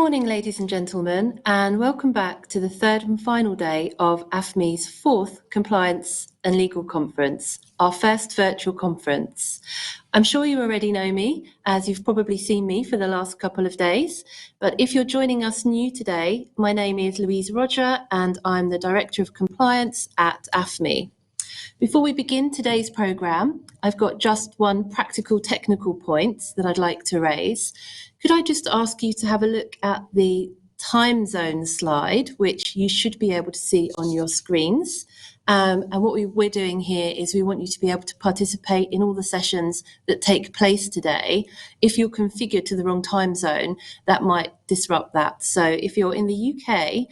morning, ladies and gentlemen, and welcome back to the third and final day of AFME's fourth Compliance and Legal Conference, our first virtual conference. I'm sure you already know me, as you've probably seen me for the last couple of days, but if you're joining us new today, my name is Louise Roger, and I'm the Director of Compliance at AFME. Before we begin today's programme, I've got just one practical technical point that I'd like to raise. Could I just ask you to have a look at the time zone slide, which you should be able to see on your screens. And what we're doing here is we want you to be able to participate in all the sessions that take place today. If you're configured to the wrong time zone, that might disrupt that. So if you're in the UK,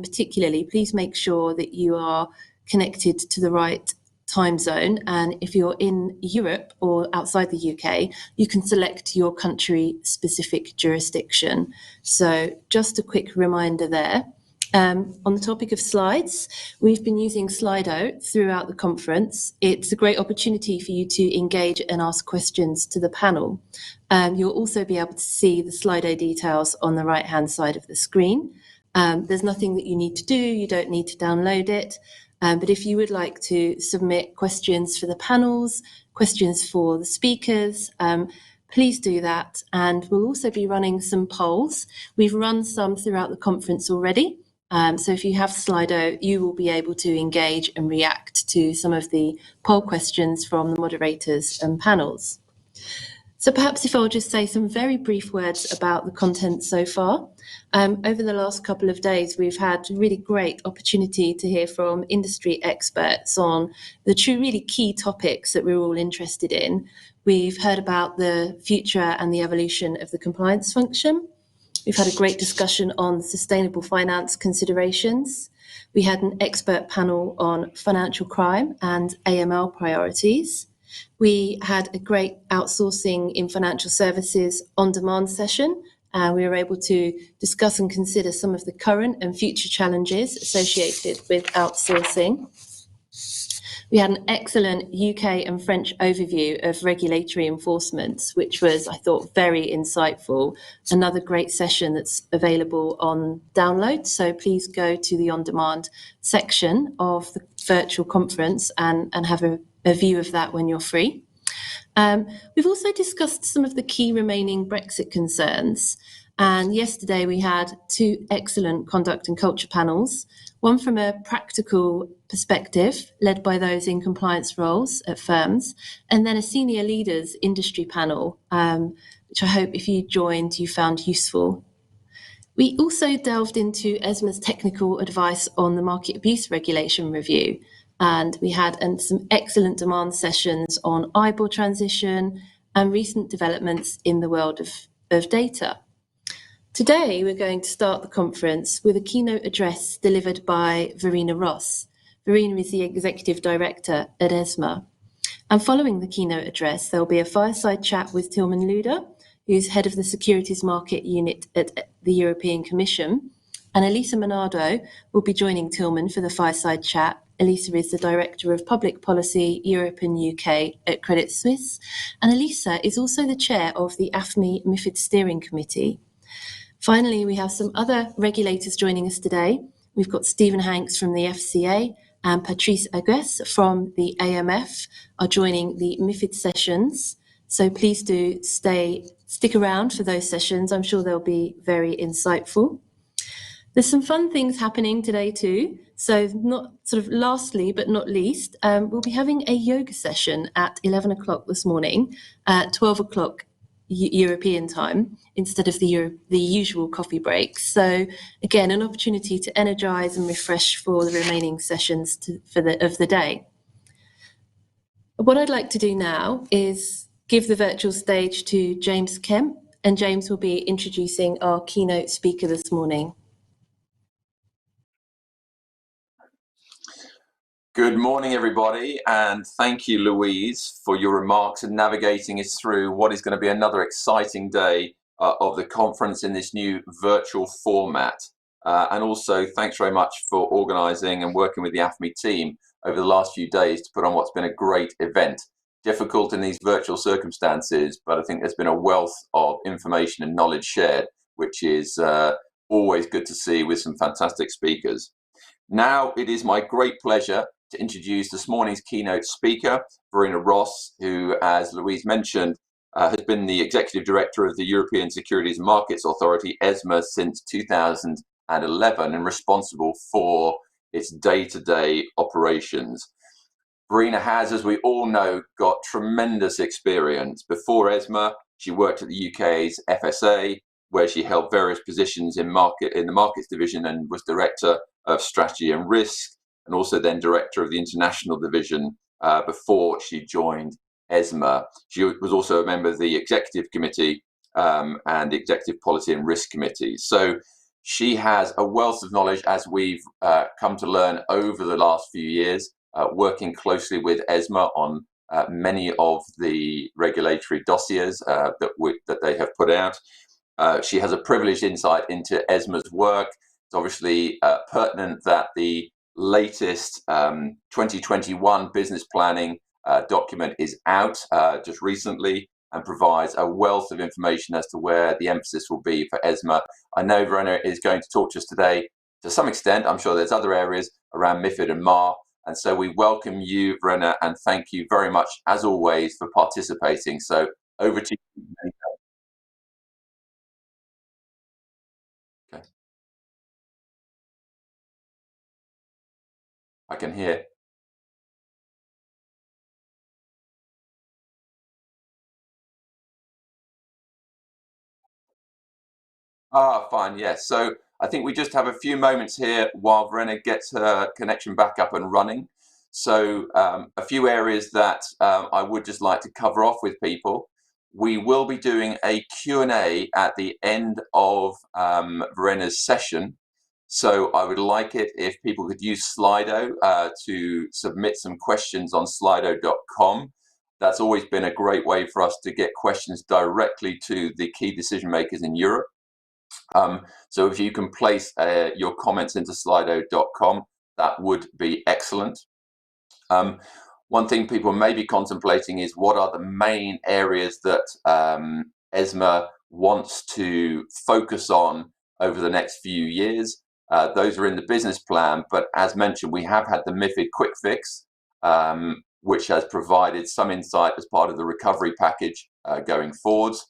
particularly, please make sure that you are connected to the right time zone, and if you're in Europe or outside the UK, you can select your country specific jurisdiction. So just a quick reminder there. On the topic of slides, we've been using Slido throughout the conference. It's a great opportunity for you to engage and ask questions to the panel. You'll also be able to see the Slido details on the right hand side of the screen. There's nothing that you need to do, you don't need to download it. But if you would like to submit questions for the panels, questions for the speakers, please do that. And we'll also be running some polls. We've run some throughout the conference already. So if you have Slido, you will be able to engage and react to some of the poll questions from the moderators and panels. So perhaps if I'll just say some very brief words about the content so far. Over the last couple of days, we've had a really great opportunity to hear from industry experts on the two really key topics that we're all interested in. We've heard about the future and the evolution of the compliance function. We've had a great discussion on sustainable finance considerations. We had an expert panel on financial crime and AML priorities. We had a great outsourcing in financial services on-demand session. We were able to discuss and consider some of the current and future challenges associated with outsourcing. We had an excellent UK and French overview of regulatory enforcement, which was, I thought, very insightful. Another great session that's available on download. So please go to the on-demand section of the virtual conference and have a view of that when you're free. We've also discussed some of the key remaining Brexit concerns. And yesterday we had two excellent conduct and culture panels, one from a practical perspective led by those in compliance roles at firms, and then a senior leaders industry panel, which I hope if you joined you found useful. We also delved into ESMA's technical advice on the market abuse regulation review. And we had some excellent demand sessions on IBOR transition and recent developments in the world of data. Today, we're going to start the conference with a keynote address delivered by Verena Ross. Verena is the Executive Director at ESMA. And following the keynote address, there'll be a fireside chat with Tilman Luder, who's head of the Securities Market Unit at the European Commission. And Elisa Menardo will be joining Tilman for the fireside chat. Elisa is the Director of Public Policy, Europe and UK at Credit Suisse. And Elisa is also the chair of the AFME MiFID Steering Committee. Finally, we have some other regulators joining us today. We've got Stephen Hanks from the FCA and Patrice Agues from the AMF are joining the MiFID sessions. So please do stick around for those sessions. I'm sure they'll be very insightful. There's some fun things happening today too. So not sort of lastly, but not least, we'll be having a yoga session at 11 o'clock this morning, at 12 o'clock European time, instead of the usual coffee breaks. So again, an opportunity to energize and refresh for the remaining sessions of the day. What I'd like to do now is give the virtual stage to James Kemp, and James will be introducing our keynote speaker this morning. Good morning, everybody, and thank you, Louise, for your remarks and navigating us through what is going to be another exciting day of the conference in this new virtual format. And also, thanks very much for organising and working with the AFME team over the last few days to put on what's been a great event. Difficult in these virtual circumstances, but I think there's been a wealth of information and knowledge shared, which is always good to see with some fantastic speakers. Now it is my great pleasure to introduce this morning's keynote speaker, Verena Ross, who, as Louise mentioned, has been the Executive Director of the European Securities and Markets Authority, ESMA, since 2011 and responsible for its day-to-day operations. Verena has, as we all know, got tremendous experience. Before ESMA, she worked at the UK's FSA, where she held various positions in the markets division and was Director of Strategy and Risk, and also then Director of the International Division before she joined ESMA. She was also a member of the Executive Committee and the Executive Policy and Risk Committee. So she has a wealth of knowledge, as we've come to learn over the last few years, working closely with ESMA on many of the regulatory dossiers that they have put out. She has a privileged insight into ESMA's work. It's obviously pertinent that the latest 2021 business planning document is out just recently and provides a wealth of information as to where the emphasis will be for ESMA. I know Verena is going to talk to us today to some extent. I'm sure there's other areas around MiFID and MAR. And so we welcome you, Verena, and thank you very much, as always, for participating. So over to you. Okay. I can hear. Fine, yes. So I think we just have a few moments here while Verena gets her connection back up and running. So a few areas that I would just like to cover off with people. We will be doing a Q&A at the end of Verena's session. So I would like it if people could use Slido to submit some questions on slido.com. That's always been a great way for us to get questions directly to the key decision makers in Europe. So if you can place your comments into slido.com, that would be excellent. One thing people may be contemplating is what are the main areas that ESMA wants to focus on over the next few years. Those are in the business plan, but as mentioned, we have had the MiFID quick fix, which has provided some insight as part of the recovery package going forwards.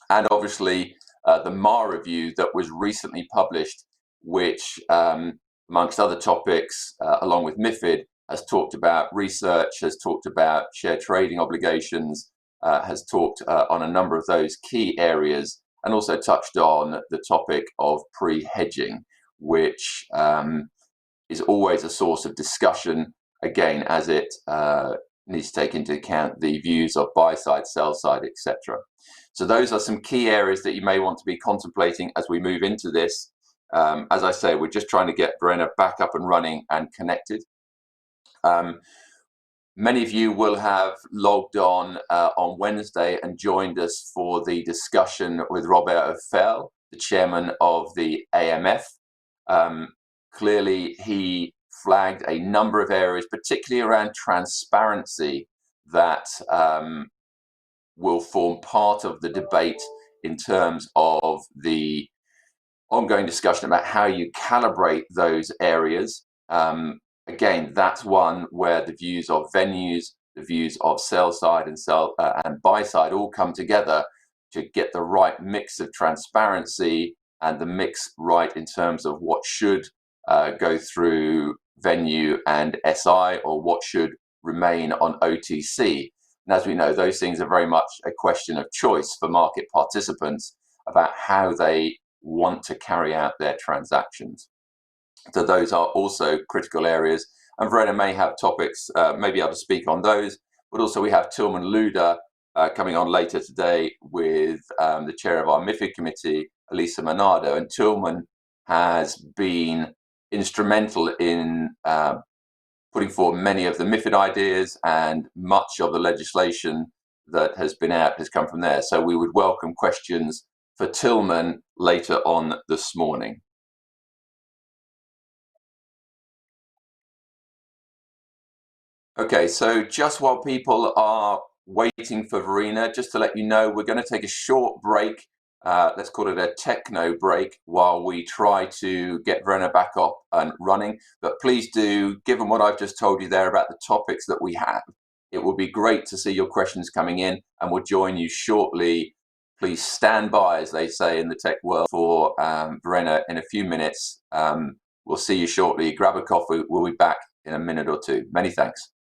And obviously, the MAR review that was recently published, which, amongst other topics, along with MiFID, has talked about research, has talked about share trading obligations, has talked on a number of those key areas, and also touched on the topic of pre-hedging, which is always a source of discussion, again, as it needs to take into account the views of buy side, sell side, etc. So those are some key areas that you may want to be contemplating as we move into this. As I say, we're just trying to get Verena back up and running and connected. Many of you will have logged on Wednesday and joined us for the discussion with Robert Ophel, the chairman of the AMF. Clearly, he flagged a number of areas, particularly around transparency, that will form part of the debate in terms of the ongoing discussion about how you calibrate those areas. Again, that's one where the views of venues, the views of sell side and buy side all come together to get the right mix of transparency and the mix right in terms of what should go through venue and SI or what should remain on OTC. And as we know, those things are very much a question of choice for market participants about how they want to carry out their transactions. So those are also critical areas. And Verena may have topics, may be able to speak on those, but also we have Tilman Luder coming on later today with the chair of our MiFID committee, Elisa Manado. And Tilman has been instrumental in putting forward many of the MiFID ideas, and much of the legislation that has been out has come from there. So we would welcome questions for Tilman later on this morning. Okay, so just while people are waiting for Verena, just to let you know, we're going to take a short break let's call it a techno break while we try to get Verena back up and running. But please do, given what I've just told you there about the topics that we have, it will be great to see your questions coming in, and we'll join you shortly. Please stand by, as they say in the tech world, for Verena in a few minutes. We'll see you shortly. Grab a coffee. We'll be back in a minute or two. Many thanks.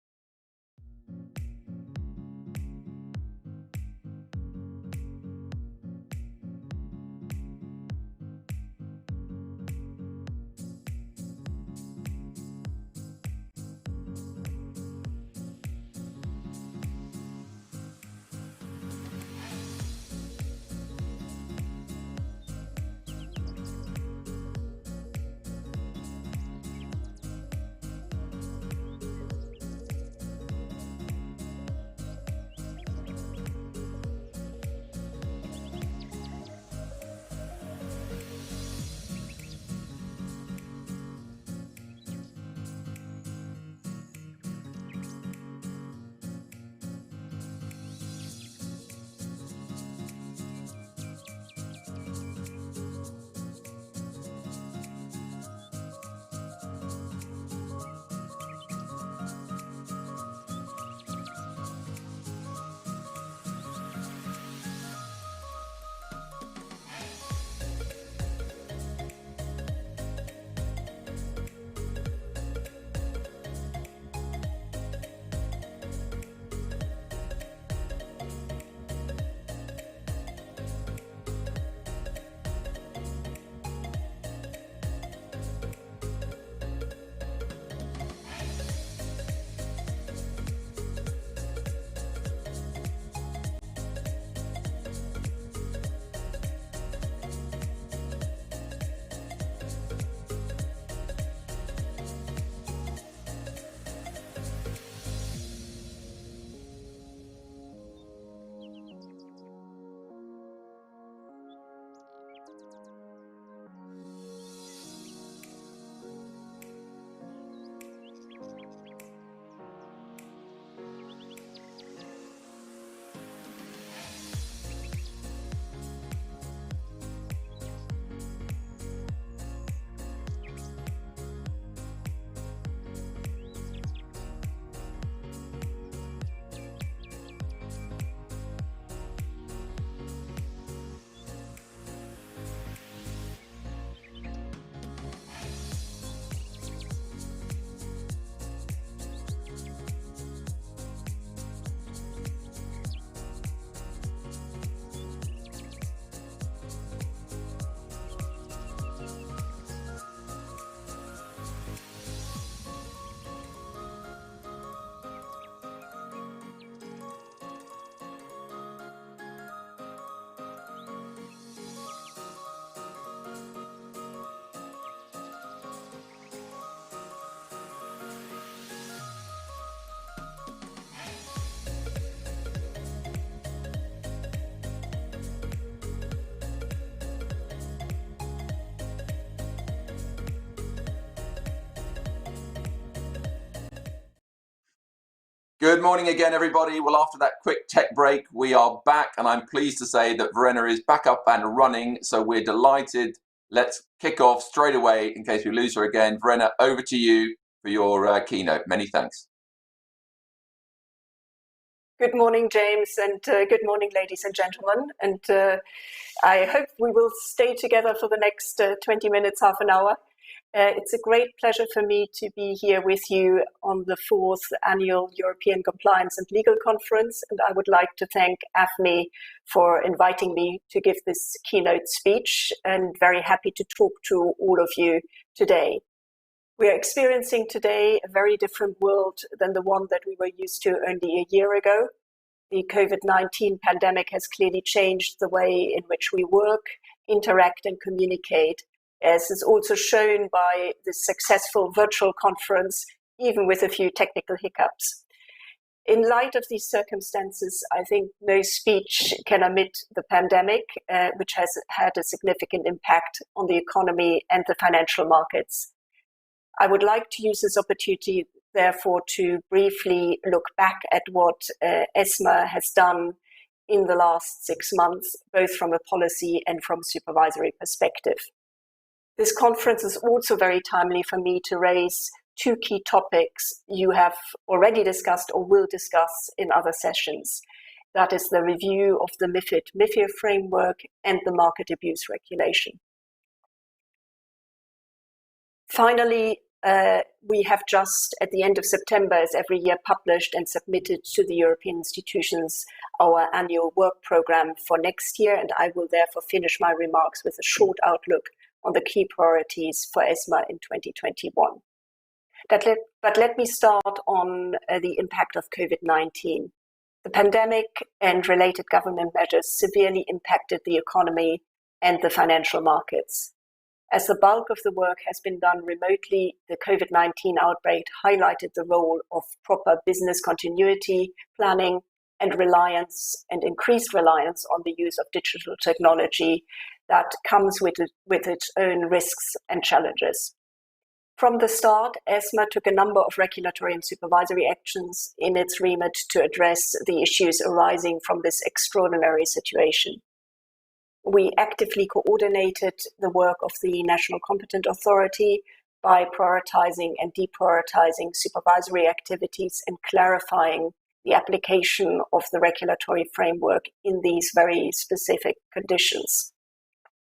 Good morning again, everybody. Well, after that quick tech break, we are back, and I'm pleased to say that Verena is back up and running, so we're delighted. Let's kick off straight away in case we lose her again. Verena, over to you for your keynote. Many thanks. Good morning, James, and good morning, ladies and gentlemen. And I hope we will stay together for the next 20 minutes, half an hour. It's a great pleasure for me to be here with you on the 4th Annual European Compliance and Legal Conference, and I would like to thank AFME for inviting me to give this keynote speech, and very happy to talk to all of you today. We are experiencing today a very different world than the one that we were used to only a year ago. The COVID-19 pandemic has clearly changed the way in which we work, interact, and communicate, as is also shown by this successful virtual conference, even with a few technical hiccups. In light of these circumstances, I think no speech can omit the pandemic, which has had a significant impact on the economy and the financial markets. I would like to use this opportunity, therefore, to briefly look back at what ESMA has done in the last 6 months, both from a policy and from supervisory perspective. This conference is also very timely for me to raise two key topics you have already discussed or will discuss in other sessions. That is the review of the MiFID/MiFIR framework and the market abuse regulation. Finally, we have just at the end of September, as every year, published and submitted to the European institutions our annual work program for next year, and I will therefore finish my remarks with a short outlook on the key priorities for ESMA in 2021. But let me start on the impact of COVID-19. The pandemic and related government measures severely impacted the economy and the financial markets. As the bulk of the work has been done remotely, the COVID-19 outbreak highlighted the role of proper business continuity, planning, and increased reliance on the use of digital technology that comes with its own risks and challenges. From the start, ESMA took a number of regulatory and supervisory actions in its remit to address the issues arising from this extraordinary situation. We actively coordinated the work of the National Competent Authority by prioritizing and deprioritizing supervisory activities and clarifying the application of the regulatory framework in these very specific conditions.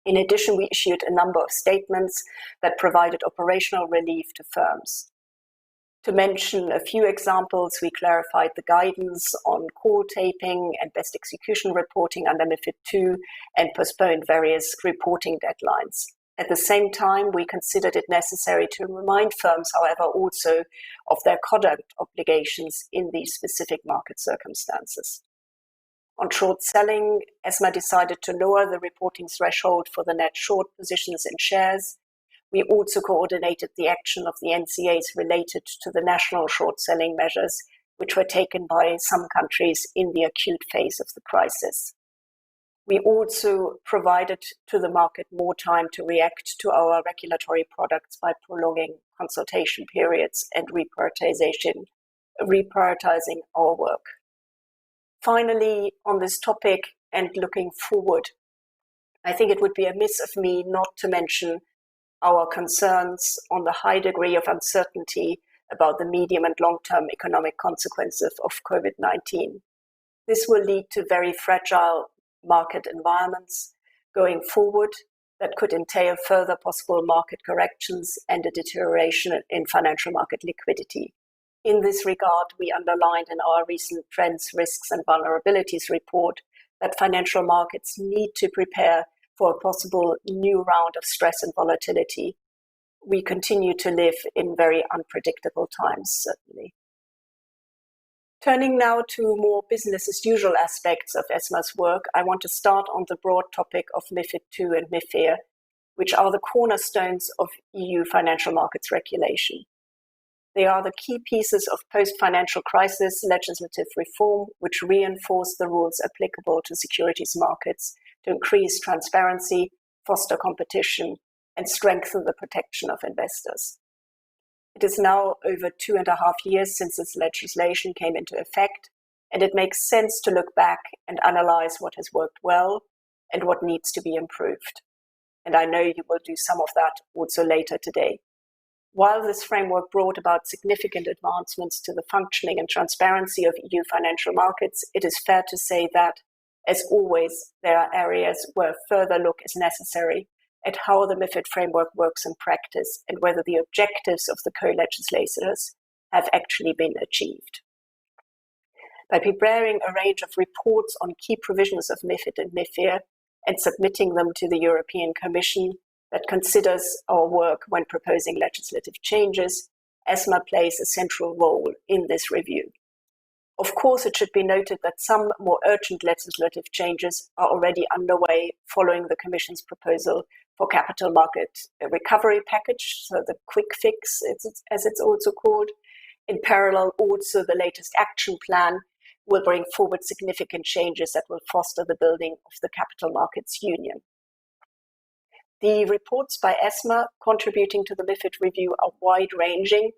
In addition, we issued a number of statements that provided operational relief to firms. To mention a few examples, we clarified the guidance on call taping and best execution reporting under MiFID II and postponed various reporting deadlines. At the same time, we considered it necessary to remind firms, however, also of their conduct obligations in these specific market circumstances. On short selling, ESMA decided to lower the reporting threshold for the net short positions in shares. We also coordinated the action of the NCAs related to the national short selling measures, which were taken by some countries in the acute phase of the crisis. We also provided to the market more time to react to our regulatory products by prolonging consultation periods and reprioritizing our work. Finally, on this topic and looking forward, I think it would be amiss of me not to mention our concerns on the high degree of uncertainty about the medium and long-term economic consequences of COVID-19. This will lead to very fragile market environments going forward that could entail further possible market corrections and a deterioration in financial market liquidity. In this regard, we underlined in our recent Trends, Risks and Vulnerabilities report that financial markets need to prepare for a possible new round of stress and volatility. We continue to live in very unpredictable times, certainly. Turning now to more business as usual aspects of ESMA's work, I want to start on the broad topic of MiFID II and MiFIR, which are the cornerstones of EU financial markets regulation. They are the key pieces of post-financial crisis legislative reform, which reinforce the rules applicable to securities markets to increase transparency, foster competition, and strengthen the protection of investors. It is now over 2.5 years since this legislation came into effect, and it makes sense to look back and analyze what has worked well and what needs to be improved. And I know you will do some of that also later today. While this framework brought about significant advancements to the functioning and transparency of EU financial markets, it is fair to say that, as always, there are areas where further look is necessary at how the MiFID framework works in practice and whether the objectives of the co-legislators have actually been achieved. By preparing a range of reports on key provisions of MiFID and MiFIR and submitting them to the European Commission that considers our work when proposing legislative changes, ESMA plays a central role in this review. Of course, it should be noted that some more urgent legislative changes are already underway following the Commission's proposal for capital market recovery package, so the quick fix, as it's also called. In parallel, also the latest action plan will bring forward significant changes that will foster the building of the capital markets union. The reports by ESMA contributing to the MiFID review are wide-ranging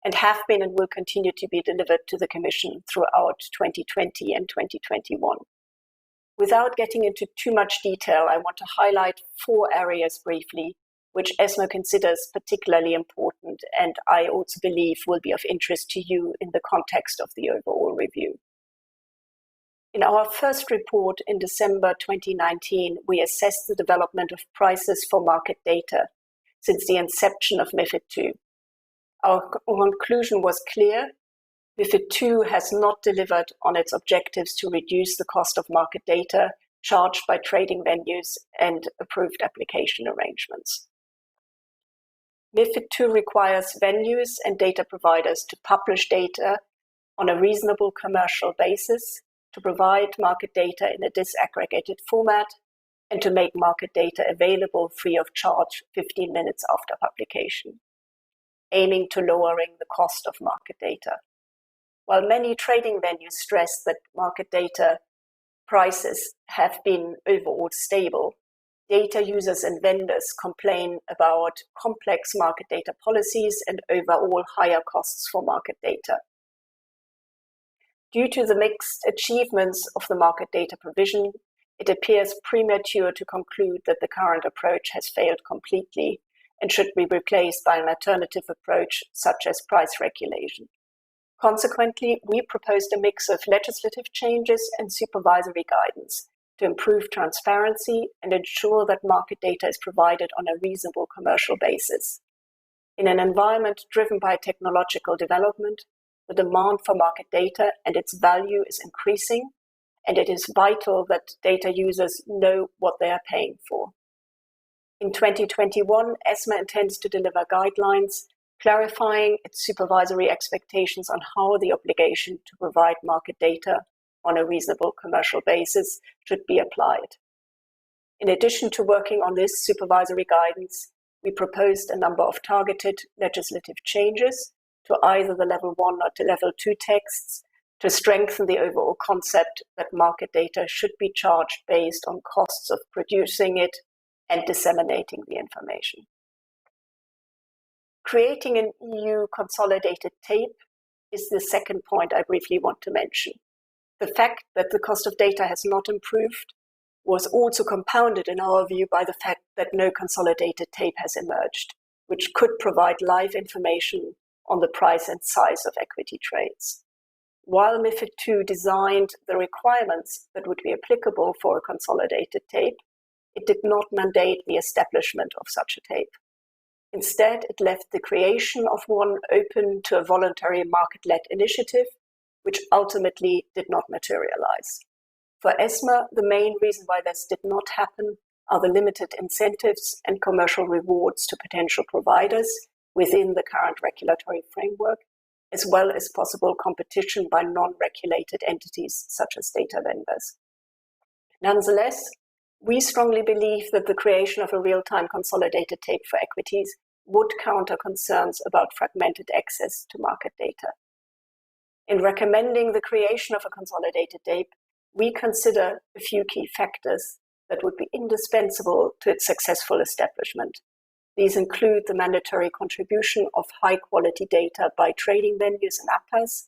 and have been and will continue to be delivered to the Commission throughout 2020 and 2021. Without getting into too much detail, I want to highlight 4 areas briefly, which ESMA considers particularly important, and I also believe will be of interest to you in the context of the overall review. In our first report in December 2019, we assessed the development of prices for market data since the inception of MiFID II. Our conclusion was clear. MiFID II has not delivered on its objectives to reduce the cost of market data charged by trading venues and approved application arrangements. MiFID II requires venues and data providers to publish data on a reasonable commercial basis, to provide market data in a disaggregated format, and to make market data available free of charge 15 minutes after publication, aiming to lowering the cost of market data. While many trading venues stress that market data prices have been overall stable, data users and vendors complain about complex market data policies and overall higher costs for market data. Due to the mixed achievements of the market data provision, it appears premature to conclude that the current approach has failed completely and should be replaced by an alternative approach such as price regulation. Consequently, we proposed a mix of legislative changes and supervisory guidance to improve transparency and ensure that market data is provided on a reasonable commercial basis. In an environment driven by technological development, the demand for market data and its value is increasing, and it is vital that data users know what they are paying for. In 2021, ESMA intends to deliver guidelines clarifying its supervisory expectations on how the obligation to provide market data on a reasonable commercial basis should be applied. In addition to working on this supervisory guidance, we proposed a number of targeted legislative changes to either the Level 1 or to Level 2 texts to strengthen the overall concept that market data should be charged based on costs of producing it and disseminating the information. Creating an EU consolidated tape is the second point I briefly want to mention. The fact that the cost of data has not improved was also compounded in our view by the fact that no consolidated tape has emerged, which could provide live information on the price and size of equity trades. While MiFID II designed the requirements that would be applicable for a consolidated tape, it did not mandate the establishment of such a tape. Instead, it left the creation of one open to a voluntary market-led initiative, which ultimately did not materialize. For ESMA, the main reason why this did not happen are the limited incentives and commercial rewards to potential providers within the current regulatory framework, as well as possible competition by non-regulated entities such as data vendors. Nonetheless, we strongly believe that the creation of a real-time consolidated tape for equities would counter concerns about fragmented access to market data. In recommending the creation of a consolidated tape, we consider a few key factors that would be indispensable to its successful establishment. These include the mandatory contribution of high-quality data by trading venues and APAs,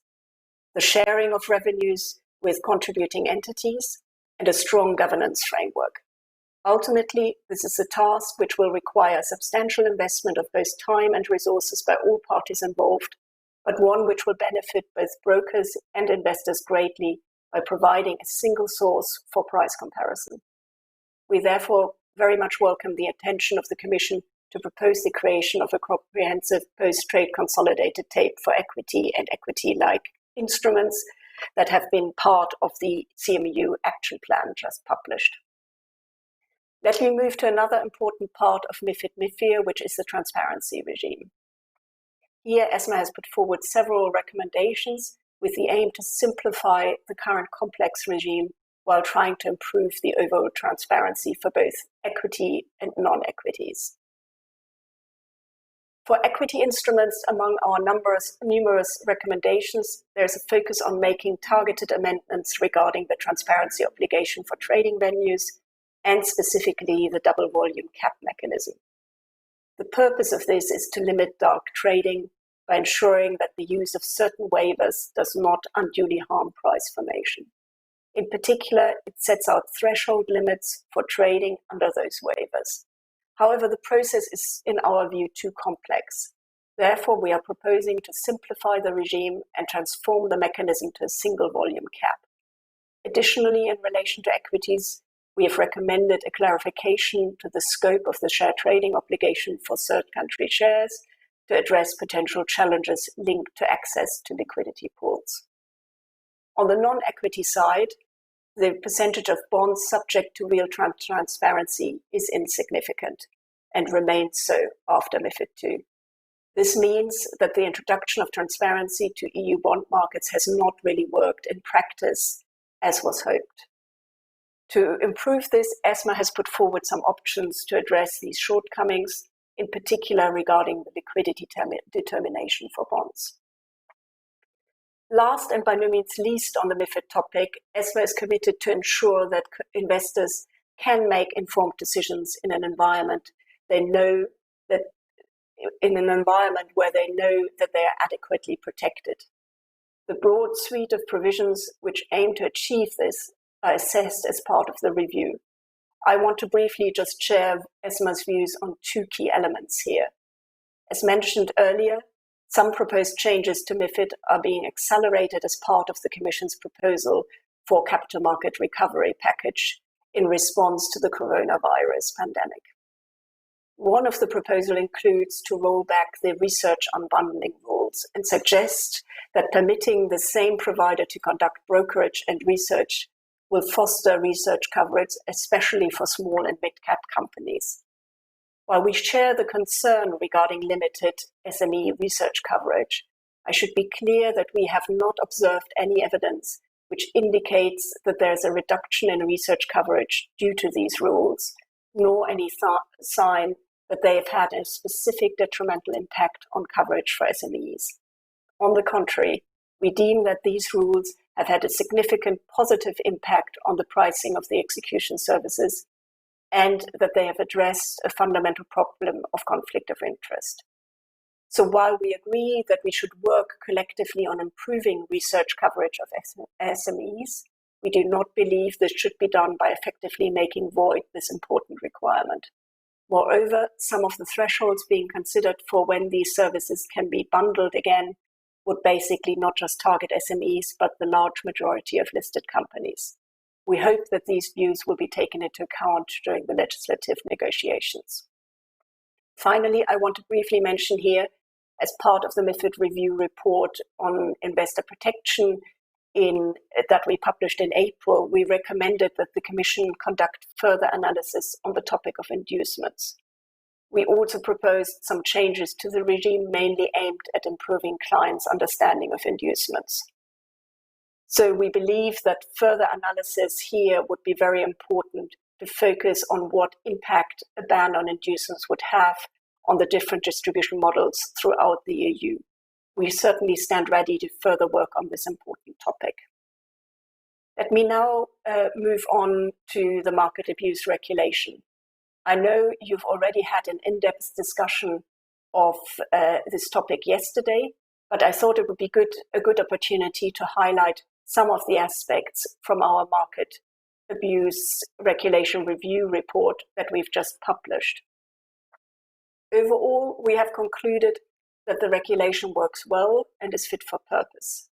the sharing of revenues with contributing entities, and a strong governance framework. Ultimately, this is a task which will require substantial investment of both time and resources by all parties involved, but one which will benefit both brokers and investors greatly by providing a single source for price comparison. We therefore very much welcome the intention of the Commission to propose the creation of a comprehensive post-trade consolidated tape for equity and equity-like instruments that have been part of the CMU action plan just published. Let me move to another important part of MiFID-MiFIR, which is the transparency regime. Here, ESMA has put forward several recommendations with the aim to simplify the current complex regime while trying to improve the overall transparency for both equity and non-equities. For equity instruments, among our numerous recommendations, there is a focus on making targeted amendments regarding the transparency obligation for trading venues and specifically the double volume cap mechanism. The purpose of this is to limit dark trading by ensuring that the use of certain waivers does not unduly harm price formation. In particular, it sets out threshold limits for trading under those waivers. However, the process is, in our view, too complex. Therefore, we are proposing to simplify the regime and transform the mechanism to a single volume cap. Additionally, in relation to equities, we have recommended a clarification to the scope of the share trading obligation for third country shares to address potential challenges linked to access to liquidity pools. On the non-equity side, the percentage of bonds subject to real transparency is insignificant and remains so after MiFID II. This means that the introduction of transparency to EU bond markets has not really worked in practice as was hoped. To improve this, ESMA has put forward some options to address these shortcomings, in particular regarding the liquidity determination for bonds. Last and by no means least on the MiFID topic, ESMA is committed to ensure that investors can make informed decisions in an environment where they know that they are adequately protected. The broad suite of provisions which aim to achieve this are assessed as part of the review. I want to briefly just share ESMA's views on two key elements here. As mentioned earlier, some proposed changes to MiFID are being accelerated as part of the Commission's proposal for capital market recovery package in response to the coronavirus pandemic. One of the proposals includes to roll back the research unbundling rules and suggest that permitting the same provider to conduct brokerage and research will foster research coverage, especially for small and mid-cap companies. While we share the concern regarding limited SME research coverage, I should be clear that we have not observed any evidence which indicates that there is a reduction in research coverage due to these rules, nor any sign that they have had a specific detrimental impact on coverage for SMEs. On the contrary, we deem that these rules have had a significant positive impact on the pricing of the execution services and that they have addressed a fundamental problem of conflict of interest. So while we agree that we should work collectively on improving research coverage of SMEs, we do not believe this should be done by effectively making void this important requirement. Moreover, some of the thresholds being considered for when these services can be bundled again would basically not just target SMEs, but the large majority of listed companies. We hope that these views will be taken into account during the legislative negotiations. Finally, I want to briefly mention here, as part of the MiFID review report on investor protection that we published in April, we recommended that the Commission conduct further analysis on the topic of inducements. We also proposed some changes to the regime mainly aimed at improving clients' understanding of inducements. So we believe that further analysis here would be very important to focus on what impact a ban on inducements would have on the different distribution models throughout the EU. We certainly stand ready to further work on this important topic. Let me now move on to the market abuse regulation. I know you've already had an in-depth discussion of this topic yesterday, but I thought it would be a good opportunity to highlight some of the aspects from our market abuse regulation review report that we've just published. Overall, we have concluded that the regulation works well and is fit for purpose.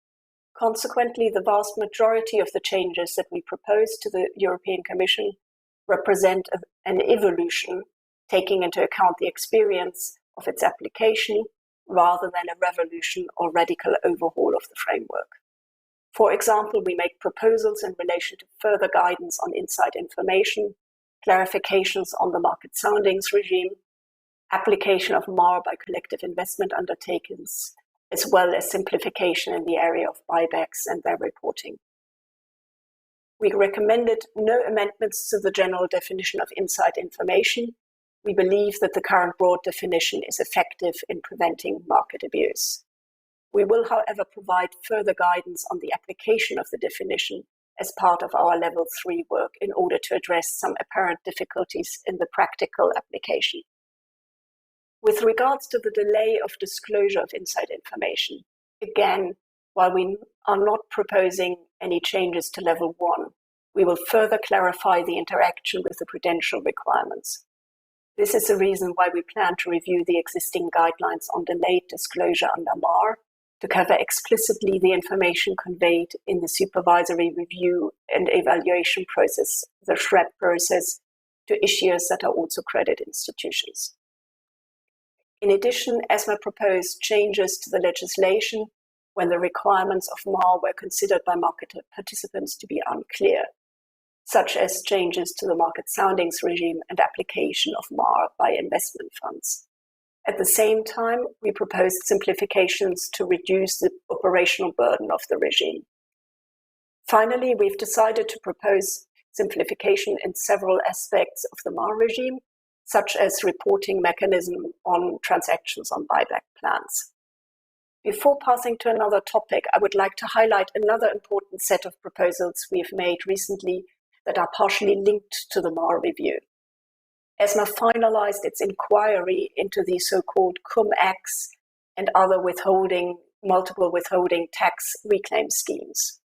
Consequently, the vast majority of the changes that we propose to the European Commission represent an evolution, taking into account the experience of its application rather than a revolution or radical overhaul of the framework. For example, we make proposals in relation to further guidance on inside information, clarifications on the market soundings regime, application of MAR by collective investment undertakings, as well as simplification in the area of buybacks and their reporting. We recommended no amendments to the general definition of inside information. We believe that the current broad definition is effective in preventing market abuse. We will, however, provide further guidance on the application of the definition as part of our Level 3 work in order to address some apparent difficulties in the practical application. With regards to the delay of disclosure of inside information, again, while we are not proposing any changes to level 1, we will further clarify the interaction with the prudential requirements. This is the reason why we plan to review the existing guidelines on delayed disclosure under MAR to cover explicitly the information conveyed in the supervisory review and evaluation process, the SREP process, to issuers that are also credit institutions. In addition, ESMA proposed changes to the legislation when the requirements of MAR were considered by market participants to be unclear, such as changes to the market soundings regime and application of MAR by investment funds. At the same time, we proposed simplifications to reduce the operational burden of the regime. Finally, we've decided to propose simplification in several aspects of the MAR regime, such as reporting mechanism on transactions on buyback plans. Before passing to another topic, I would like to highlight another important set of proposals we've made recently that are partially linked to the MAR review. ESMA finalized its inquiry into the so-called cum-ex and other multiple withholding tax reclaim schemes.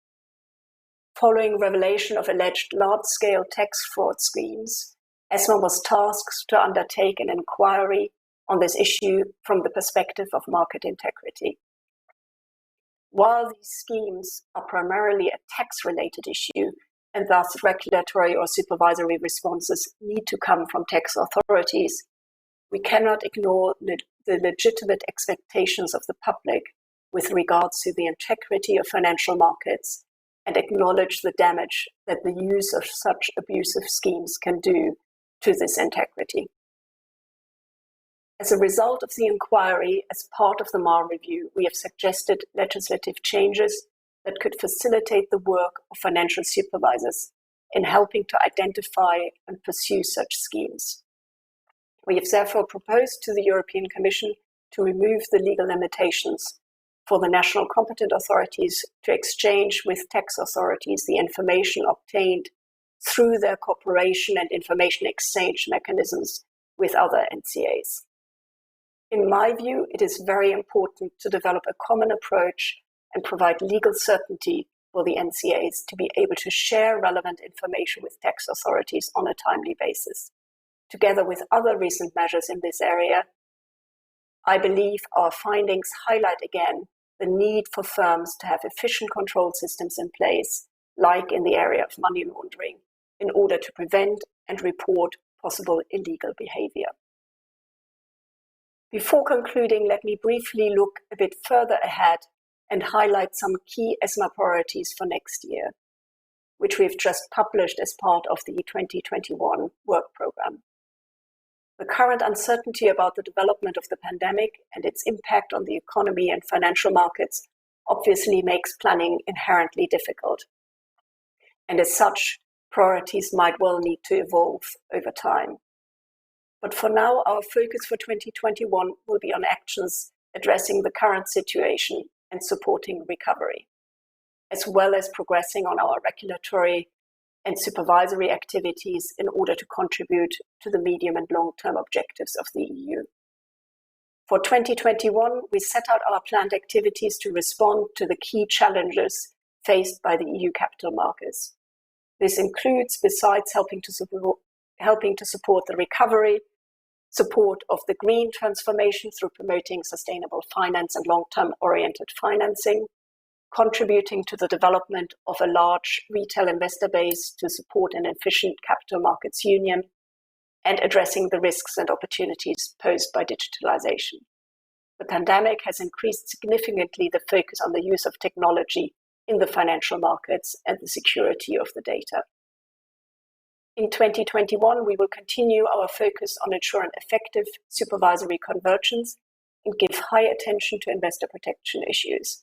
Following revelation of alleged large-scale tax fraud schemes, ESMA was tasked to undertake an inquiry on this issue from the perspective of market integrity. While these schemes are primarily a tax-related issue, and thus regulatory or supervisory responses need to come from tax authorities, we cannot ignore the legitimate expectations of the public with regards to the integrity of financial markets and acknowledge the damage that the use of such abusive schemes can do to this integrity. As a result of the inquiry, as part of the MAR review, we have suggested legislative changes that could facilitate the work of financial supervisors in helping to identify and pursue such schemes. We have therefore proposed to the European Commission to remove the legal limitations for the national competent authorities to exchange with tax authorities the information obtained through their cooperation and information exchange mechanisms with other NCAs. In my view, it is very important to develop a common approach and provide legal certainty for the NCAs to be able to share relevant information with tax authorities on a timely basis. Together with other recent measures in this area, I believe our findings highlight again the need for firms to have efficient control systems in place, like in the area of money laundering, in order to prevent and report possible illegal behavior. Before concluding, let me briefly look a bit further ahead and highlight some key ESMA priorities for next year, which we've just published as part of the 2021 work program. The current uncertainty about the development of the pandemic and its impact on the economy and financial markets obviously makes planning inherently difficult. And as such, priorities might well need to evolve over time. But for now, our focus for 2021 will be on actions addressing the current situation and supporting recovery, as well as progressing on our regulatory and supervisory activities in order to contribute to the medium and long-term objectives of the EU. For 2021, we set out our planned activities to respond to the key challenges faced by the EU capital markets. This includes, besides helping to support the recovery, support of the green transformation through promoting sustainable finance and long-term oriented financing, contributing to the development of a large retail investor base to support an efficient capital markets union, and addressing the risks and opportunities posed by digitalization. The pandemic has increased significantly the focus on the use of technology in the financial markets and the security of the data. In 2021, we will continue our focus on ensuring effective supervisory convergence and give high attention to investor protection issues.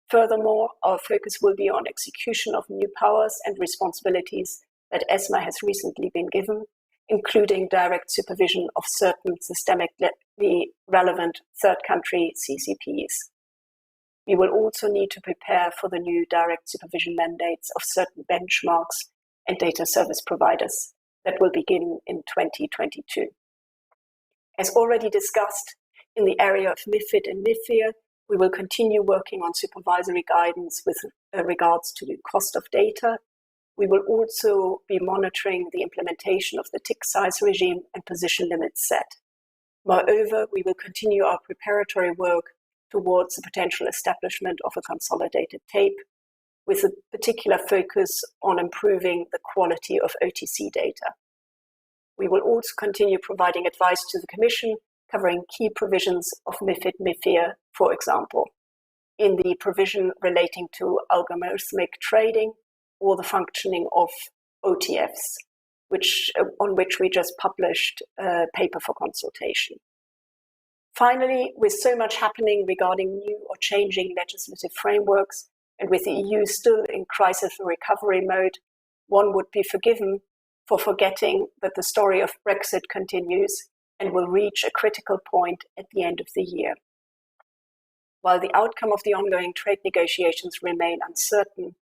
Furthermore, our focus will be on execution of new powers and responsibilities that ESMA has recently been given, including direct supervision of certain systemically relevant third country CCPs. We will also need to prepare for the new direct supervision mandates of certain benchmarks and data service providers that will begin in 2022. As already discussed, in the area of MiFID and MiFIR, we will continue working on supervisory guidance with regards to the cost of data. We will also be monitoring the implementation of the tick size regime and position limits set. Moreover, we will continue our preparatory work towards the potential establishment of a consolidated tape, with a particular focus on improving the quality of OTC data. We will also continue providing advice to the Commission covering key provisions of MiFID/MiFIR, for example, in the provision relating to algorithmic trading or the functioning of OTFs, on which we just published a paper for consultation. Finally, with so much happening regarding new or changing legislative frameworks, and with the EU still in crisis recovery mode, one would be forgiven for forgetting that the story of Brexit continues and will reach a critical point at the end of the year. While the outcome of the ongoing trade negotiations remain uncertain,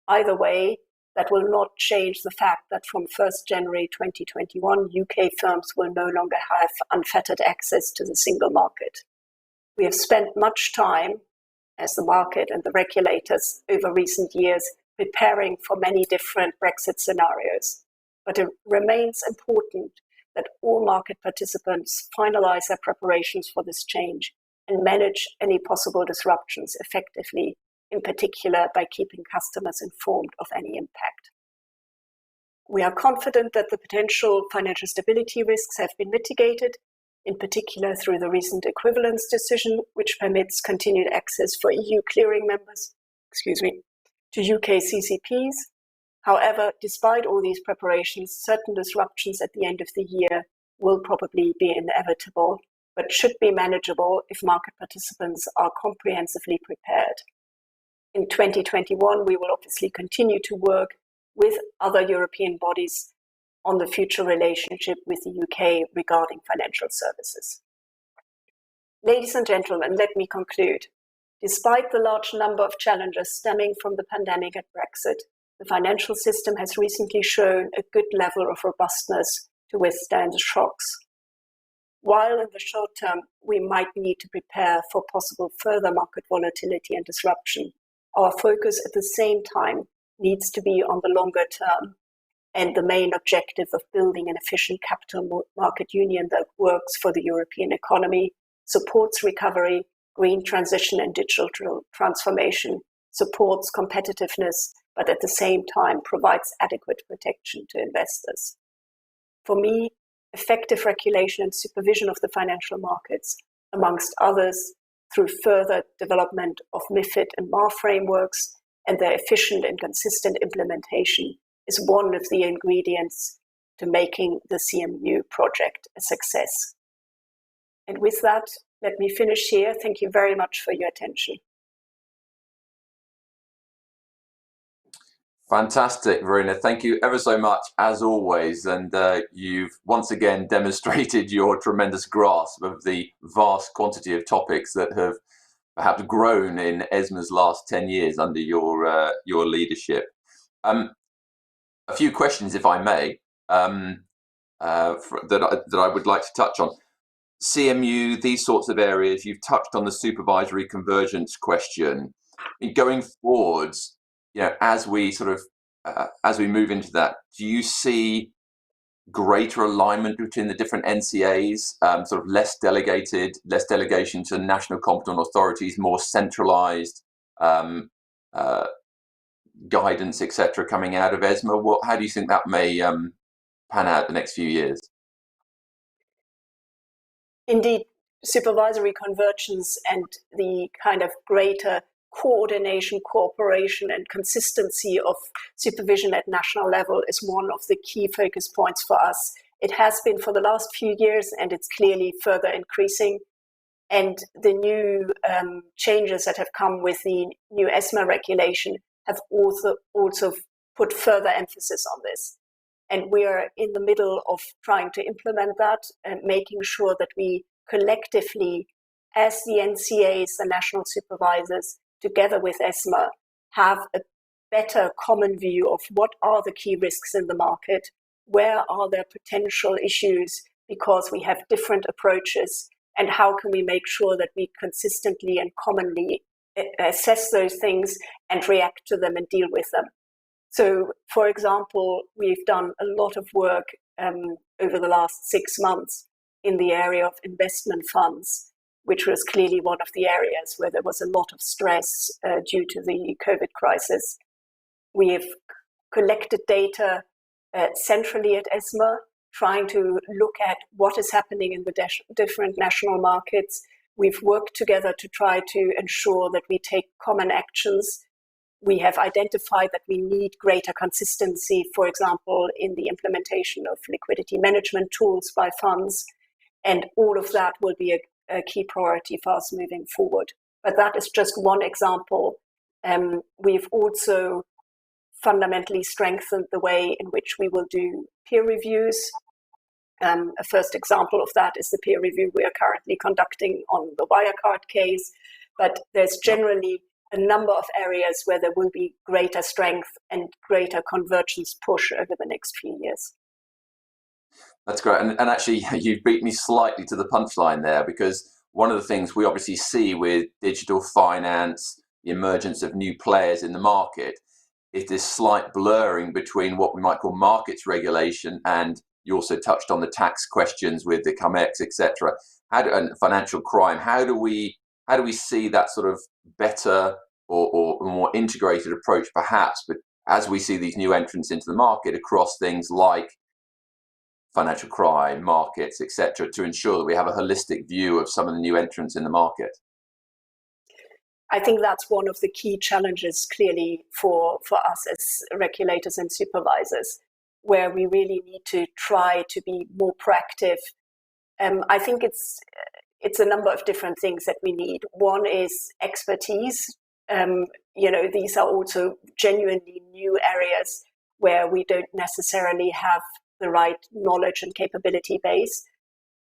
either way, that will not change the fact that from 1st January 2021, UK firms will no longer have unfettered access to the single market. We have spent much time as the market and the regulators over recent years preparing for many different Brexit scenarios. But it remains important that all market participants finalize their preparations for this change and manage any possible disruptions effectively, in particular by keeping customers informed of any impact. We are confident that the potential financial stability risks have been mitigated, in particular through the recent equivalence decision, which permits continued access for EU clearing members, to UK CCPs. However, despite all these preparations, certain disruptions at the end of the year will probably be inevitable, but should be manageable if market participants are comprehensively prepared. In 2021, we will obviously continue to work with other European bodies on the future relationship with the UK regarding financial services. Ladies and gentlemen, let me conclude. Despite the large number of challenges stemming from the pandemic and Brexit, the financial system has recently shown a good level of robustness to withstand the shocks. While in the short term, we might need to prepare for possible further market volatility and disruption, our focus at the same time needs to be on the longer term and the main objective of building an efficient capital market union that works for the European economy, supports recovery, green transition and digital transformation, supports competitiveness, but at the same time provides adequate protection to investors. For me, effective regulation and supervision of the financial markets, amongst others, through further development of MiFID and MAR frameworks and their efficient and consistent implementation, is one of the ingredients to making the CMU project a success. And with that, let me finish here. Thank you very much for your attention. Fantastic, Verena. Thank you ever so much, as always. And you've once again demonstrated your tremendous grasp of the vast quantity of topics that have perhaps grown in ESMA's last 10 years under your leadership. A few questions, if I may, that I would like to touch on. CMU, these sorts of areas, you've touched on the supervisory convergence question. Going forwards, as we move into that, do you see greater alignment between the different NCAs, less delegation to national competent authorities, more centralized guidance, etc., coming out of ESMA? How do you think that may pan out the next few years? Indeed, supervisory convergence and the kind of greater coordination, cooperation, and consistency of supervision at national level is one of the key focus points for us. It has been for the last few years, and it's clearly further increasing. And the new changes that have come with the new ESMA regulation have also put further emphasis on this. And we are in the middle of trying to implement that and making sure that we collectively, as the NCAs, the national supervisors, together with ESMA, have a better common view of what are the key risks in the market, where are there potential issues, because we have different approaches, and how can we make sure that we consistently and commonly assess those things and react to them and deal with them. So, for example, we've done a lot of work over the last 6 months in the area of investment funds, which was clearly one of the areas where there was a lot of stress due to the COVID crisis. We have collected data centrally at ESMA, trying to look at what is happening in the different national markets. We've worked together to try to ensure that we take common actions. We have identified that we need greater consistency, for example, in the implementation of liquidity management tools by funds, and all of that will be a key priority for us moving forward. But that is just one example. We've also fundamentally strengthened the way in which we will do peer reviews. A first example of that is the peer review we are currently conducting on the Wirecard case, but there's generally a number of areas where there will be greater strength and greater convergence push over the next few years. That's great. And actually, you beat me slightly to the punchline there, because one of the things we obviously see with digital finance, the emergence of new players in the market, is this slight blurring between what we might call markets regulation, and you also touched on the tax questions with the CumEx, etc., and financial crime. How do we see that sort of better or more integrated approach, perhaps, but as we see these new entrants into the market across things like financial crime, markets, etc., to ensure that we have a holistic view of some of the new entrants in the market? I think that's one of the key challenges, clearly, for us as regulators and supervisors, where we really need to try to be more proactive. I think it's a number of different things that we need. One is expertise. These are also genuinely new areas where we don't necessarily have the right knowledge and capability base.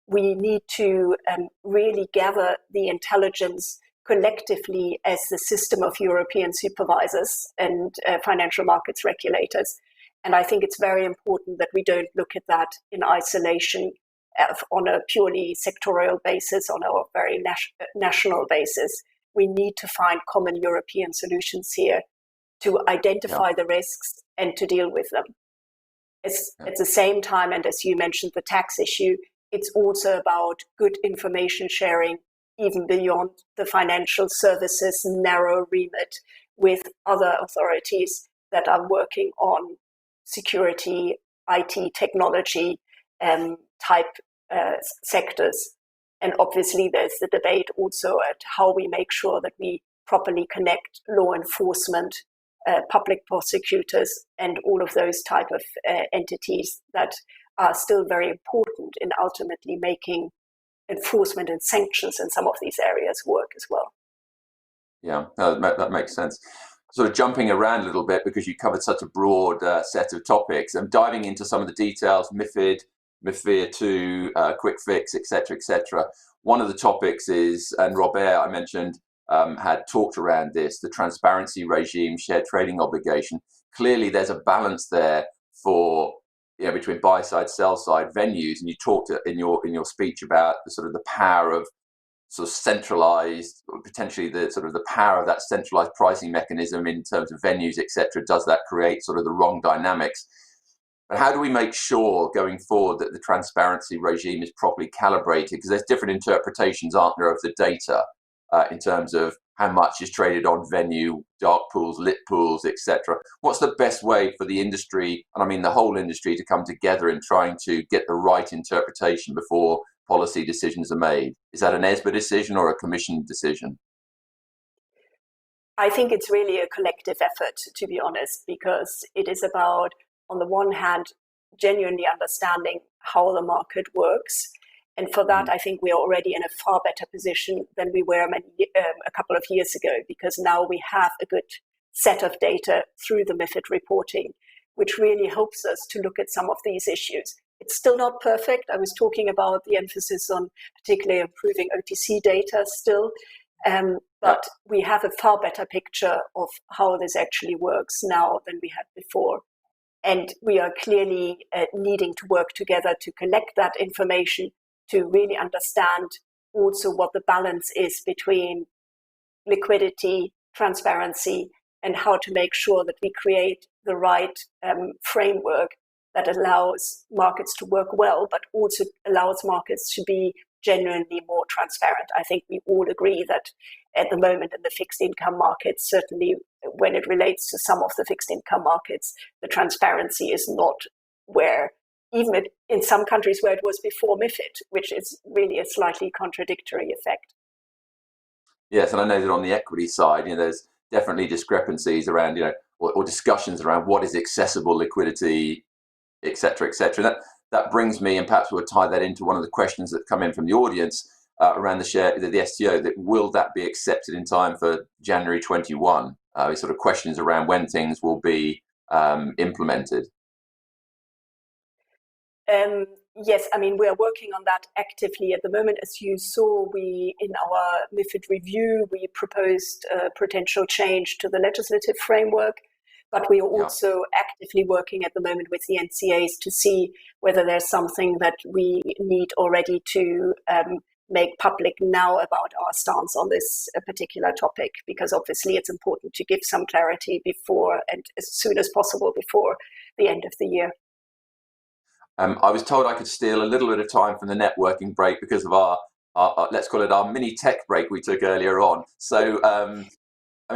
We need to really gather the intelligence collectively as the system of European supervisors and financial markets regulators. And I think it's very important that we don't look at that in isolation on a purely sectorial basis, on a very national basis. We need to find common European solutions here to identify the risks and to deal with them. At the same time, and as you mentioned, the tax issue, it's also about good information sharing, even beyond the financial services narrow remit, with other authorities that are working on security, IT, technology type sectors. And obviously there's the debate also at how we make sure that we properly connect law enforcement, public prosecutors, and all of those type of entities that are still very important in ultimately making enforcement and sanctions in some of these areas work as well. Yeah, that makes sense. Sort of jumping around a little bit, because you covered such a broad set of topics, and diving into some of the details, MiFID, MiFIR 2, quick fix, etc. One of the topics is, and Robert, I mentioned, had talked around this, the transparency regime, shared trading obligation. Clearly there's a balance there for between buy side, sell side venues, and you talked in your speech about the sort of the power of sort of centralized, potentially the power of that centralized pricing mechanism in terms of venues, etc. Does that create sort of the wrong dynamics? But how do we make sure going forward that the transparency regime is properly calibrated? Because there's different interpretations, aren't there, of the data in terms of how much is traded on venue, dark pools, lit pools, etc. What's the best way for the industry, and I mean the whole industry, to come together in trying to get the right interpretation before policy decisions are made? Is that an ESMA decision or a Commission decision? I think it's really a collective effort, to be honest, because it is about, on the one hand, genuinely understanding how the market works. And for that, I think we are already in a far better position than we were a couple of years ago, because now we have a good set of data through the MiFID reporting, which really helps us to look at some of these issues. It's still not perfect. I was talking about the emphasis on particularly improving OTC data still, but we have a far better picture of how this actually works now than we had before. And we are clearly needing to work together to collect that information, to really understand also what the balance is between liquidity, transparency, and how to make sure that we create the right framework that allows markets to work well, but also allows markets to be genuinely more transparent. I think we all agree that at the moment in the fixed income markets, certainly when it relates to some of the fixed income markets, the transparency is not where, even in some countries where it was before MiFID, which is really a slightly contradictory effect. Yes, and I know that on the equity side, there's definitely discrepancies around, or discussions around what is accessible liquidity, et cetera, et cetera. That brings me, and perhaps we'll tie that into one of the questions that come in from the audience around the STO. That will that be accepted in time for January 21? Sort of questions around when things will be implemented. Yes, I mean, we are working on that actively at the moment. As you saw, in our MiFID review, we proposed a potential change to the legislative framework, but we are also actively working at the moment with the NCAs to see whether there's something that we need already to make public now about our stance on this particular topic, because obviously it's important to give some clarity before, and as soon as possible before the end of the year. I was told I could steal a little bit of time from the networking break because of our let's call it our mini tech break we took earlier on. So,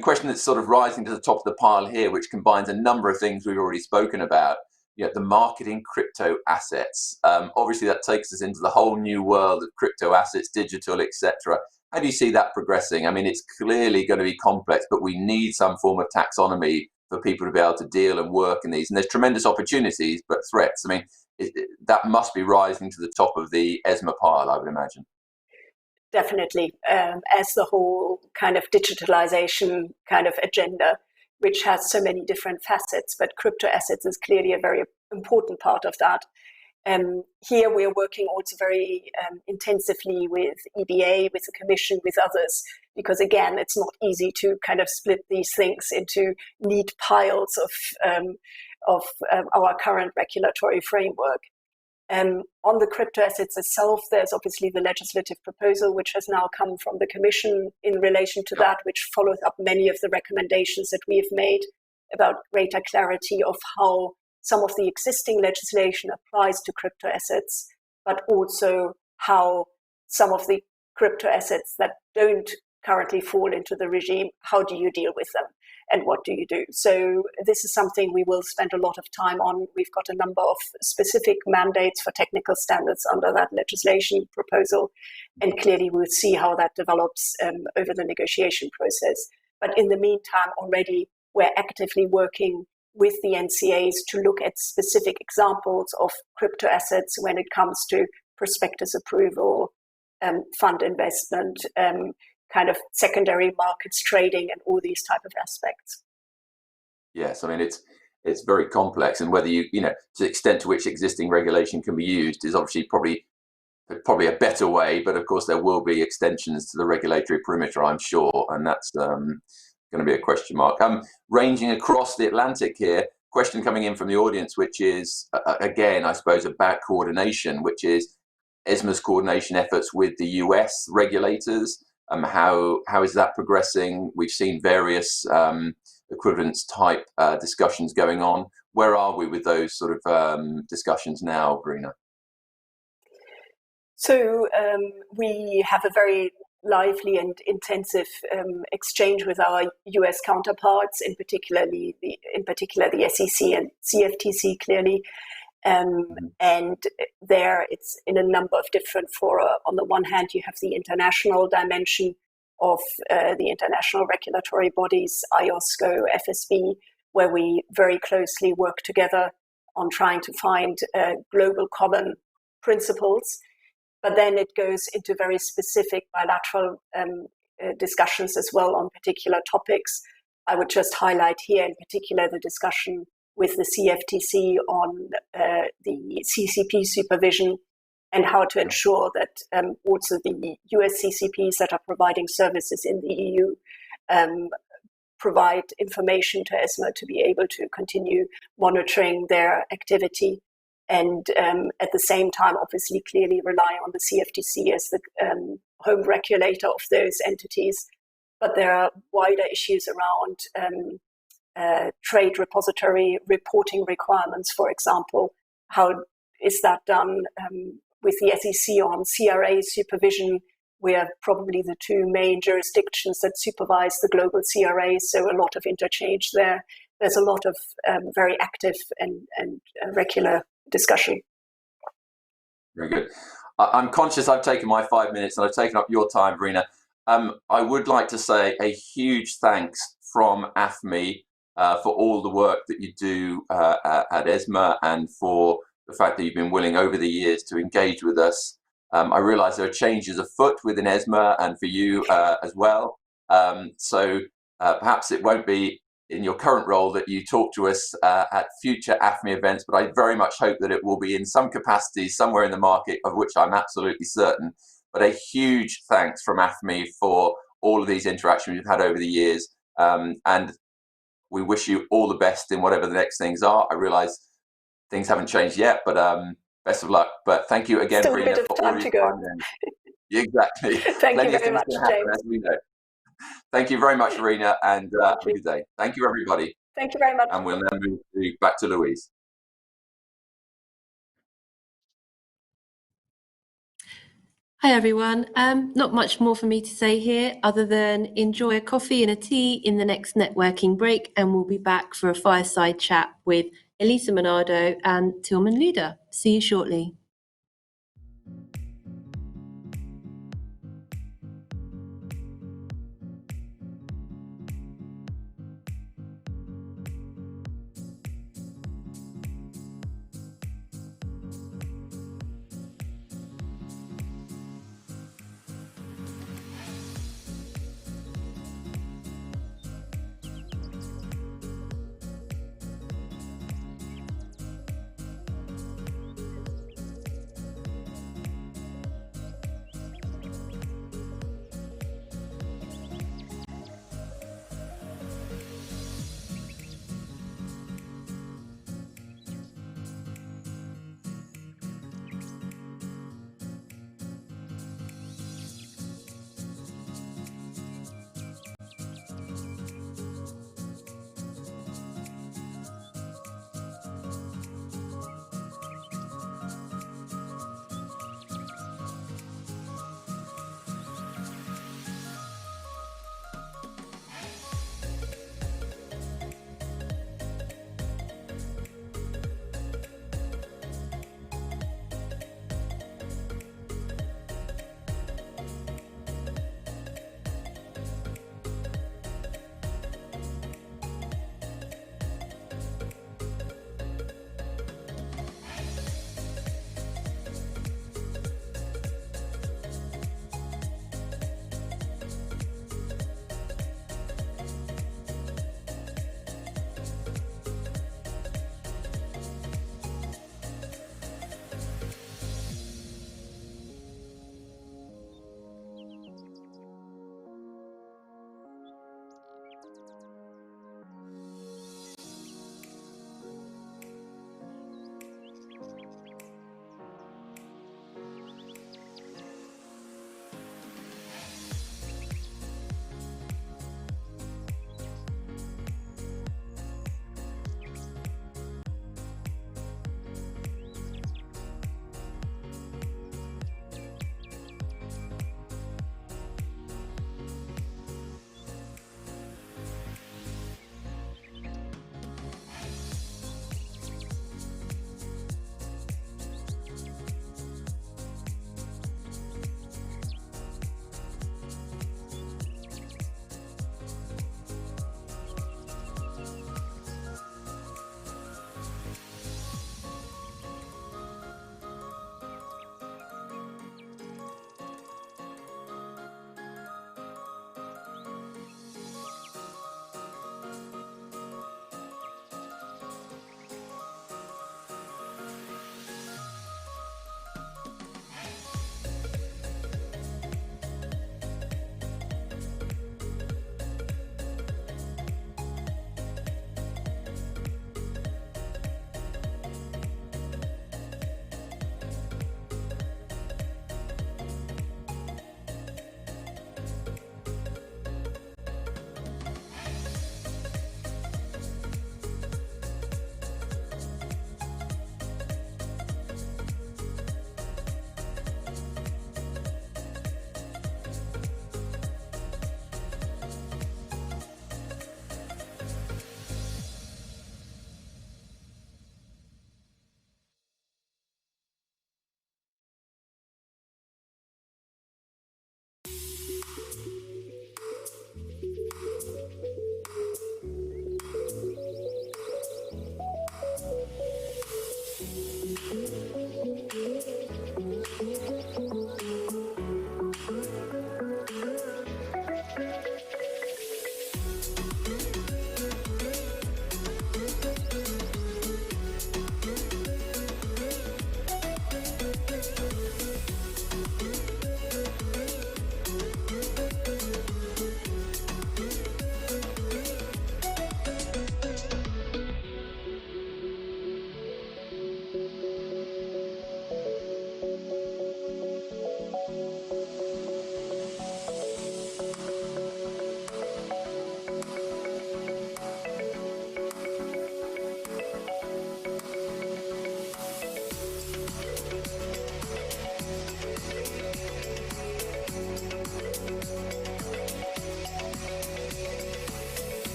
question that's sort of rising to the top of the pile here, which combines a number of things we've already spoken about. The market in crypto assets. Obviously, that takes us into the whole new world of crypto assets, digital, etc. How do you see that progressing? I mean, it's clearly going to be complex, but we need some form of taxonomy for people to be able to deal and work in these. And there's tremendous opportunities, but threats. I mean, that must be rising to the top of the ESMA pile, I would imagine. Definitely, as the whole kind of digitalization kind of agenda, which has so many different facets, but crypto assets is clearly a very important part of that. Here we are working also very intensively with EBA, with the Commission, with others, because again, it's not easy to kind of split these things into neat piles of our current regulatory framework. On the crypto assets itself, there's obviously the legislative proposal, which has now come from the Commission in relation to that, which follows up many of the recommendations that we have made about greater clarity of how some of the existing legislation applies to crypto assets, but also how some of the crypto assets that don't currently fall into the regime, how do you deal with them and what do you do? So this is something we will spend a lot of time on. We've got a number of specific mandates for technical standards under that legislation proposal, and clearly we'll see how that develops over the negotiation process. But in the meantime, already we're actively working with the NCAs to look at specific examples of crypto assets when it comes to prospectus approval, fund investment, kind of secondary markets trading, and all these type of aspects. Yes, I mean it's very complex, and whether to the extent to which existing regulation can be used is obviously probably a better way. But of course, there will be extensions to the regulatory perimeter, I'm sure, and that's going to be a question mark. Ranging across the Atlantic here, question coming in from the audience, which is again, I suppose, about coordination, which is ESMA's coordination efforts with the US regulators. How is that progressing? We've seen various equivalence type discussions going on. Where are we with those sort of discussions now, Bruna? So we have a very lively and intensive exchange with our US counterparts, in particular the SEC and CFTC, clearly. And there it's in a number of different fora. On the one hand, you have the international dimension of the international regulatory bodies, IOSCO, FSB, where we very closely work together on trying to find global common principles. But then it goes into very specific bilateral discussions as well on particular topics. I would just highlight here in particular the discussion with the CFTC on the CCP supervision and how to ensure that also the US CCPs that are providing services in the EU provide information to ESMA to be able to continue monitoring their activity. And at the same time, obviously, clearly rely on the CFTC as the home regulator of those entities. But there are wider issues around trade repository reporting requirements, for example. How is that done with the SEC on CRA supervision? We are probably the two main jurisdictions that supervise the global CRA, so a lot of interchange there. There's a lot of very active and regular discussion. Very good. I'm conscious I've taken my 5 minutes and I've taken up your time, Verena. I would like to say a huge thanks from AFME for all the work that you do at ESMA, and for the fact that you've been willing over the years to engage with us. I realise there are changes afoot within ESMA and for you as well. So perhaps it won't be in your current role that you talk to us at future AFME events, but I very much hope that it will be in some capacity somewhere in the market, of which I'm absolutely certain. But a huge thanks from AFME for all of these interactions we've had over the years. And we wish you all the best in whatever the next things are. I realise things haven't changed yet, but best of luck. But thank you again, Still Verena, a bit of time to go. Exactly. Thank you very much, James. As we know. Thank you very much, Verena, and have a good day. Thank you, everybody. Thank you very much. And we'll now move back to Louise. Hi everyone. Not much more for me to say here other than enjoy a coffee and a tea in the next networking break, and we'll be back for a fireside chat with Elisa Monado and Tilman Luder. See you shortly.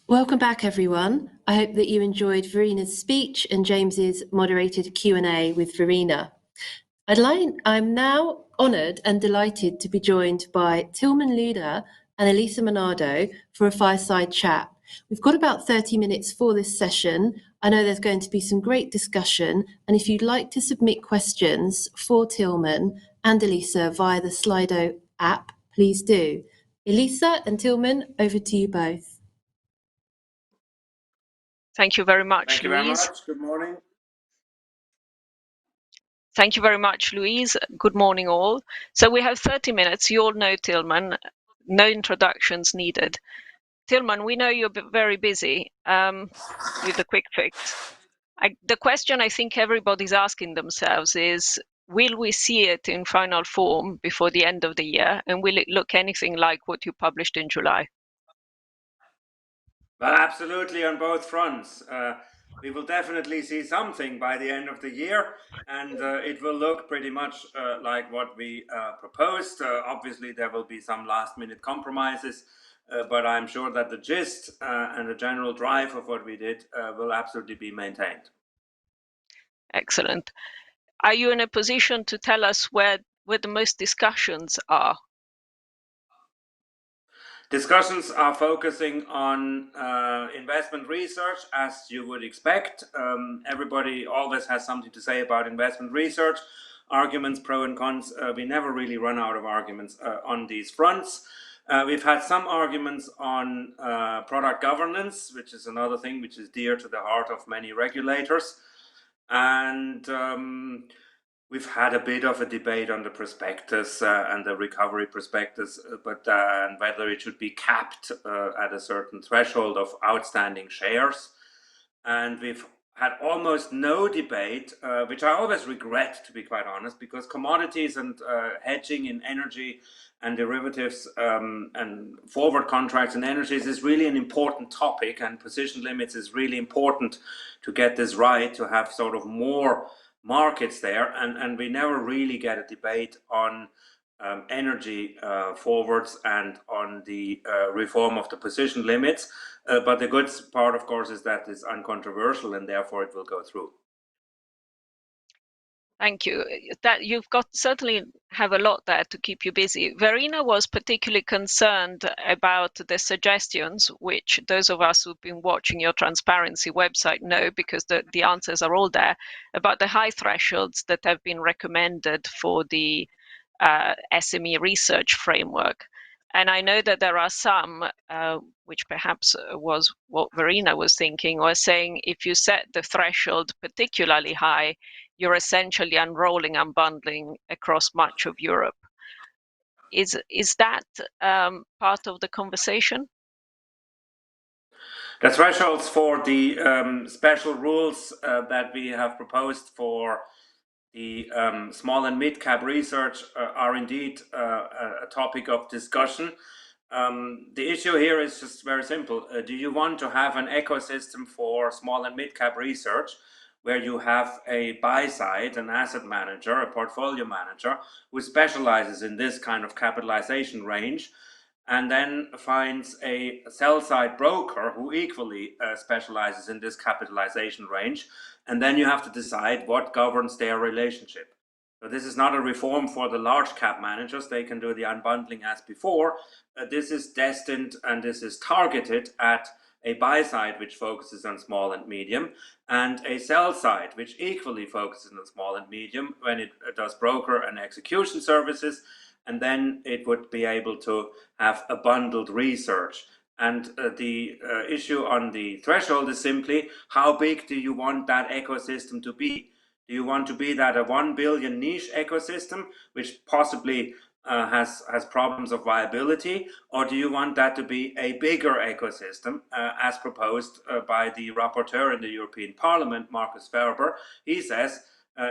Welcome back, everyone. I hope that you enjoyed Verina's speech and James's moderated Q&A with Verena. I'm now honoured and delighted to be joined by Tilman Luder and Elisa Monardo for a fireside chat. We've got about 30 minutes for this session. I know there's going to be some great discussion, and if you'd like to submit questions for Tilman and Elisa via the Slido app, please do. Elisa and Tilman, over to you both. Thank you very much, Thank you Louise. very much. Good morning. Thank you very much, Louise. Good morning, all. So we have 30 minutes. You all know Tilman. No introductions needed. Tilman, we know you're very busy with the quick fix. The question I think everybody's asking themselves is, will we see it in final form before the end of the year? And will it look anything like what you published in July? Well, absolutely on both fronts. We will definitely see something by the end of the year, and it will look pretty much like what we proposed. Obviously, there will be some last-minute compromises, but I'm sure that the gist and the general drive of what we did will absolutely be maintained. Excellent. Are you in a position to tell us where the most discussions are? Discussions are focusing on investment research, as you would expect. Everybody always has something to say about investment research. Arguments, pro and cons. We never really run out of arguments on these fronts. We've had some arguments on product governance, which is another thing which is dear to the heart of many regulators. And we've had a bit of a debate on the prospectus and the recovery prospectus, but and whether it should be capped at a certain threshold of outstanding shares. And we've had almost no debate, which I always regret, to be quite honest, because commodities and hedging in energy and derivatives and forward contracts in energies is really an important topic, and position limits is really important to get this right, to have sort of more markets there, and we never really get a debate on energy forwards and on the reform of the position limits. But the good part, of course, is that it's uncontroversial and therefore it will go through. Thank you. That you've got certainly have a lot there to keep you busy. Verena was particularly concerned about the suggestions, which those of us who've been watching your transparency website know, because the answers are all there, about the high thresholds that have been recommended for the SME research framework. And I know that there are some, which perhaps was what Verena was thinking, or saying if you set the threshold particularly high, you're essentially unrolling, unbundling across much of Europe. Is that part of the conversation? The thresholds for the special rules that we have proposed for the small and mid-cap research are indeed a topic of discussion. The issue here is just very simple. Do you want to have an ecosystem for small and mid-cap research where you have a buy side, an asset manager, a portfolio manager who specializes in this kind of capitalization range, and then finds a sell side broker who equally specializes in this capitalization range, and then you have to decide what governs their relationship. So this is not a reform for the large cap managers. They can do the unbundling as before. This is destined and this is targeted at a buy side which focuses on small and medium, and a sell side which equally focuses on small and medium when it does broker and execution services, and then it would be able to have a bundled research. And the issue on the threshold is simply, how big do you want that ecosystem to be? Do you want to be that a 1 billion niche ecosystem, which possibly has problems of viability, or do you want that to be a bigger ecosystem, as proposed by the rapporteur in the European Parliament, Markus Ferber? He says,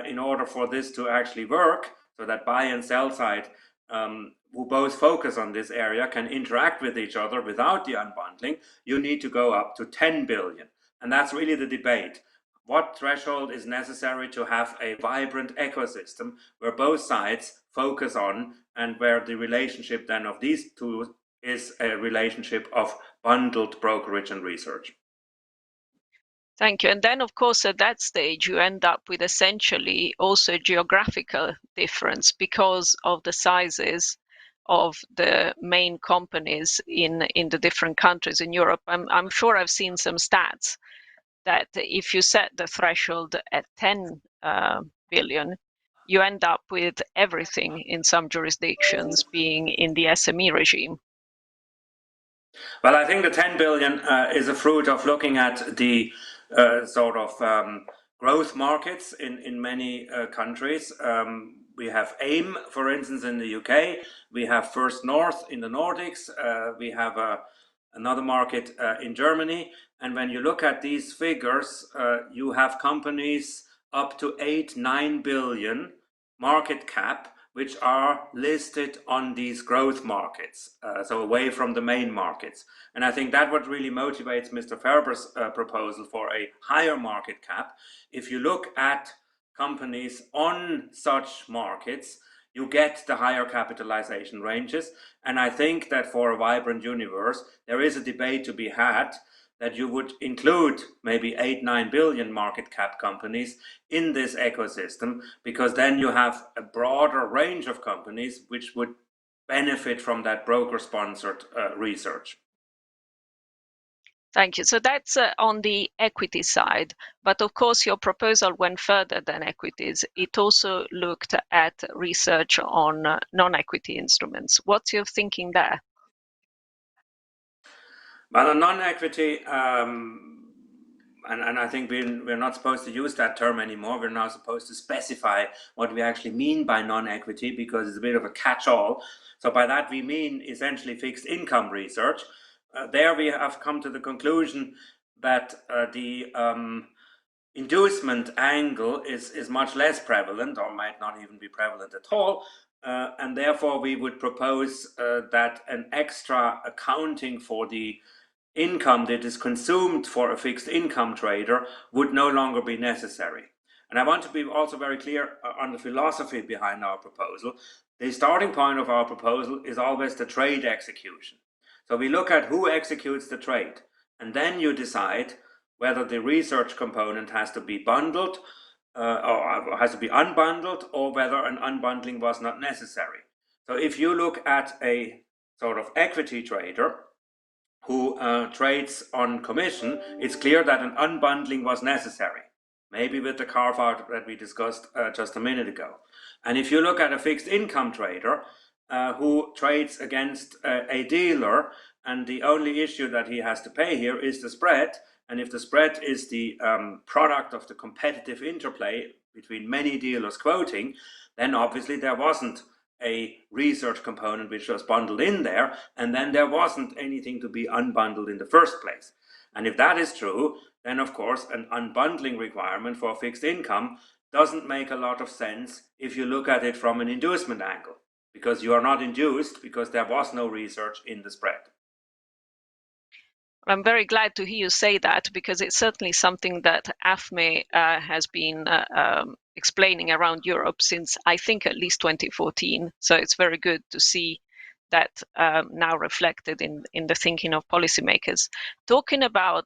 in order for this to actually work, so that buy and sell side who both focus on this area can interact with each other without the unbundling, you need to go up to 10 billion. And that's really the debate. What threshold is necessary to have a vibrant ecosystem where both sides focus on, and where the relationship then of these two is a relationship of bundled brokerage and research. Thank you. And then, of course, at that stage, you end up with essentially also geographical difference because of the sizes of the main companies in the different countries in Europe. I'm sure I've seen some stats that if you set the threshold at 10 billion, you end up with everything in some jurisdictions being in the SME regime. Well, I think the 10 billion is a fruit of looking at the sort of growth markets in many countries. We have AIM, for instance, in the UK. We have First North in the Nordics. We have another market in Germany. And when you look at these figures, you have companies up to 8-9 billion market cap which are listed on these growth markets, so away from the main markets. And I think that what really motivates Mr. Ferber's proposal for a higher market cap. If you look at companies on such markets, you get the higher capitalization ranges. And I think that for a vibrant universe, there is a debate to be had that you would include maybe 8-9 billion market cap companies in this ecosystem, because then you have a broader range of companies which would benefit from that broker-sponsored research. Thank you. So that's on the equity side. But of course, your proposal went further than equities. It also looked at research on non-equity instruments. What's your thinking there? Well, on non-equity, and I think we're not supposed to use that term anymore. We're now supposed to specify what we actually mean by non-equity, because it's a bit of a catch-all. So by that we mean essentially fixed income research. There we have come to the conclusion that the inducement angle is much less prevalent, or might not even be prevalent at all. And therefore we would propose that an extra accounting for the income that is consumed for a fixed income trader would no longer be necessary. And I want to be also very clear on the philosophy behind our proposal. The starting point of our proposal is always the trade execution. So we look at who executes the trade, and then you decide whether the research component has to be bundled or has to be unbundled, or whether an unbundling was not necessary. So if you look at a sort of equity trader who trades on commission, it's clear that an unbundling was necessary, maybe with the carve-out that we discussed just a minute ago. And if you look at a fixed income trader who trades against a dealer, and the only issue that he has to pay here is the spread, and if the spread is the product of the competitive interplay between many dealers quoting, then obviously there wasn't a research component which was bundled in there, and then there wasn't anything to be unbundled in the first place. And if that is true, then of course an unbundling requirement for fixed income doesn't make a lot of sense if you look at it from an inducement angle, because you are not induced because there was no research in the spread. I'm very glad to hear you say that, because it's certainly something that AFME has been explaining around Europe since, I think, at least 2014. So it's very good to see that now reflected in the thinking of policymakers. Talking about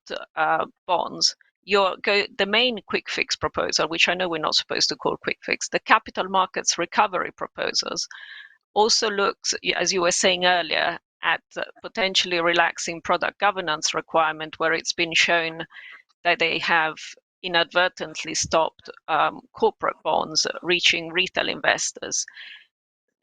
bonds, the main quick fix proposal, which I know we're not supposed to call quick fix, the capital markets recovery proposals, also looks, as you were saying earlier, at potentially relaxing product governance requirement, where it's been shown that they have inadvertently stopped corporate bonds reaching retail investors.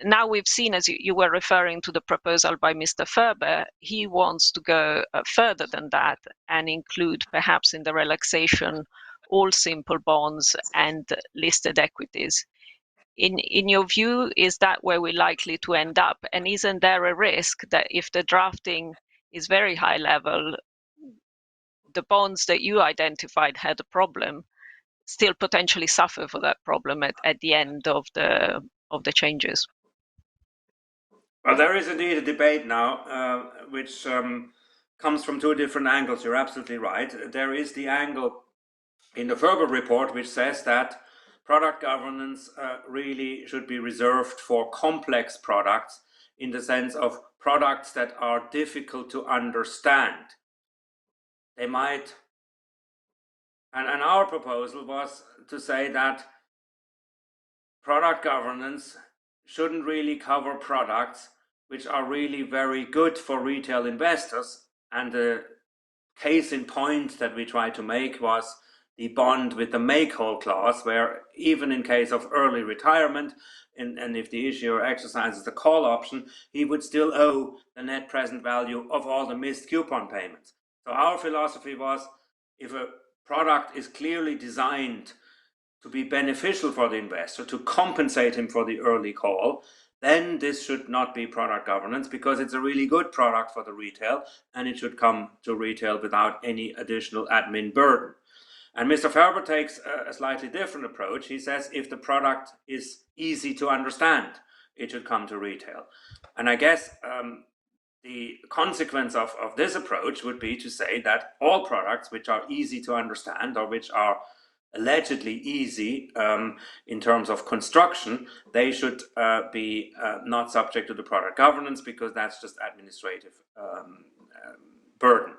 Now we've seen, as you were referring to the proposal by Mr. Ferber, he wants to go further than that and include perhaps in the relaxation all simple bonds and listed equities. In your view, is that where we're likely to end up? And isn't there a risk that if the drafting is very high level, the bonds that you identified had a problem still potentially suffer for that problem at the end of the changes? Well, there is indeed a debate now, which comes from two different angles. You're absolutely right. There is the angle in the Ferber report which says that product governance really should be reserved for complex products in the sense of products that are difficult to understand. They might, and our proposal was to say that product governance shouldn't really cover products which are really very good for retail investors. And the case in point that we tried to make was the bond with the make-whole clause, where even in case of early retirement, and if the issuer exercises the call option, he would still owe the net present value of all the missed coupon payments. So our philosophy was, if a product is clearly designed to be beneficial for the investor, to compensate him for the early call, then this should not be product governance, because it's a really good product for the retail and it should come to retail without any additional admin burden. And Mr. Ferber takes a slightly different approach. He says if the product is easy to understand, it should come to retail. And I guess the consequence of this approach would be to say that all products which are easy to understand, or which are allegedly easy in terms of construction, they should be not subject to the product governance, because that's just administrative burden.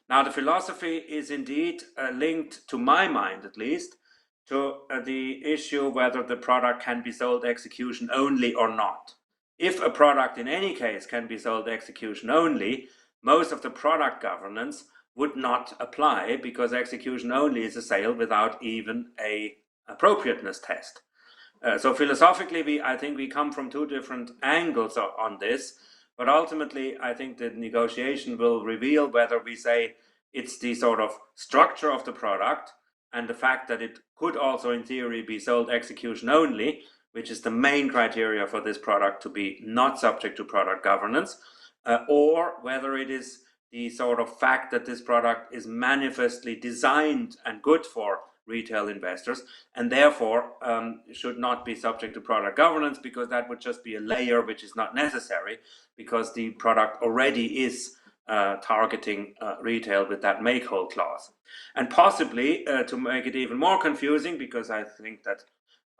Now, the philosophy is indeed linked, to my mind at least, to the issue whether the product can be sold execution only or not. If a product in any case can be sold execution only, most of the product governance would not apply, because execution only is a sale without even a appropriateness test. So philosophically, I think we come from two different angles on this, but ultimately I think the negotiation will reveal whether we say it's the sort of structure of the product and the fact that it could also in theory be sold execution only, which is the main criteria for this product to be not subject to product governance, or whether it is the sort of fact that this product is manifestly designed and good for retail investors, and therefore should not be subject to product governance, because that would just be a layer which is not necessary, because the product already is targeting retail with that make-whole clause. And possibly, to make it even more confusing, because I think that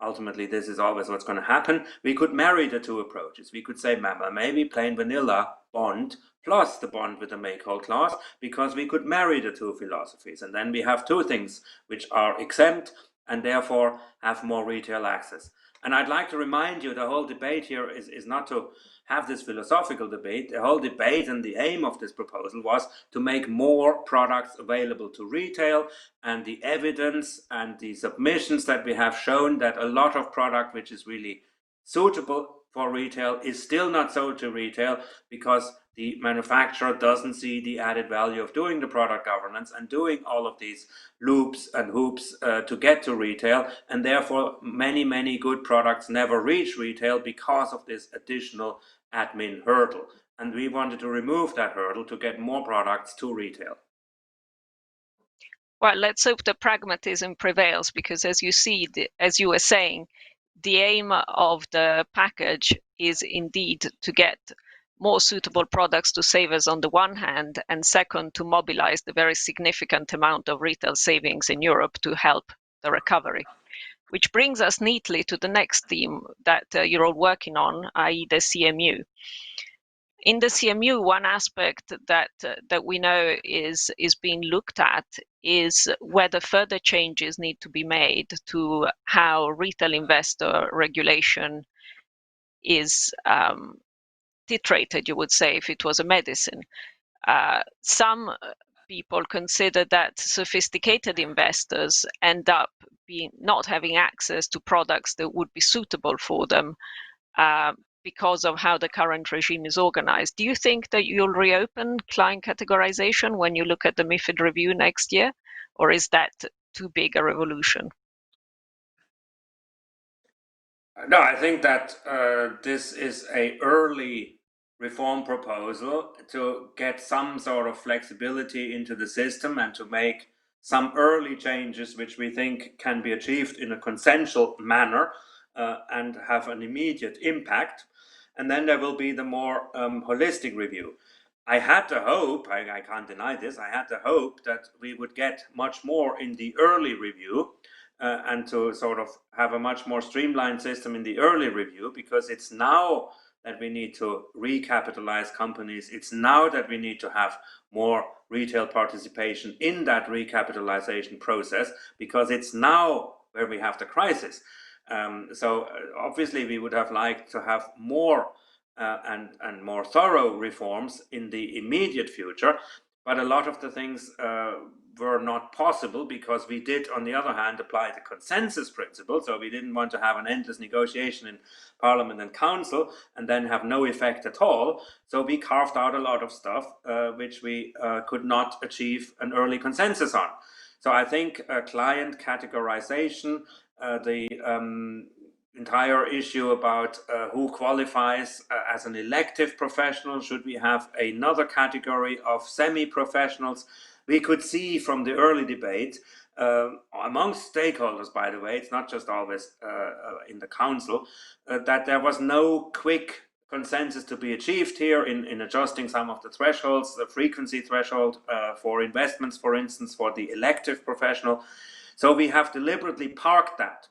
ultimately this is always what's going to happen, we could marry the two approaches. We could say maybe plain vanilla bond plus the bond with the make-whole clause, because we could marry the two philosophies, and then we have two things which are exempt and therefore have more retail access. And I'd like to remind you, the whole debate here is not to have this philosophical debate. The whole debate and the aim of this proposal was to make more products available to retail, and the evidence and the submissions that we have shown that a lot of product which is really suitable for retail is still not sold to retail, because the manufacturer doesn't see the added value of doing the product governance and doing all of these loops and hoops to get to retail, and therefore many good products never reach retail because of this additional admin hurdle. And we wanted to remove that hurdle to get more products to retail. Well, let's hope the pragmatism prevails, because as you see, as you were saying, the aim of the package is indeed to get more suitable products to savers on the one hand, and second, to mobilize the very significant amount of retail savings in Europe to help the recovery. Which brings us neatly to the next theme that you're all working on, i.e. the CMU. In the CMU, one aspect that we know is being looked at is whether further changes need to be made to how retail investor regulation is titrated, you would say, if it was a medicine. Some people consider that sophisticated investors end up not having access to products that would be suitable for them because of how the current regime is organized. Do you think that you'll reopen client categorization when you look at the MiFID review next year, or is that too big a revolution? No, I think that this is an early reform proposal to get some sort of flexibility into the system and to make some early changes which we think can be achieved in a consensual manner and have an immediate impact. And then there will be the more holistic review. I had the hope, I can't deny this, I had the hope that we would get much more in the early review and to sort of have a much more streamlined system in the early review, because it's now that we need to recapitalize companies. It's now that we need to have more retail participation in that recapitalization process, because it's now where we have the crisis. So obviously we would have liked to have more and more thorough reforms in the immediate future, but a lot of the things were not possible because we did, on the other hand, apply the consensus principle. So we didn't want to have an endless negotiation in Parliament and Council and then have no effect at all. So we carved out a lot of stuff which we could not achieve an early consensus on. So I think client categorization, the entire issue about who qualifies as an elective professional, should we have another category of semi-professionals? We could see from the early debate amongst stakeholders, by the way, it's not just always in the council, that there was no quick consensus to be achieved here in adjusting some of the thresholds, the frequency threshold for investments, for instance, for the elective professional. So we have deliberately parked that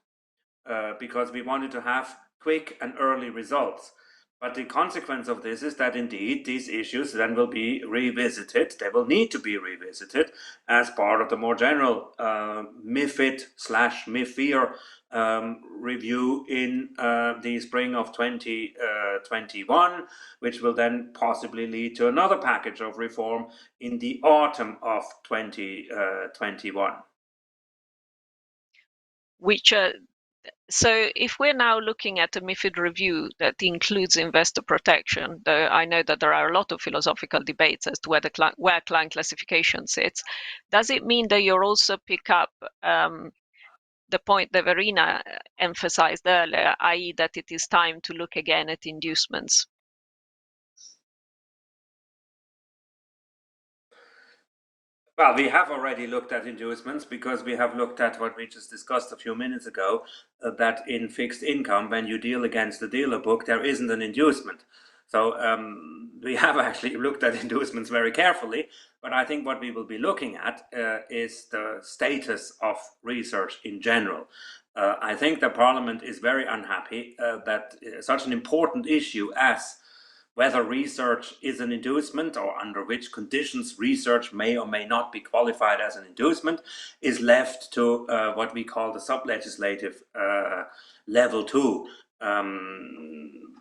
because we wanted to have quick and early results. But the consequence of this is that indeed these issues then will be revisited. They will need to be revisited as part of the more general MiFID/MiFIR review in the spring of 2021, which will then possibly lead to another package of reform in the autumn of 2021. Which so if we're now looking at a MiFID review that includes investor protection, though I know that there are a lot of philosophical debates as to where client classification sits, does it mean that you'll also pick up the point that Verena emphasized earlier, i.e. that it is time to look again at inducements? Well, we have already looked at inducements because we have looked at what we just discussed a few minutes ago, that in fixed income, when you deal against the dealer book, there isn't an inducement. So we have actually looked at inducements very carefully, but I think what we will be looking at is the status of research in general. I think the Parliament is very unhappy that such an important issue as whether research is an inducement or under which conditions research may or may not be qualified as an inducement is left to what we call the sub-legislative level 2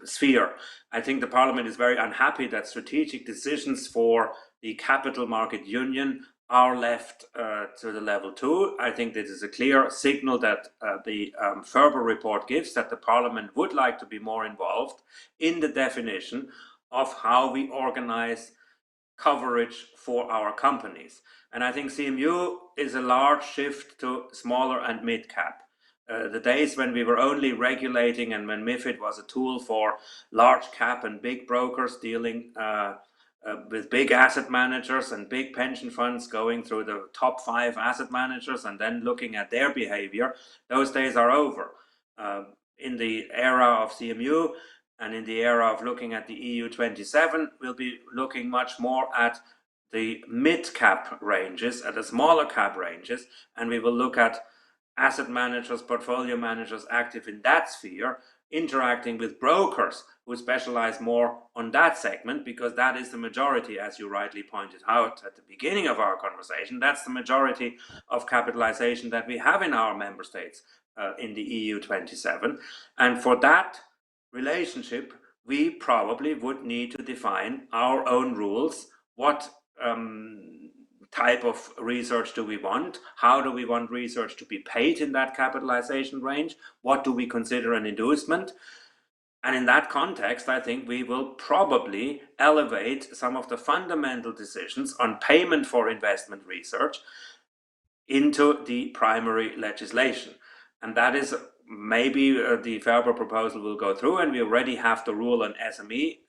sphere. I think the Parliament is very unhappy that strategic decisions for the capital market union are left to the level 2. I think this is a clear signal that the Ferber report gives, that the Parliament would like to be more involved in the definition of how we organize coverage for our companies. And I think CMU is a large shift to smaller and mid-cap. The days when we were only regulating and when MiFID was a tool for large cap and big brokers dealing with big asset managers and big pension funds going through the top 5 asset managers and then looking at their behavior, those days are over. In the era of CMU and in the era of looking at the EU 27, we'll be looking much more at the mid-cap ranges, at the smaller cap ranges, and we will look at asset managers, portfolio managers active in that sphere, interacting with brokers who specialize more on that segment, because that is the majority, as you rightly pointed out at the beginning of our conversation. That's the majority of capitalization that we have in our member states in the EU 27. And for that relationship, we probably would need to define our own rules. What type of research do we want? How do we want research to be paid in that capitalization range? What do we consider an inducement? And in that context, I think we will probably elevate some of the fundamental decisions on payment for investment research into the primary legislation. And that is maybe the Ferber proposal will go through, and we already have the rule on SME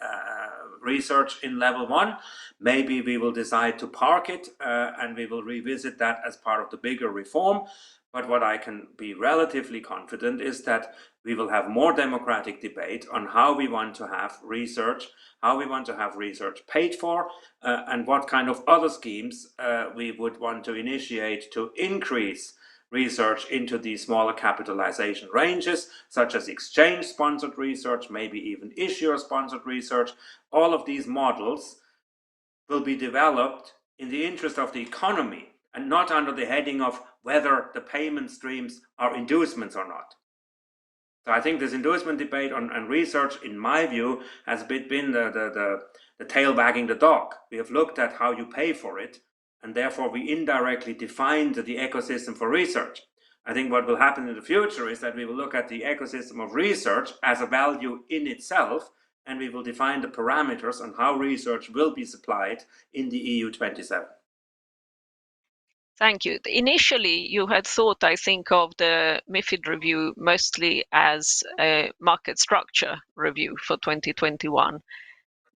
research in level 1. Maybe we will decide to park it and we will revisit that as part of the bigger reform. But what I can be relatively confident is that we will have more democratic debate on how we want to have research, how we want to have research paid for, and what kind of other schemes we would want to initiate to increase research into these smaller capitalization ranges, such as exchange-sponsored research, maybe even issuer-sponsored research. All of these models will be developed in the interest of the economy and not under the heading of whether the payment streams are inducements or not. So I think this inducement debate on research, in my view, has been the tail wagging the dog. We have looked at how you pay for it, and therefore we indirectly defined the ecosystem for research. I think what will happen in the future is that we will look at the ecosystem of research as a value in itself, and we will define the parameters on how research will be supplied in the EU 27. Thank you. Initially, you had thought, I think, of the MiFID review mostly as a market structure review for 2021.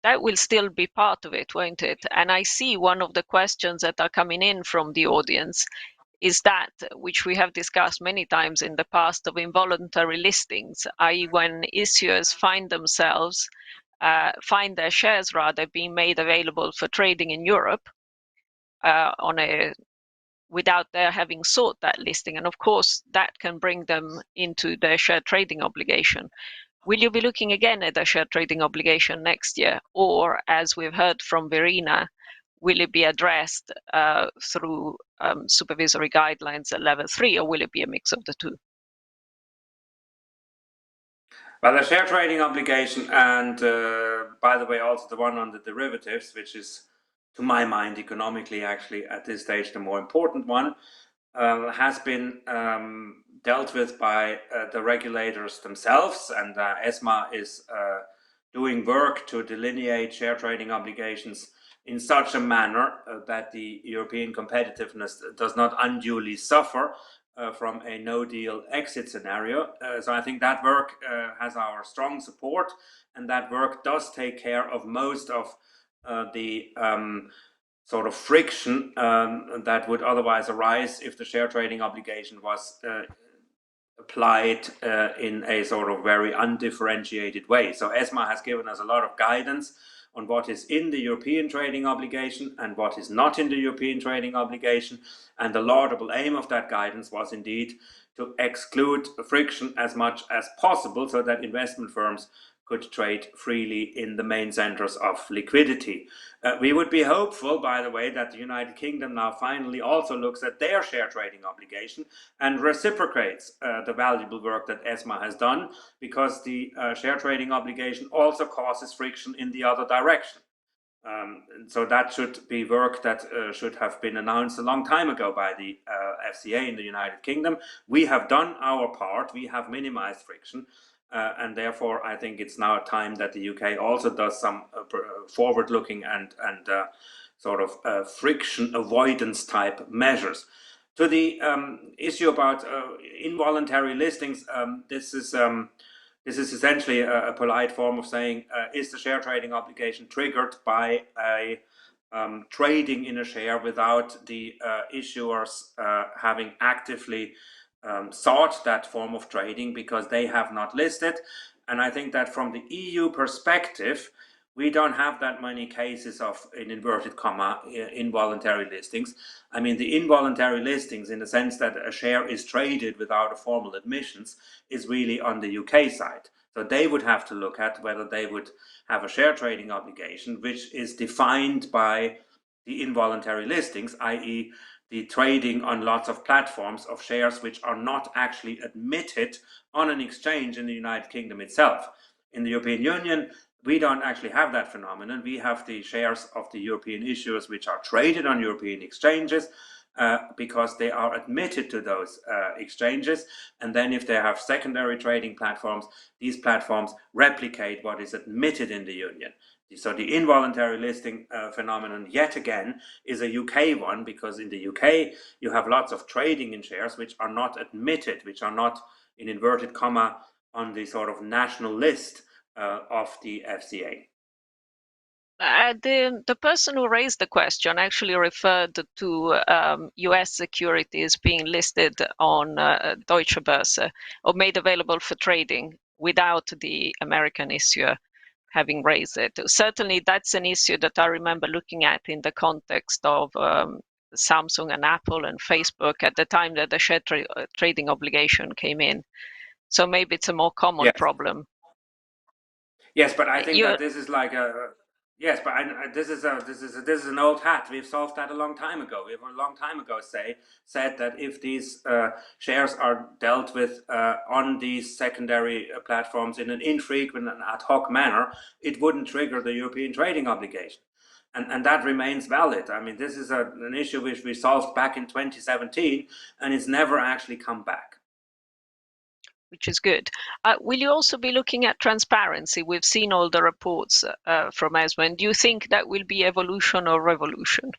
That will still be part of it, won't it? And I see one of the questions that are coming in from the audience is that, which we have discussed many times in the past, of involuntary listings, i.e. when issuers find their shares rather being made available for trading in Europe without their having sought that listing. And of course, that can bring them into their share trading obligation. Will you be looking again at the share trading obligation next year? Or, as we've heard from Verena, will it be addressed through supervisory guidelines at level 3, or will it be a mix of the two? Well, the share trading obligation and, by the way, also the one on the derivatives, which is, to my mind, economically actually at this stage the more important one, has been dealt with by the regulators themselves, and ESMA is doing work to delineate share trading obligations in such a manner that the European competitiveness does not unduly suffer from a no-deal exit scenario. So I think that work has our strong support, and that work does take care of most of the sort of friction that would otherwise arise if the share trading obligation was applied in a sort of very undifferentiated way. So ESMA has given us a lot of guidance on what is in the European trading obligation and what is not in the European trading obligation. And the laudable aim of that guidance was indeed to exclude friction as much as possible so that investment firms could trade freely in the main centers of liquidity. We would be hopeful, by the way, that the United Kingdom now finally also looks at their share trading obligation and reciprocates the valuable work that ESMA has done, because the share trading obligation also causes friction in the other direction. So that should be work that should have been announced a long time ago by the FCA in the United Kingdom. We have done our part, we have minimized friction. And therefore, I think it's now time that the UK also does some forward-looking and sort of friction avoidance type measures. To the issue about involuntary listings, this is essentially a polite form of saying, is the share trading obligation triggered by a trading in a share without the issuers having actively sought that form of trading because they have not listed. And I think that from the EU perspective, we don't have that many cases of, in inverted comma, involuntary listings. I mean, the involuntary listings, in the sense that a share is traded without a formal admissions, is really on the UK side. So they would have to look at whether they would have a share trading obligation, which is defined by the involuntary listings, i.e. the trading on lots of platforms of shares which are not actually admitted on an exchange in the United Kingdom itself. In the European Union, we don't actually have that phenomenon. We have the shares of the European issuers which are traded on European exchanges because they are admitted to those exchanges. And then if they have secondary trading platforms, these platforms replicate what is admitted in the Union. So the involuntary listing phenomenon, yet again, is a UK one, because in the UK you have lots of trading in shares which are not admitted, which are not, in inverted comma, on the sort of national list of the FCA. The person who raised the question actually referred to US securities being listed on Deutsche Börse or made available for trading without the American issuer having raised it. Certainly, that's an issue that I remember looking at in the context of Samsung and Apple and Facebook at the time that the share trading obligation came in. So maybe it's a more common problem. Yes, but I think that this is like a yes, but this is an old hat. We've solved that a long time ago. We've a long time ago said that if these shares are dealt with on these secondary platforms in an infrequent and ad hoc manner, it wouldn't trigger the European trading obligation. And that remains valid. I mean, this is an issue which we solved back in 2017, and it's never actually come back. Which is good. Will you also be looking at transparency? We've seen all the reports from ESMA. Do you think that will be evolution or revolution?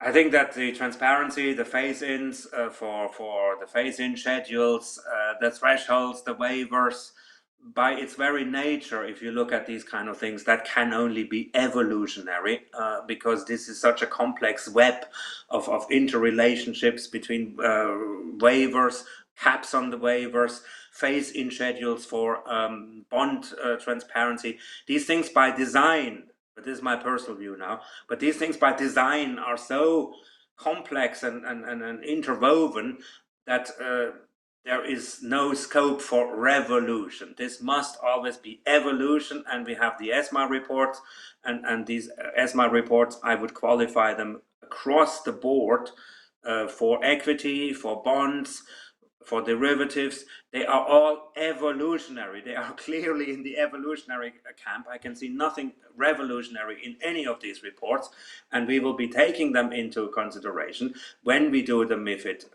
I think that the transparency, the phase-ins for the phase-in schedules, the thresholds, the waivers, by its very nature, if you look at these kind of things, that can only be evolutionary because this is such a complex web of interrelationships between waivers, caps on the waivers, phase-in schedules for bond transparency. These things by design, but this is my personal view now, but these things by design are so complex and interwoven that there is no scope for revolution. This must always be evolution, and we have the ESMA report, and these ESMA reports, I would qualify them across the board for equity, for bonds, for derivatives. They are all evolutionary. They are clearly in the evolutionary camp. I can see nothing revolutionary in any of these reports, and we will be taking them into consideration when we do the MiFID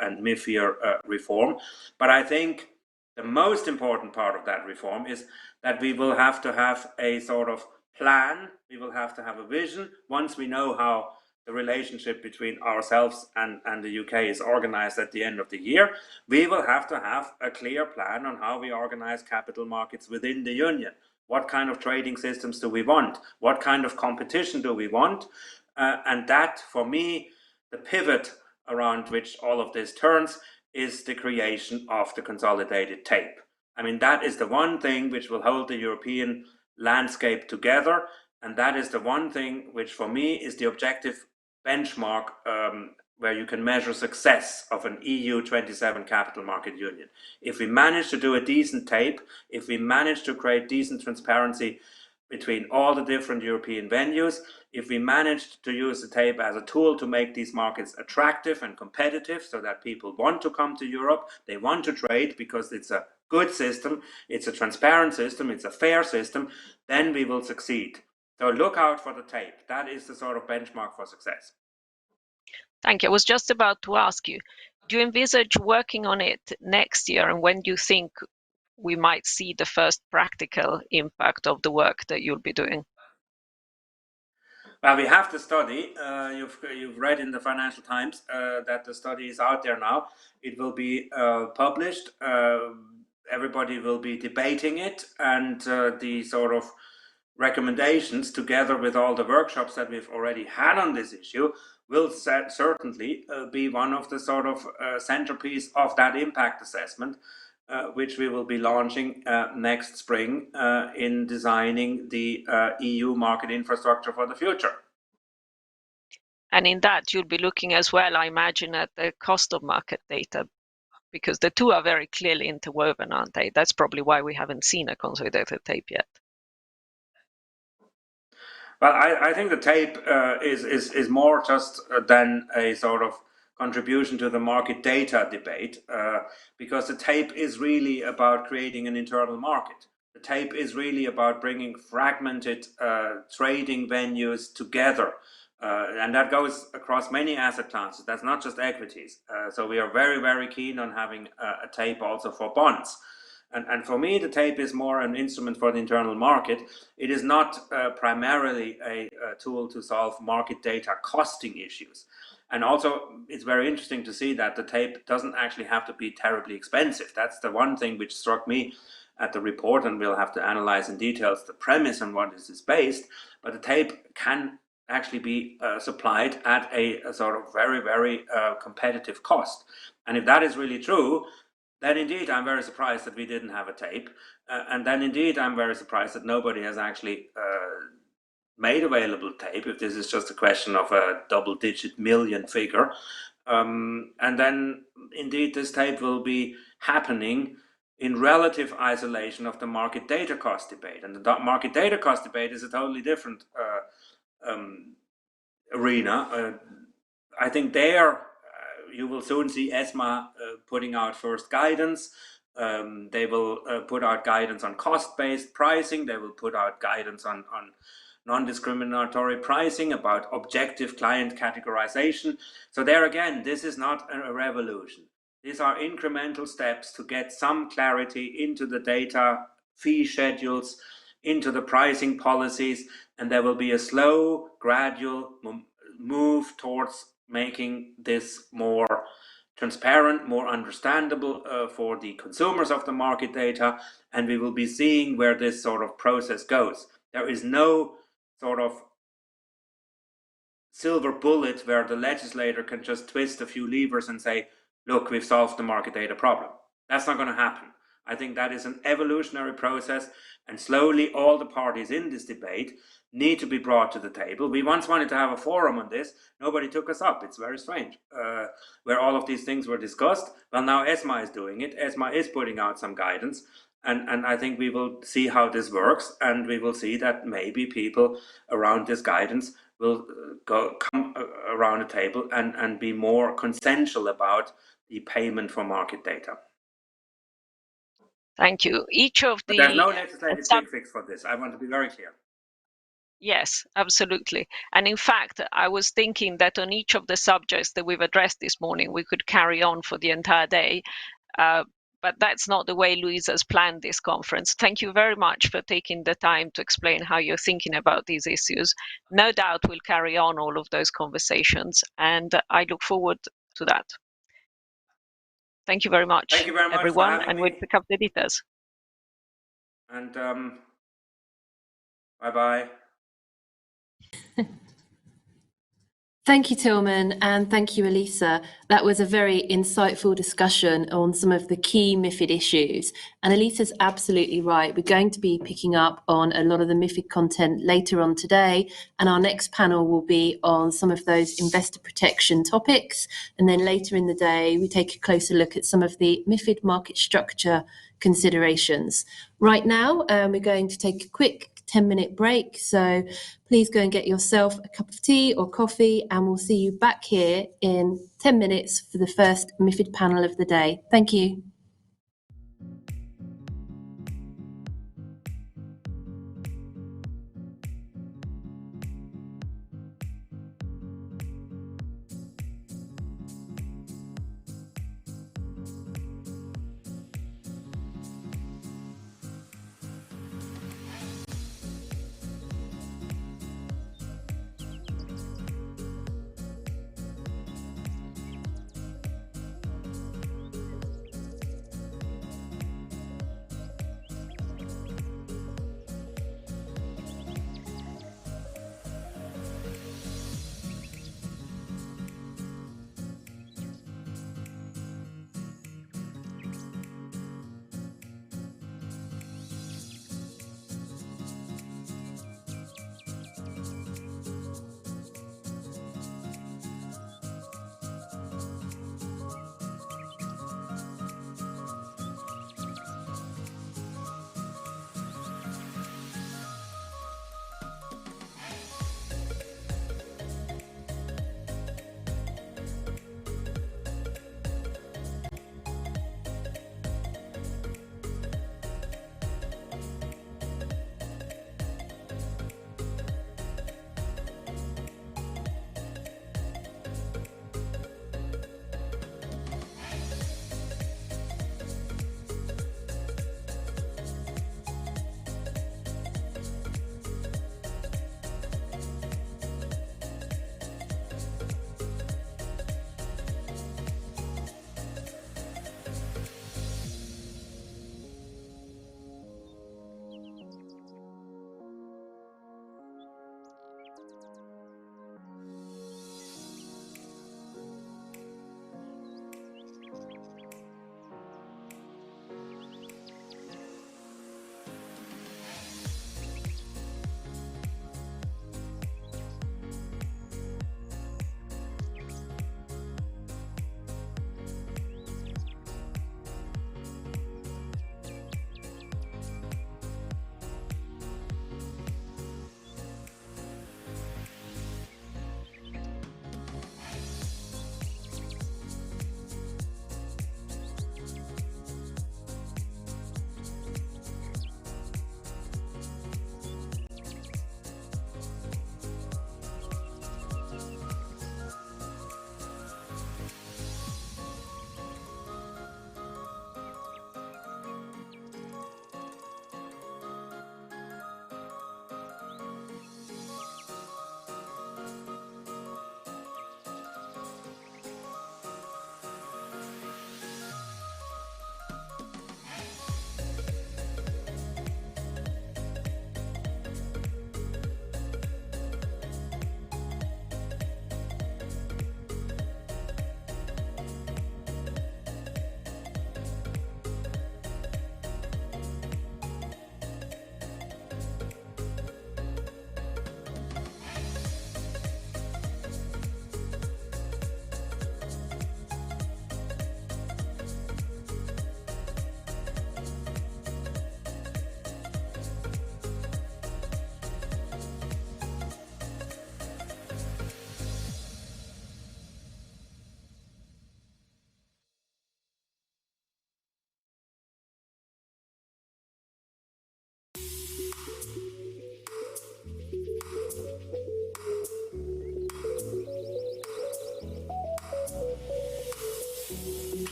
and MiFIR reform. But I think the most important part of that reform is that we will have to have a sort of plan. We will have to have a vision once we know how the relationship between ourselves and the UK is organized at the end of the year. We will have to have a clear plan on how we organize capital markets within the Union. What kind of trading systems do we want? What kind of competition do we want? And that, for me, the pivot around which all of this turns is the creation of the consolidated tape. I mean, that is the one thing which will hold the European landscape together, and that is the one thing which, for me, is the objective benchmark where you can measure success of an EU 27 capital market union. If we manage to do a decent tape, if we manage to create decent transparency between all the different European venues, if we managed to use the tape as a tool to make these markets attractive and competitive so that people want to come to Europe, they want to trade because it's a good system, it's a transparent system, it's a fair system, then we will succeed. So look out for the tape. That is the sort of benchmark for success. Thank you. I was just about to ask you, do you envisage working on it next year, and when do you think we might see the first practical impact of the work that you'll be doing? Well, we have the study. You've read in the Financial Times that the study is out there now. It will be published. Everybody will be debating it, and the sort of recommendations, together with all the workshops that we've already had on this issue, will certainly be one of the sort of centerpiece of that impact assessment, which we will be launching next spring in designing the EU market infrastructure for the future. And in that, you'll be looking as well, I imagine, at the cost of market data, because the two are very clearly interwoven, aren't they? That's probably why we haven't seen a consolidated tape yet. Well, I think the tape is more just than a sort of contribution to the market data debate, because the tape is really about creating an internal market. The tape is really about bringing fragmented trading venues together, and that goes across many asset classes. That's not just equities. So we are very, very keen on having a tape also for bonds. And for me, the tape is more an instrument for the internal market. It is not primarily a tool to solve market data costing issues. And also, it's very interesting to see that the tape doesn't actually have to be terribly expensive. That's the one thing which struck me at the report, and we'll have to analyze in details the premise on what this is based. But the tape can actually be supplied at a sort of very, very competitive cost. And if that is really true, then indeed I'm very surprised that we didn't have a tape. And then indeed I'm very surprised that nobody has actually made available tape, if this is just a question of a double-digit million figure. And then indeed this tape will be happening in relative isolation of the market data cost debate. And the market data cost debate is a totally different arena. I think there you will soon see ESMA putting out first guidance. They will put out guidance on cost-based pricing. They will put out guidance on non-discriminatory pricing, about objective client categorization. So there again, this is not a revolution. These are incremental steps to get some clarity into the data fee schedules, into the pricing policies, and there will be a slow, gradual move towards making this more transparent, more understandable for the consumers of the market data, and we will be seeing where this sort of process goes. There is no sort of silver bullet where the legislator can just twist a few levers and say, look, we've solved the market data problem. That's not going to happen. I think that is an evolutionary process, and slowly all the parties in this debate need to be brought to the table. We once wanted to have a forum on this. Nobody took us up. It's very strange. Where all of these things were discussed. Well, now ESMA is doing it. ESMA is putting out some guidance. And I think we will see how this works, and we will see that maybe people around this guidance will come around a table and be more consensual about the payment for market data. Thank you. Each of But the there's no legislative quick fix for this. I want to be very clear. Yes, absolutely. And in fact, I was thinking that on each of the subjects that we've addressed this morning, we could carry on for the entire day. But that's not the way Louise has planned this conference. Thank you very much for taking the time to explain how you're thinking about these issues. No doubt we'll carry on all of those conversations, and I look forward to that. Thank you very much, Thank you very much everyone, for having and me. we'll pick up the details. And bye-bye. Thank you, Tillman, and thank you, Elisa. That was a very insightful discussion on some of the key MiFID issues. And Elisa's absolutely right. We're going to be picking up on a lot of the MiFID content later on today. And our next panel will be on some of those investor protection topics. And then later in the day, we take a closer look at some of the MiFID market structure considerations. Right now, we're going to take a quick 10-minute break. So please go and get yourself a cup of tea or coffee, and we'll see you back here in 10 minutes for the first MiFID panel of the day. Thank you.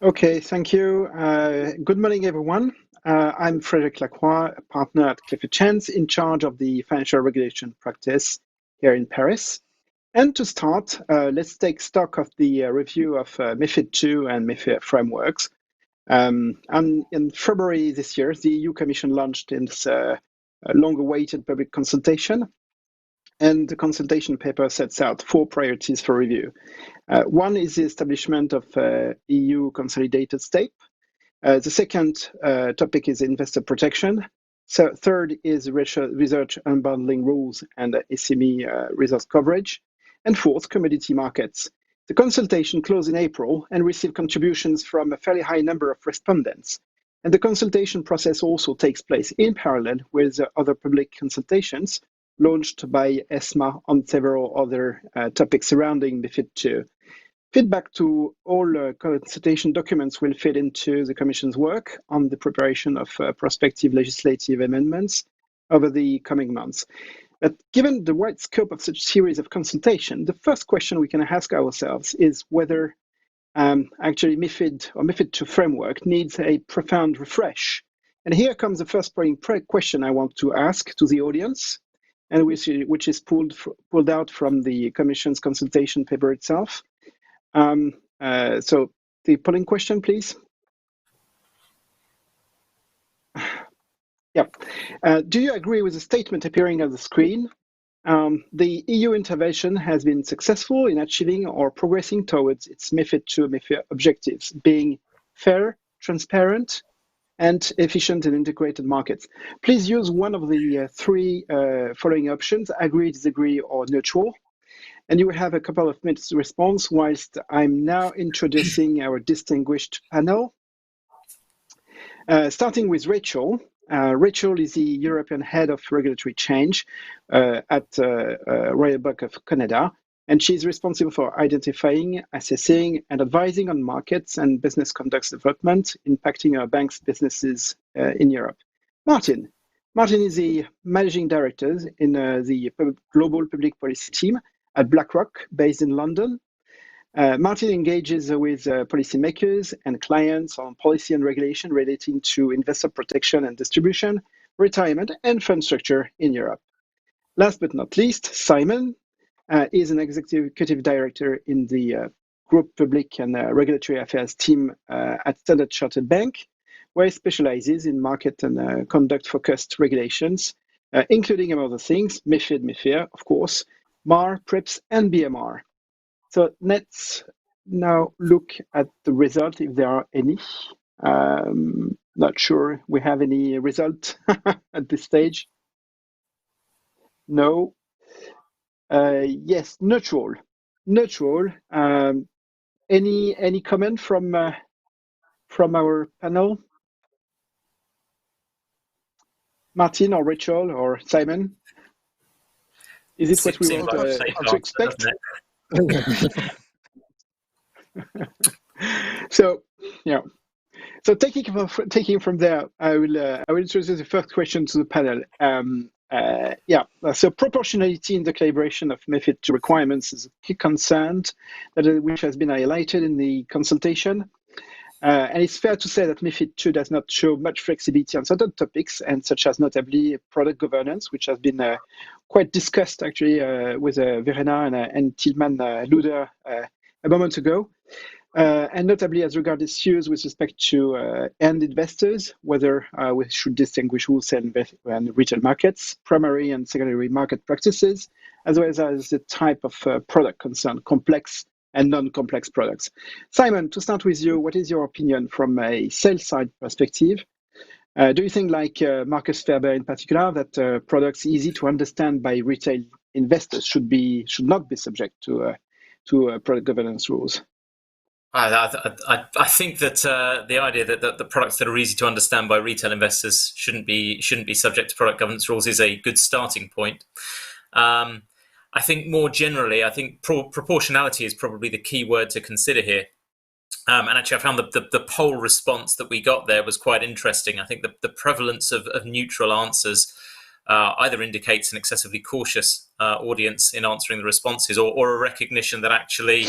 Okay, thank you. Good morning, everyone. I'm Frédéric Lacroix, a partner at Clifford Chance, in charge of the financial regulation practice here in Paris. And to start, let's take stock of the review of MiFID II and MiFIR frameworks. And in February this year, the EU Commission launched its long-awaited public consultation. And the consultation paper sets out 4 priorities for review. One is the establishment of EU consolidated state. The second topic is investor protection. So third is research unbundling rules and SME resource coverage. And fourth, commodity markets. The consultation closed in April and received contributions from a fairly high number of respondents. And the consultation process also takes place in parallel with other public consultations launched by ESMA on several other topics surrounding MiFID II. Feedback to all consultation documents will fit into the Commission's work on the preparation of prospective legislative amendments over the coming months. But given the wide scope of such series of consultation, the first question we can ask ourselves is whether actually MiFID or MiFID II framework needs a profound refresh. And here comes the first question I want to ask to the audience, and which is pulled out from the Commission's consultation paper itself. So the polling question, please. Yeah. Do you agree with the statement appearing on the screen? The EU intervention has been successful in achieving or progressing towards its MiFID II MiFIR objectives, being fair, transparent, and efficient and integrated markets. Please use one of the 3 following options: agree, disagree, or neutral. And you will have a couple of minutes to respond whilst I'm now introducing our distinguished panel. Starting with Rachel. Rachel is the European Head of Regulatory Change at Royal Bank of Canada, and she's responsible for identifying, assessing, and advising on markets and business conduct development impacting our bank's businesses in Europe. Martin is the Managing Director in the Global Public Policy team at BlackRock, based in London. Martin engages with policymakers and clients on policy and regulation relating to investor protection and distribution, retirement, and fund structure in Europe. Last but not least, Simon is an executive director in the Group Public and Regulatory Affairs team at Standard Chartered Bank, where he specializes in market and conduct-focused regulations, including, among other things, MiFID, MiFIR, of course, MAR, PRIPS, and BMR. So let's now look at the result, if there are any. Not sure we have any result at this stage. No. Yes, neutral. Neutral. Any comment from our panel? Martin or Rachel or Simon? Is it what we want to expect? So, yeah. So taking from there, I will introduce the first question to the panel. So proportionality in the calibration of MiFID II requirements is a key concern which has been highlighted in the consultation. And it's fair to say that MiFID II does not show much flexibility on certain topics, and such as notably product governance, which has been quite discussed actually with Verena and Tilman Luder a moment ago. And notably as regards issues with respect to end investors, whether we should distinguish wholesale and retail markets, primary and secondary market practices, as well as the type of product concerned, complex and non-complex products. Simon, to start with you, what is your opinion from a sales side perspective? Do you think, like Marcus Ferber in particular, that products easy to understand by retail investors should not be subject to product governance rules? I think that the idea that the products that are easy to understand by retail investors shouldn't be subject to product governance rules is a good starting point. I think more generally, I think proportionality is probably the key word to consider here. And actually, I found the poll response that we got there was quite interesting. I think the prevalence of neutral answers either indicates an excessively cautious audience in answering the responses, or a recognition that actually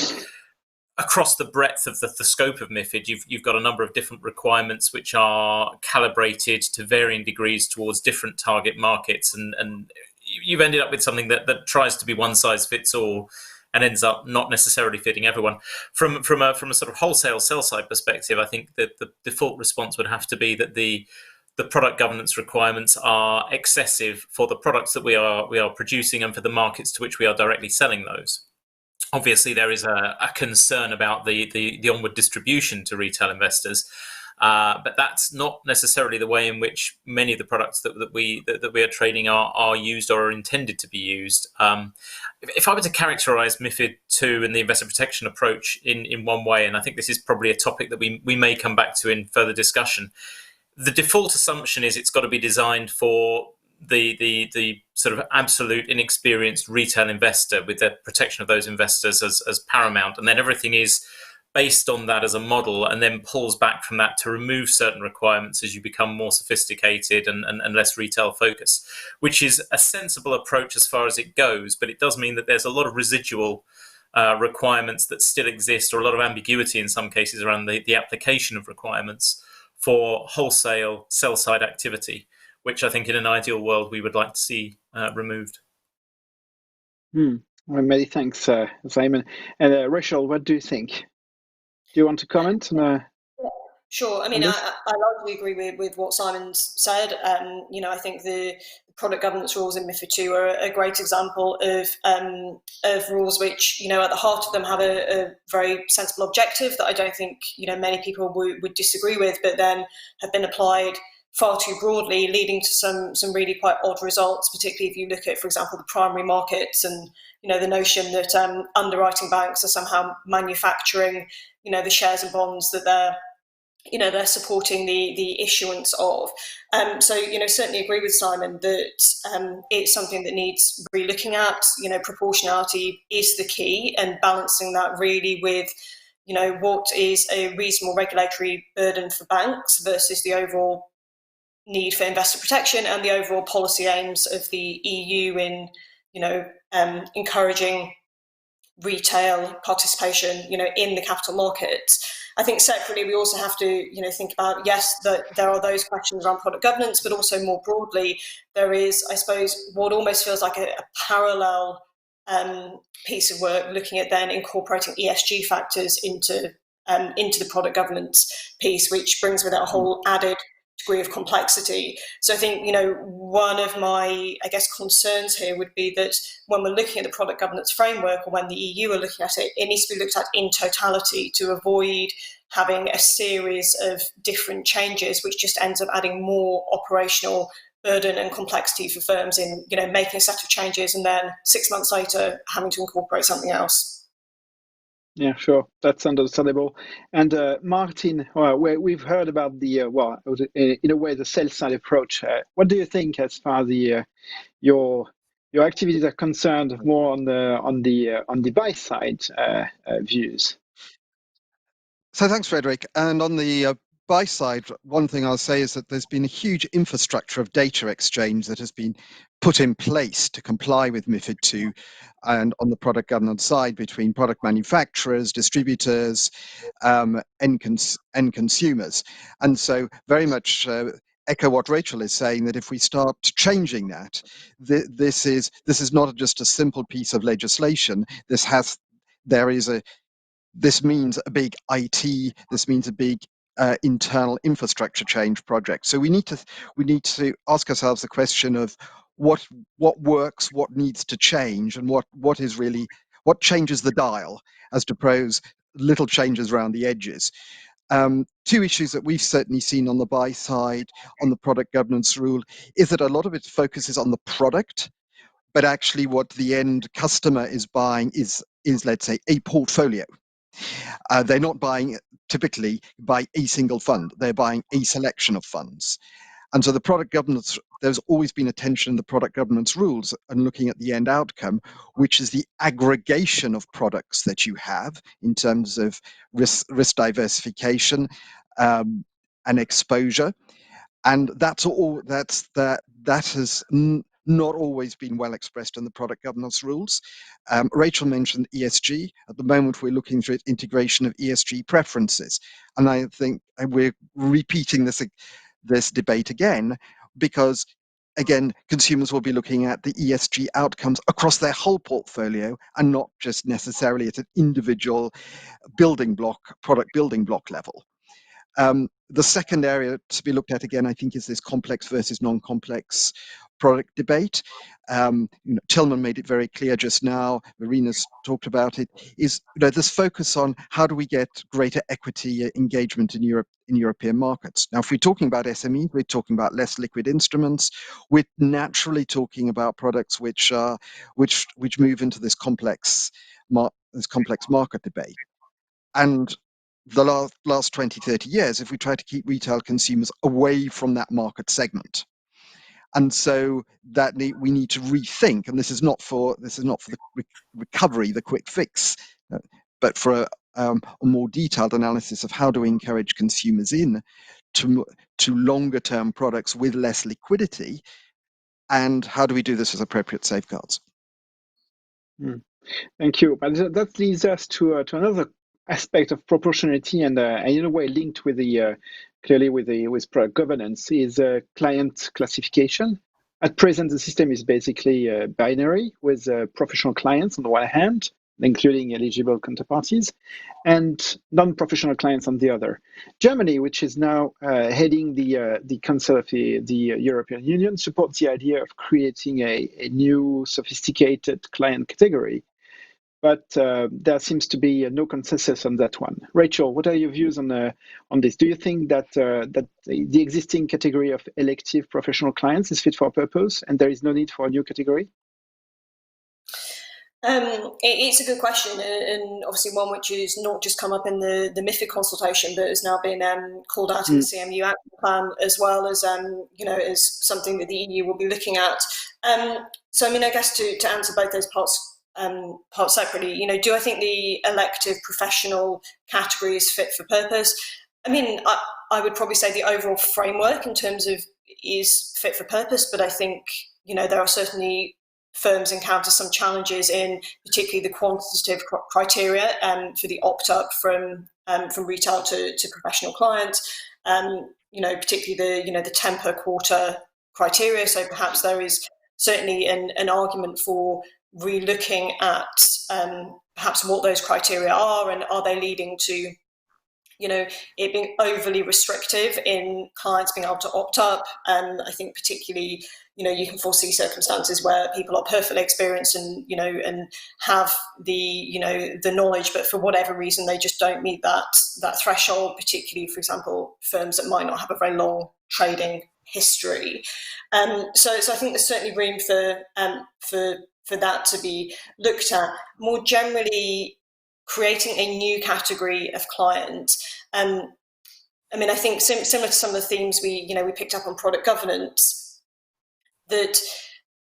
across the breadth of the scope of MiFID, you've got a number of different requirements which are calibrated to varying degrees towards different target markets, and you've ended up with something that tries to be one size fits all and ends up not necessarily fitting everyone. From a sort of wholesale sell side perspective, I think that the default response would have to be that the product governance requirements are excessive for the products that we are producing and for the markets to which we are directly selling those. Obviously, there is a concern about the onward distribution to retail investors, but that's not necessarily the way in which many of the products that we are trading are used or are intended to be used. If I were to characterise MiFID II and the investor protection approach in one way, and I think this is probably a topic that we may come back to in further discussion, the default assumption is it's got to be designed for the sort of absolute inexperienced retail investor, with the protection of those investors as paramount, and then everything is based on that as a model, and then pulls back from that to remove certain requirements as you become more sophisticated and less retail focused, which is a sensible approach as far as it goes, but it does mean that there's a lot of residual requirements that still exist, or a lot of ambiguity in some cases around the application of requirements for wholesale sell-side activity, which I think in an ideal world we would like to see removed. Well, many thanks, Simon. And Rachel, what do you think? Do you want to comment? Sure. I mean, I largely agree with what Simon's said. I think the product governance rules in MiFID II are a great example of rules which, at the heart of them have a very sensible objective that I don't think, many people would disagree with, but then have been applied far too broadly, leading to some really quite odd results, particularly if you look at, for example, the primary markets and, the notion that underwriting banks are somehow manufacturing, the shares and bonds that they're supporting the issuance of. So, certainly agree with Simon that it's something that needs re-looking at. Proportionality is the key, and balancing that really with, what is a reasonable regulatory burden for banks versus the overall need for investor protection and the overall policy aims of the EU in, encouraging retail participation, in the capital markets. I think separately, we also have to, think about, yes, that there are those questions around product governance, but also more broadly, there is, I suppose, what almost feels like a parallel piece of work, looking at then incorporating ESG factors into the product governance piece, which brings with it a whole added degree of complexity. So I think, one of my, concerns here would be that when we're looking at the product governance framework, or when the EU are looking at it, it needs to be looked at in totality to avoid having a series of different changes, which just ends up adding more operational burden and complexity for firms in, making a set of changes and then 6 months later having to incorporate something else. Yeah, sure. That's understandable. And Martin, we've heard about the in a way, the sales side approach. What do you think as far as your activities are concerned, more on the buy side views? So thanks, Frederick. And on the buy side, one thing I'll say is that there's been a huge infrastructure of data exchange that has been put in place to comply with MiFID II, and on the product governance side, between product manufacturers, distributors, and consumers. And so very much echo what Rachel is saying, that if we start changing that, this is not just a simple piece of legislation. This means a big IT. This means a big internal infrastructure change project. So we need to ask ourselves the question of what works, what needs to change, and what changes the dial, as opposed little changes around the edges. Two issues that we've certainly seen on the buy side on the product governance rule is that a lot of it focuses on the product, but actually what the end customer is buying is let's say a portfolio. They're not buying typically by a single fund. They're buying a selection of funds. And so the product governance, there's always been a tension in the product governance rules and looking at the end outcome, which is the aggregation of products that you have in terms of risk diversification and exposure. And that has not always been well expressed in the product governance rules. Rachel mentioned ESG. At the moment, we're looking through integration of ESG preferences. And I think we're repeating this debate again, because again, consumers will be looking at the ESG outcomes across their whole portfolio and not just necessarily at an individual product building block level. The second area to be looked at again, I think, is this complex versus non-complex product debate. Tillman made it very clear just now, Marina's talked about it, is this focus on how do we get greater equity engagement in European markets. Now, if we're talking about SME, we're talking about less liquid instruments. We're naturally talking about products which move into this complex market debate. And the last 20, 30 years, if we try to keep retail consumers away from that market segment. And so that we need to rethink, and this is not for the recovery, the quick fix, but for a more detailed analysis of how do we encourage consumers to longer term products with less liquidity, and how do we do this with appropriate safeguards. Thank you. But that leads us to another aspect of proportionality, and in a way linked with clearly with product governance, is client classification. At present, the system is basically binary, with professional clients on the one hand, including eligible counterparties, and non-professional clients on the other. Germany, which is now heading the Council of the European Union, supports the idea of creating a new sophisticated client category. But there seems to be no consensus on that one. Rachel, what are your views on this? Do you think that the existing category of elective professional clients is fit for purpose, and there is no need for a new category? It's a good question, and obviously one which is not just come up in the MiFID consultation, but has now been called out in the CMU action plan, as well as as something that the EU will be looking at. So, I mean, I guess to answer both those parts separately, do I think the elective professional category is fit for purpose? I mean, I would probably say the overall framework in terms of is fit for purpose, but I think there are certainly firms encounter some challenges in particularly the quantitative criteria for the opt-up from retail to professional clients, particularly the 10 per quarter criteria. So perhaps there is certainly an argument for re-looking at perhaps what those criteria are, and are they leading to it being overly restrictive in clients being able to opt up. I think particularly, you can foresee circumstances where people are perfectly experienced and, and have the knowledge, but for whatever reason, they just don't meet that threshold, particularly, for example, firms that might not have a very long trading history. So I think there's certainly room for that to be looked at. More generally, creating a new category of client. I mean, I think similar to some of the themes we picked up on product governance, that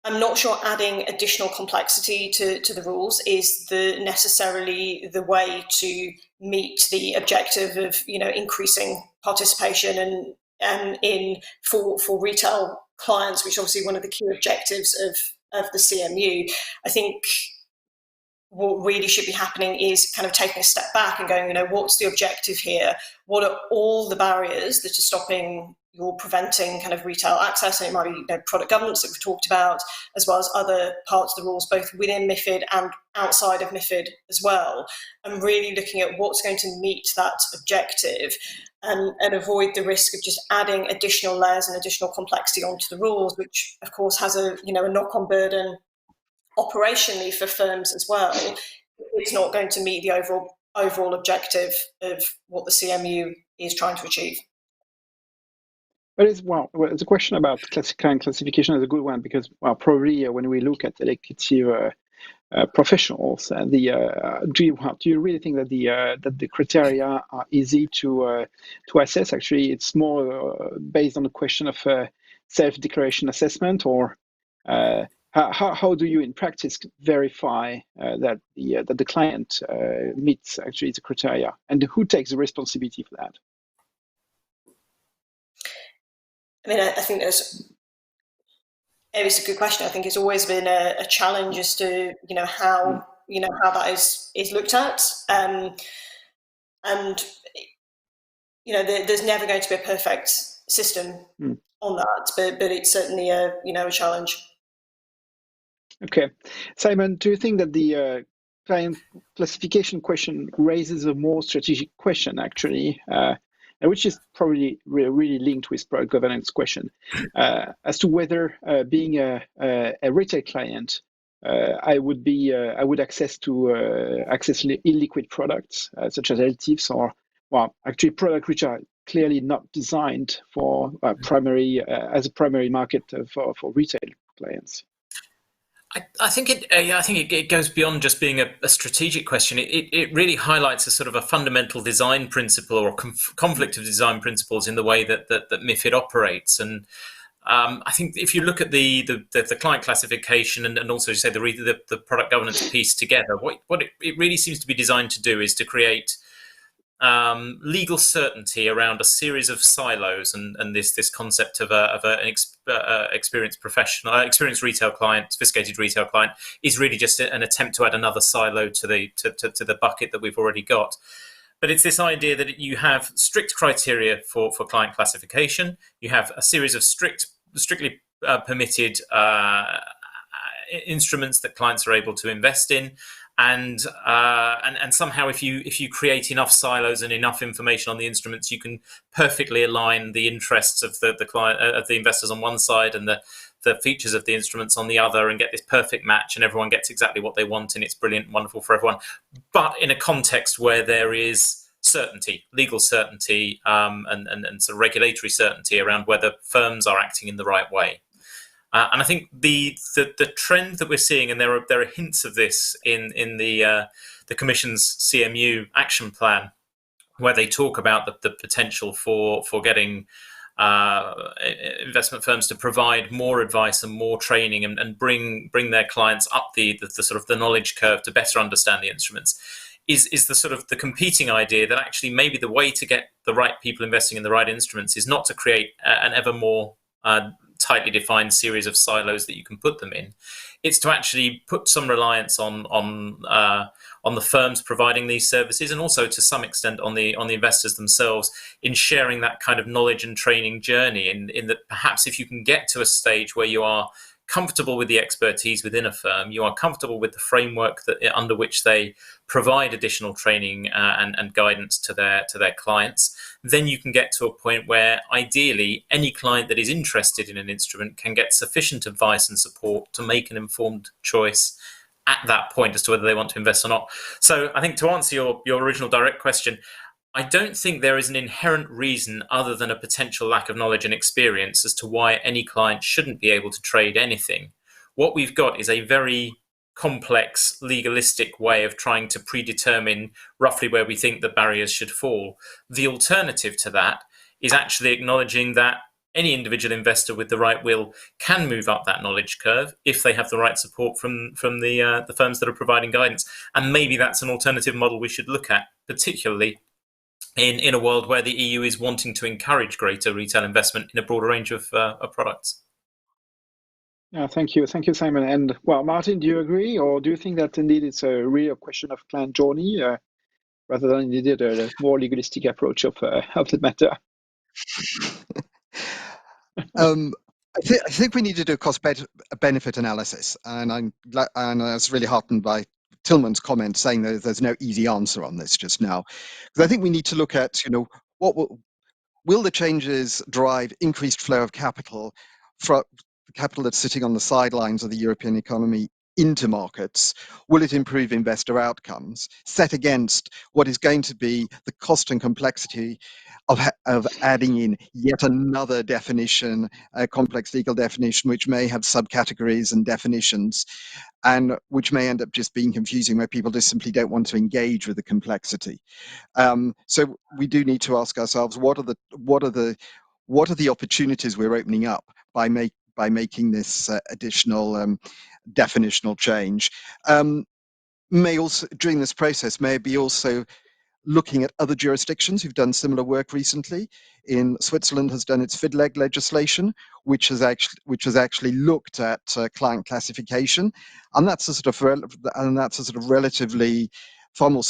I'm not sure adding additional complexity to the rules is necessarily the way to meet the objective of increasing participation and for retail clients, which is obviously one of the key objectives of the CMU. I think what really should be happening is kind of taking a step back and going, what's the objective here? What are all the barriers that are stopping or preventing kind of retail access? And it might be product governance that we've talked about, as well as other parts of the rules, both within MiFID and outside of MiFID as well. And really looking at what's going to meet that objective and avoid the risk of just adding additional layers and additional complexity onto the rules, which of course has a knock-on burden operationally for firms as well. It's not going to meet the overall objective of what the CMU is trying to achieve. But it's a question about client classification is a good one, because probably when we look at elective professionals, do you really think that the criteria are easy to assess? Actually, it's more based on the question of self-declaration assessment, or how do you in practice verify that the client meets actually the criteria, and who takes the responsibility for that? I mean, I think there's It's a good question. I think it's always been a challenge as to how that is looked at, and there's never going to be a perfect system on that, but it's certainly a challenge. Okay, Simon, do you think that the client classification question raises a more strategic question, actually, which is probably really linked with product governance question, as to whether being a retail client, I would access illiquid products such as LTIFs or actually products which are clearly not designed for as a primary market for retail clients. I think it goes beyond just being a strategic question. It really highlights a sort of a fundamental design principle or conflict of design principles in the way that MiFID operates. And I think if you look at the client classification and also say the product governance piece together, what it really seems to be designed to do is to create legal certainty around a series of silos, and this concept of an experienced professional, experienced retail client, sophisticated retail client, is really just an attempt to add another silo to the bucket that we've already got. But it's this idea that you have strict criteria for client classification. You have a series of strictly permitted instruments that clients are able to invest in. And somehow, if you create enough silos and enough information on the instruments, you can perfectly align the interests of the client, of the investors on one side, and the features of the instruments on the other, and get this perfect match, and everyone gets exactly what they want, and it's brilliant and wonderful for everyone. But in a context where there is certainty, legal certainty, and sort of regulatory certainty around whether firms are acting in the right way. And I think the trend that we're seeing, and there are hints of this in the Commission's CMU action plan, where they talk about the potential for getting investment firms to provide more advice and more training and bring their clients up the sort of the knowledge curve to better understand the instruments. Is the sort of the competing idea that actually maybe the way to get the right people investing in the right instruments is not to create an ever more tightly defined series of silos that you can put them in. It's to actually put some reliance on the firms providing these services, and also to some extent on the investors themselves, in sharing that kind of knowledge and training journey. In that perhaps if you can get to a stage where you are comfortable with the expertise within a firm, you are comfortable with the framework under which they provide additional training and guidance to their clients, then you can get to a point where ideally any client that is interested in an instrument can get sufficient advice and support to make an informed choice at that point as to whether they want to invest or not. So I think, to answer your original direct question, I don't think there is an inherent reason other than a potential lack of knowledge and experience as to why any client shouldn't be able to trade anything. What we've got is a very complex legalistic way of trying to predetermine roughly where we think the barriers should fall. The alternative to that is actually acknowledging that any individual investor with the right will can move up that knowledge curve if they have the right support from the firms that are providing guidance. And maybe that's an alternative model we should look at, particularly in a world where the EU is wanting to encourage greater retail investment in a broader range of products. Yeah, thank you, Simon. And well, Martin, do you agree, or do you think that indeed it's a real question of client journey rather than indeed a more legalistic approach of the matter? I think we need to do a cost-benefit analysis, and I was really heartened by Tilman's comment saying that there's no easy answer on this just now, because I think we need to look at, what will the changes drive increased flow of capital from the capital that's sitting on the sidelines of the European economy into markets? Will it improve investor outcomes, set against what is going to be the cost and complexity of adding in yet another definition, a complex legal definition, which may have subcategories and definitions, and which may end up just being confusing, where people just simply don't want to engage with the complexity. So we do need to ask ourselves, what are the opportunities we're opening up by making this additional definitional change? May also, during this process, may be also looking at other jurisdictions who've done similar work recently. In Switzerland has done its FIDLEG legislation, which has actually looked at client classification, and that's a sort of relatively far more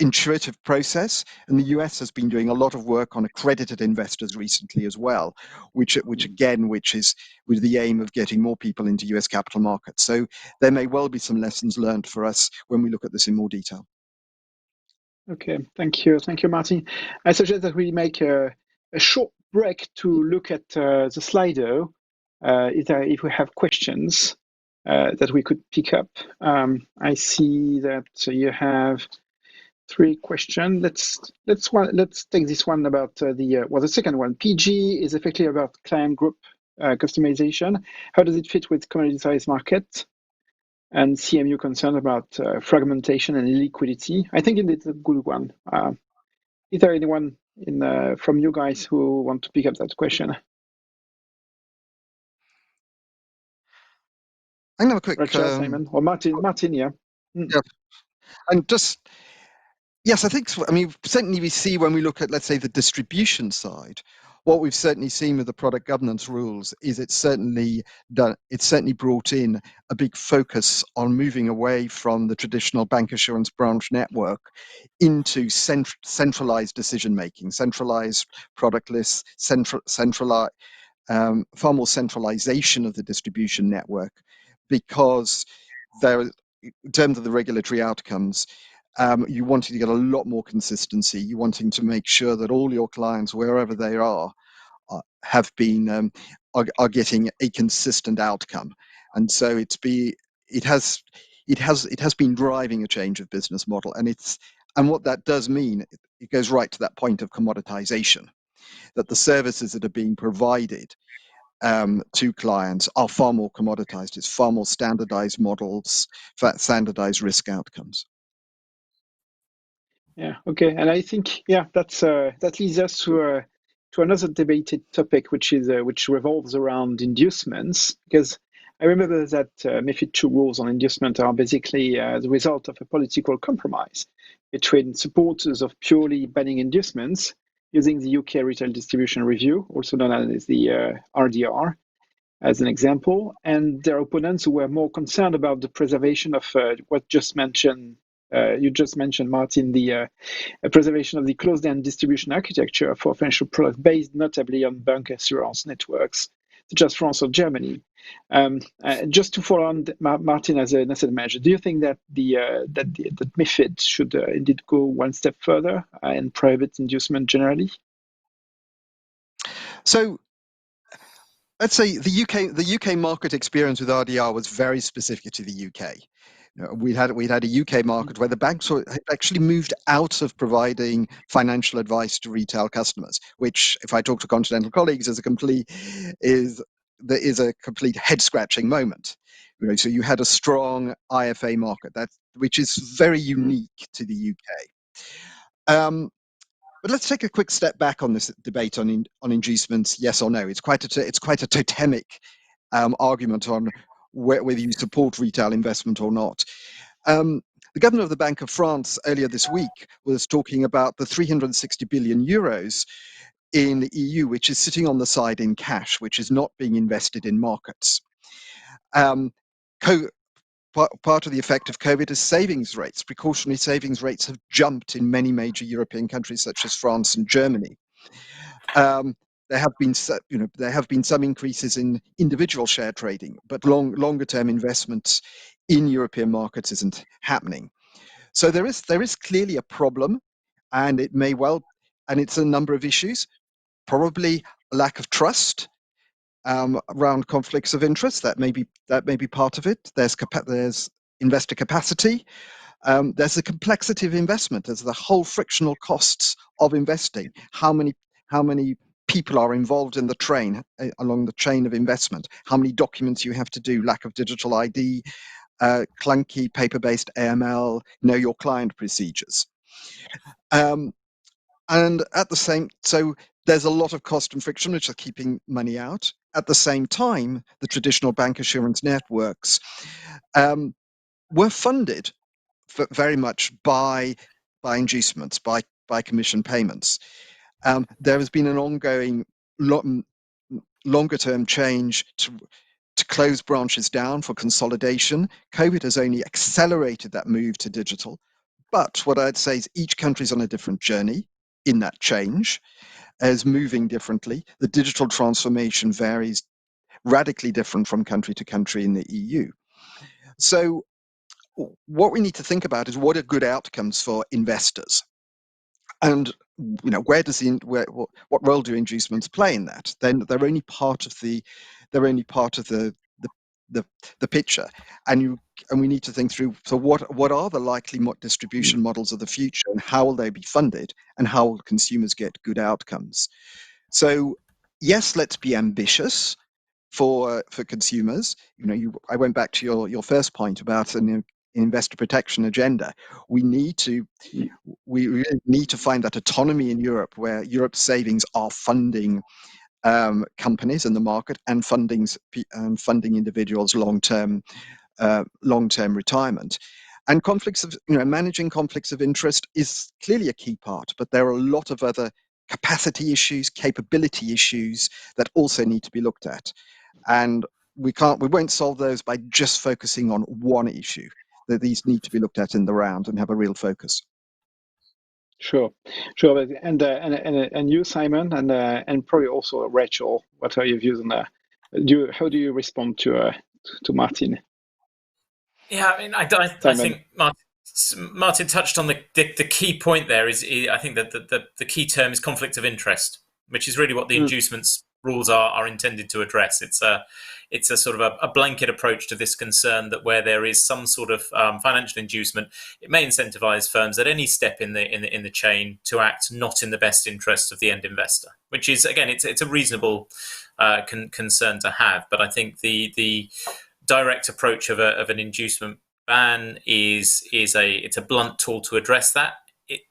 intuitive process. And the US has been doing a lot of work on accredited investors recently as well, which is with the aim of getting more people into US capital markets. So there may well be some lessons learned for us when we look at this in more detail. Okay, thank you, Martin. I suggest that we make a short break to look at the Slido. If we have questions that we could pick up. I see that you have 3 questions. Let's take this one about the second one. PG is effectively about client group customization. How does it fit with commoditized market? And CMU concerned about fragmentation and illiquidity. I think it's a good one. Is there anyone from you guys who want to pick up that question? I'm going to have a quick... Racha, Simon, or Martin, yeah. Yeah. And just... Yes, I think, certainly we see when we look at, let's say, the distribution side, what we've certainly seen with the product governance rules is it's certainly brought in a big focus on moving away from the traditional bancassurance branch network into centralized decision-making, centralized product lists, far more centralization of the distribution network, because in terms of the regulatory outcomes, you wanting to get a lot more consistency. You wanting to make sure that all your clients, wherever they are getting a consistent outcome. And so it has been driving a change of business model, and what that does mean, it goes right to that point of commoditization, that the services that are being provided to clients are far more commoditized. It's far more standardized models, standardized risk outcomes. Yeah. Okay. And I think that leads us to another debated topic, which revolves around inducements, because I remember that MiFID II rules on inducement are basically the result of a political compromise between supporters of purely banning inducements using the UK Retail Distribution Review, also known as the RDR, as an example, and their opponents who were more concerned about the preservation of what you just mentioned, Martin, the preservation of the closed-end distribution architecture for financial products based notably on bancassurance networks, such as France or Germany. Just to follow on Martin as an asset manager, do you think that that MiFID should indeed go one step further and prohibit inducement generally? So let's say the UK market experience with RDR was very specific to the UK. We'd had a UK market where the banks had actually moved out of providing financial advice to retail customers, which, if I talk to Continental colleagues, is a complete head-scratching moment. So you had a strong IFA market which is very unique to the UK. But let's take a quick step back on this debate on inducements, yes or no. It's quite a totemic argument on whether you support retail investment or not. The governor of the Bank of France earlier this week was talking about the 360 billion euros in the EU, which is sitting on the side in cash, which is not being invested in markets. Part of the effect of COVID is savings rates. Precautionary savings rates have jumped in many major European countries, such as France and Germany. There have been some increases in individual share trading, but longer term investments in European markets isn't happening. So there is clearly a problem, and it's a number of issues. Probably a lack of trust around conflicts of interest. That may be part of it. There's investor capacity. There's the complexity of investment. There's the whole frictional costs of investing. How many people are involved in along the chain of investment? How many documents you have to do? Lack of digital ID, clunky paper-based AML, know your client procedures. And so there's a lot of cost and friction which are keeping money out. At the same time, the traditional bancassurance networks were funded very much by by inducements, by commission payments. There has been an ongoing longer-term change to close branches down for consolidation. COVID has only accelerated that move to digital. But what I'd say is each country's on a different journey in that change, is moving differently. The digital transformation varies radically different from country to country in the EU. So what we need to think about is what are good outcomes for investors? And where does what role do inducements play in that? Then they're only part of the picture, and we need to think through. So what are the likely distribution models of the future, and how will they be funded, and how will consumers get good outcomes? So yes, let's be ambitious for consumers. I went back to your first point about an investor protection agenda. We really need to find that autonomy in Europe, where Europe's savings are funding companies in the market and funding individuals long-term retirement. And managing conflicts of interest is clearly a key part, but there are a lot of other capacity issues, capability issues that also need to be looked at. And we won't solve those by just focusing on one issue. That these need to be looked at in the round and have a real focus. Sure. And you, Simon, and probably also Rachel, what are your views on that? How do you respond to Martin? Yeah, I mean, I think Martin touched on the key point there. I think that the key term is conflict of interest, which is really what the inducements rules are intended to address. It's a sort of a blanket approach to this concern that where there is some sort of financial inducement, it may incentivize firms at any step in the chain to act not in the best interest of the end investor, which is, again, it's a reasonable concern to have. But I think the direct approach of an inducement ban it's a blunt tool to address that.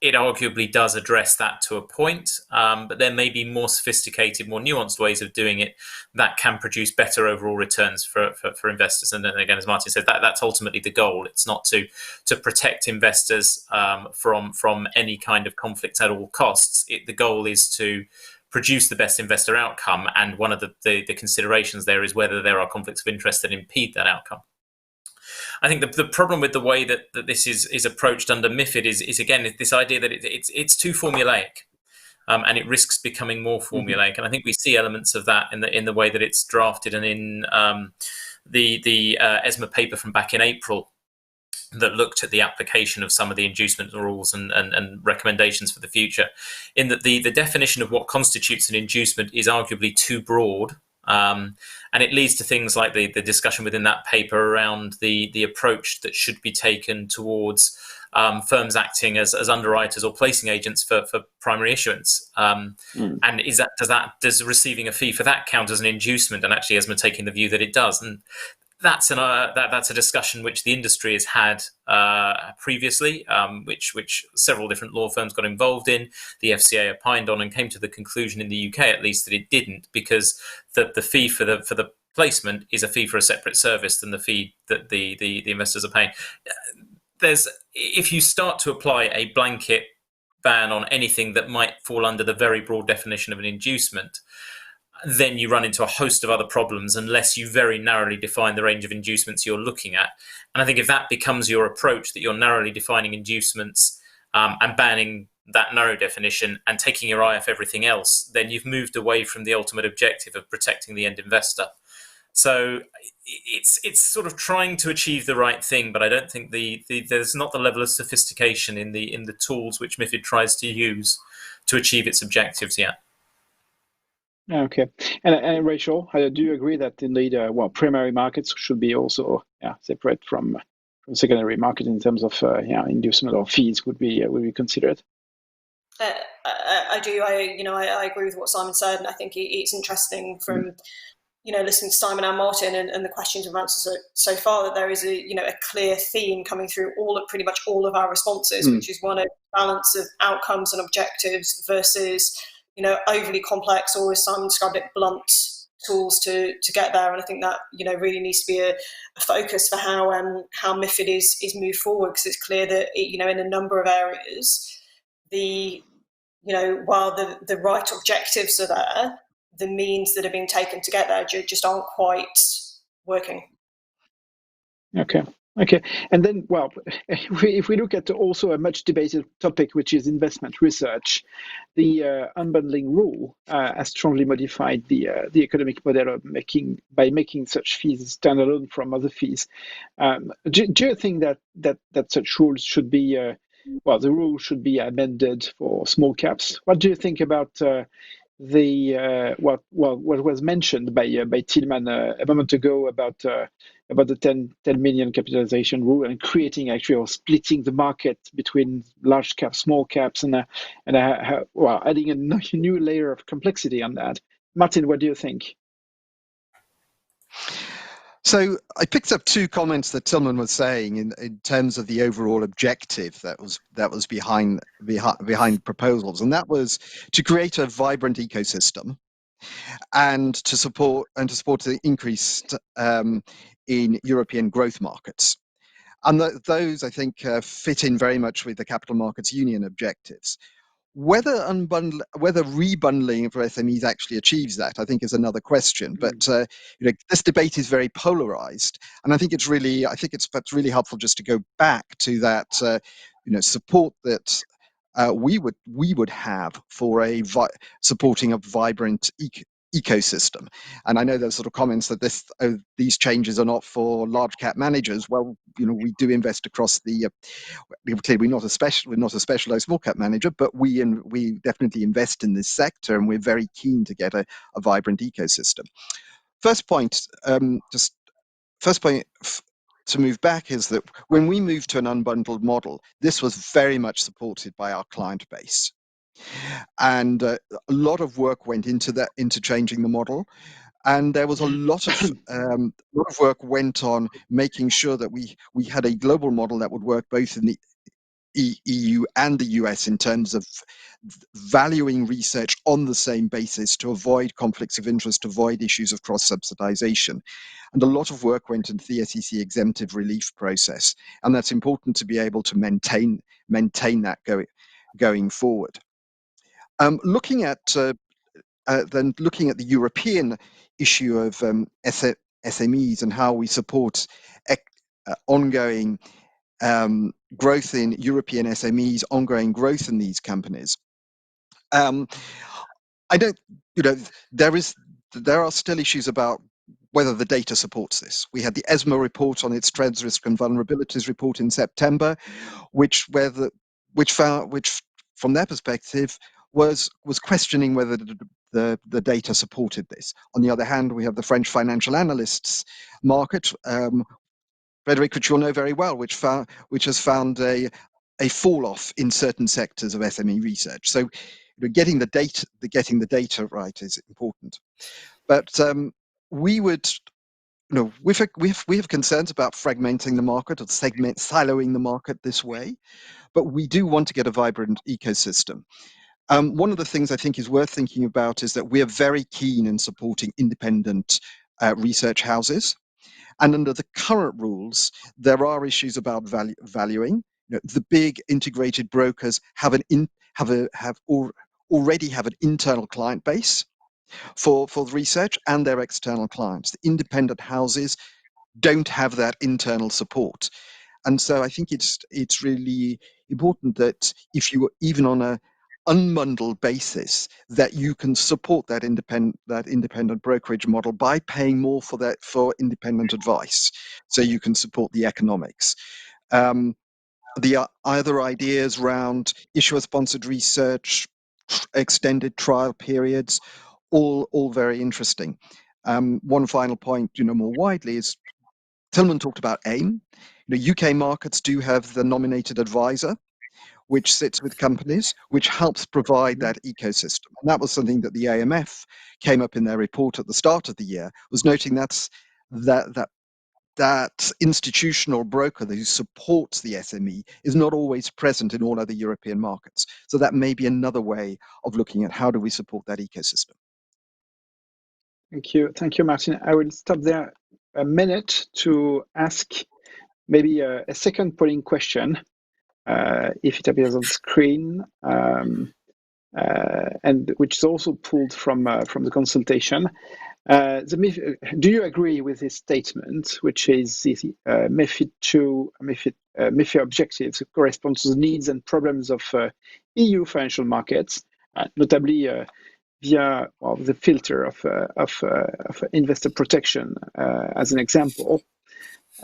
It arguably does address that to a point, but there may be more sophisticated, more nuanced ways of doing it that can produce better overall returns for investors. And then again, as Martin said, that's ultimately the goal. It's not to protect investors from any kind of conflict at all costs. The goal is to produce the best investor outcome, and one of the considerations there is whether there are conflicts of interest that impede that outcome. I think the problem with the way that this is approached under MiFID is again this idea that it's too formulaic, and it risks becoming more formulaic. And I think we see elements of that in the way that it's drafted, and in the ESMA paper from back in April that looked at the application of some of the inducement rules and recommendations for the future, in that the definition of what constitutes an inducement is arguably too broad. And it leads to things like the discussion within that paper around the approach that should be taken towards firms acting as underwriters or placing agents for primary issuance. And does receiving a fee for that count as an inducement? And actually, ESMA taking the view that it does. And that's a discussion which the industry has had previously, which several different law firms got involved in. The FCA opined on and came to the conclusion, in the UK at least, that it didn't, because the fee for the placement is a fee for a separate service than the fee that the investors are paying. If you start to apply a blanket ban on anything that might fall under the very broad definition of an inducement, then you run into a host of other problems unless you very narrowly define the range of inducements you're looking at. And I think if that becomes your approach, that you're narrowly defining inducements and banning that narrow definition and taking your eye off everything else, then you've moved away from the ultimate objective of protecting the end investor. So it's sort of trying to achieve the right thing, but I don't think there's not the level of sophistication in the tools which MiFID tries to use to achieve its objectives yet. Okay. And Rachel, do you agree that indeed, primary markets should be also separate from secondary market in terms of inducement or fees would be considered? I do. I agree with what Simon said, and I think it's interesting from listening to Simon and Martin and the questions and answers so far that there is a clear theme coming through pretty much all of our responses, which is one of balance of outcomes and objectives versus overly complex, or as Simon described it, blunt tools to get there. And I think that really needs to be a focus for how MiFID is moved forward, because it's clear that in a number of areas, while the right objectives are there, the means that are being taken to get there just aren't quite working. Okay. And then, well, if we look at also a much debated topic, which is investment research, the unbundling rule has strongly modified the economic model of making such fees standalone from other fees. Do you think that such rules should be, the rule should be amended for small caps? What do you think about what was mentioned by Tillman a moment ago about the 10 million capitalization rule, and creating actually, or splitting the market between large caps, small caps, and adding a new layer of complexity on that? Martin, what do you think? So I picked up two comments that Tillman was saying in terms of the overall objective that was behind proposals, and that was to create a vibrant ecosystem and to support the increase in European growth markets. And those, I think, fit in very much with the Capital Markets Union objectives. Whether rebundling for SMEs actually achieves that, I think, is another question. But this debate is very polarized, and I think it's really helpful just to go back to that support that we would have for supporting a vibrant ecosystem. And I know there's sort of comments that these changes are not for large cap managers. Well, we do invest across the. Clearly, we're not a specialized small cap manager, but we definitely invest in this sector, and we're very keen to get a vibrant ecosystem. First point to move back is that when we moved to an unbundled model, this was very much supported by our client base, and a lot of work went into changing the model. And there was a lot of work went on making sure that we had a global model that would work both in the EU and the US in terms of valuing research on the same basis to avoid conflicts of interest, to avoid issues of cross-subsidization. And a lot of work went into the SEC exemptive relief process. And that's important to be able to maintain that going forward. Looking at the European issue of SMEs and how we support ongoing growth in European SMEs, ongoing growth in these companies. There are still issues about whether the data supports this. We had the ESMA report on its trends, risk and vulnerabilities report in September, which from their perspective was questioning whether the data supported this. On the other hand, we have the French financial analysts market, Frederic, which you'll know very well, which has found a fall off in certain sectors of SME research. So, getting the data right is important. But we have concerns about fragmenting the market or siloing the market this way, but we do want to get a vibrant ecosystem. One of the things I think is worth thinking about is that we are very keen in supporting independent research houses. And under the current rules, there are issues about valuing. The big integrated brokers already have an internal client base for the research and their external clients. The independent houses don't have that internal support. And so I think it's really important that if you, even on a unbundled basis, that you can support that independent brokerage model by paying more for independent advice, so you can support the economics. The other ideas around issuer-sponsored research, extended trial periods, all very interesting. One final point, more widely, is Tillman talked about AIM. UK markets do have the nominated advisor, which sits with companies, which helps provide that ecosystem. And that was something that the AMF came up in their report at the start of the year, was noting that institutional broker who supports the SME is not always present in all other European markets. So that may be another way of looking at how do we support that ecosystem. Thank you, Martin. I will stop there a minute to ask maybe a second polling question, if it appears on screen, and which is also pulled from the consultation. Do you agree with this statement, which is the MiFID objectives correspond to the needs and problems of EU financial markets, notably via the filter of investor protection, as an example?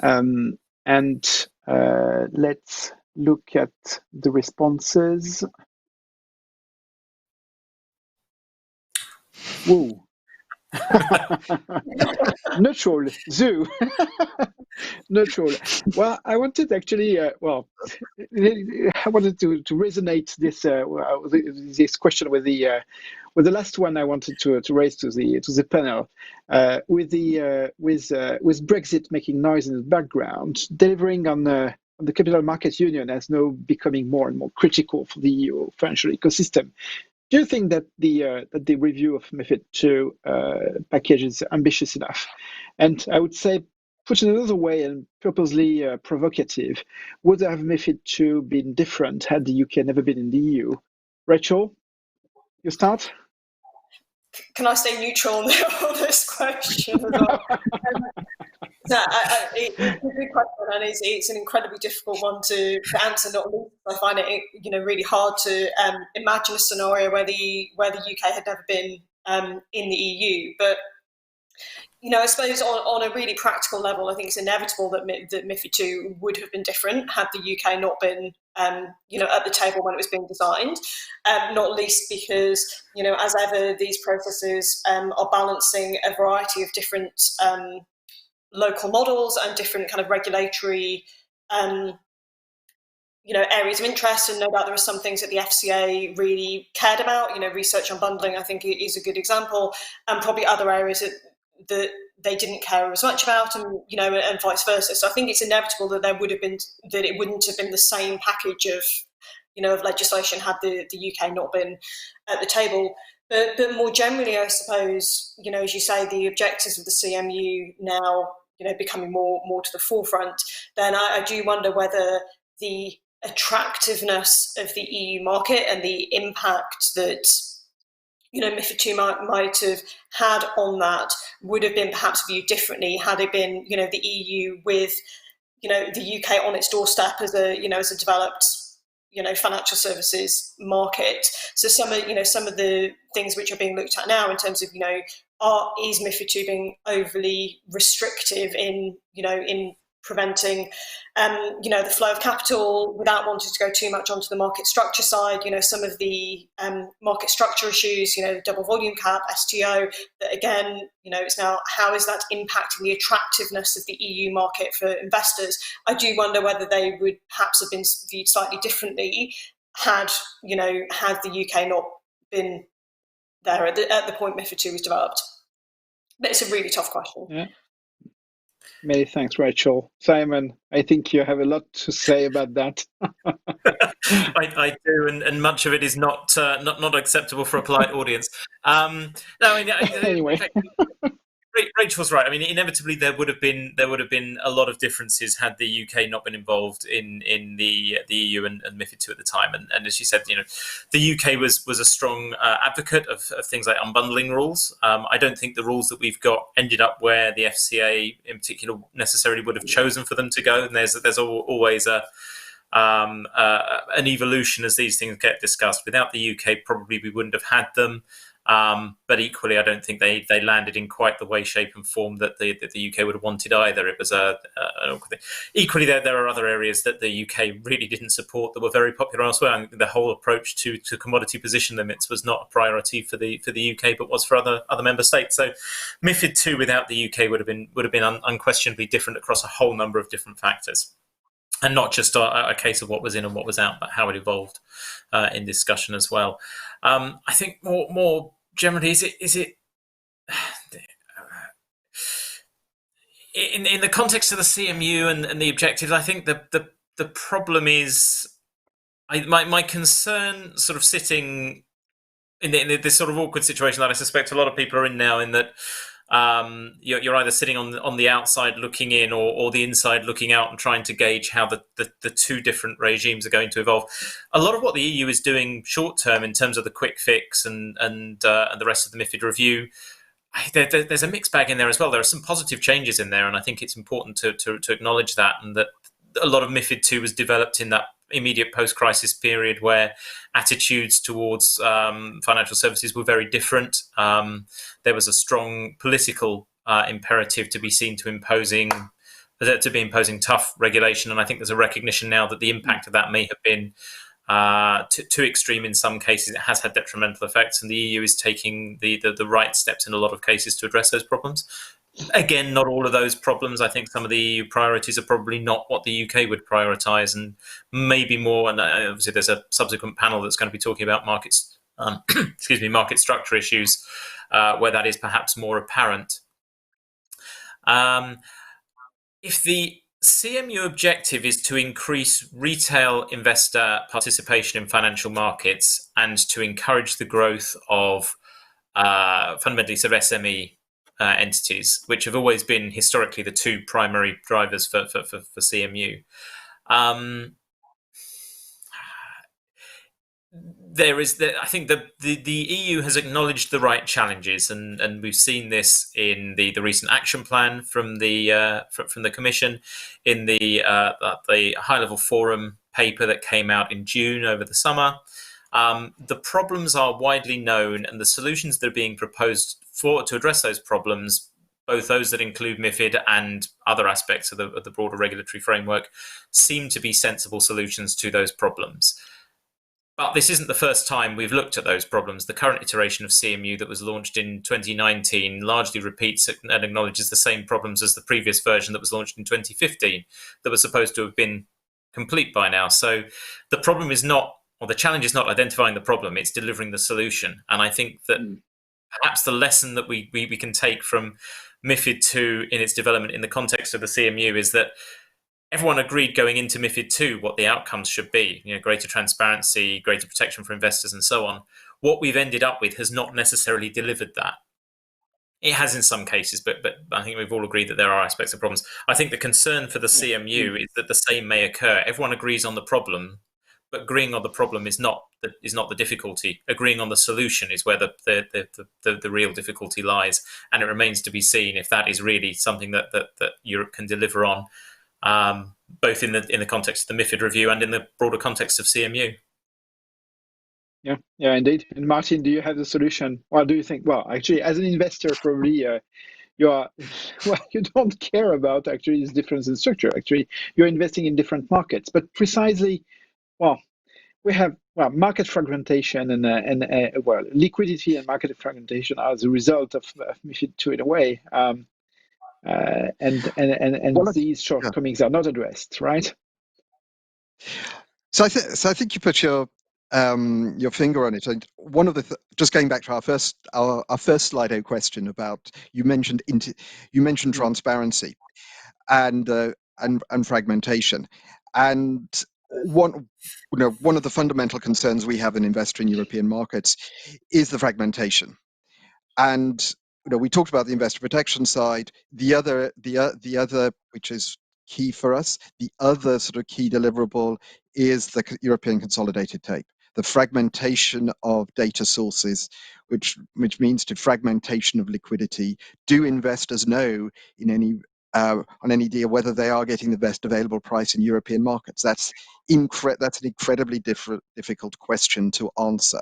And let's look at the responses. Whoa. Neutral, zoo. Neutral. Well, I wanted actually, I wanted to resonate this question with the last one I wanted to raise to the panel, with Brexit making noise in the background, delivering on the capital market union as now becoming more and more critical for the EU financial ecosystem. Do you think that the review of MiFID II package is ambitious enough? And I would say, put it another way and purposely provocative, would have MiFID II been different had the UK never been in the EU? Rachel, you start? Can I stay neutral on this question as well? It's a good question, and it's an incredibly difficult one to answer. Not least, I find it really hard to imagine a scenario where the UK had never been in the EU. But I suppose on a really practical level, I think it's inevitable that MiFID II would have been different had the UK not been at the table when it was being designed. Not least because as ever, these processes are balancing a variety of different local models and different kind of regulatory areas of interest, and no doubt there are some things that the FCA really cared about. Research on bundling, I think, is a good example, and probably other areas that they didn't care as much about, and and vice versa. So I think it's inevitable that it wouldn't have been the same package of legislation had the UK not been at the table. But more generally, I suppose, as you say, the objectives of the CMU now becoming more to the forefront, then I do wonder whether the attractiveness of the EU market and the impact that MiFID II might have had on that would have been perhaps viewed differently had it been the EU with the UK on its doorstep as a developed financial services market. So some of the things which are being looked at now in terms of is MiFID II being overly restrictive in preventing the flow of capital without wanting to go too much onto the market structure side. Some of the market structure issues, double volume cap, STO, that again, it's now how is that impacting the attractiveness of the EU market for investors? I do wonder whether they would perhaps have been viewed slightly differently had the UK not been there at the point MiFID II was developed. But it's a really tough question. Yeah. Many thanks, Rachel. Simon, I think you have a lot to say about that. I do, and much of it is not acceptable for a polite audience. Anyway. Rachel's right. I mean, inevitably there would have been a lot of differences had the UK not been involved in the EU and MiFID II at the time. And as you said, the UK was a strong advocate of things like unbundling rules. I don't think the rules that we've got ended up where the FCA in particular necessarily would have chosen for them to go. And there's always an evolution as these things get discussed. Without the UK, probably we wouldn't have had them. But equally, I don't think they landed in quite the way, shape, and form that the UK would have wanted either. It was an awkward thing. Equally, there are other areas that the UK really didn't support that were very popular elsewhere. And the whole approach to commodity position limits was not a priority for the UK, but was for other member states. So, MiFID II without the UK would have been unquestionably different across a whole number of different factors. And not just a case of what was in and what was out, but how it evolved in discussion as well. I think more generally, is it in the context of the CMU and the objectives? I think the problem is my concern, sort of sitting in this sort of awkward situation that I suspect a lot of people are in now, in that you're either sitting on the outside looking in, or the inside looking out and trying to gauge how the two different regimes are going to evolve. A lot of what the EU is doing short term in terms of the quick fix and the rest of the MiFID review, there's a mixed bag in there as well. There are some positive changes in there, and I think it's important to acknowledge that, and that a lot of MiFID 2 was developed in that immediate post-crisis period where attitudes towards financial services were very different. There was a strong political imperative to be seen to be imposing tough regulation, and I think there's a recognition now that the impact of that may have been too extreme in some cases. It has had detrimental effects, and the EU is taking the right steps in a lot of cases to address those problems. Again, not all of those problems. I think some of the EU priorities are probably not what the UK would prioritise, and maybe more. And obviously, there's a subsequent panel that's going to be talking about markets, market structure issues, where that is perhaps more apparent. If the CMU objective is to increase retail investor participation in financial markets and to encourage the growth of fundamentally sort of SME entities, which have always been historically the two primary drivers for CMU. I think the EU has acknowledged the right challenges, and we've seen this in the recent action plan from the Commission, in the high-level forum paper that came out in June over the summer. The problems are widely known, and the solutions that are being proposed to address those problems, both those that include MiFID and other aspects of the broader regulatory framework, seem to be sensible solutions to those problems. But this isn't the first time we've looked at those problems. The current iteration of CMU that was launched in 2019 largely repeats and acknowledges the same problems as the previous version that was launched in 2015 that was supposed to have been complete by now. So the problem is not, or the challenge is not identifying the problem, it's delivering the solution. And I think that perhaps the lesson that we can take from MiFID 2 in its development in the context of the CMU is that everyone agreed going into MiFID 2 what the outcomes should be, greater transparency, greater protection for investors, and so on. What we've ended up with has not necessarily delivered that. It has in some cases, but I think we've all agreed that there are aspects of problems. I think the concern for the CMU is that the same may occur. Everyone agrees on the problem, but agreeing on the problem is not the difficulty. Agreeing on the solution is where the real difficulty lies, and it remains to be seen if that is really something that Europe can deliver on. Both in the context of the MiFID review and in the broader context of CMU. Yeah, indeed. And Martin, do you have the solution? Or do you think, well, actually, as an investor, probably you don't care about actually this difference in structure. Actually, you're investing in different markets, but precisely, we have market fragmentation and liquidity and market fragmentation are the result of MiFID 2 in a way. And these shortcomings are not addressed, right? So I think you put your finger on it. And one of the just going back to our first Slido question about, you mentioned transparency and fragmentation, and one of the fundamental concerns we have in investor in European markets is the fragmentation. And we talked about the investor protection side. The other, which is key for us, the other sort of key deliverable is the European consolidated tape. The fragmentation of data sources, which means to fragmentation of liquidity. Do investors know on any deal whether they are getting the best available price in European markets? That's an incredibly difficult question to answer.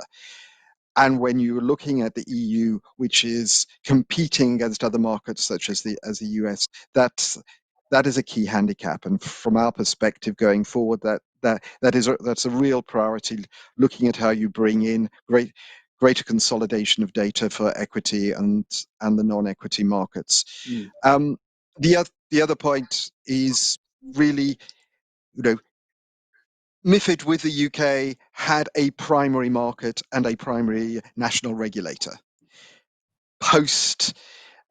And when you're looking at the EU, which is competing against other markets such as the US, that is a key handicap. And from our perspective going forward, that's a real priority, looking at how you bring in greater consolidation of data for equity and the non-equity markets. The other point is really, MiFID with the UK had a primary market and a primary national regulator. Post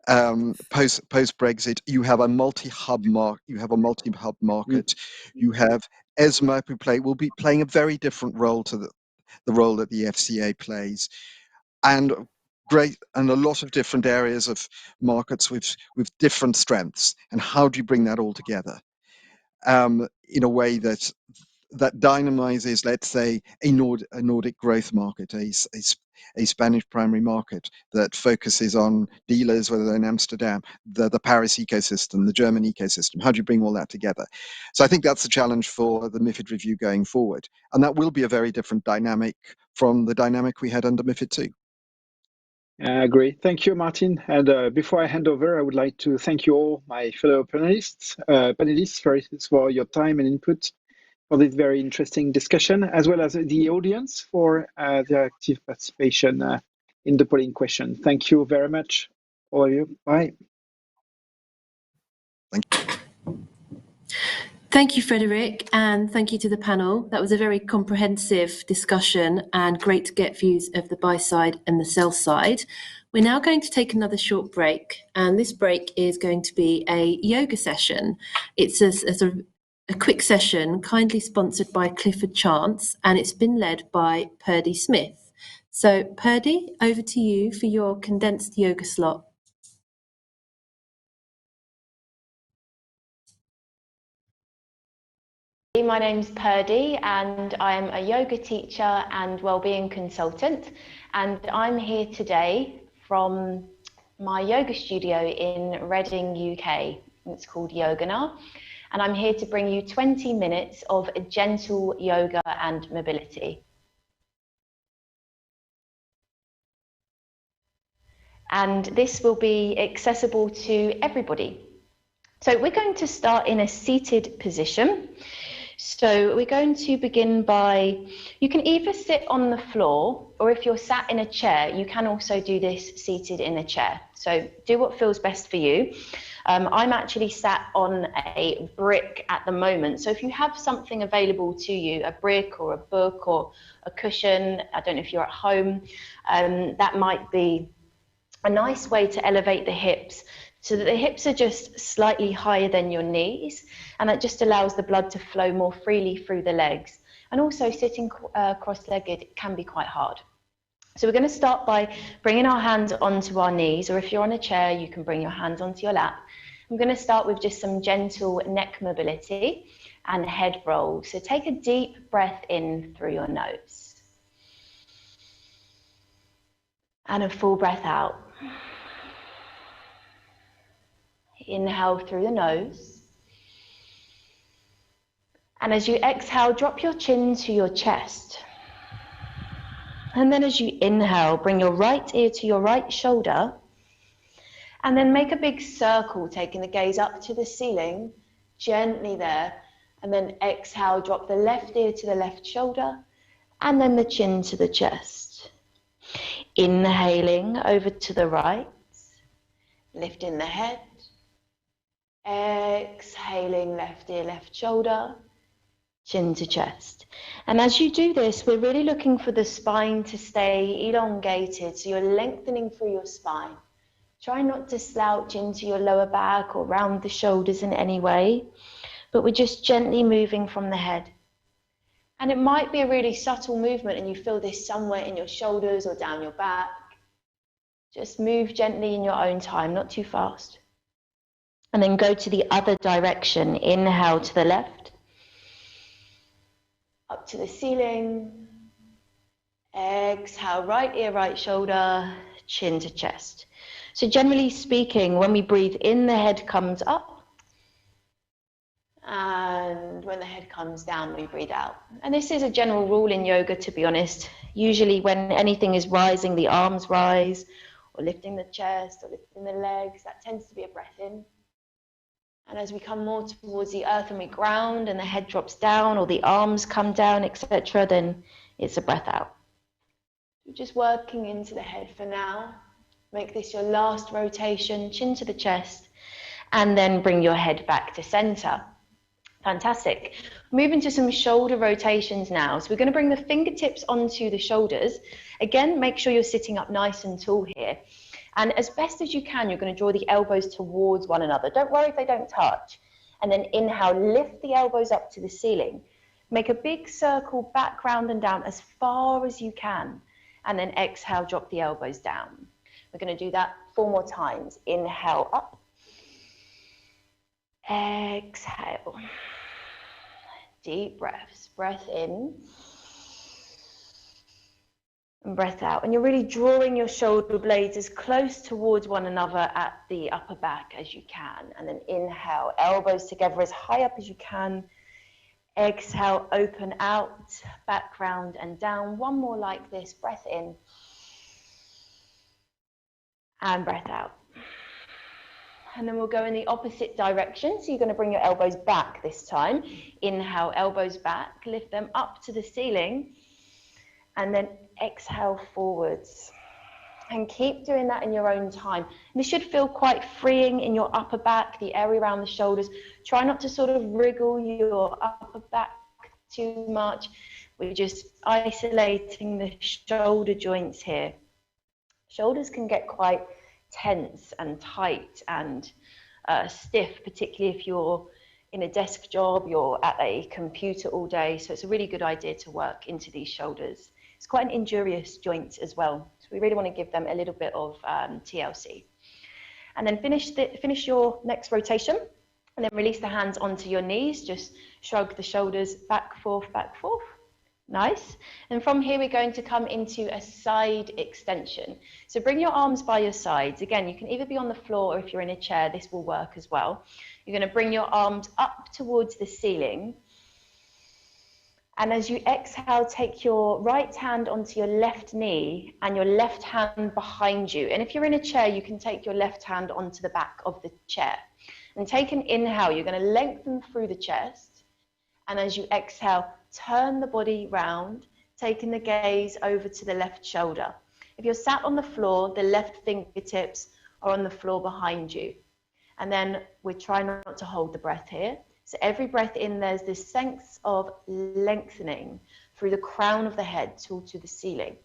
Brexit, you have a multi-hub market. You have ESMA, who will be playing a very different role to the role that the FCA plays, and great and a lot of different areas of markets with different strengths. And how do you bring that all together in a way that dynamizes, let's say, a Nordic growth market, a Spanish primary market that focuses on dealers, whether they're in Amsterdam, the Paris ecosystem, the German ecosystem. How do you bring all that together? So I think that's the challenge for the MiFID review going forward. And that will be a very different dynamic from the dynamic we had under MiFID 2. Great. Thank you, Martin. And before I hand over, I would like to thank you all, my fellow panelists, for your time and input for this very interesting discussion, as well as the audience for their active participation in the polling question. Thank you very much, all of you. Bye. Thank you, Frederic, and thank you to the panel. That was a very comprehensive discussion and great to get views of the buy side and the sell side. We're now going to take another short break, and this break is going to be a yoga session. It's a quick session kindly sponsored by Clifford Chance, and it's been led by Purdy Smith. So Purdy, over to you for your condensed yoga slot. My name's Purdy and I'm a yoga teacher and wellbeing consultant, and I'm here today from my yoga studio in Reading, UK. It's called Yogana, and I'm here to bring you 20 minutes of gentle yoga and mobility. And this will be accessible to everybody. So we're going to start in a seated position. So we're going to begin by, you can either sit on the floor, or if you're sat in a chair, you can also do this seated in a chair. So do what feels best for you. I'm actually sat on a brick at the moment. So if you have something available to you, a brick or a book or a cushion, I don't know if you're at home, that might be a nice way to elevate the hips, so that the hips are just slightly higher than your knees, and that just allows the blood to flow more freely through the legs. And also sitting cross-legged can be quite hard. So we're going to start by bringing our hands onto our knees, or if you're on a chair, you can bring your hands onto your lap. I'm going to start with just some gentle neck mobility and head roll. So take a deep breath in through your nose. And a full breath out. Inhale through the nose. And as you exhale, drop your chin to your chest. And then as you inhale, bring your right ear to your right shoulder. And then make a big circle, taking the gaze up to the ceiling, gently there. And then exhale, drop the left ear to the left shoulder. And then the chin to the chest. Inhaling over to the right. Lifting the head. Exhaling, left ear, left shoulder, chin to chest. And as you do this, we're really looking for the spine to stay elongated, so you're lengthening through your spine. Try not to slouch into your lower back or round the shoulders in any way, but we're just gently moving from the head. And it might be a really subtle movement and you feel this somewhere in your shoulders or down your back. Just move gently in your own time, not too fast. And then go to the other direction. Inhale to the left, up to the ceiling. Exhale, right ear, right shoulder, chin to chest. So generally speaking, when we breathe in, the head comes up. And when the head comes down, we breathe out. And this is a general rule in yoga, to be honest. Usually when anything is rising, the arms rise, or lifting the chest, or lifting the legs, that tends to be a breath in. And as we come more towards the earth and we ground and the head drops down or the arms come down, etc., then it's a breath out. We're just working into the head for now. Make this your last rotation, chin to the chest, and then bring your head back to center. Fantastic. Moving to some shoulder rotations now. So we're going to bring the fingertips onto the shoulders. Again, make sure you're sitting up nice and tall here. And as best as you can, you're going to draw the elbows towards one another. Don't worry if they don't touch. And then inhale, lift the elbows up to the ceiling. Make a big circle back, round and down as far as you can. And then exhale, drop the elbows down. We're going to do that 4 more times. Inhale up. Exhale. Deep breaths. Breath in. And breath out. And you're really drawing your shoulder blades as close towards one another at the upper back as you can. And then inhale, elbows together as high up as you can. Exhale, open out, back round and down. One more like this. Breath in. And breath out. And then we'll go in the opposite direction. So you're going to bring your elbows back this time. Inhale, elbows back, lift them up to the ceiling. And then exhale forwards. And keep doing that in your own time. And this should feel quite freeing in your upper back, the area around the shoulders. Try not to sort of wriggle your upper back too much. We're just isolating the shoulder joints here. Shoulders can get quite tense and tight and stiff, particularly if you're in a desk job, you're at a computer all day. So it's a really good idea to work into these shoulders. It's quite an injurious joint as well. So we really want to give them a little bit of TLC. And then finish your next rotation and then release the hands onto your knees. Just shrug the shoulders back, forth, back, forth. Nice. And from here, we're going to come into a side extension. So bring your arms by your sides. Again, you can either be on the floor or if you're in a chair, this will work as well. You're going to bring your arms up towards the ceiling. And as you exhale, take your right hand onto your left knee and your left hand behind you. And if you're in a chair, you can take your left hand onto the back of the chair. And take an inhale. You're going to lengthen through the chest. And as you exhale, turn the body round, taking the gaze over to the left shoulder. If you're sat on the floor, the left fingertips are on the floor behind you. And then we're trying not to hold the breath here. So every breath in, there's this sense of lengthening through the crown of the head to the ceiling.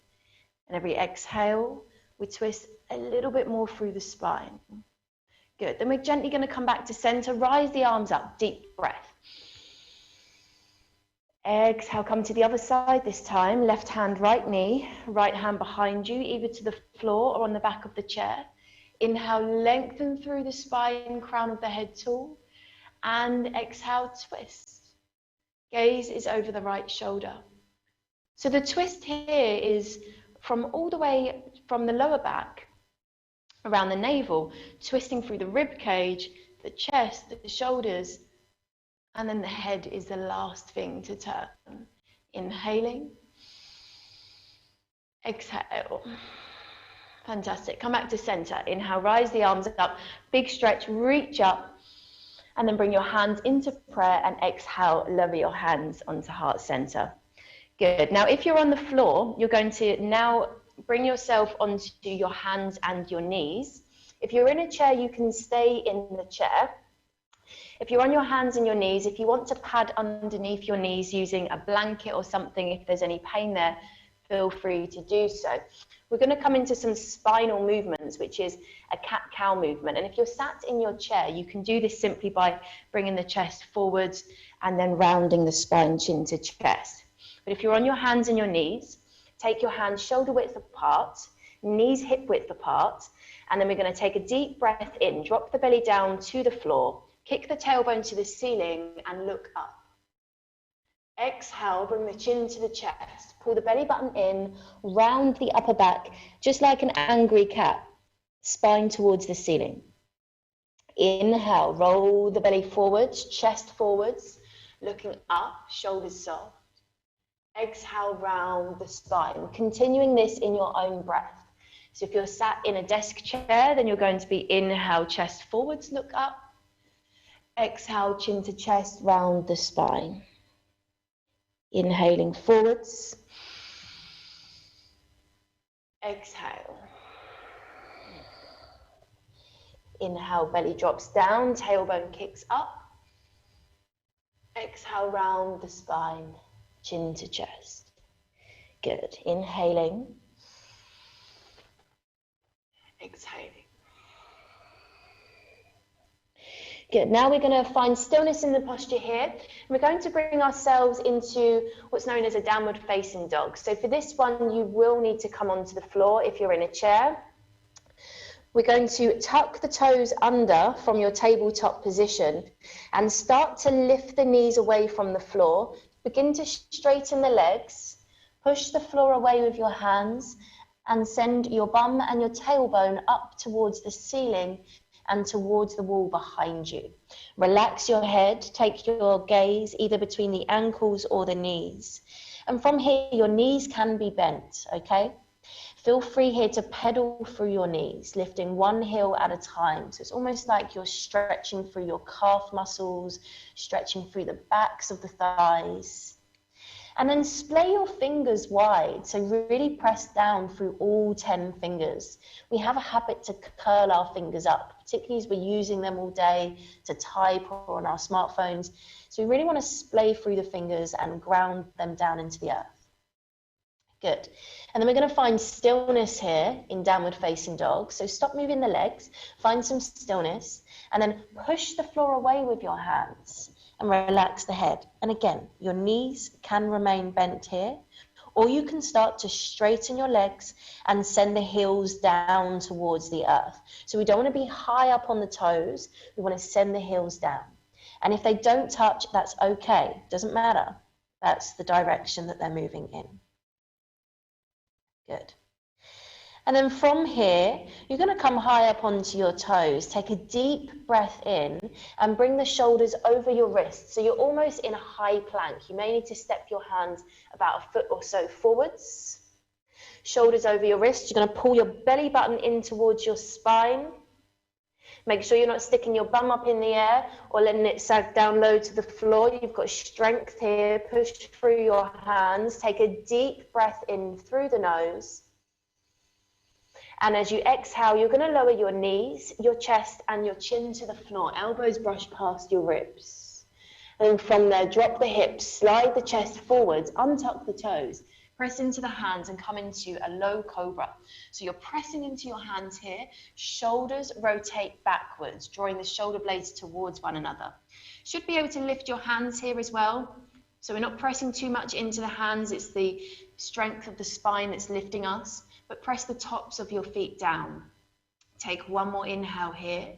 And every exhale, we twist a little bit more through the spine. Good. Then we're gently going to come back to center. Rise the arms up. Deep breath. Exhale, come to the other side this time. Left hand, right knee, right hand behind you, either to the floor or on the back of the chair. Inhale, lengthen through the spine, crown of the head tall. And exhale, twist. Gaze is over the right shoulder. So the twist here is from all the way from the lower back, around the navel, twisting through the rib cage, the chest, the shoulders, and then the head is the last thing to turn. Inhaling. Exhale. Fantastic. Come back to center. Inhale, rise the arms up. Big stretch, reach up. And then bring your hands into prayer and exhale, lower your hands onto heart center. Good. Now, if you're on the floor, you're going to now bring yourself onto your hands and your knees. If you're in a chair, you can stay in the chair. If you're on your hands and your knees, if you want to pad underneath your knees using a blanket or something, if there's any pain there, feel free to do so. We're going to come into some spinal movements, which is a cat-cow movement. And if you're sat in your chair, you can do this simply by bringing the chest forwards and then rounding the spine, chin to chest. But if you're on your hands and your knees, take your hands shoulder width apart, knees hip width apart, and then we're going to take a deep breath in, drop the belly down to the floor, kick the tailbone to the ceiling and look up. Exhale, bring the chin to the chest, pull the belly button in, round the upper back, just like an angry cat, spine towards the ceiling. Inhale, roll the belly forwards, chest forwards, looking up, shoulders soft. Exhale, round the spine, continuing this in your own breath. So if you're sat in a desk chair, then you're going to be inhale, chest forwards, look up. Exhale, chin to chest, round the spine. Inhaling forwards. Exhale. Inhale, belly drops down, tailbone kicks up. Exhale, round the spine, chin to chest. Good. Inhaling. Exhaling. Good. Now we're going to find stillness in the posture here. We're going to bring ourselves into what's known as a downward facing dog. So for this one, you will need to come onto the floor if you're in a chair. We're going to tuck the toes under from your tabletop position and start to lift the knees away from the floor. Begin to straighten the legs, push the floor away with your hands, and send your bum and your tailbone up towards the ceiling and towards the wall behind you. Relax your head, take your gaze either between the ankles or the knees. And from here, your knees can be bent, okay? Feel free here to pedal through your knees, lifting one heel at a time. So it's almost like you're stretching through your calf muscles, stretching through the backs of the thighs. And then splay your fingers wide, so really press down through all 10 fingers. We have a habit to curl our fingers up, particularly as we're using them all day to type or on our smartphones. So we really want to splay through the fingers and ground them down into the earth. Good. And then we're going to find stillness here in downward facing dog. So stop moving the legs, find some stillness, and then push the floor away with your hands and relax the head. And again, your knees can remain bent here, or you can start to straighten your legs and send the heels down towards the earth. So we don't want to be high up on the toes. We want to send the heels down. And if they don't touch, that's okay. Doesn't matter. That's the direction that they're moving in. Good. And then from here, you're going to come high up onto your toes. Take a deep breath in and bring the shoulders over your wrists. So you're almost in a high plank. You may need to step your hands about a foot or so forwards. Shoulders over your wrists. You're going to pull your belly button in towards your spine. Make sure you're not sticking your bum up in the air or letting it sag down low to the floor. You've got strength here. Push through your hands. Take a deep breath in through the nose. And as you exhale, you're going to lower your knees, your chest, and your chin to the floor. Elbows brush past your ribs. And from there, drop the hips, slide the chest forwards, untuck the toes. Press into the hands and come into a low cobra. So you're pressing into your hands here. Shoulders rotate backwards, drawing the shoulder blades towards one another. Should be able to lift your hands here as well. So we're not pressing too much into the hands. It's the strength of the spine that's lifting us. But press the tops of your feet down. Take one more inhale here.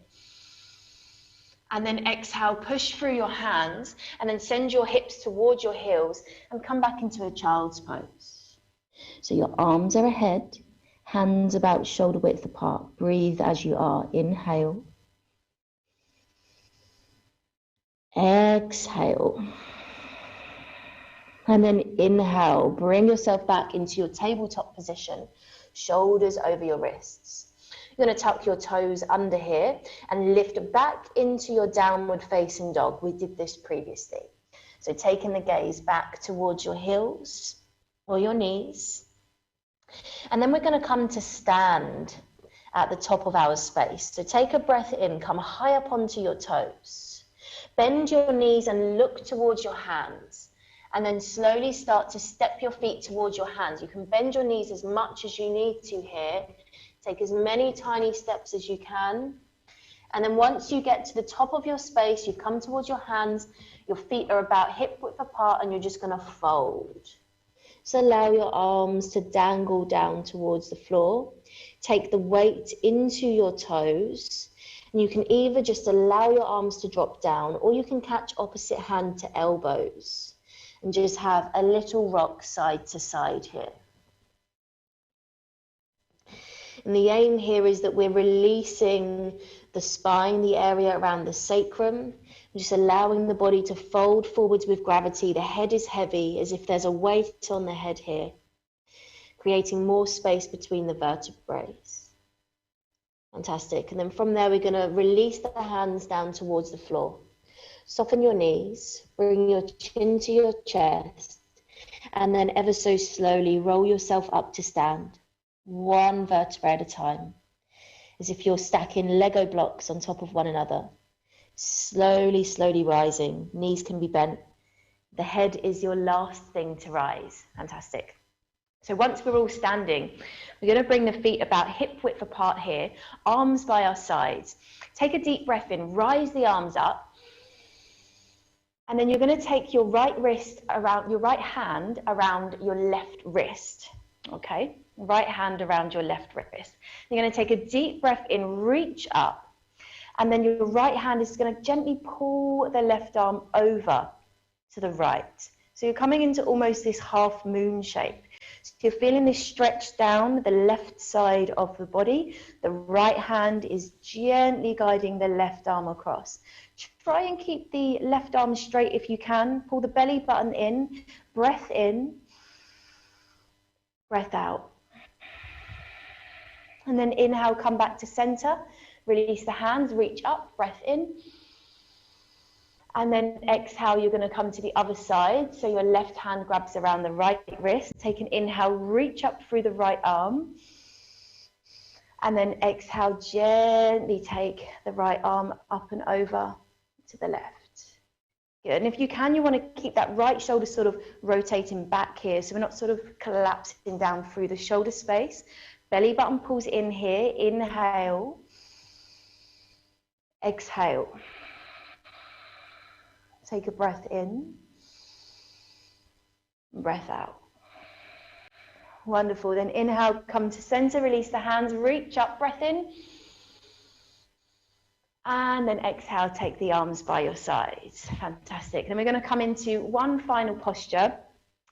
And then exhale, push through your hands and then send your hips towards your heels and come back into a child's pose. So your arms are ahead, hands about shoulder width apart. Breathe as you are. Inhale. Exhale. And then inhale, bring yourself back into your tabletop position, shoulders over your wrists. You're going to tuck your toes under here and lift back into your downward facing dog. We did this previously. So taking the gaze back towards your heels or your knees. And then we're going to come to stand at the top of our space. So take a breath in, come high up onto your toes. Bend your knees and look towards your hands. And then slowly start to step your feet towards your hands. You can bend your knees as much as you need to here. Take as many tiny steps as you can. And then once you get to the top of your space, you've come towards your hands, your feet are about hip width apart, and you're just going to fold. So allow your arms to dangle down towards the floor. Take the weight into your toes. And you can either just allow your arms to drop down, or you can catch opposite hand to elbows. And just have a little rock side to side here. And the aim here is that we're releasing the spine, the area around the sacrum, just allowing the body to fold forwards with gravity. The head is heavy, as if there's a weight on the head here, creating more space between the vertebrae. Fantastic. And then from there, we're going to release the hands down towards the floor. Soften your knees, bring your chin to your chest, and then ever so slowly roll yourself up to stand. One vertebra at a time, as if you're stacking Lego blocks on top of one another. Slowly, slowly rising. Knees can be bent. The head is your last thing to rise. Fantastic. So once we're all standing, we're going to bring the feet about hip width apart here, arms by our sides. Take a deep breath in, rise the arms up. And then you're going to take your right wrist around, your right hand around your left wrist. Okay, right hand around your left wrist. You're going to take a deep breath in, reach up, and then your right hand is going to gently pull the left arm over to the right. So you're coming into almost this half moon shape. So you're feeling this stretch down the left side of the body. The right hand is gently guiding the left arm across. Try and keep the left arm straight if you can. Pull the belly button in, breath in, breath out. And then inhale, come back to center. Release the hands, reach up, breath in. And then exhale, you're going to come to the other side. So your left hand grabs around the right wrist. Take an inhale, reach up through the right arm. And then exhale, gently take the right arm up and over to the left. Good. And if you can, you want to keep that right shoulder sort of rotating back here. So we're not sort of collapsing down through the shoulder space. Belly button pulls in here. Inhale. Exhale. Take a breath in. Breath out. Wonderful. Then inhale, come to center, release the hands, reach up, breath in. And then exhale, take the arms by your sides. Fantastic. Then we're going to come into one final posture,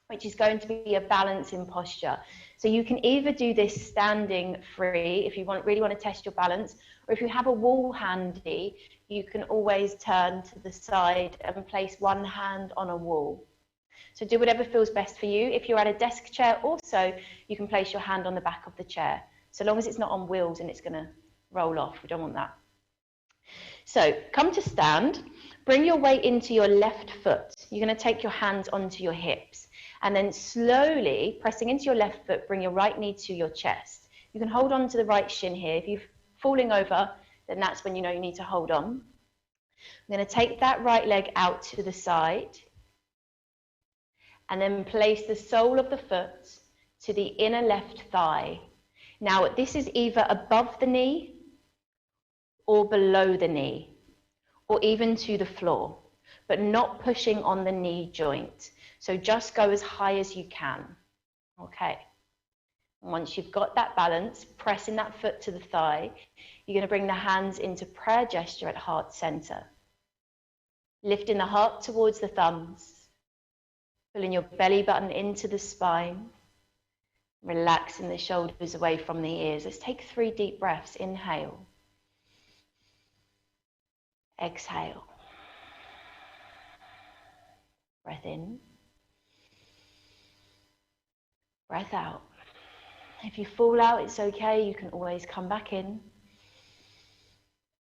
which is going to be a balancing posture. So you can either do this standing free if you really want to test your balance, or if you have a wall handy, you can always turn to the side and place one hand on a wall. So do whatever feels best for you. If you're at a desk chair also, you can place your hand on the back of the chair, so long as it's not on wheels and it's going to roll off. We don't want that. So come to stand, bring your weight into your left foot. You're going to take your hands onto your hips, and then slowly pressing into your left foot, bring your right knee to your chest. You can hold on to the right shin here. If you're falling over, then that's when you know you need to hold on. I'm going to take that right leg out to the side, and then place the sole of the foot to the inner left thigh. Now, this is either above the knee or below the knee, or even to the floor, but not pushing on the knee joint. So just go as high as you can. Okay. And once you've got that balance, pressing that foot to the thigh, you're going to bring the hands into prayer gesture at heart center. Lifting the heart towards the thumbs, pulling your belly button into the spine, relaxing the shoulders away from the ears. Let's take 3 deep breaths. Inhale. Exhale. Breath in. Breath out. If you fall out, it's okay. You can always come back in.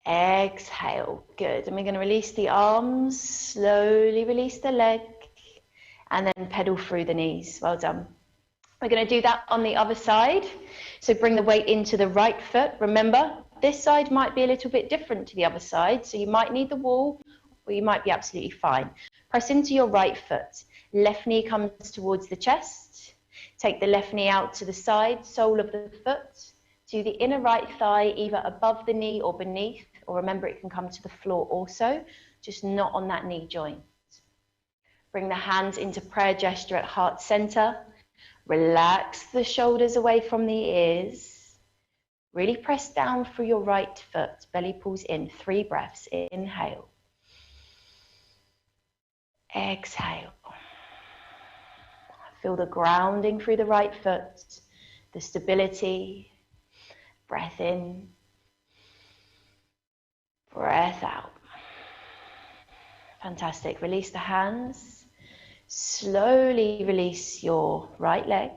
Exhale. Good. And we're going to release the arms. Slowly release the leg. And then pedal through the knees. Well done. We're going to do that on the other side. So bring the weight into the right foot. Remember, this side might be a little bit different to the other side. So you might need the wall, or you might be absolutely fine. Press into your right foot. Left knee comes towards the chest. Take the left knee out to the side, sole of the foot, to the inner right thigh, either above the knee or beneath. Or remember, it can come to the floor also, just not on that knee joint. Bring the hands into prayer gesture at heart center. Relax the shoulders away from the ears. Really press down through your right foot. Belly pulls in. 3 breaths. Inhale. Exhale. Feel the grounding through the right foot, the stability. Breath in. Breath out. Fantastic. Release the hands. Slowly release your right leg.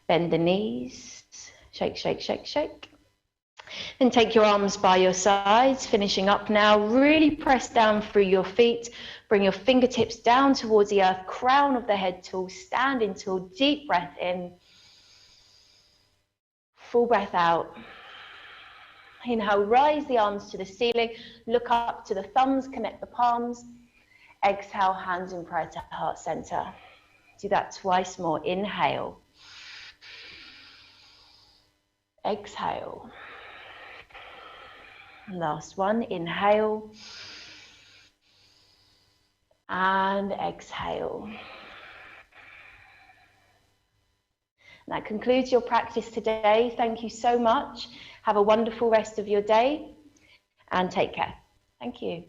Bend the knees. Shake, shake, shake, shake. Then take your arms by your sides, finishing up now. Really press down through your feet. Bring your fingertips down towards the earth, crown of the head tall, standing tall. Deep breath in. Full breath out. Inhale, rise the arms to the ceiling. Look up to the thumbs, connect the palms. Exhale, hands in prayer to heart center. Do that twice more. Inhale. Exhale. Last one. Inhale. And exhale. And that concludes your practice today. Thank you so much. Have a wonderful rest of your day and take care. Thank you.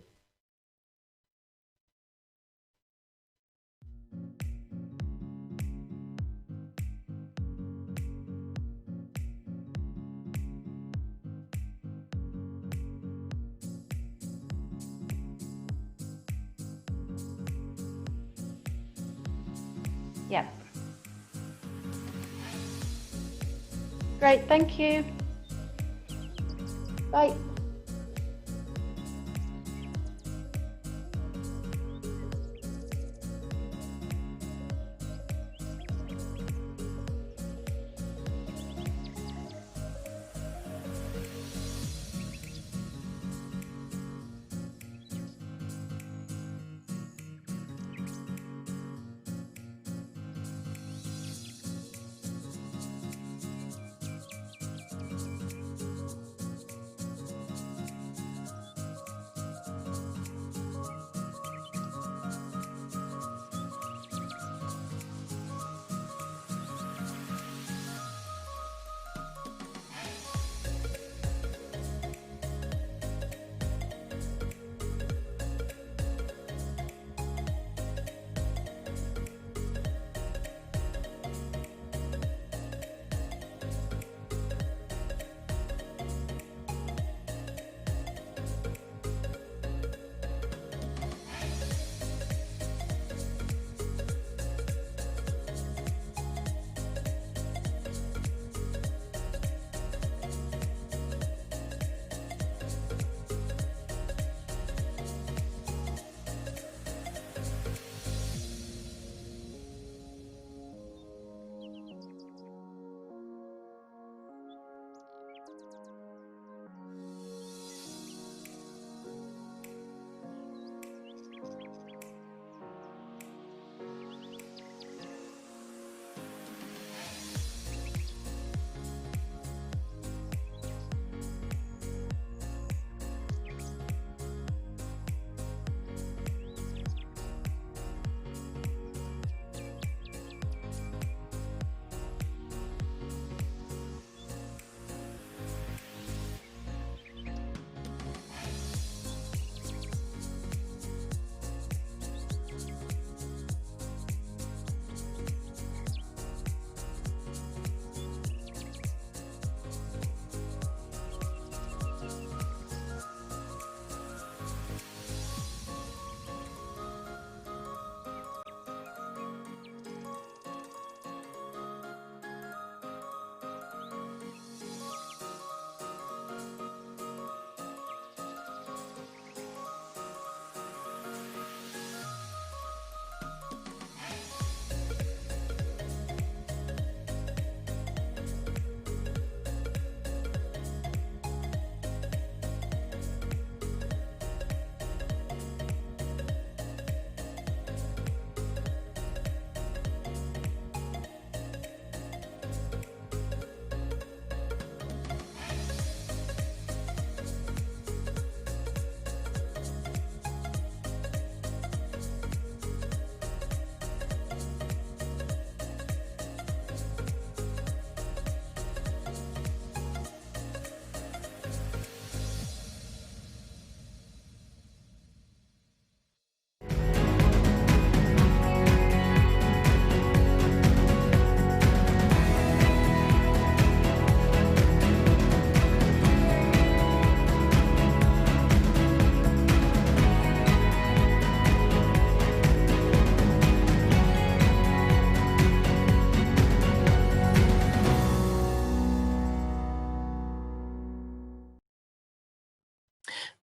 Yeah. Great, thank you. Bye.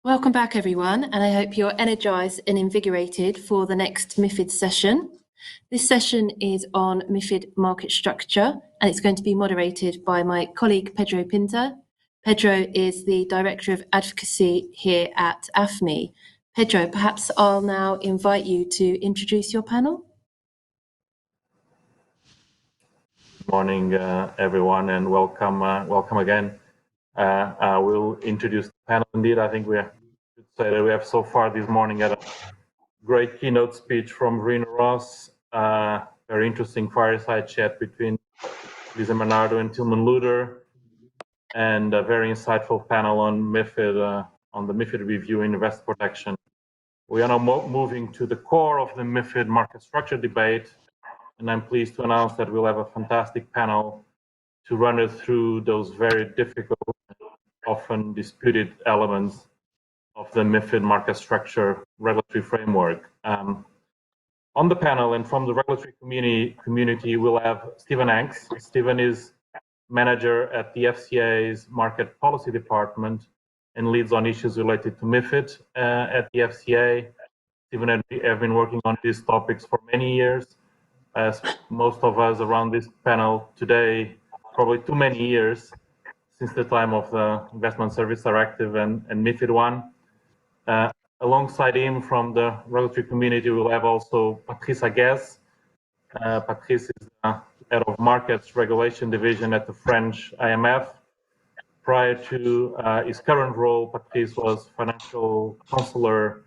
Welcome back, everyone, and I hope you're energised and invigorated for the next MiFID session. This session is on MiFID market structure, and it's going to be moderated by my colleague Pedro Pinta. Pedro is the Director of Advocacy here at AFME. Pedro, perhaps I'll now invite you to introduce your panel. Good morning, everyone, and welcome again. I will introduce the panel. Indeed, I think we should say that we have so far this morning had a great keynote speech from Rena Ross, very interesting fireside chat between Lisa Bernardo and Tilman Luder, and a very insightful panel on MiFID, on the MiFID review in investor protection. We are now moving to the core of the MiFID market structure debate, and I'm pleased to announce that we'll have a fantastic panel to run us through those very difficult, often disputed elements of the MiFID market structure regulatory framework. On the panel and from the regulatory community, we'll have Stephen Hanks. Stephen is manager at the FCA's Market Policy Department and leads on issues related to MiFID at the FCA. Stephen and I have been working on these topics for many years, as most of us around this panel today, probably too many years, since the time of the Investment Service Directive and MiFID I. Alongside him from the regulatory community, we'll have also Patrice Aguez. Patrice is the head of Markets Regulation Division at the French IMF. Prior to his current role, Patrice was financial counselor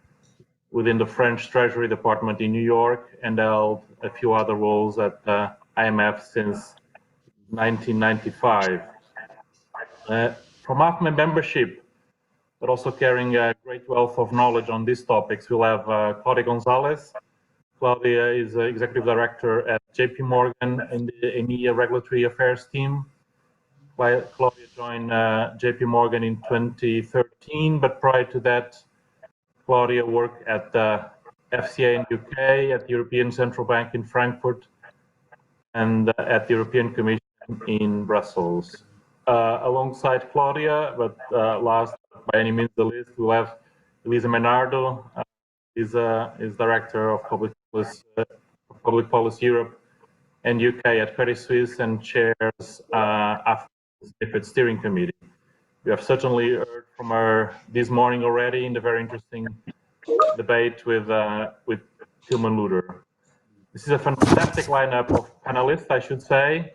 within the French Treasury Department in New York and held a few other roles at the IMF since 1995. From AFME membership, but also carrying a great wealth of knowledge on these topics, we'll have Claudia Gonzalez. Claudia is Executive Director at JP Morgan in the EMEA Regulatory Affairs team. Claudia joined JP Morgan in 2013, but prior to that, Claudia worked at the FCA in UK, at the European Central Bank in Frankfurt, and at the European Commission in Brussels. Alongside Claudia, but last by any means the least, we'll have Lisa Bernardo, is Director of Public Policy Europe and UK at Credit Suisse and chairs AFME's MiFID Steering Committee. We have certainly heard from her this morning already in the very interesting debate with Tilman Luder. This is a fantastic lineup of panelists, I should say.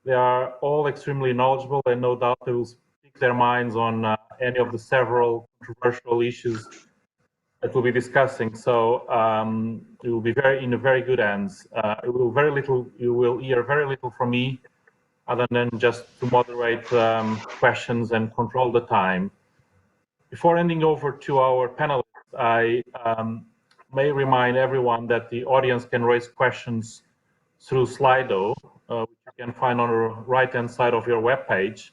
They are all extremely knowledgeable and no doubt they will speak their minds on any of the several controversial issues that we'll be discussing. So it will be in very good hands. You will hear very little from me other than just to moderate questions and control the time. Before handing over to our panelists, I may remind everyone that the audience can raise questions through Slido, which you can find on the right-hand side of your webpage,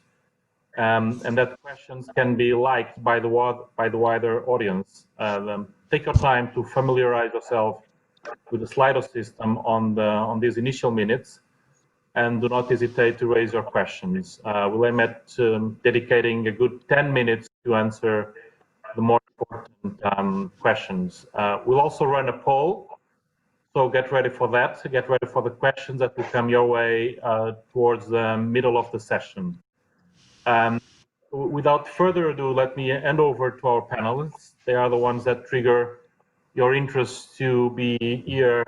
and that questions can be liked by the wider audience. Take your time to familiarize yourself with the Slido system on these initial minutes, and do not hesitate to raise your questions. We'll aim at dedicating a good 10 minutes to answer the more important questions. We'll also run a poll, so get ready for that. Get ready for the questions that will come your way towards the middle of the session. Without further ado, let me hand over to our panelists. They are the ones that trigger your interest to be here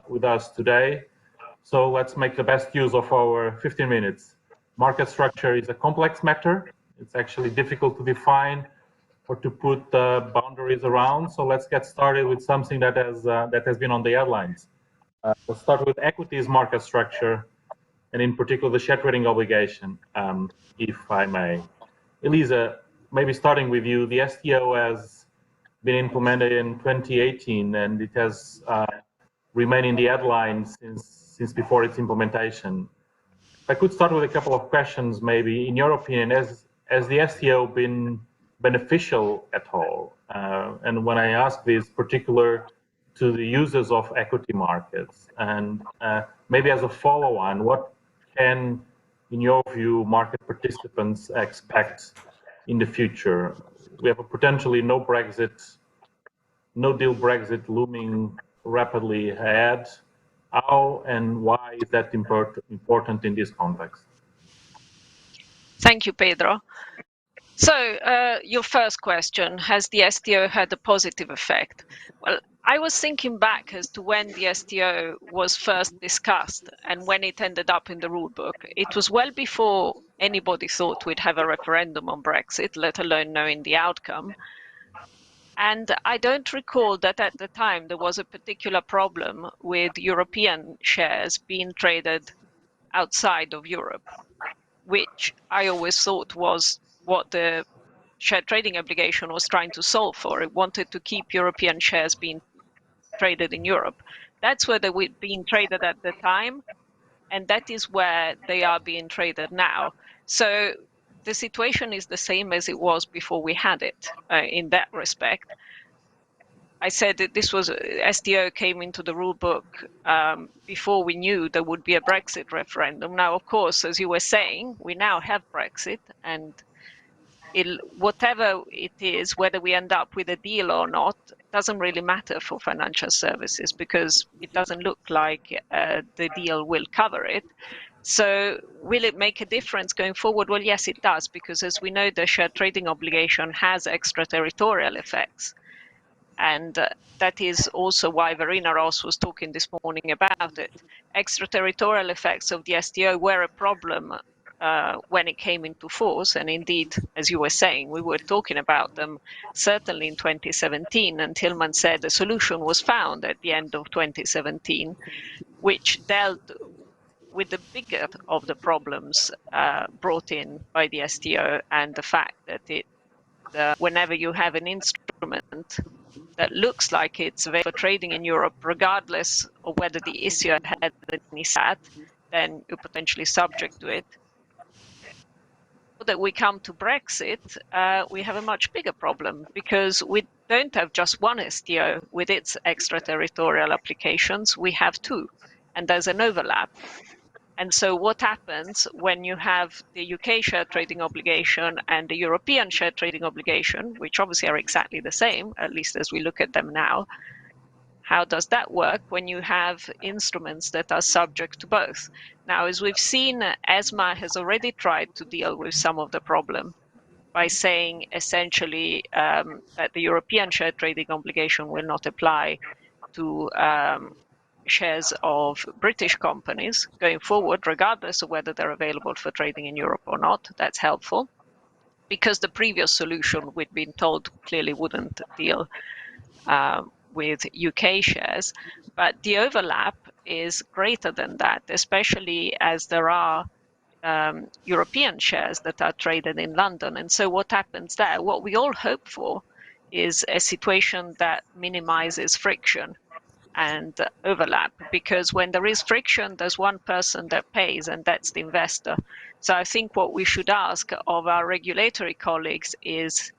with us today. So let's make the best use of our 15 minutes. Market structure is a complex matter. It's actually difficult to define or to put boundaries around. So let's get started with something that has been on the headlines. Let's start with equities market structure, and in particular the share trading obligation, if I may. Elisa, maybe starting with you, the STO has been implemented in 2018, and it has remained in the headlines since before its implementation. If I could start with a couple of questions, maybe. In your opinion, has the STO been beneficial at all? And when I ask this, particular to the users of equity markets, and maybe as a follow-on, what can, in your view, market participants expect in the future? We have a potentially no deal Brexit looming rapidly ahead. How and why is that important in this context? Thank you, Pedro. So your first question, has the STO had a positive effect? Well, I was thinking back as to when the STO was first discussed and when it ended up in the rulebook. It was well before anybody thought we'd have a referendum on Brexit, let alone knowing the outcome. And I don't recall that at the time there was a particular problem with European shares being traded outside of Europe, which I always thought was what the share trading obligation was trying to solve for. It wanted to keep European shares being traded in Europe. That's where they were being traded at the time, and that is where they are being traded now. So the situation is the same as it was before we had it in that respect. I said that this was STO came into the rule book before we knew there would be a Brexit referendum. Now, of course, as you were saying, we now have Brexit, and whatever it is, whether we end up with a deal or not, doesn't really matter for financial services, because it doesn't look like the deal will cover it. So will it make a difference going forward? Well, yes, it does, because as we know, the share trading obligation has extraterritorial effects. And that is also why Verena Ross was talking this morning about it. Extraterritorial effects of the STO were a problem when it came into force. And indeed, as you were saying, we were talking about them certainly in 2017, and Tillman said a solution was found at the end of 2017, which dealt with the bigger of the problems brought in by the STO, and the fact that whenever you have an instrument that looks like it's available for trading in Europe, regardless of whether the issuer had any SAT, then you're potentially subject to it. That we come to Brexit, we have a much bigger problem, because we don't have just one STO with its extraterritorial applications, we have two, and there's an overlap. And so what happens when you have the UK share trading obligation and the European share trading obligation, which obviously are exactly the same, at least as we look at them now? How does that work when you have instruments that are subject to both? Now, as we've seen, ESMA has already tried to deal with some of the problem by saying essentially that the European share trading obligation will not apply to shares of British companies going forward, regardless of whether they're available for trading in Europe or not. That's helpful, because the previous solution we'd been told clearly wouldn't deal with UK shares. But the overlap is greater than that, especially as there are European shares that are traded in London. And so what happens there? What we all hope for is a situation that minimizes friction and overlap, because when there is friction, there's one person that pays, and that's the investor. So I think what we should ask of our regulatory colleagues is,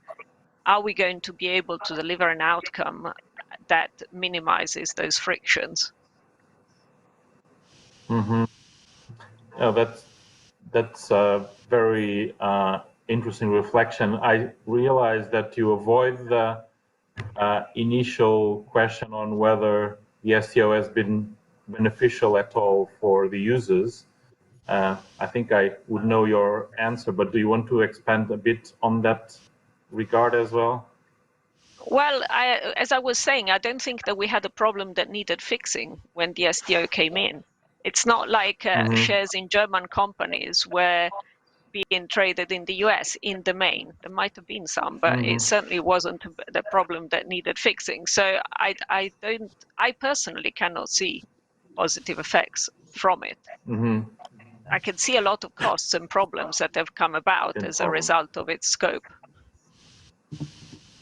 are we going to be able to deliver an outcome that minimizes those frictions? Mm-hmm. Yeah, that's a very interesting reflection. I realize that you avoid the initial question on whether the STO has been beneficial at all for the users. I think I would know your answer, but do you want to expand a bit on that regard as well? Well, as I was saying, I don't think that we had a problem that needed fixing when the STO came in. It's not like shares in German companies were being traded in the US in the main. There might have been some, but it certainly wasn't the problem that needed fixing. So I personally cannot see positive effects from it. I can see a lot of costs and problems that have come about as a result of its scope.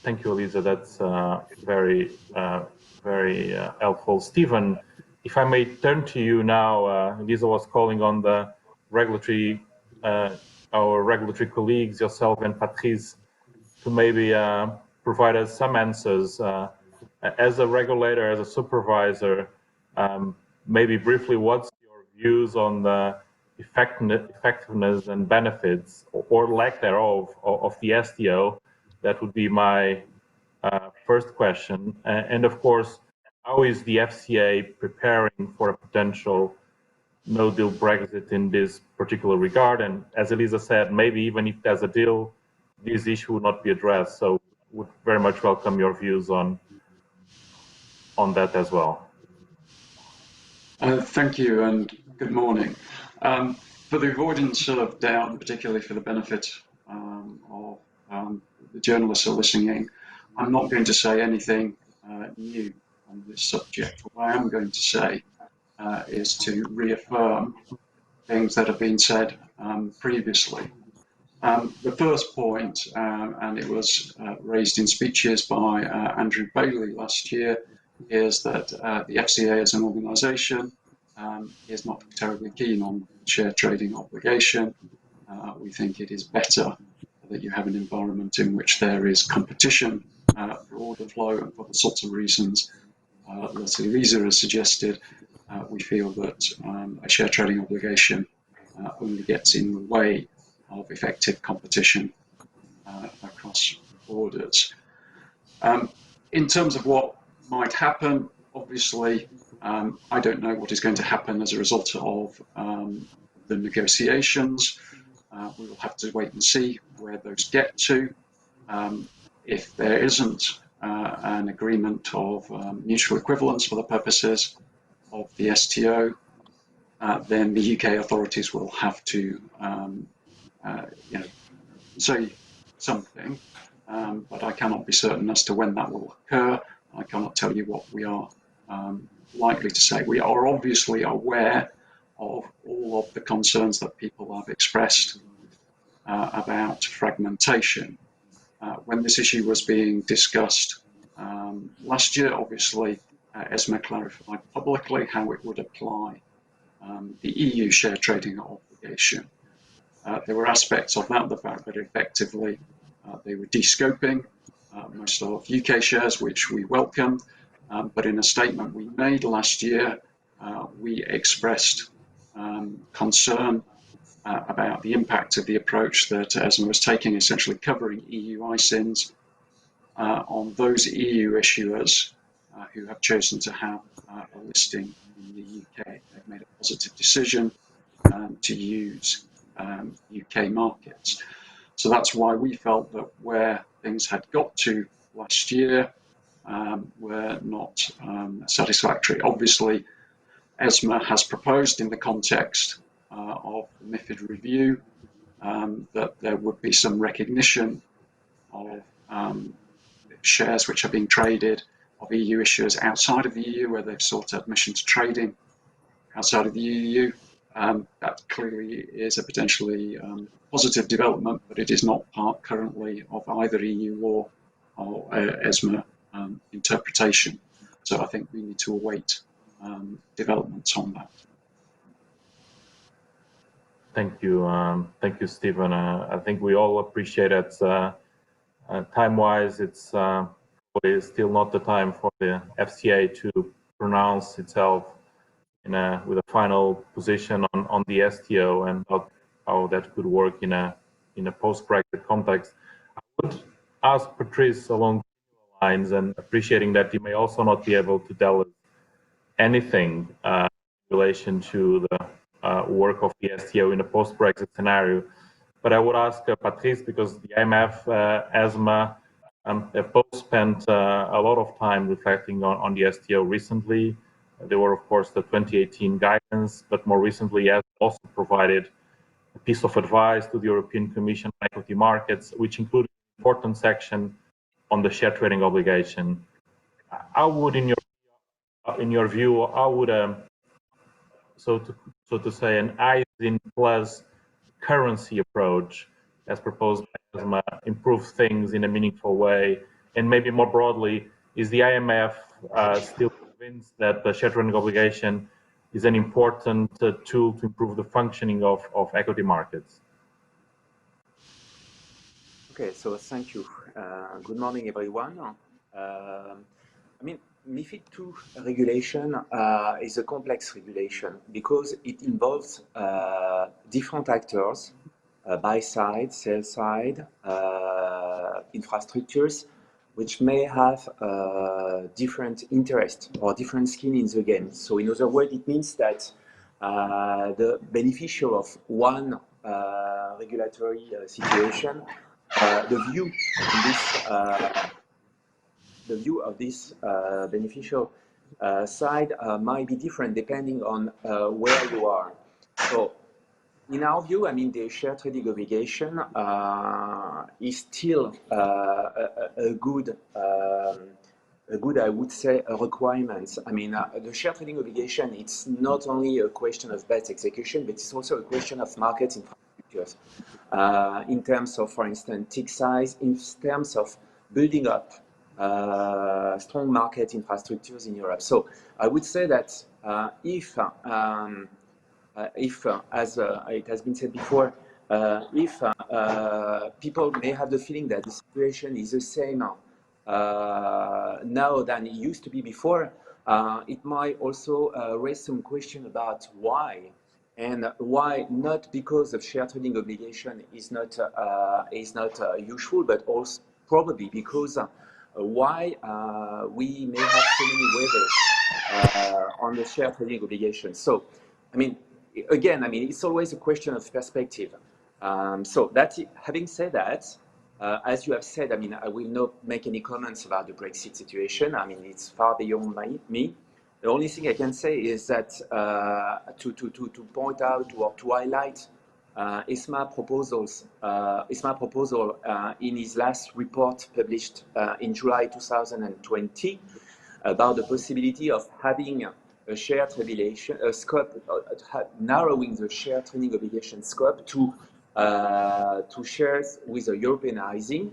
Thank you, Elisa. That's very helpful. Stephen, if I may turn to you now, Elisa was calling on the regulatory, our regulatory colleagues, yourself and Patrice, to maybe provide us some answers. As a regulator, as a supervisor, maybe briefly, what's your views on the effectiveness and benefits, or lack thereof, of the STO? That would be my first question. And of course, how is the FCA preparing for a potential no-deal Brexit in this particular regard? And as Elisa said, maybe even if there's a deal, this issue will not be addressed. So would very much welcome your views on that as well. Thank you and good morning. For the avoidance of doubt, and particularly for the benefit of the journalists who are listening in, I'm not going to say anything new on this subject. What I am going to say is to reaffirm things that have been said previously. The first point, and it was raised in speeches by Andrew Bailey last year, is that the FCA as an organisation is not terribly keen on share trading obligation. We think it is better that you have an environment in which there is competition for order flow, and for the sorts of reasons that Elisa has suggested. We feel that a share trading obligation only gets in the way of effective competition across borders. In terms of what might happen, obviously, I don't know what is going to happen as a result of the negotiations. We will have to wait and see where those get to. If there isn't an agreement of mutual equivalence for the purposes of the STO, then the UK authorities will have to say something, but I cannot be certain as to when that will occur. I cannot tell you what we are likely to say. We are obviously aware of all of the concerns that people have expressed about fragmentation. When this issue was being discussed last year, obviously, ESMA clarified publicly how it would apply the EU share trading obligation. There were aspects of that, the fact that effectively they were de-scoping most of UK shares, which we welcomed, but in a statement we made last year, we expressed concern about the impact of the approach that ESMA was taking, essentially covering EU ISINs on those EU issuers who have chosen to have a listing in the UK. They've made a positive decision to use UK markets. So that's why we felt that where things had got to last year were not satisfactory. Obviously, ESMA has proposed in the context of the MiFID review that there would be some recognition of shares which are being traded of EU issuers outside of the EU, where they've sought admission to trading outside of the EU. That clearly is a potentially positive development, but it is not part currently of either EU law or ESMA interpretation. So I think we need to await developments on that. Thank you, Stephen. I think we all appreciate it. Time-wise, it's probably still not the time for the FCA to pronounce itself with a final position on the STO and how that could work in a post-Brexit context. I would ask Patrice along the lines, and appreciating that you may also not be able to tell us anything in relation to the work of the STO in a post-Brexit scenario. But I would ask Patrice, because the IMF, ESMA, have both spent a lot of time reflecting on the STO recently. There were, of course, the 2018 guidance, but more recently, ESMA also provided a piece of advice to the European Commission on equity markets, which included an important section on the share trading obligation. How would, in your view, how would so to say, an ISIN plus currency approach, as proposed by ESMA, improve things in a meaningful way? And maybe more broadly, is the IMF still convinced that the share trading obligation is an important tool to improve the functioning of equity markets? Okay, so thank you. Good morning, everyone. I mean, MiFID II regulation is a complex regulation because it involves different actors, buy side, sell side, infrastructures, which may have different interests or different skin in the game. So in other words, it means that the beneficial of one regulatory situation, the view of this beneficial side might be different depending on where you are. So in our view, I mean, the share trading obligation is still a good good, I would say, requirement. I mean, the share trading obligation, it's not only a question of best execution, but it's also a question of market infrastructures. In terms of, for instance, tick size, in terms of building up strong market infrastructures in Europe. So I would say that if as it has been said before, if people may have the feeling that the situation is the same now than it used to be before, it might also raise some question about why. And why not because of share trading obligation is not useful, but also probably because why we may have so many waivers on the share trading obligation. So, I mean, again, I mean, it's always a question of perspective. So that, having said that, as you have said, I mean, I will not make any comments about the Brexit situation. I mean, it's far beyond me. The only thing I can say is that to point out or to highlight ESMA proposal in his last report published in July 2020 about the possibility of having a shared obligation scope, narrowing the share trading obligation scope to shares with a Europeanizing,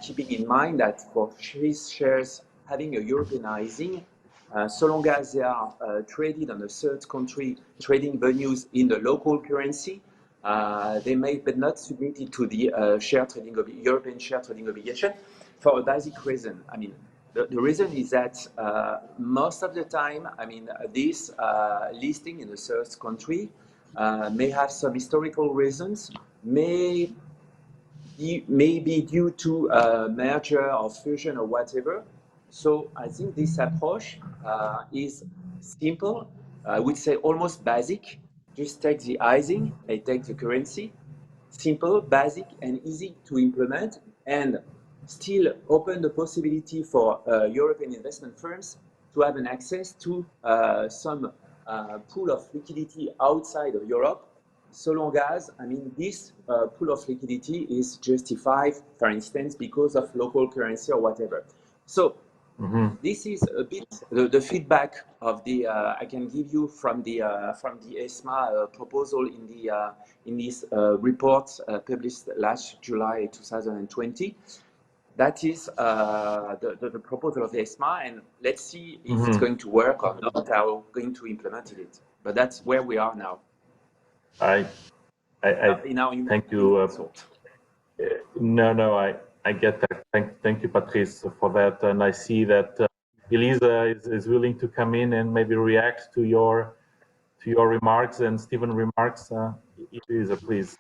keeping in mind that for these shares having a Europeanizing, so long as they are traded on a third country trading venues in the local currency, they may be not submitted to the European share trading obligation for a basic reason. I mean, the reason is that most of the time, I mean, this listing in the third country may have some historical reasons, may be due to merger or fusion or whatever. So I think this approach is simple, I would say almost basic. Just take the ISIN, take the currency, simple, basic, and easy to implement, and still open the possibility for European investment firms to have an access to some pool of liquidity outside of Europe, so long as, I mean, this pool of liquidity is justified, for instance, because of local currency or whatever. So this is a bit the feedback of the I can give you from the ESMA proposal in this report published last July 2020. That is the proposal of the ESMA, and let's see if it's going to work or not. How we're going to implement it, but that's where we are now. I thank you. No, I get that. Thank you, Patrice, for that. And I see that Elisa is willing to come in and maybe react to your remarks and Stephen remarks. Elisa, please.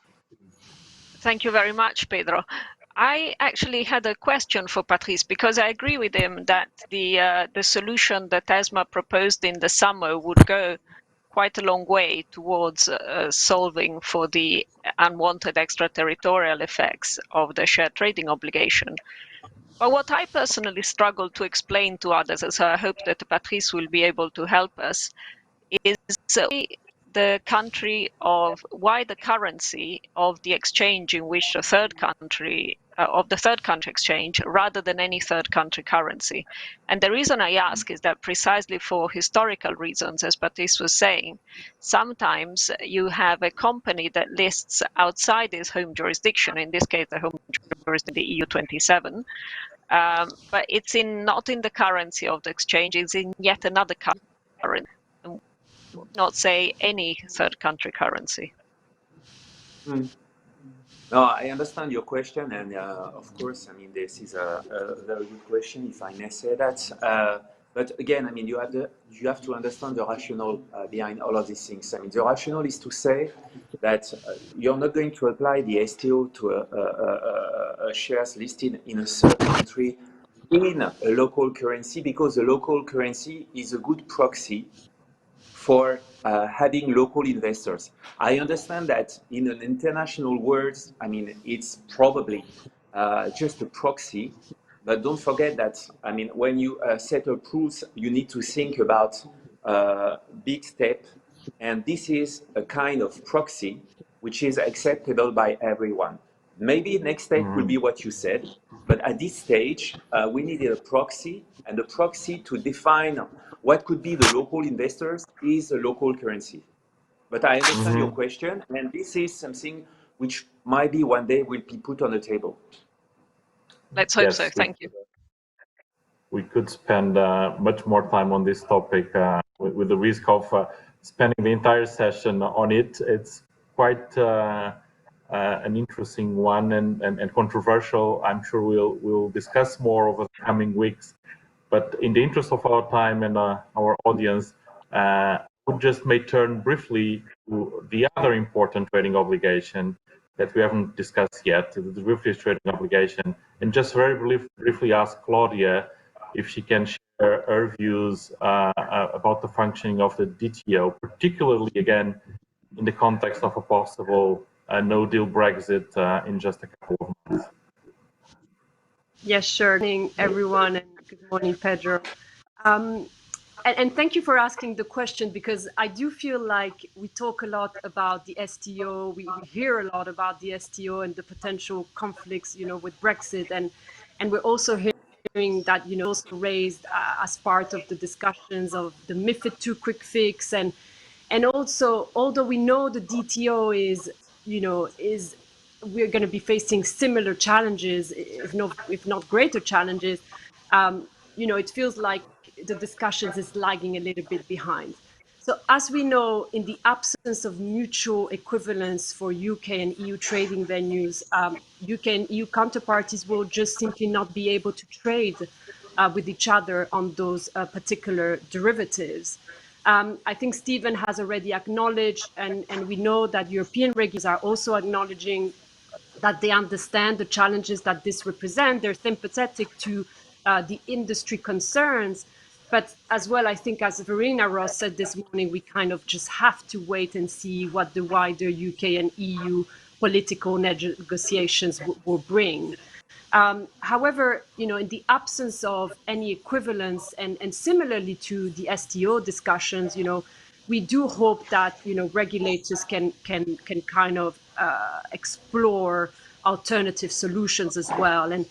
Thank you very much, Pedro. I actually had a question for Patrice, because I agree with him that the solution that ESMA proposed in the summer would go quite a long way towards solving for the unwanted extraterritorial effects of the share trading obligation. But what I personally struggle to explain to others, and so I hope that Patrice will be able to help us, is the country of why the currency of the exchange in which the third country exchange rather than any third country currency. And the reason I ask is that precisely for historical reasons, as Patrice was saying, sometimes you have a company that lists outside its home jurisdiction, in this case the home jurisdiction, the EU 27, but it's not in the currency of the exchange, it's in yet another currency, not say any third country currency. No, I understand your question, and of course, I mean, this is a very good question, if I may say that. But again, I mean, you have to understand the rationale behind all of these things. I mean, the rationale is to say that you're not going to apply the STO to a shares listed in a third country in a local currency, because the local currency is a good proxy for having local investors. I understand that in an international world, I mean, it's probably just a proxy, but don't forget that, I mean, when you set up rules, you need to think about big step, and this is a kind of proxy which is acceptable by everyone. Maybe next step will be what you said, but at this stage, we needed a proxy, and the proxy to define what could be the local investors is a local currency. But I understand your question, and this is something which might be one day will be put on the table. Let's hope so. Thank you. We could spend much more time on this topic with the risk of spending the entire session on it. It's quite an interesting one and controversial. I'm sure we'll discuss more over the coming weeks. But in the interest of our time and our audience, I would just may turn briefly to the other important trading obligation that we haven't discussed yet, the derivatives trading obligation, and just very briefly ask Claudia if she can share her views about the functioning of the DTO, particularly again in the context of a possible no-deal Brexit in just a couple of months. Yes, sure. Good morning, everyone, and good morning, Pedro. And thank you for asking the question, because I do feel like we talk a lot about the STO. We hear a lot about the STO and the potential conflicts, with Brexit, and we're also hearing that, also raised as part of the discussions of the MiFID II quick fix, and also, although we know the DTO is we're going to be facing similar challenges, if not greater challenges. It feels like the discussions is lagging a little bit behind. So as we know, in the absence of mutual equivalence for UK and EU trading venues, UK and EU counterparties will just simply not be able to trade with each other on those particular derivatives. I think Stephen has already acknowledged, and we know that European regulators are also acknowledging that they understand the challenges that this represents. They're sympathetic to the industry concerns. But as well, I think, as Verena Ross said this morning, we kind of just have to wait and see what the wider UK and EU political negotiations will bring. However, in the absence of any equivalence, and similarly to the STO discussions, we do hope that regulators can kind of explore alternative solutions as well. And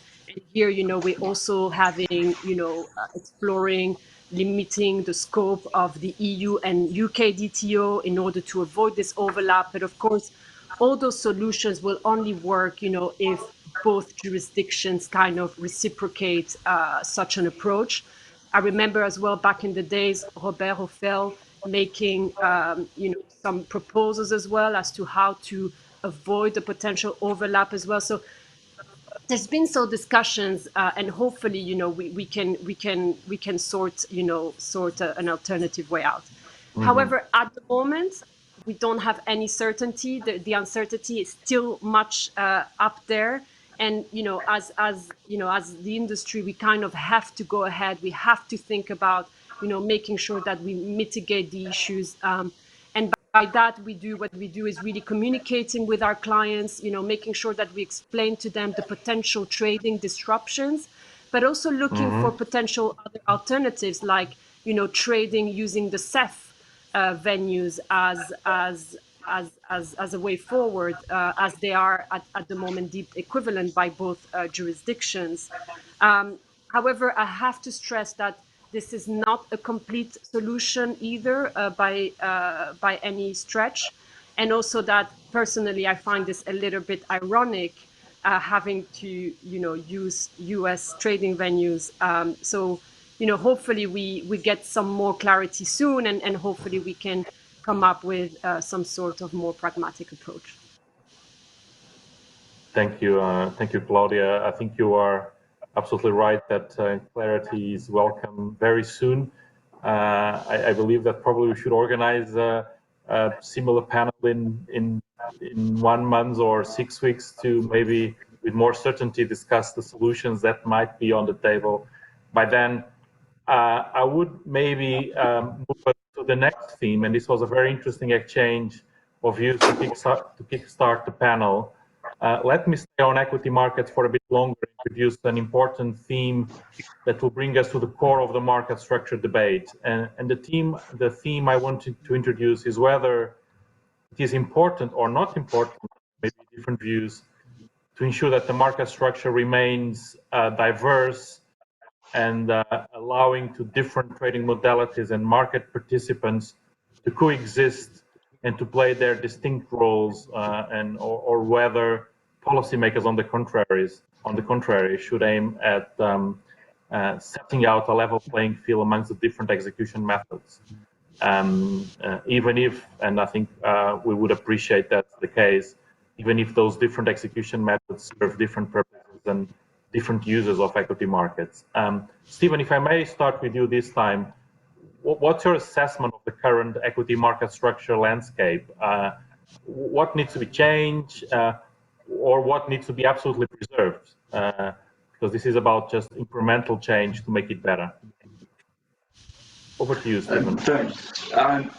here, we're also having exploring limiting the scope of the EU and UK DTO in order to avoid this overlap. But of course, all those solutions will only work, if both jurisdictions kind of reciprocate such an approach. I remember as well back in the days, Robert Hoffel making some proposals as well as to how to avoid the potential overlap as well. So there's been some discussions, and hopefully, we can sort an alternative way out. However, at the moment, we don't have any certainty. The uncertainty is still much up there. And as the industry, we kind of have to go ahead. We have to think about making sure that we mitigate the issues. And by that, what we do is really communicating with our clients, making sure that we explain to them the potential trading disruptions, but also looking for potential other alternatives, like trading using the CEF venues as a way forward, as they are at the moment deemed equivalent by both jurisdictions. However, I have to stress that this is not a complete solution either by any stretch, and also that personally I find this a little bit ironic, having to use U.S. trading venues. So hopefully we get some more clarity soon, and hopefully we can come up with some sort of more pragmatic approach. Thank you, Claudia. I think you are absolutely right that clarity is welcome very soon. I believe that probably we should organize a similar panel in 1 month or 6 weeks to maybe with more certainty discuss the solutions that might be on the table. By then, I would maybe move to the next theme, and this was a very interesting exchange of views to kickstart the panel. Let me stay on equity markets for a bit longer and introduce an important theme that will bring us to the core of the market structure debate. And the theme I wanted to introduce is whether it is important or not important, maybe different views, to ensure that the market structure remains diverse and allowing to different trading modalities and market participants to coexist and to play their distinct roles, or whether policymakers on the contrary should aim at setting out a level playing field amongst the different execution methods. Even if, and I think we would appreciate that's the case, even if those different execution methods serve different purposes and different users of equity markets. Stephen, if I may start with you this time, what's your assessment of the current equity market structure landscape? What needs to be changed, or what needs to be absolutely preserved? Because this is about just incremental change to make it better. Over to you, Stephen. Thanks. I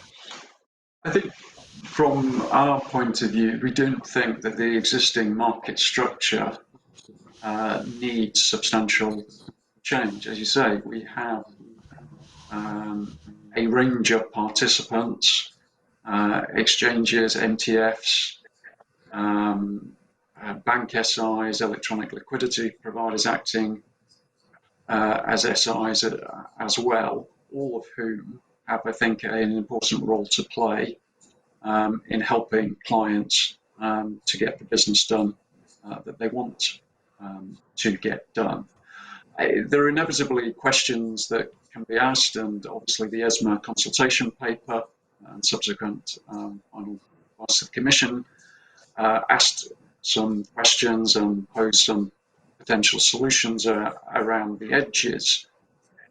think from our point of view, we don't think that the existing market structure needs substantial change. As you say, we have a range of participants, exchanges, MTFs, bank SIs, electronic liquidity providers acting as SIs as well, all of whom have, I think, an important role to play in helping clients to get the business done that they want to get done. There are inevitably questions that can be asked, and obviously the ESMA consultation paper and subsequent final advice of the Commission asked some questions and posed some potential solutions around the edges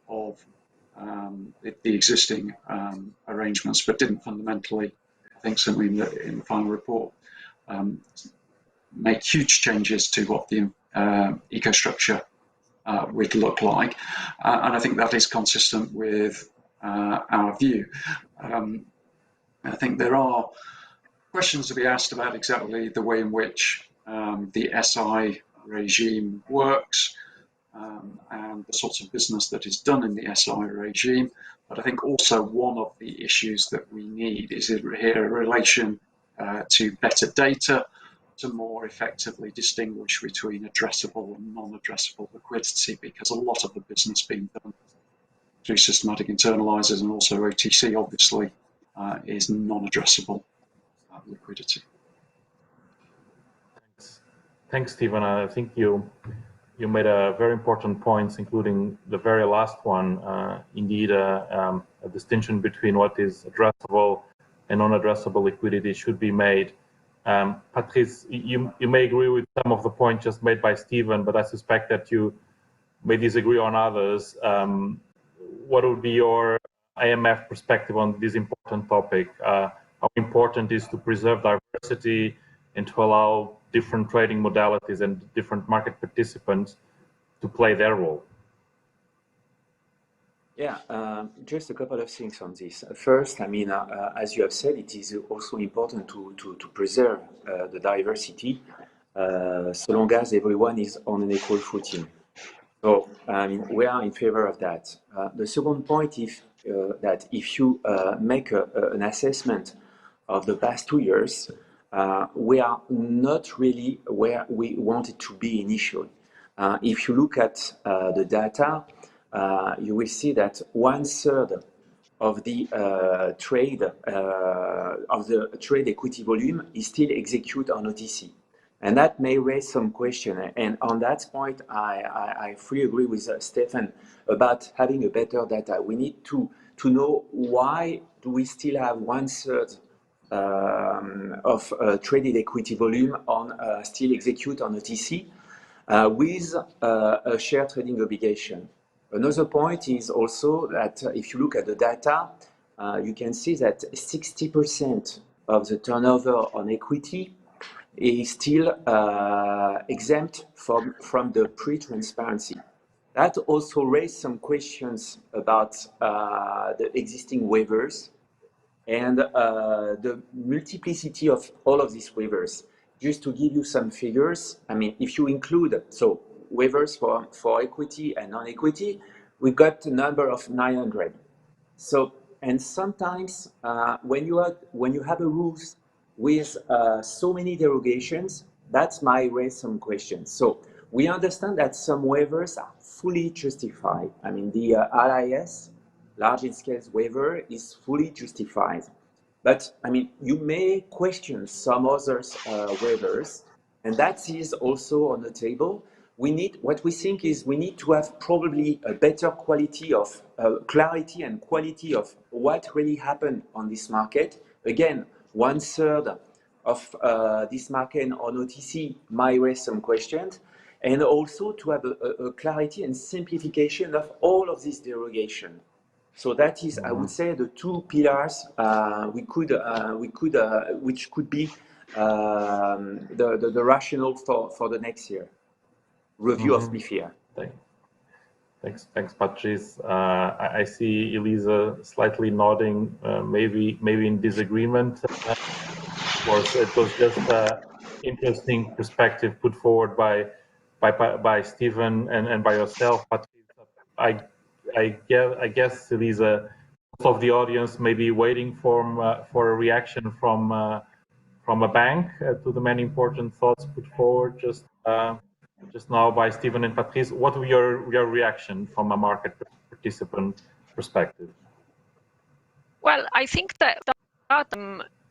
of the existing arrangements, but didn't fundamentally, I think certainly in the final report, make huge changes to what the eco-structure would look like. And I think that is consistent with our view. I think there are questions to be asked about exactly the way in which the SI regime works, and the sorts of business that is done in the SI regime. But I think also one of the issues that we need is here a relation to better data to more effectively distinguish between addressable and non-addressable liquidity, because a lot of the business being done through systematic internalizers and also OTC obviously is non-addressable liquidity. Thanks, Stephen. I think you made a very important points, including the very last one. Indeed, a distinction between what is addressable and non-addressable liquidity should be made. Patrice, you may agree with some of the points just made by Stephen, but I suspect that you may disagree on others. What would be your IMF perspective on this important topic? How important is to preserve diversity and to allow different trading modalities and different market participants to play their role? Yeah, just a couple of things on this. First, I mean, as you have said, it is also important to preserve the diversity so long as everyone is on an equal footing. So, I mean, we are in favor of that. The second point is that if you make an assessment of the past 2 years, we are not really where we wanted to be initially. If you look at the data, you will see that 1/3 of the trade equity volume is still executed on OTC, and that may raise some question. And on that point, I fully agree with Stephen about having a better data. We need to know why do we still have 1/3 of traded equity volume on still execute on OTC with a share trading obligation. Another point is also that if you look at the data, you can see that 60% of the turnover on equity is still exempt from the pre-transparency. That also raised some questions about the existing waivers and the multiplicity of all of these waivers. Just to give you some figures, I mean, if you include, so waivers for equity and non-equity, we've got a number of 900. So, and sometimes when you have a rules with so many derogations, That's my raising question. So we understand that some waivers are fully justified. I mean, the LIS, large-scale waiver, is fully justified. But I mean, you may question some others waivers, and that is also on the table. What we think is we need to have probably a better quality of clarity and quality of what really happened on this market. Again, 1/3 of this market on OTC might raise some questions, and also to have a clarity and simplification of all of this derogation. So that is, I would say, the two pillars which could be the rationale for the next year review of MiFIR. Thanks, Patrice. I see Elisa slightly nodding, maybe in disagreement. Of course, it was just an interesting perspective put forward by Stephen and by yourself, Patrice. I guess Elisa, most of the audience may be waiting for a reaction from a bank to the many important thoughts put forward just now by Stephen and Patrice. What was your reaction from a market participant perspective? Well, I think that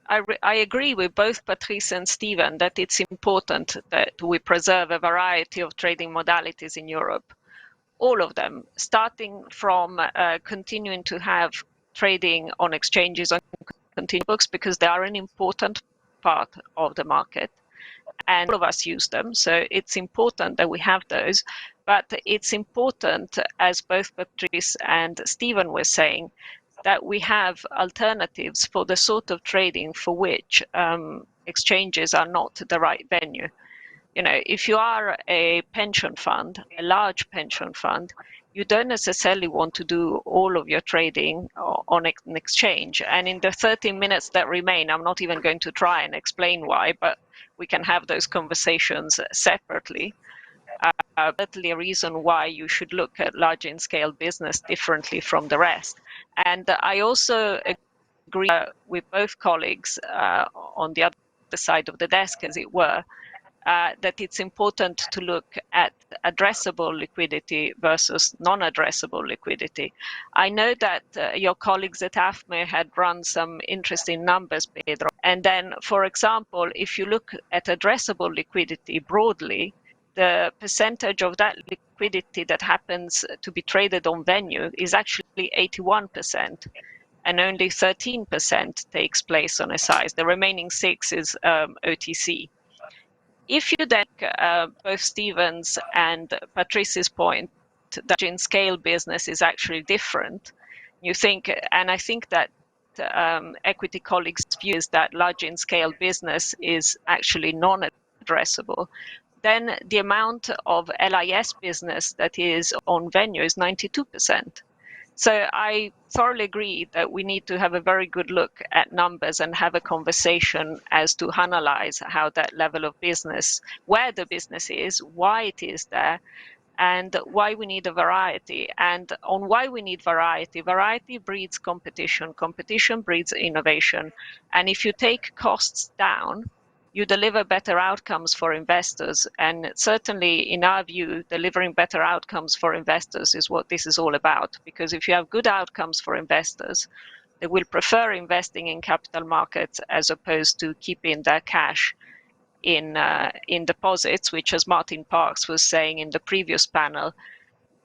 I agree with both Patrice and Stephen that it's important that we preserve a variety of trading modalities in Europe. All of them, starting from continuing to have trading on exchanges on continuous books, because they are an important part of the market and all of us use them. So it's important that we have those. But it's important, as both Patrice and Stephen were saying, that we have alternatives for the sort of trading for which exchanges are not the right venue. You know, if you are a pension fund, a large pension fund, you don't necessarily want to do all of your trading on an exchange. And in the 13 minutes that remain, I'm not even going to try and explain why, but we can have those conversations separately. Certainly a reason why you should look at large in scale business differently from the rest. And I also agree with both colleagues on the other side of the desk, as it were, that it's important to look at addressable liquidity versus non-addressable liquidity. I know that your colleagues at AFME had run some interesting numbers, Pedro. And then, for example, if you look at addressable liquidity broadly, the percentage of that liquidity that happens to be traded on venue is actually 81%. And only 13% takes place on SIs. The remaining 6 is OTC. If you then both Stephen's and Patrice's point that in scale business is actually different, you think, and I think that equity colleagues' view is that large in scale business is actually non-addressable, then the amount of LIS business that is on venue is 92%. So I thoroughly agree that we need to have a very good look at numbers and have a conversation as to analyze how that level of business, where the business is, why it is there, and why we need a variety. And on why we need variety, variety breeds competition, competition breeds innovation. And if you take costs down, you deliver better outcomes for investors. And certainly, in our view, delivering better outcomes for investors is what this is all about. Because if you have good outcomes for investors, they will prefer investing in capital markets as opposed to keeping their cash in deposits, which, as Martin Parks was saying in the previous panel,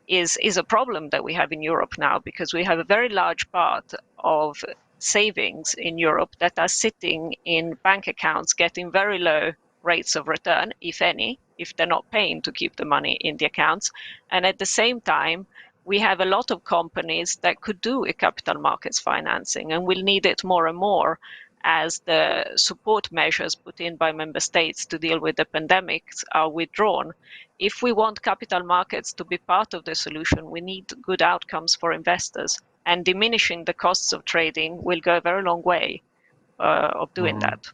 is a problem that we have in Europe now, because we have a very large part of savings in Europe that are sitting in bank accounts getting very low rates of return, if any, if they're not paying to keep the money in the accounts. And at the same time, we have a lot of companies that could do a capital markets financing and will need it more and more as the support measures put in by member states to deal with the pandemics are withdrawn. If we want capital markets to be part of the solution, we need good outcomes for investors. And diminishing the costs of trading will go a very long way of doing that.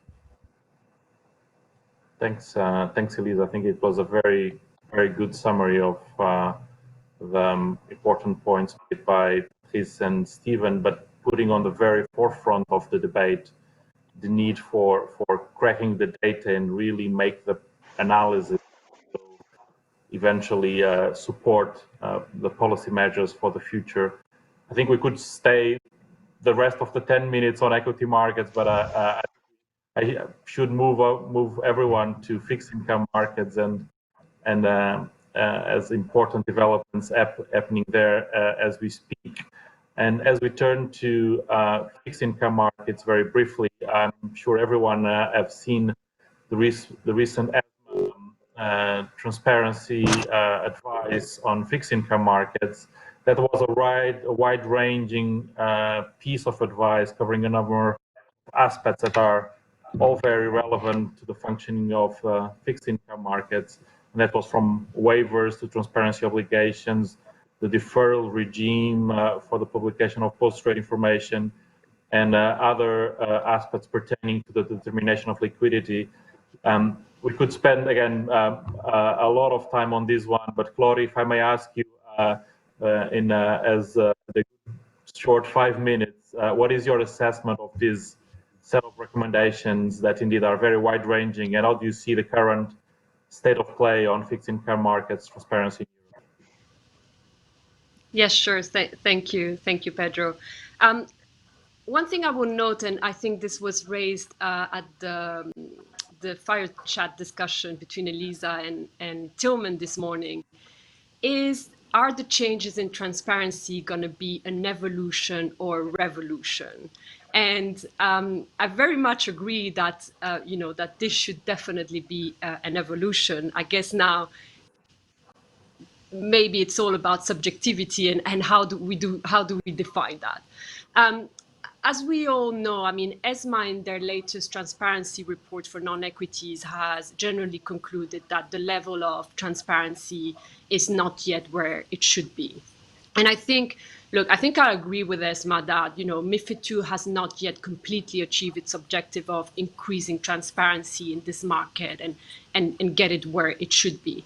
Thanks, Elisa. I think it was a very, very good summary of the important points made by Chris and Stephen, but putting on the very forefront of the debate the need for cracking the data and really make the analysis to eventually support the policy measures for the future. I think we could stay the rest of the 10 minutes on equity markets, but I should move everyone to fixed income markets and as important developments happening there as we speak. And as we turn to fixed income markets very briefly, I'm sure everyone have seen the recent transparency advice on fixed income markets. That was a wide-ranging piece of advice covering a number of aspects that are all very relevant to the functioning of fixed income markets. And that was from waivers to transparency obligations, the deferral regime for the publication of post-trade information, and other aspects pertaining to the determination of liquidity. We could spend, again, a lot of time on this one, but Claude, if I may ask you as the short 5 minutes, what is your assessment of this set of recommendations that indeed are very wide-ranging, and how do you see the current state of play on fixed income markets transparency in Europe? Yes, sure. Thank you, Pedro. One thing I will note, and I think this was raised at the fire chat discussion between Elisa and Tillman this morning, are the changes in transparency going to be an evolution or a revolution? And I very much agree that that this should definitely be an evolution. I guess now maybe it's all about subjectivity and how do we define that? As we all know, I mean, ESMA in their latest transparency report for non-equities has generally concluded that the level of transparency is not yet where it should be. And I think I agree with ESMA that, MiFID II has not yet completely achieved its objective of increasing transparency in this market and get it where it should be.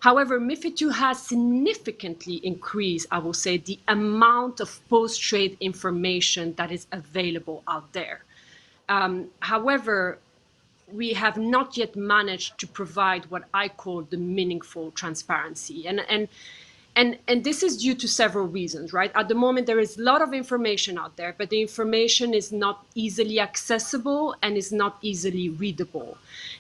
However, MiFID II has significantly increased, I will say, the amount of post-trade information that is available out there. However, we have not yet managed to provide what I call the meaningful transparency. And this is due to several reasons, right? At the moment, there is a lot of information out there, but the information is not easily accessible and is not easily readable.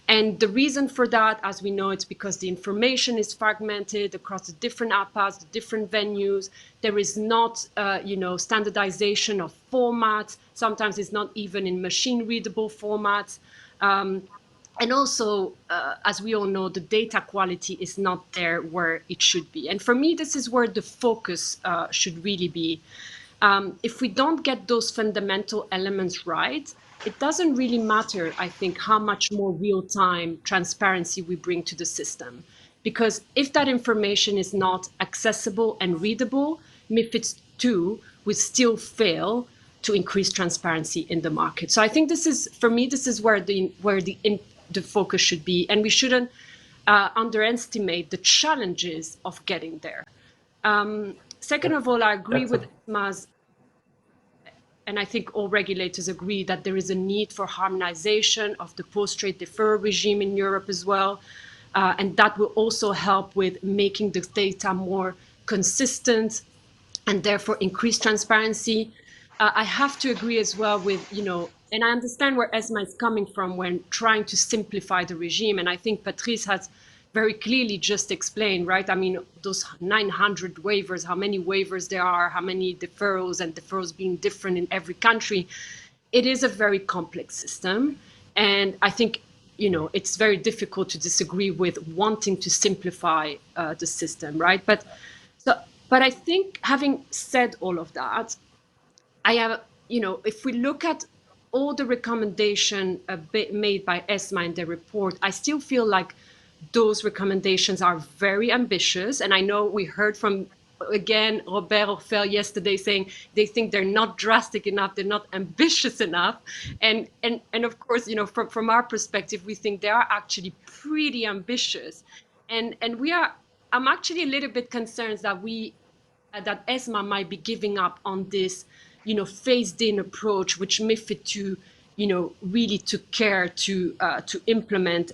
And the reason for that, as we know, it's because the information is fragmented across the different APAs, the different venues. There is not, standardization of formats. Sometimes it's not even in machine-readable formats. And also, as we all know, the data quality is not there where it should be. And for me, this is where the focus should really be. If we don't get those fundamental elements right, it doesn't really matter, I think, how much more real-time transparency we bring to the system. Because if that information is not accessible and readable, MiFID II would still fail to increase transparency in the market. So I think this is where the focus should be, and we shouldn't underestimate the challenges of getting there. Second of all, I agree with ESMA's, and I think all regulators agree that there is a need for harmonization of the post-trade deferral regime in Europe as well, and that will also help with making the data more consistent and therefore increase transparency. I have to agree as well with, and I understand where ESMA is coming from when trying to simplify the regime. And I think Patrice has very clearly just explained, right? I mean, those 900 waivers, how many waivers there are, how many deferrals, and deferrals being different in every country. It is a very complex system. And I think, it's very difficult to disagree with wanting to simplify the system, right? But I think having said all of that, I have, if we look at all the recommendation made by ESMA in their report, I still feel like those recommendations are very ambitious. And I know we heard from, again, Robert Orfel yesterday saying they think they're not drastic enough, they're not ambitious enough. And of course, from our perspective, we think they are actually pretty ambitious. And I'm actually a little bit concerned that ESMA might be giving up on this, phased-in approach, which MiFID II, really took care to implement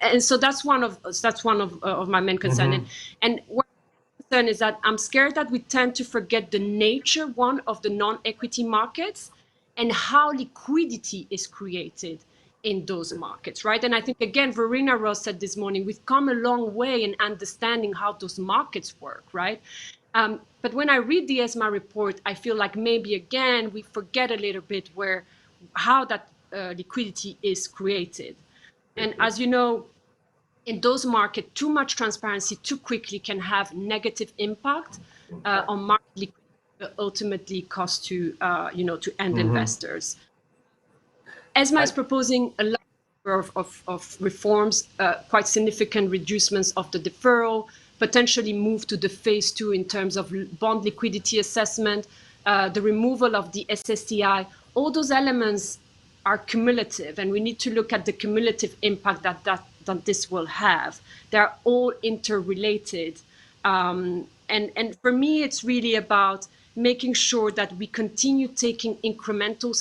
and so that's one of my main concern. And what I'm concerned is that I'm scared that we tend to forget the nature, one, of the non-equity markets and how liquidity is created in those markets, right? And I think, again, Verena Ross said this morning, we've come a long way in understanding how those markets work, right? But when I read the ESMA report, I feel like maybe, again, we forget a little bit how that liquidity is created. And as you know, in those markets, too much transparency too quickly can have negative impact on market liquidity, but ultimately cost to end investors. ESMA is proposing a lot of reforms, quite significant reducements of the deferral, potentially move to the phase 2 in terms of bond liquidity assessment, the removal of the SSTI. All those elements are cumulative, and we need to look at the cumulative impact that this will have. They're all interrelated. And for me, it's really about making sure that we continue taking incremental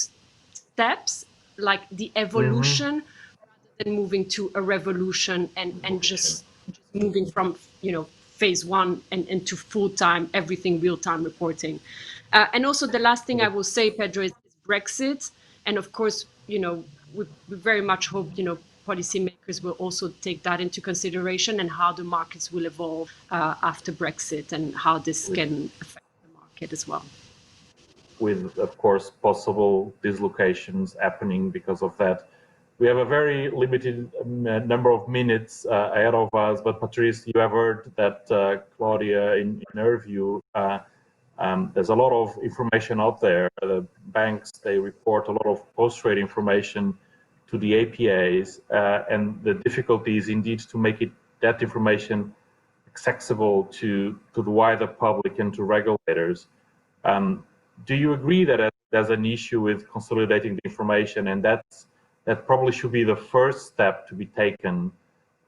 steps, like the evolution, rather than moving to a revolution and just moving from phase 1 and into full-time, everything real-time reporting. And also the last thing I will say, Pedro, is Brexit. And of course, we very much hope policymakers will also take that into consideration, and how the markets will evolve after Brexit, and how this can affect the market as well. With, of course, possible dislocations happening because of that. We have a very limited number of minutes ahead of us, but Patrice, you have heard that Claudia, in her view, there's a lot of information out there. The banks, they report a lot of post-trade information to the APAs, and the difficulty is indeed to make that information accessible to the wider public and to regulators. Do you agree that there's an issue with consolidating the information, and that probably should be the first step to be taken,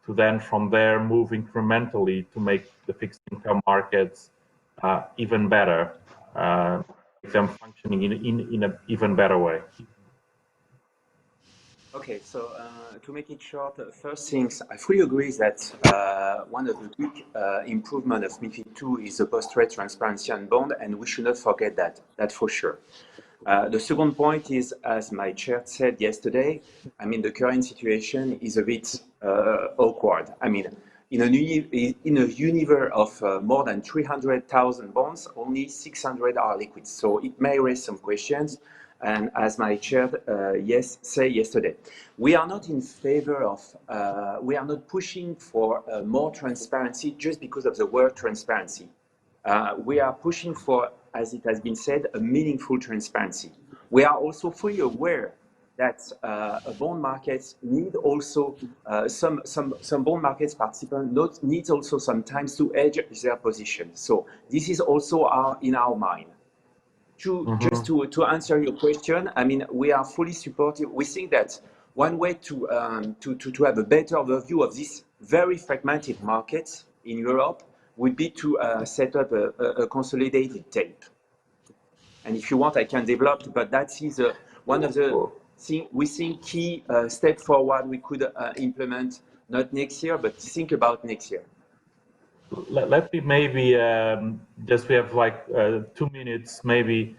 to then from there move incrementally to make the fixed income markets even better, make them functioning in an even better way? Okay, so to make it short, first things, I fully agree that one of the big improvements of MiFID II is the post-trade transparency on bond, and we should not forget that for sure. The second point is, as my chair said yesterday, I mean, the current situation is a bit awkward. I mean, in a universe of more than 300,000 bonds, only 600 are liquid. So it may raise some questions. And as my chair said yesterday, we are not in favor of, we are not pushing for more transparency just because of the word transparency. We are pushing for, as it has been said, a meaningful transparency. We are also fully aware that bond markets need also, some bond markets participants need also sometimes to hedge their position. So this is also in our mind. Just to answer your question, I mean, we are fully supportive. We think that one way to have a better overview of this very fragmented market in Europe would be to set up a consolidated tape. And if you want, I can develop, but that is one of the we think key step forward we could implement, not next year, but think about next year. Let me maybe just, we have like 2 minutes, maybe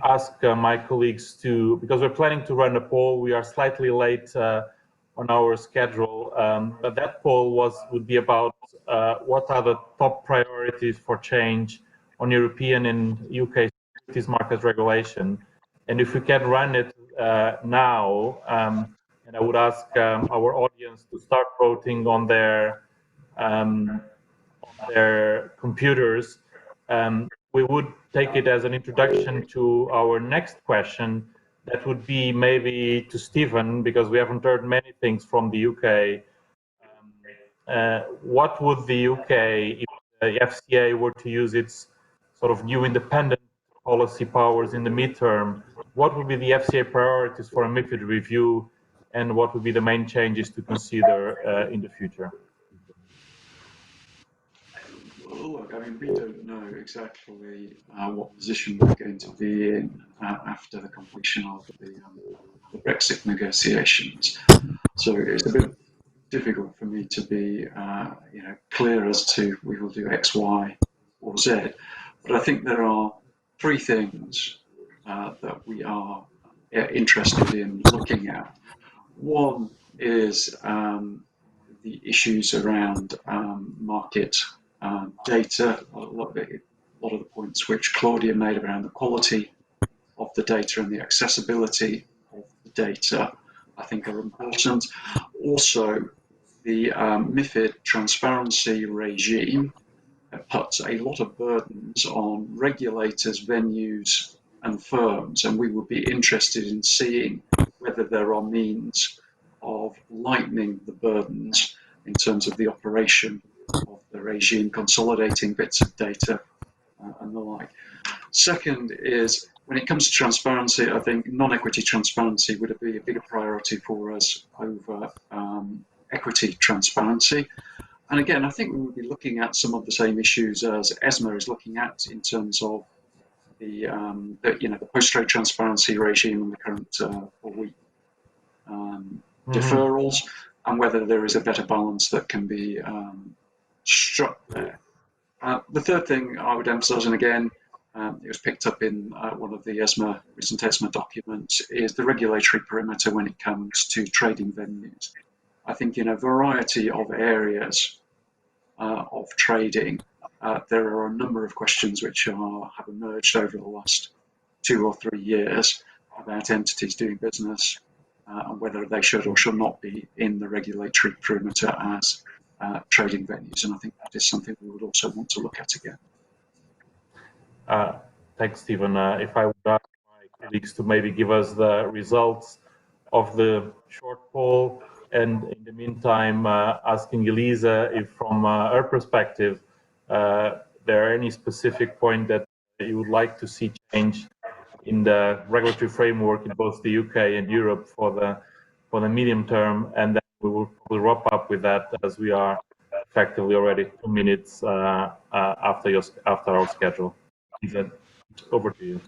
ask my colleagues to, because we're planning to run a poll. We are slightly late on our schedule, but that poll would be about what are the top priorities for change on European and UK securities market regulation, and if we can run it now, and I would ask our audience to start voting on their computers. We would take it as an introduction to our next question. That would be maybe to Stephen, because we haven't heard many things from the UK. What would the UK, if the FCA were to use its sort of new independent policy powers in the midterm, what would be the FCA priorities for a MiFID review, and what would be the main changes to consider in the future? Well, look, I mean, we don't know exactly what position we're going to be in after the completion of the Brexit negotiations. So it's a bit difficult for me to be clear as to we will do X, Y, or Z. But I think there are three things that we are interested in looking at. One is the issues around market data. A lot of the points which Claudia made around the quality of the data and the accessibility of the data, I think, are important. Also, the MiFID transparency regime puts a lot of burdens on regulators, venues, and firms, and we would be interested in seeing whether there are means of lightening the burdens in terms of the operation of the regime, consolidating bits of data and the like. Second is, when it comes to transparency, I think non-equity transparency would be a bigger priority for us over equity transparency. And again, I think we would be looking at some of the same issues as ESMA is looking at in terms of the post-trade transparency regime and the current 4-week deferrals, and whether there is a better balance that can be struck there. The third thing I would emphasise, and again, it was picked up in one of the recent ESMA documents, is the regulatory perimeter when it comes to trading venues. I think in a variety of areas of trading, there are a number of questions which have emerged over the last 2 or 3 years about entities doing business and whether they should or should not be in the regulatory perimeter as trading venues. And I think that is something we would also want to look at again. Thanks, Stephen. If I would ask my colleagues to maybe give us the results of the short poll, and in the meantime, asking Elisa if from her perspective, there are any specific point that you would like to see change in the regulatory framework in both the UK and Europe for the medium term, and then we will probably wrap up with that, as we are effectively already 2 minutes after our schedule. Elisa, over to you.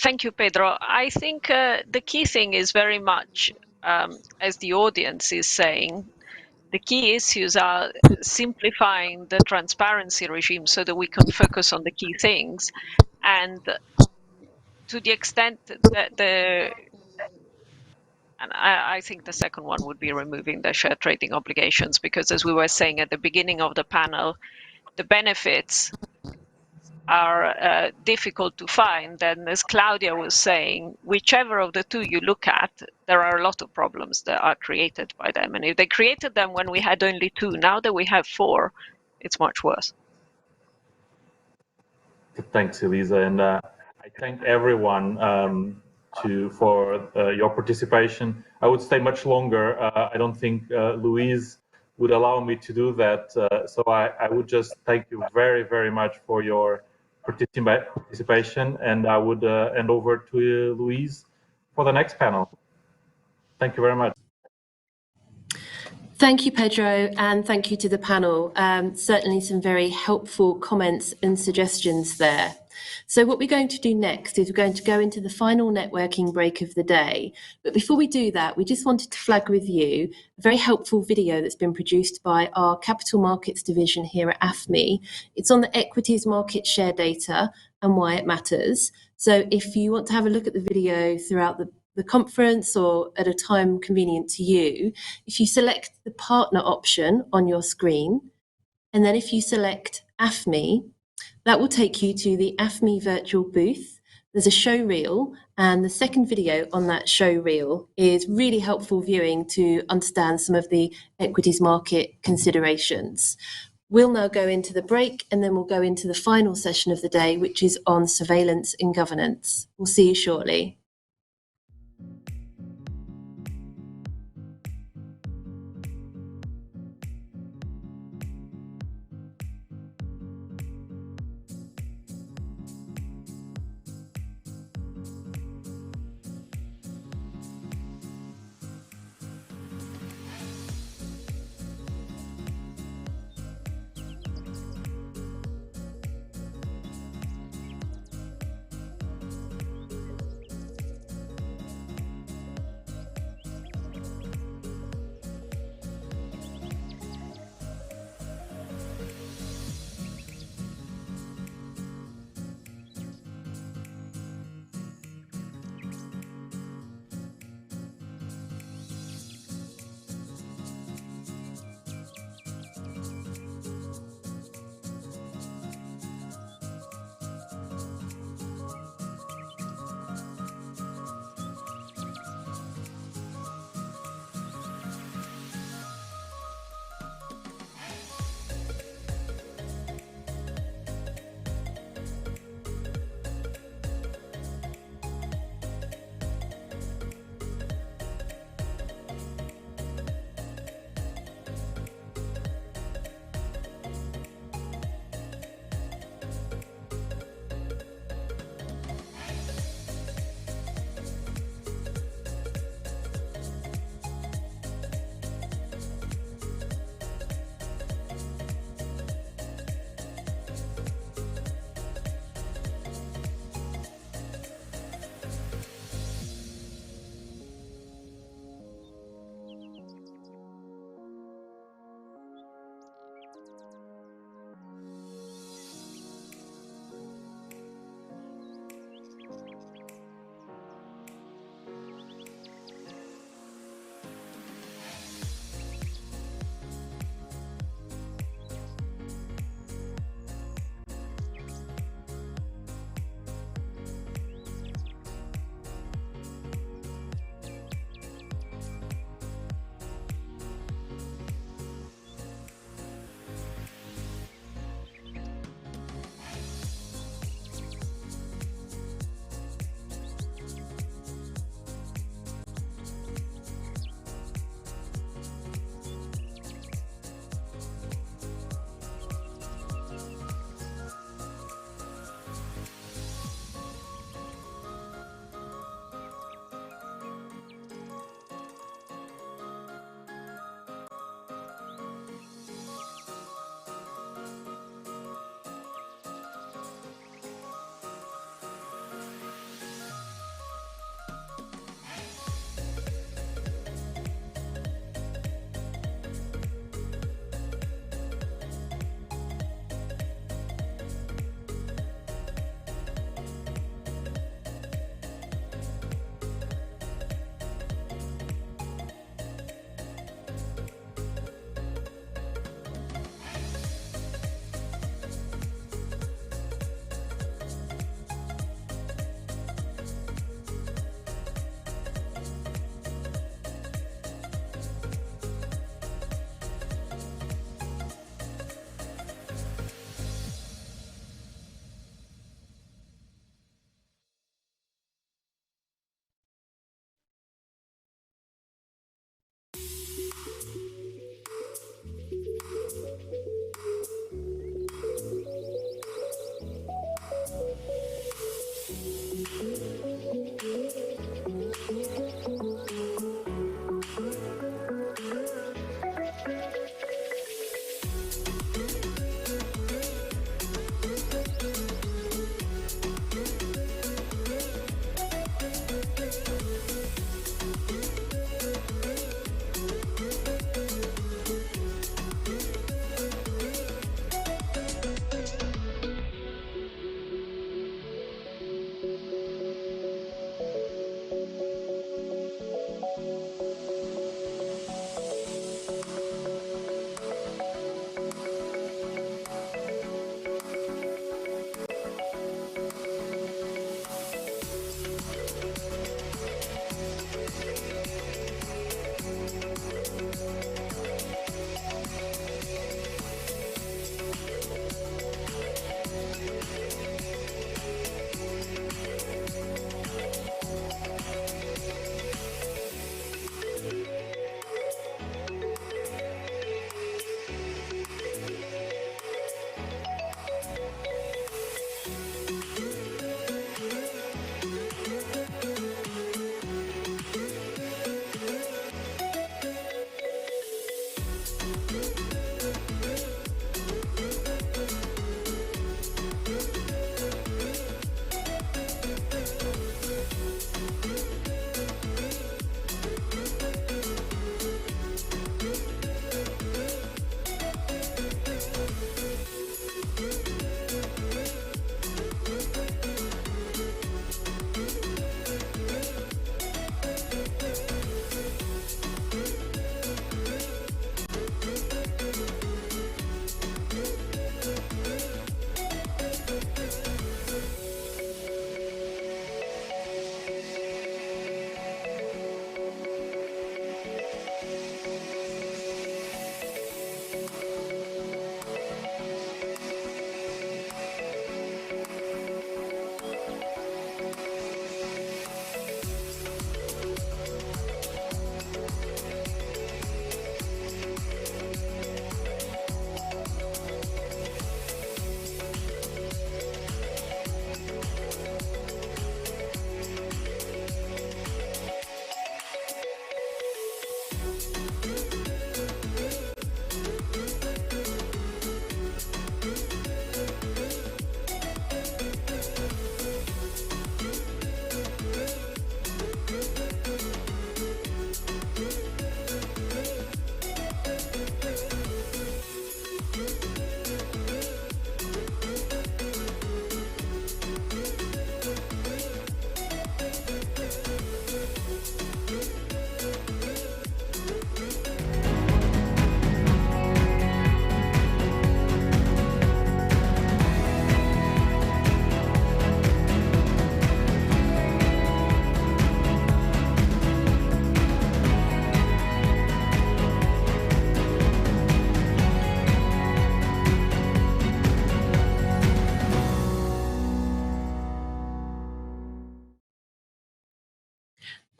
Thank you, Pedro. I think the key thing is very much, as the audience is saying, the key issues are simplifying the transparency regime so that we can focus on the key things. And to the extent that and I think the second one would be removing the share trading obligations, because as we were saying at the beginning of the panel, the benefits are difficult to find. And as Claudia was saying, whichever of the two you look at, there are a lot of problems that are created by them. And if they created them when we had only 2, now that we have 4, it's much worse. Thanks, Elisa. And I thank everyone for your participation. I would stay much longer. I don't think Louise would allow me to do that. So I would just thank you very, very much for your participation, and I would hand over to Louise for the next panel. Thank you very much. Thank you, Pedro, and thank you to the panel. Certainly some very helpful comments and suggestions there. So what we're going to do next is we're going to go into the final networking break of the day. But before we do that, we just wanted to flag with you a very helpful video that's been produced by our capital markets division here at AFME. It's on the equities market share data and why it matters. So if you want to have a look at the video throughout the conference or at a time convenient to you, if you select the partner option on your screen, and then if you select AFME, that will take you to the AFME virtual booth. There's a show reel, and the second video on that show reel is really helpful viewing to understand some of the equities market considerations. We'll now go into the break, and then we'll go into the final session of the day, which is on surveillance and governance. We'll see you shortly.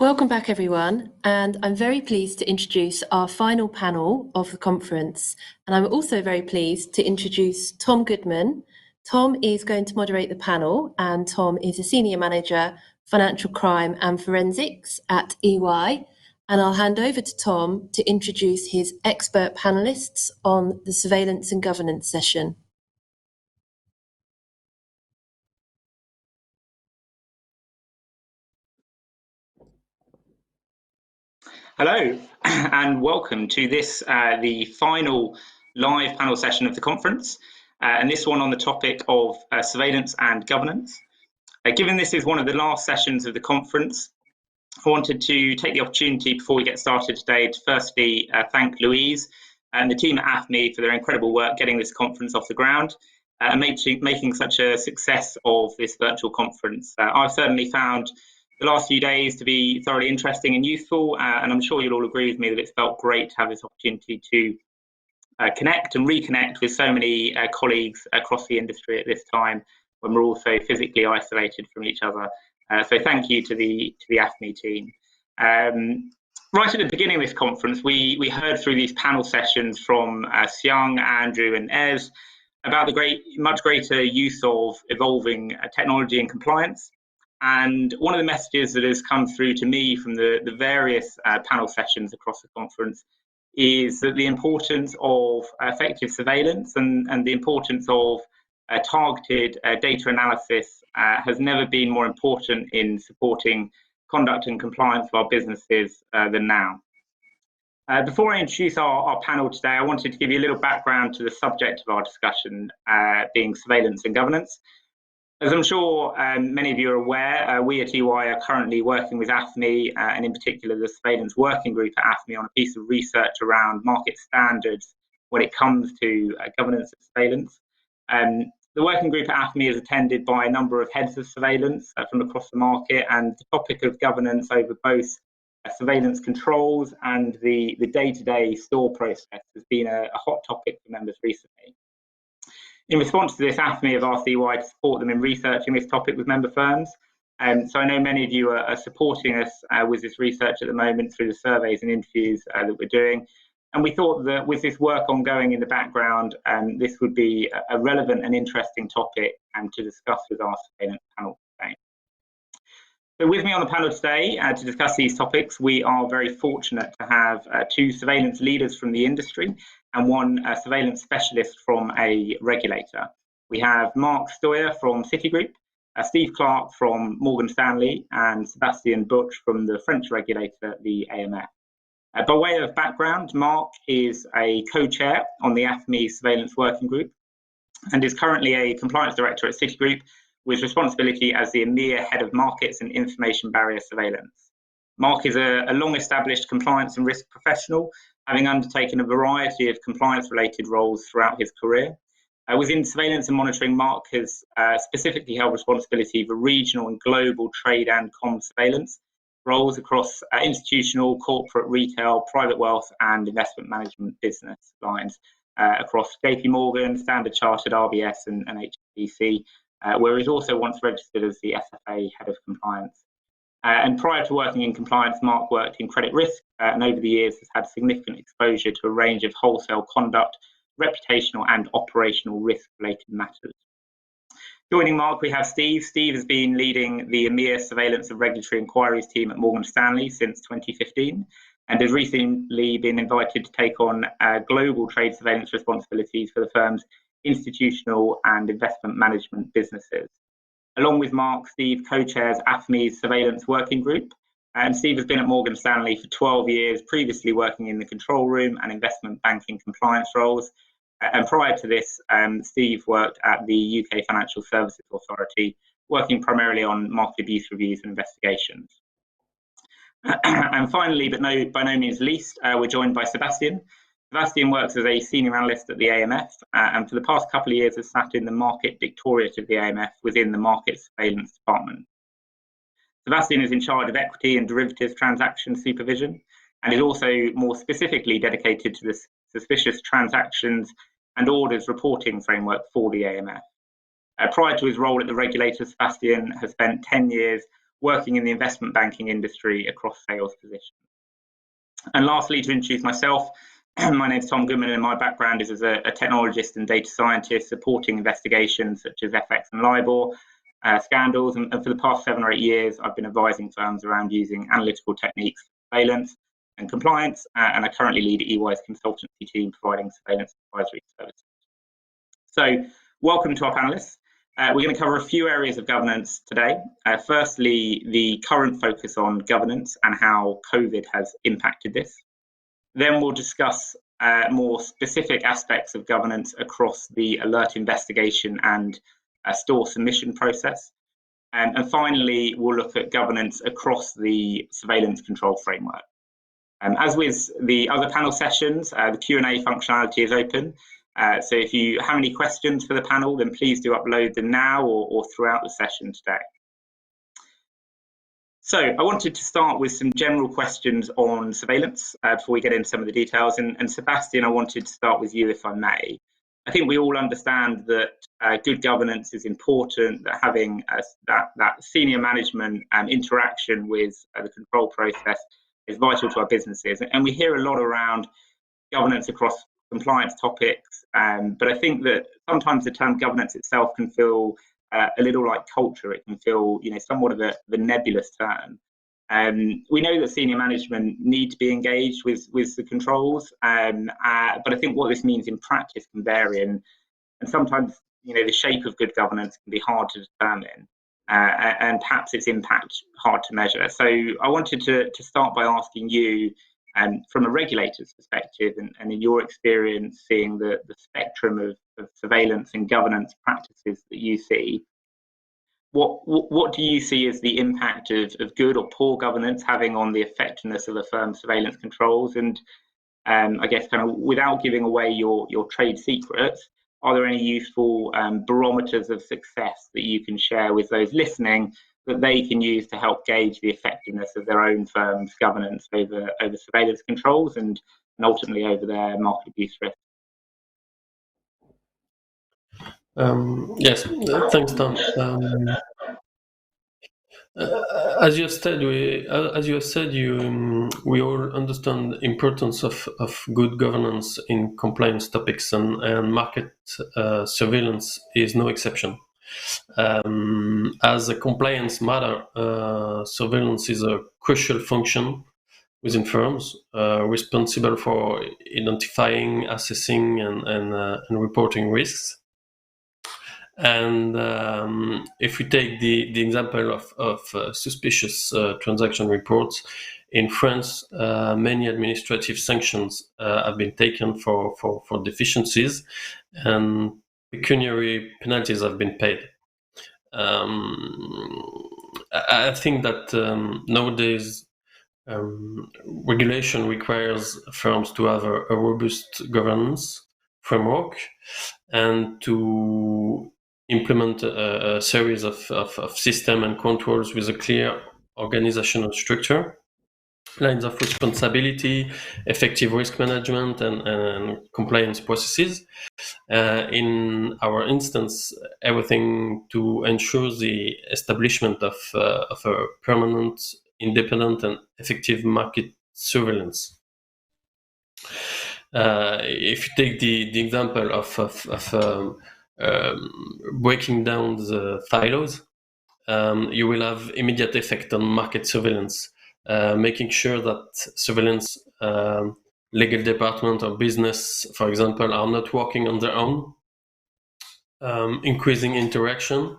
Welcome back, everyone, and I'm very pleased to introduce our final panel of the conference. And I'm also very pleased to introduce Tom Goodman. Tom is going to moderate the panel, and Tom is a Senior Manager, Financial Crime and Forensics at EY. And I'll hand over to Tom to introduce his expert panelists on the surveillance and governance session. Hello, and welcome to this, the final live panel session of the conference, and this one on the topic of surveillance and governance. Given this is one of the last sessions of the conference, I wanted to take the opportunity before we get started today to firstly thank Louise and the team at AFME for their incredible work getting this conference off the ground and making such a success of this virtual conference. I've certainly found the last few days to be thoroughly interesting and useful, and I'm sure you'll all agree with me that it's felt great to have this opportunity to connect and reconnect with so many colleagues across the industry at this time when we're all so physically isolated from each other. So thank you to the AFME team. Right at the beginning of this conference, we heard through these panel sessions from Xiang, Andrew and Ez about the much greater use of evolving technology and compliance. And one of the messages that has come through to me from the various panel sessions across the conference is that the importance of effective surveillance and the importance of targeted data analysis has never been more important in supporting conduct and compliance of our businesses than now. Before I introduce our panel today, I wanted to give you a little background to the subject of our discussion, being surveillance and governance. As I'm sure many of you are aware, we at EY are currently working with AFME and in particular the surveillance working group at AFME on a piece of research around market standards when it comes to governance and surveillance. The working group at AFME is attended by a number of heads of surveillance from across the market, and the topic of governance over both surveillance controls and the day-to-day store process has been a hot topic for members recently. In response to this, AFME have asked EY to support them in researching this topic with member firms. So I know many of you are supporting us with this research at the moment through the surveys and interviews that we're doing. And we thought that with this work ongoing in the background, this would be a relevant and interesting topic to discuss with our surveillance panel today. So with me on the panel today to discuss these topics, we are very fortunate to have two surveillance leaders from the industry and one surveillance specialist from a regulator. We have Mark Stoyer from Citigroup, Steve Clark from Morgan Stanley, and Sebastian Butch from the French regulator, the AMF. By way of background, Mark is a co-chair on the AFME Surveillance Working Group and is currently a compliance director at Citigroup with responsibility as the EMEA Head of Markets and Information Barrier Surveillance. Mark is a long-established compliance and risk professional, having undertaken a variety of compliance-related roles throughout his career. Within surveillance and monitoring, Mark has specifically held responsibility for regional and global trade and comms surveillance roles across institutional, corporate, retail, private wealth and investment management business lines across JP Morgan, Standard Chartered, RBS and HSBC, where he's also once registered as the SFA Head of Compliance. And prior to working in compliance, Mark worked in credit risk and over the years has had significant exposure to a range of wholesale conduct, reputational and operational risk-related matters. Joining Mark, we have Steve. Steve has been leading the EMEA Surveillance and Regulatory Inquiries team at Morgan Stanley since 2015 and has recently been invited to take on global trade surveillance responsibilities for the firm's institutional and investment management businesses. Along with Mark, Steve co-chairs AFME's Surveillance Working Group, and Steve has been at Morgan Stanley for 12 years, previously working in the control room and investment banking compliance roles. And prior to this, Steve worked at the UK Financial Services Authority, working primarily on market abuse reviews and investigations. And finally, but by no means least, we're joined by Sebastian. Sebastian works as a senior analyst at the AMF, and for the past couple of years has sat in the Market Directorate of the AMF within the Market Surveillance Department. Sebastian is in charge of equity and derivatives transaction supervision, and is also more specifically dedicated to the suspicious transactions and orders reporting framework for the AMF. Prior to his role at the regulator, Sebastian has spent 10 years working in the investment banking industry across sales positions. And lastly, to introduce myself, my name is Tom Goodman, and my background is as a technologist and data scientist supporting investigations such as FX and LIBOR scandals. And for the past 7 or 8 years, I've been advising firms around using analytical techniques for surveillance and compliance, and I currently lead EY's consultancy team providing surveillance advisory services. So welcome to our panelists. We're going to cover a few areas of governance today. Firstly, the current focus on governance and how COVID has impacted this. Then we'll discuss more specific aspects of governance across the alert investigation and store submission process. And finally, we'll look at governance across the surveillance control framework. As with the other panel sessions, the Q&A functionality is open. So if you have any questions for the panel, then please do upload them now or throughout the session today. So I wanted to start with some general questions on surveillance before we get into some of the details. And Sebastian, I wanted to start with you, if I may. I think we all understand that good governance is important, that having that senior management interaction with the control process is vital to our businesses. And we hear a lot around governance across compliance topics, but I think that sometimes the term governance itself can feel a little like culture. It can feel, somewhat of a nebulous term. We know that senior management need to be engaged with the controls, but I think what this means in practice can vary, and sometimes the shape of good governance can be hard to determine, and perhaps its impact hard to measure. So I wanted to start by asking you, from a regulator's perspective, and in your experience seeing the spectrum of surveillance and governance practices that you see, what do you see as the impact of good or poor governance having on the effectiveness of a firm's surveillance controls? And I guess kind of without giving away your trade secrets, are there any useful barometers of success that you can share with those listening that they can use to help gauge the effectiveness of their own firm's governance over surveillance controls and ultimately over their market abuse risk? Yes, thanks, Tom. As you have said, we all understand the importance of good governance in compliance topics, and market surveillance is no exception. As a compliance matter, surveillance is a crucial function within firms, responsible for identifying, assessing, and reporting risks. And if we take the example of suspicious transaction reports, in France, many administrative sanctions have been taken for deficiencies, and pecuniary penalties have been paid. I think that nowadays regulation requires firms to have a robust governance framework and to implement a series of systems and controls with a clear organizational structure, lines of responsibility, effective risk management, and compliance processes. In our instance, everything to ensure the establishment of a permanent, independent, and effective market surveillance. If you take the example of breaking down the silos, you will have immediate effect on market surveillance, making sure that surveillance legal department or business, for example, are not working on their own, increasing interaction.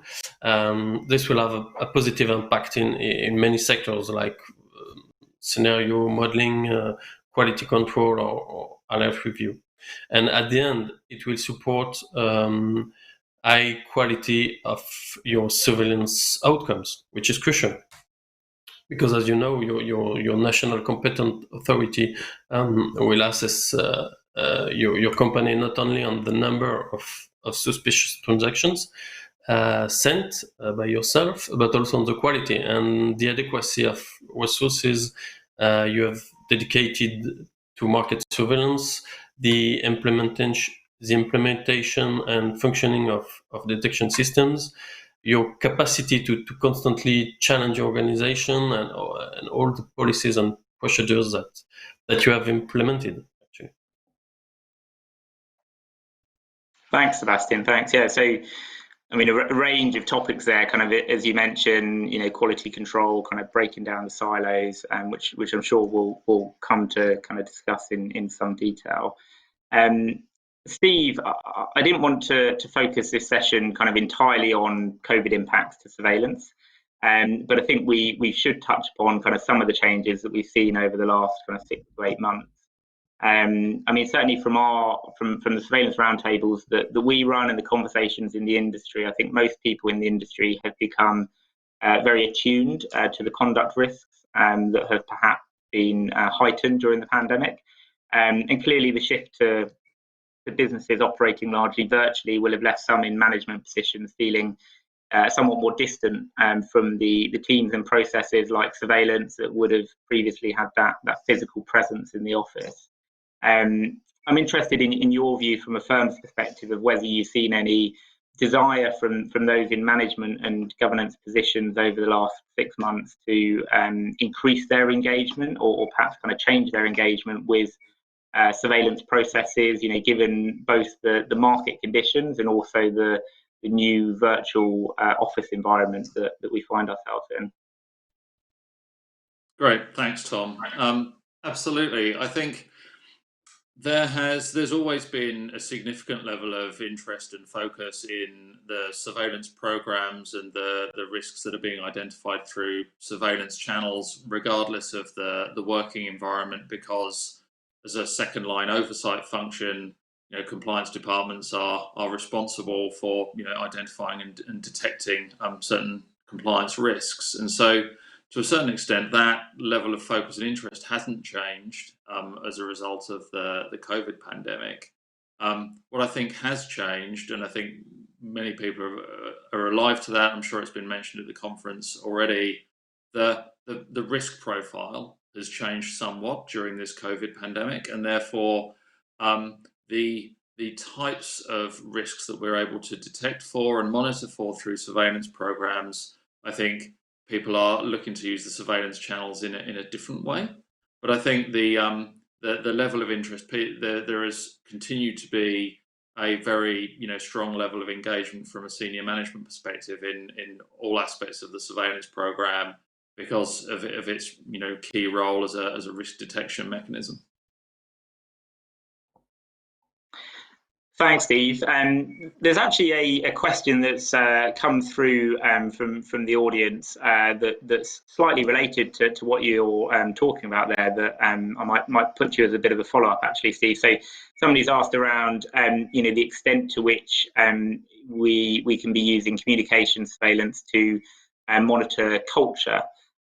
This will have a positive impact in many sectors like scenario modeling, quality control, or alert review. And at the end, it will support high quality of your surveillance outcomes, which is crucial. Because as you know, your national competent authority will assess your company not only on the number of suspicious transactions sent by yourself, but also on the quality and the adequacy of resources you have dedicated to market surveillance, the implementation and functioning of detection systems, your capacity to constantly challenge your organization and all the policies and procedures that you have implemented, actually. Thanks, Sebastian. Thanks. Yeah. So, I mean, a range of topics there, kind of, as you mentioned, quality control, kind of breaking down the silos, which I'm sure we'll come to kind of discuss in some detail. Steve, I didn't want to focus this session kind of entirely on COVID impacts to surveillance, but I think we should touch upon kind of some of the changes that we've seen over the last kind of 6 to 8 months. I mean, certainly from the surveillance roundtables that we run and the conversations in the industry, I think most people in the industry have become very attuned to the conduct risks that have perhaps been heightened during the pandemic. And clearly the shift to businesses operating largely virtually will have left some in management positions feeling somewhat more distant from the teams and processes like surveillance that would have previously had that physical presence in the office. I'm interested in your view from a firm's perspective of whether you've seen any desire from those in management and governance positions over the last 6 months to increase their engagement or perhaps kind of change their engagement with surveillance processes, given both the market conditions and also the new virtual office environment that we find ourselves in. Great, thanks, Tom. Absolutely. I think there's always been a significant level of interest and focus in the surveillance programs and the risks that are being identified through surveillance channels, regardless of the working environment, because as a second line oversight function, compliance departments are responsible for identifying and detecting certain compliance risks, and so to a certain extent, that level of focus and interest hasn't changed as a result of the COVID pandemic. What I think has changed, and I think many people are alive to that, I'm sure it's been mentioned at the conference already, the risk profile has changed somewhat during this COVID pandemic, and therefore the types of risks that we're able to detect for and monitor for through surveillance programs, I think people are looking to use the surveillance channels in a different way. But I think the level of interest, there has continued to be a very strong level of engagement from a senior management perspective in all aspects of the surveillance program because of its key role as a risk detection mechanism. Thanks, Steve. There's actually a question that's come through from the audience that's slightly related to what you're talking about there that I might put you as a bit of a follow-up, actually, Steve. So somebody's asked around the extent to which we can be using communication surveillance to monitor culture,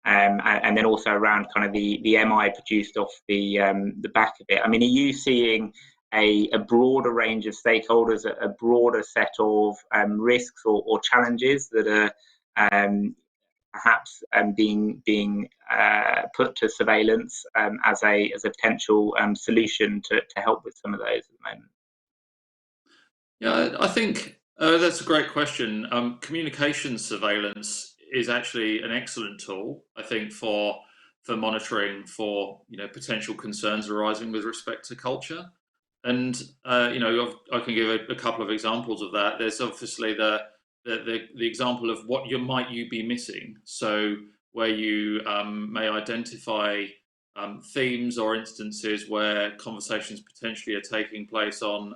and then also around kind of the MI produced off the back of it. I mean, are you seeing a broader range of stakeholders, a broader set of risks or challenges that are perhaps being put to surveillance as a potential solution to help with some of those at the moment? Yeah, I think that's a great question. Communication surveillance is actually an excellent tool, I think, for monitoring for potential concerns arising with respect to culture. And I can give a couple of examples of that. There's obviously the example of what might you be missing. So where you may identify themes or instances where conversations potentially are taking place on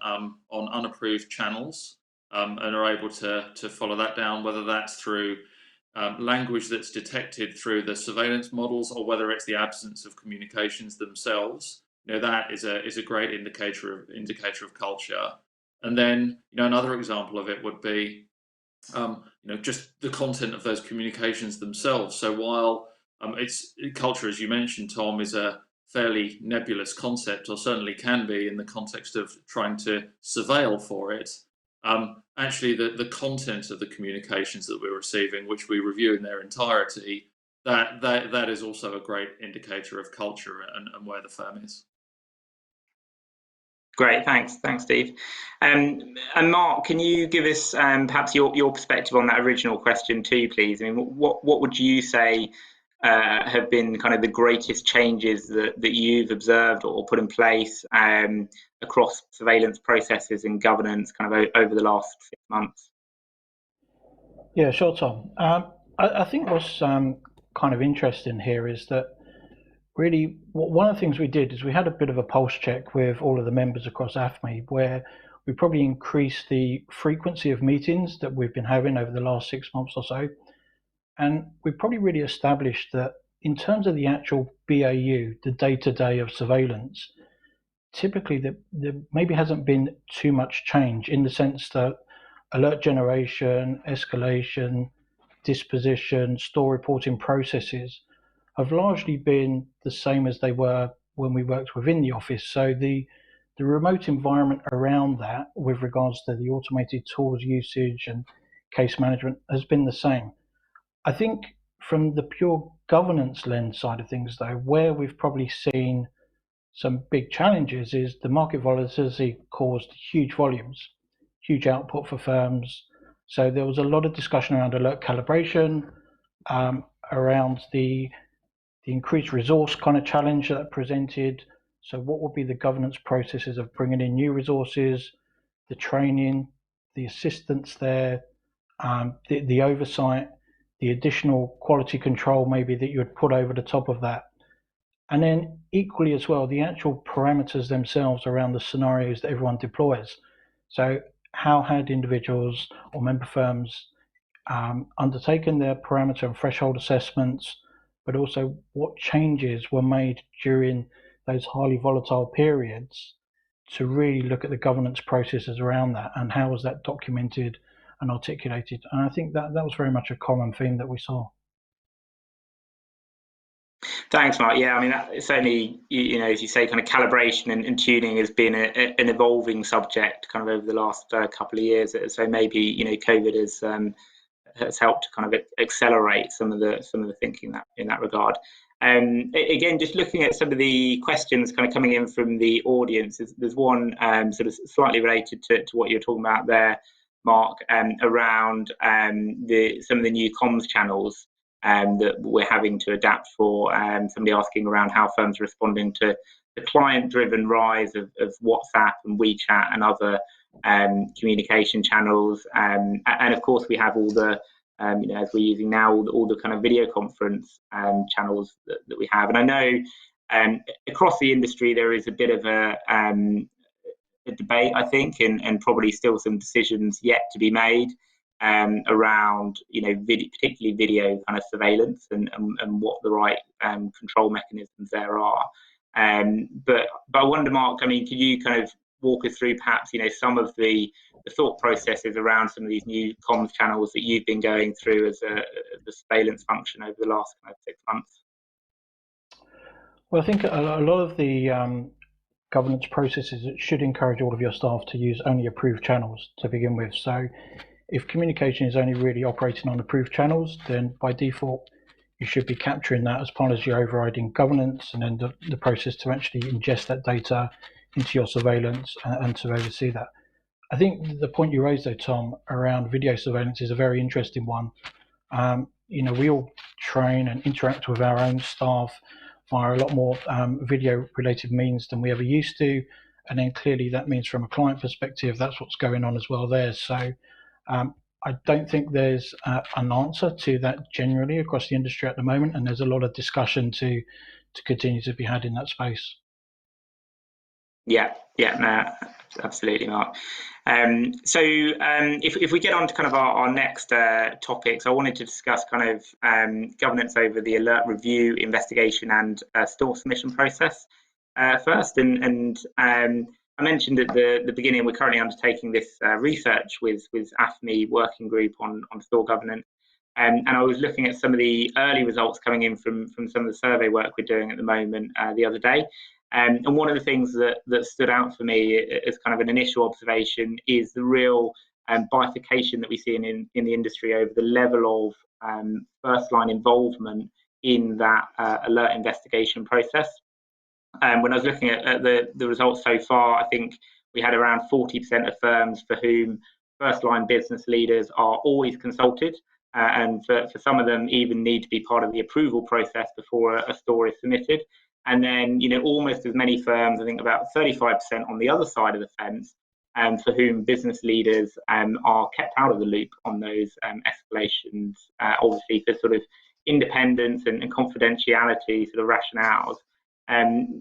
unapproved channels, and are able to follow that down, whether that's through language that's detected through the surveillance models or whether it's the absence of communications themselves. That is a great indicator of culture. And then another example of it would be just the content of those communications themselves. So while culture, as you mentioned, Tom, is a fairly nebulous concept, or certainly can be in the context of trying to surveil for it, actually the content of the communications that we're receiving, which we review in their entirety, that is also a great indicator of culture and where the firm is. Great, thanks, Steve. And Mark, can you give us perhaps your perspective on that original question too, please? I mean, what would you say have been kind of the greatest changes that you've observed or put in place across surveillance processes and governance kind of over the last 6 months? Yeah, sure, Tom. I think what's kind of interesting here is that really one of the things we did is we had a bit of a pulse check with all of the members across AFME, where we probably increased the frequency of meetings that we've been having over the last 6 months or so. And we probably really established that in terms of the actual BAU, the day-to-day of surveillance, typically there maybe hasn't been too much change, in the sense that alert generation, escalation, disposition, store reporting processes have largely been the same as they were when we worked within the office. So the remote environment around that, with regards to the automated tools usage and case management, has been the same. I think from the pure governance lens side of things, though, where we've probably seen some big challenges is the market volatility caused huge volumes, huge output for firms. So there was a lot of discussion around alert calibration, around the increased resource kind of challenge that presented. So what would be the governance processes of bringing in new resources, the training, the assistance there, the oversight, the additional quality control maybe that you would put over the top of that. And then equally as well, the actual parameters themselves around the scenarios that everyone deploys. So how had individuals or member firms undertaken their parameter and threshold assessments, but also what changes were made during those highly volatile periods to really look at the governance processes around that, and how was that documented and articulated. And I think that was very much a common theme that we saw. Thanks, Mark. Yeah, I mean, certainly, as you say, kind of calibration and tuning has been an evolving subject kind of over the last couple of years. So maybe, COVID has helped to kind of accelerate some of the thinking in that regard. Again, just looking at some of the questions kind of coming in from the audience, there's one sort of slightly related to what you're talking about there, Mark, around some of the new comms channels that we're having to adapt for. Somebody asking around how firms are responding to the client-driven rise of WhatsApp and WeChat and other communication channels, and of course we have all the as we're using now all the kind of video conference channels that we have. And I know across the industry there is a bit of a debate, I think, and probably still some decisions yet to be made around particularly video kind of surveillance and what the right control mechanisms there are. But I wonder, Mark, I mean, could you kind of walk us through perhaps some of the thought processes around some of these new comms channels that you've been going through as the surveillance function over the last kind of 6 months? Well, I think a lot of the governance processes should encourage all of your staff to use only approved channels to begin with. So if communication is only really operating on approved channels, then by default you should be capturing that as part of your overriding governance, and then the process to actually ingest that data into your surveillance and to oversee that. I think the point you raised though, Tom, around video surveillance is a very interesting one. We all train and interact with our own staff via a lot more video related means than we ever used to. And then clearly that means from a client perspective, that's what's going on as well there. So I don't think there's an answer to that generally across the industry at the moment. And there's a lot of discussion to continue to be had in that space. Yeah, no, absolutely, Mark. So if we get on to kind of our next topics, I wanted to discuss kind of governance over the alert review, investigation and store submission process first. And I mentioned at the beginning, we're currently undertaking this research with AFME working group on store governance. And I was looking at some of the early results coming in from some of the survey work we're doing at the moment the other day. And one of the things that stood out for me as kind of an initial observation is the real bifurcation that we see in the industry over the level of first line involvement in that alert investigation process. When I was looking at the results so far, I think we had around 40% of firms for whom first-line business leaders are always consulted, and for some of them even need to be part of the approval process before a store is submitted. And then, almost as many firms, I think about 35% on the other side of the fence, for whom business leaders are kept out of the loop on those escalations, obviously for sort of independence and confidentiality sort of rationales.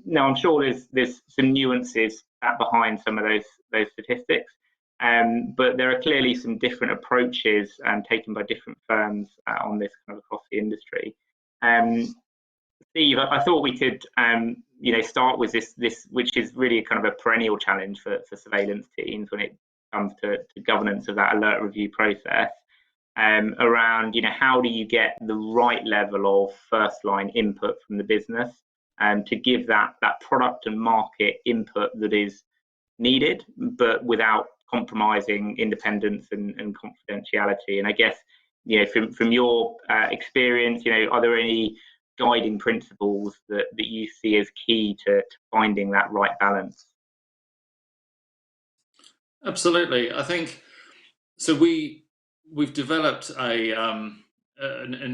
Now, I'm sure there's some nuances behind some of those statistics, but there are clearly some different approaches taken by different firms on this kind of across the industry. Steve, I thought we could start with this, which is really kind of a perennial challenge for surveillance teams when it comes to governance of that alert review process. Around how do you get the right level of first line input from the business to give that product and market input that is needed, but without compromising independence and confidentiality. And I guess, from your experience, are there any guiding principles that you see as key to finding that right balance? Absolutely. I think so. We've developed an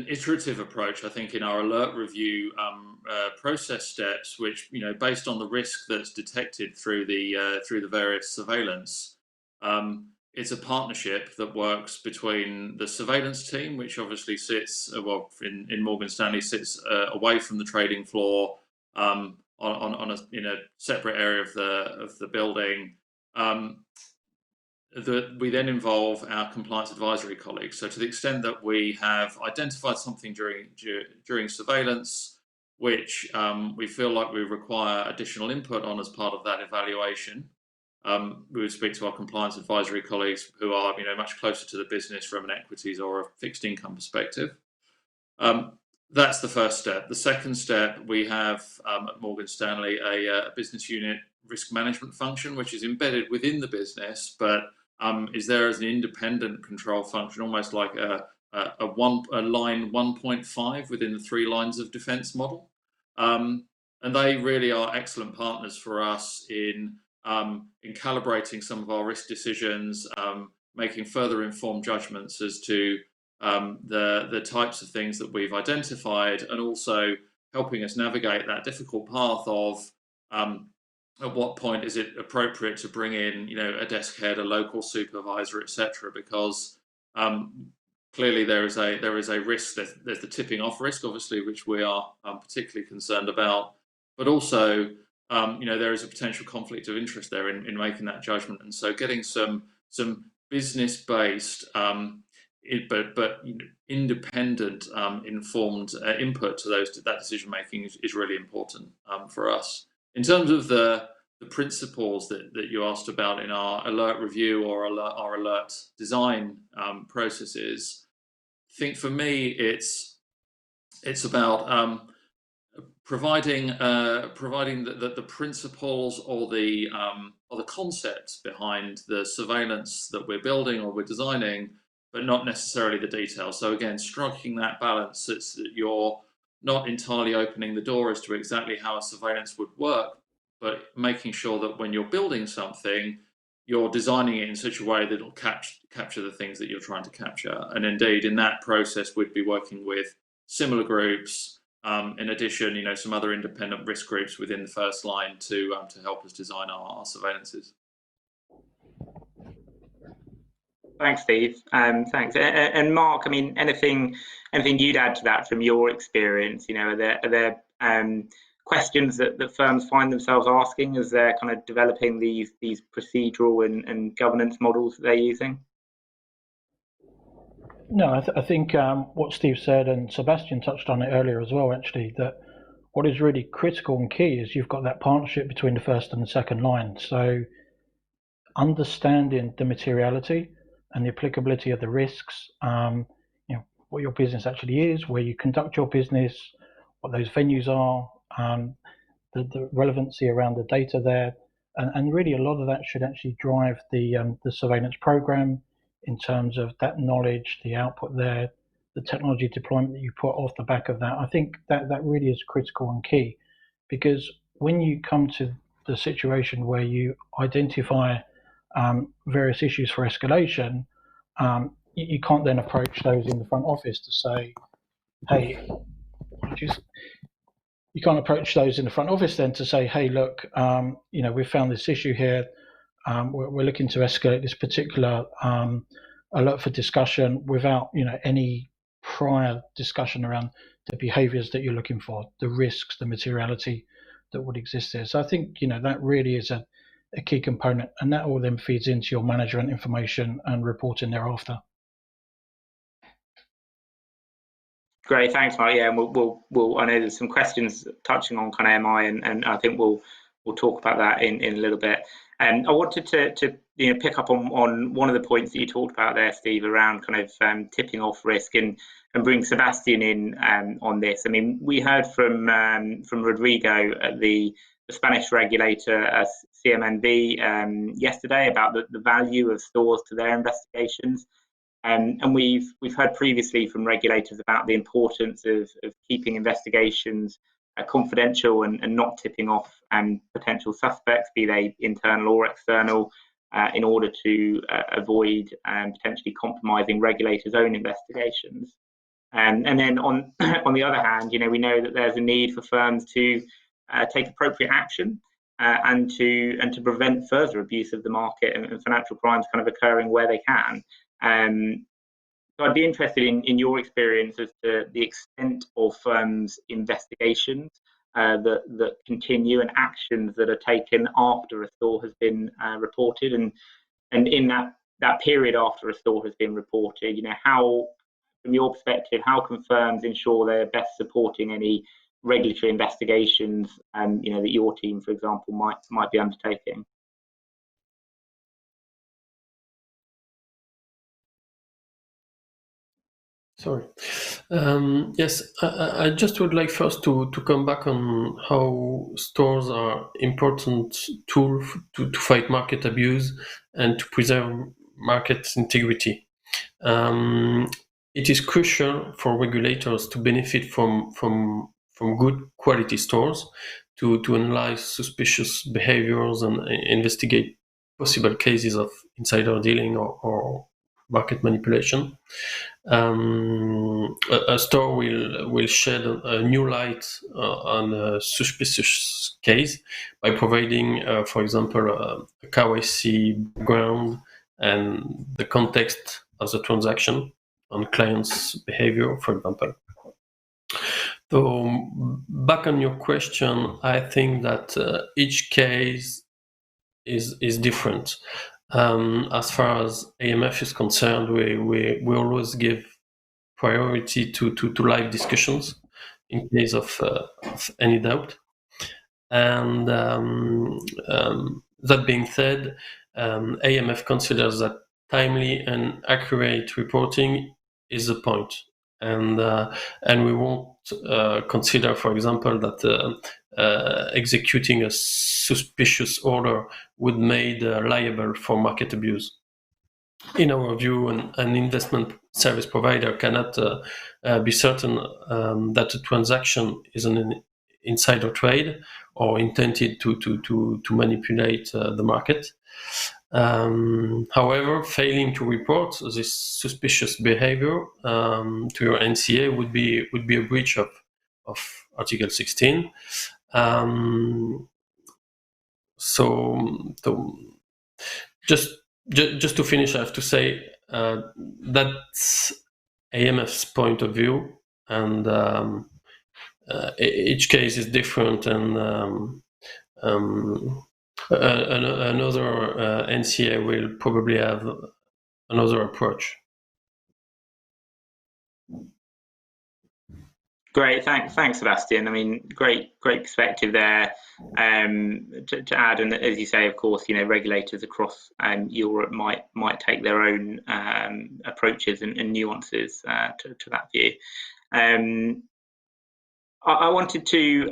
iterative approach, I think, in our alert review process steps, which, based on the risk that's detected through the various surveillance, it's a partnership that works between the surveillance team, which obviously sits, in Morgan Stanley, sits away from the trading floor in a separate area of the building. We then involve our compliance advisory colleagues. So to the extent that we have identified something during surveillance, which we feel like we require additional input on as part of that evaluation, we would speak to our compliance advisory colleagues who are much closer to the business from an equities or a fixed income perspective. That's the first step. The second step, we have at Morgan Stanley a business unit risk management function, which is embedded within the business, but is there as an independent control function, almost like a line 1.5 within the 3 lines of defense model. And they really are excellent partners for us in calibrating some of our risk decisions, making further informed judgments as to the types of things that we've identified, and also helping us navigate that difficult path of at what point is it appropriate to bring in, a desk head, a local supervisor, etc. Because clearly there is a risk. There's the tipping off risk, obviously, which we are particularly concerned about. But also, there is a potential conflict of interest there in making that judgment. And so, getting some business-based, but independent, informed input to that decision making is really important for us. In terms of the principles that you asked about in our alert review or our alert design processes, I think for me it's about providing the principles or the concepts behind the surveillance that we're building or we're designing, but not necessarily the details. So again, striking that balance so that you're not entirely opening the door as to exactly how a surveillance would work, but making sure that when you're building something, you're designing it in such a way that it'll capture the things that you're trying to capture. And indeed, in that process, we'd be working with similar groups. In addition, some other independent risk groups within the first line to help us design our surveillances. Thanks, Steve. Thanks. And Mark, I mean, anything you'd add to that from your experience? Are there questions that firms find themselves asking as they're kind of developing these procedural and governance models that they're using? No, I think what Steve said, and Sebastian touched on it earlier as well, actually, that what is really critical and key is you've got that partnership between the first and the second line. So understanding the materiality and the applicability of the risks, what your business actually is, where you conduct your business, what those venues are, the relevancy around the data there, and really a lot of that should actually drive the surveillance program in terms of that knowledge, the output there, the technology deployment that you put off the back of that. I think that really is critical and key, because when you come to the situation where you identify various issues for escalation, you can't then approach those in the front office to say, hey, you can't approach those in the front office then to say, hey, look, we've found this issue here. We're looking to escalate this particular alert for discussion without, any prior discussion around the behaviours that you're looking for, the risks, the materiality that would exist there. So I think, that really is a key component, and that all then feeds into your management information and reporting thereafter. Great, thanks, Mark. Yeah, and we'll. I know there's some questions touching on kind of MI, and I think we'll talk about that in a little bit. And I wanted to pick up on one of the points that you talked about there, Steve, around kind of tipping off risk and bring Sebastian in on this. I mean, we heard from Rodrigo at the Spanish regulator CMNB yesterday about the value of stores to their investigations. And we've heard previously from regulators about the importance of keeping investigations confidential and not tipping off potential suspects, be they internal or external, in order to avoid potentially compromising regulators' own investigations. And then on the other hand, we know that there's a need for firms to take appropriate action and to prevent further abuse of the market and financial crimes kind of occurring where they can. So I'd be interested in your experience as to the extent of firms' investigations that continue and actions that are taken after a store has been reported, and in that period after a store has been reported, how, from your perspective, how can firms ensure they're best supporting any regulatory investigations, that your team, for example, might be undertaking? Sorry. Yes, I just would like first to come back on how stores are important tool to fight market abuse and to preserve market integrity. It is crucial for regulators to benefit from good quality stores, to analyze suspicious behaviors and investigate possible cases of insider dealing or market manipulation. A store will shed a new light on a suspicious case by providing, for example, a KYC background and the context of the transaction on clients' behavior, for example. So back on your question, I think that each case is different. As far as AMF is concerned, we always give priority to live discussions in case of any doubt. And that being said, AMF considers that timely and accurate reporting is the point. And we won't consider, for example, that executing a suspicious order would made liable for market abuse. In our view, an investment service provider cannot be certain that a transaction is an insider trade or intended to manipulate the market. However, failing to report this suspicious behavior to your NCA would be a breach of Article 16. So just to finish, I have to say that's AMF's point of view, and each case is different, and another NCA will probably have another approach. Great, thanks, Sebastian. I mean, great perspective there. To add, and as you say, of course, regulators across Europe might take their own approaches and nuances to that view. I wanted to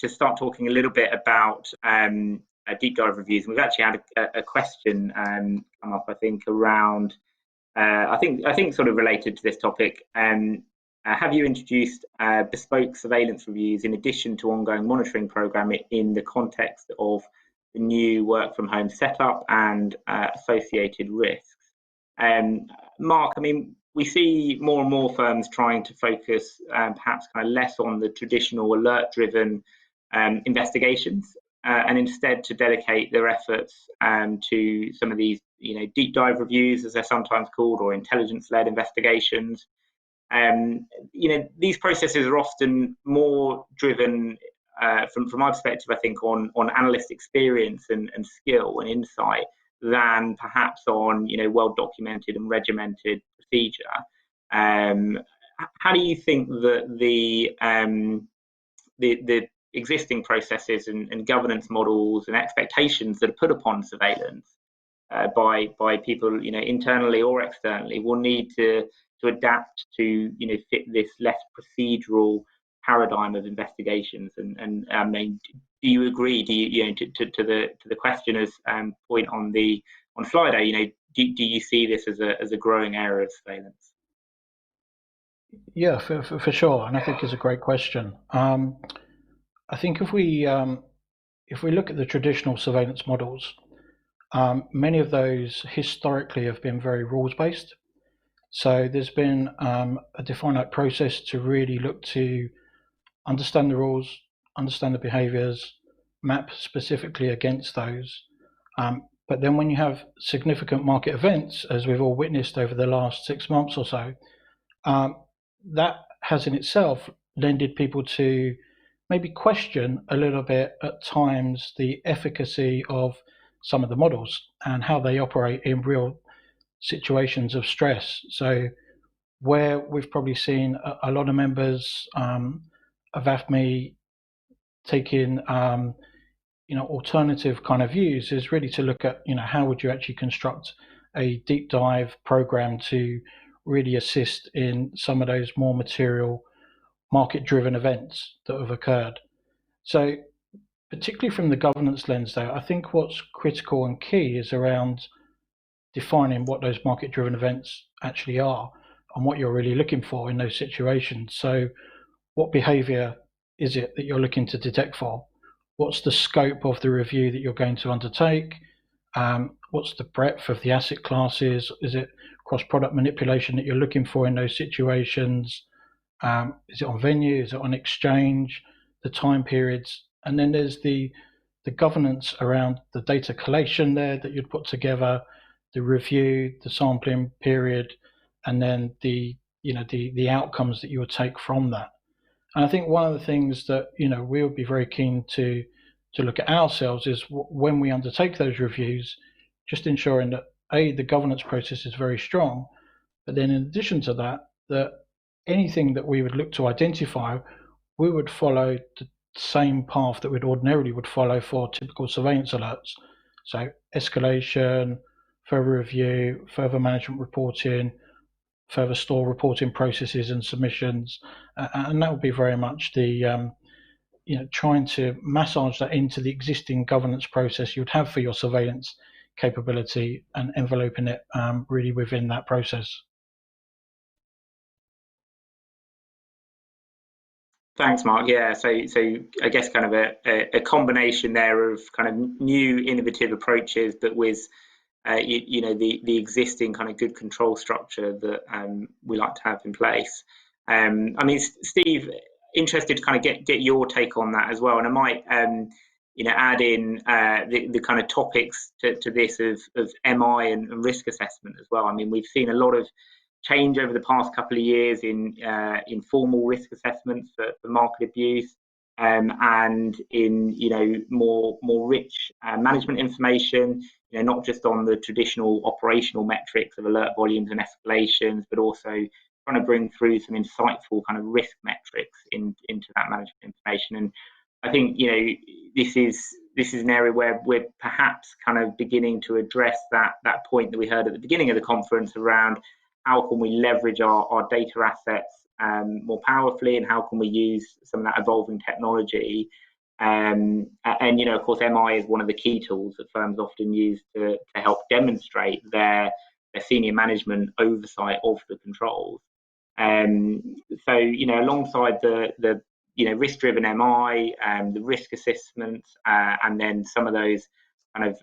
start talking a little bit about deep dive reviews, and we've actually had a question come up, I think, around I think sort of related to this topic. have you introduced bespoke surveillance reviews in addition to ongoing monitoring programme in the context of the new work from home setup and associated risks? Mark, I mean, we see more and more firms trying to focus perhaps kind of less on the traditional alert-driven investigations and instead to dedicate their efforts to some of these, deep dive reviews, as they're sometimes called, or intelligence-led investigations. These processes are often more driven, from my perspective, I think, on analyst experience and skill and insight than perhaps on, well-documented and regimented procedure. How do you think that the existing processes and governance models and expectations that are put upon surveillance by people, internally or externally, will need to adapt to, fit this less procedural paradigm of investigations? And I mean, do you agree? Do you, to the questioner's point on Slido, do you see this as a growing area of surveillance? Yeah, for sure, and I think it's a great question. I think if we look at the traditional surveillance models, many of those historically have been very rules-based. So there's been a definite process to really look to understand the rules, understand the behaviours, map specifically against those. But then when you have significant market events, as we've all witnessed over the last 6 months or so, that has in itself lended people to maybe question a little bit at times the efficacy of some of the models and how they operate in real situations of stress. So where we've probably seen a lot of members of AFME taking alternative kind of views is really to look at how would you actually construct a deep dive program to really assist in some of those more material market driven events that have occurred. So particularly from the governance lens though, I think what's critical and key is around defining what those market driven events actually are and what you're really looking for in those situations. So what behavior is it that you're looking to detect for? What's the scope of the review that you're going to undertake? What's the breadth of the asset classes? Is it cross-product manipulation that you're looking for in those situations? Is it on venue? Is it on exchange? The time periods? And then there's the governance around the data collation there that you'd put together, the review, the sampling period, and then the outcomes that you would take from that. And I think one of the things that we would be very keen to look at ourselves is when we undertake those reviews, just ensuring that the governance process is very strong, but then in addition to that, that anything that we would look to identify, we would follow the same path that we'd ordinarily would follow for typical surveillance alerts. So escalation, further review, further management reporting, further store reporting processes and submissions, and that would be very much the trying to massage that into the existing governance process you'd have for your surveillance capability and enveloping it really within that process. Thanks, Mark. Yeah, so I guess kind of a combination there of kind of new innovative approaches, but with the existing kind of good control structure that we like to have in place. I mean, Steve, interested to kind of get your take on that as well, and I might add in the kind of topics to this of MI and risk assessment as well. I mean, we've seen a lot of change over the past couple of years in formal risk assessments for market abuse, and in more rich management information, not just on the traditional operational metrics of alert volumes and escalations, but also trying to bring through some insightful kind of risk metrics into that management information. And I think this is an area where we're perhaps kind of beginning to address that point that we heard at the beginning of the conference around how can we leverage our data assets more powerfully, and how can we use some of that evolving technology. And of course, MI is one of the key tools that firms often use to help demonstrate their senior management oversight of the controls. So, alongside the risk-driven MI, the risk assessments, and then some of those kind of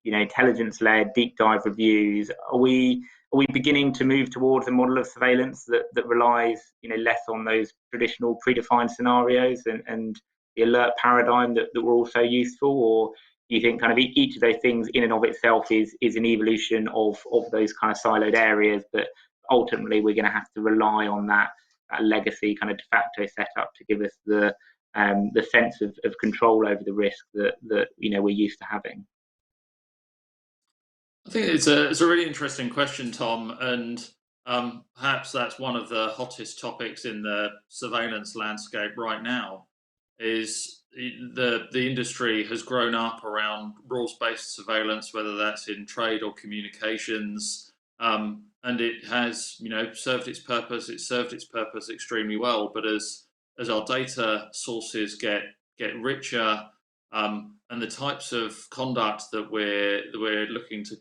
intelligence-led deep dive reviews, are we beginning to move towards a model of surveillance that relies less on those traditional predefined scenarios and the alert paradigm that were also useful? Or do you think kind of each of those things in and of itself is an evolution of those kind of siloed areas, but ultimately we're going to have to rely on that legacy kind of de facto setup to give us the sense of control over the risk that we're used to having? I think it's a really interesting question, Tom, and perhaps that's one of the hottest topics in the surveillance landscape right now. Is the industry has grown up around rules-based surveillance, whether that's in trade or communications, and it has served its purpose. It's served its purpose extremely well. But as our data sources get richer, and the types of conduct that we're looking to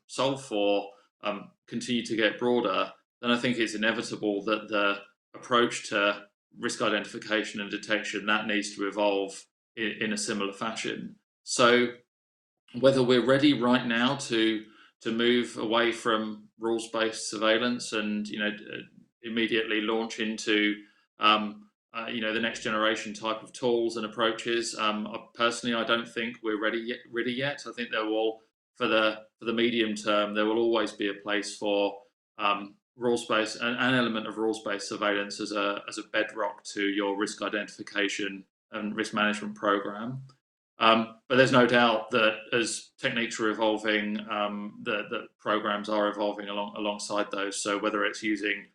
solve for continue to get broader, then I think it's inevitable that the approach to risk identification and detection that needs to evolve in a similar fashion. So whether we're ready right now to move away from rules-based surveillance and immediately launch into the next generation type of tools and approaches, personally, I don't think we're ready yet. I think there will, for the medium term, there will always be a place for rules-based, an element of rules-based surveillance as a bedrock to your risk identification and risk management program. But there's no doubt that as techniques are evolving, that programs are evolving alongside those. So whether it's using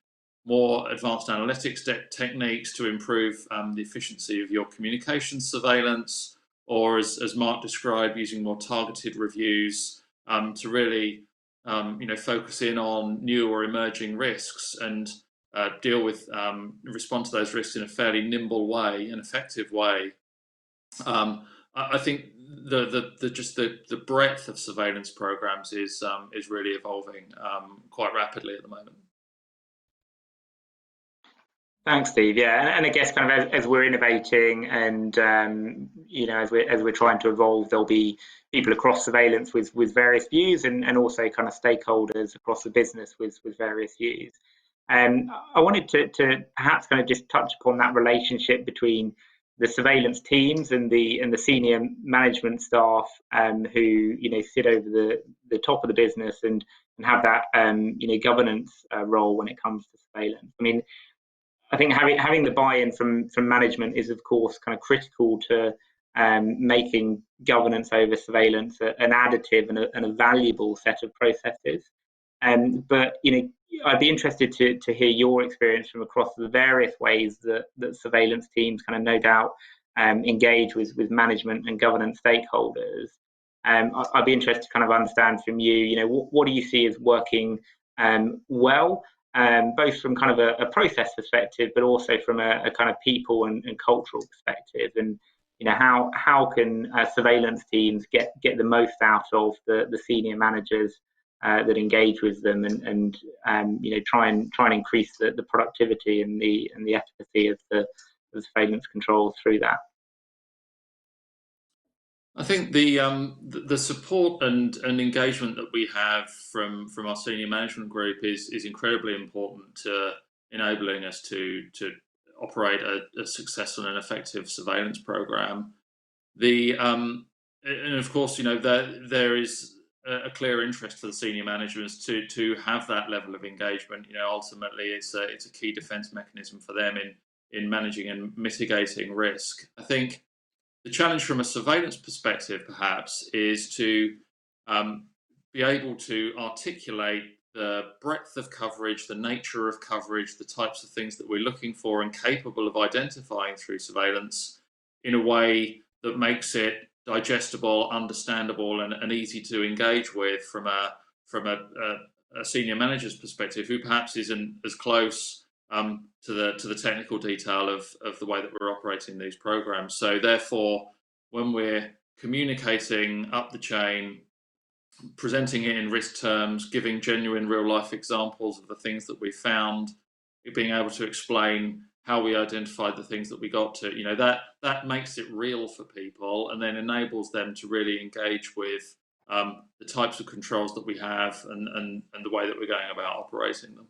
more advanced analytics techniques to improve the efficiency of your communications surveillance, or as Mark described, using more targeted reviews to really focus in on new or emerging risks and respond to those risks in a fairly nimble way, an effective way. I think the breadth of surveillance programs is really evolving quite rapidly at the moment. Thanks, Steve. Yeah, and I guess kind of as we're innovating and as we're trying to evolve, there'll be people across surveillance with various views, and also kind of stakeholders across the business with various views. I wanted to perhaps kind of just touch upon that relationship between the surveillance teams and the senior management staff who sit over the top of the business and have that governance role when it comes to surveillance. I mean, I think having the buy-in from management is, of course, kind of critical to making governance over surveillance an additive and a valuable set of processes. But I'd be interested to hear your experience from across the various ways that surveillance teams kind of no doubt engage with management and governance stakeholders. I'd be interested to kind of understand from you, what do you see as working well, both from kind of a process perspective, but also from a kind of people and cultural perspective, and how can surveillance teams get the most out of the senior managers that engage with them, and try and increase the productivity and the efficacy of the surveillance controls through that. I think the support and engagement that we have from our senior management group is incredibly important to enabling us to operate a successful and effective surveillance program. And of course, there is a clear interest for the senior managers to have that level of engagement. Ultimately, it's a key defense mechanism for them in managing and mitigating risk. I think the challenge from a surveillance perspective, perhaps, is to be able to articulate the breadth of coverage, the nature of coverage, the types of things that we're looking for and capable of identifying through surveillance in a way that makes it digestible, understandable, and easy to engage with from a senior manager's perspective, who perhaps isn't as close to the technical detail of the way that we're operating these programs. So therefore, when we're communicating up the chain presenting it in risk terms, giving genuine real life examples of the things that we found, being able to explain how we identified the things that we got to, that makes it real for people and then enables them to really engage with the types of controls that we have and the way that we're going about operating them.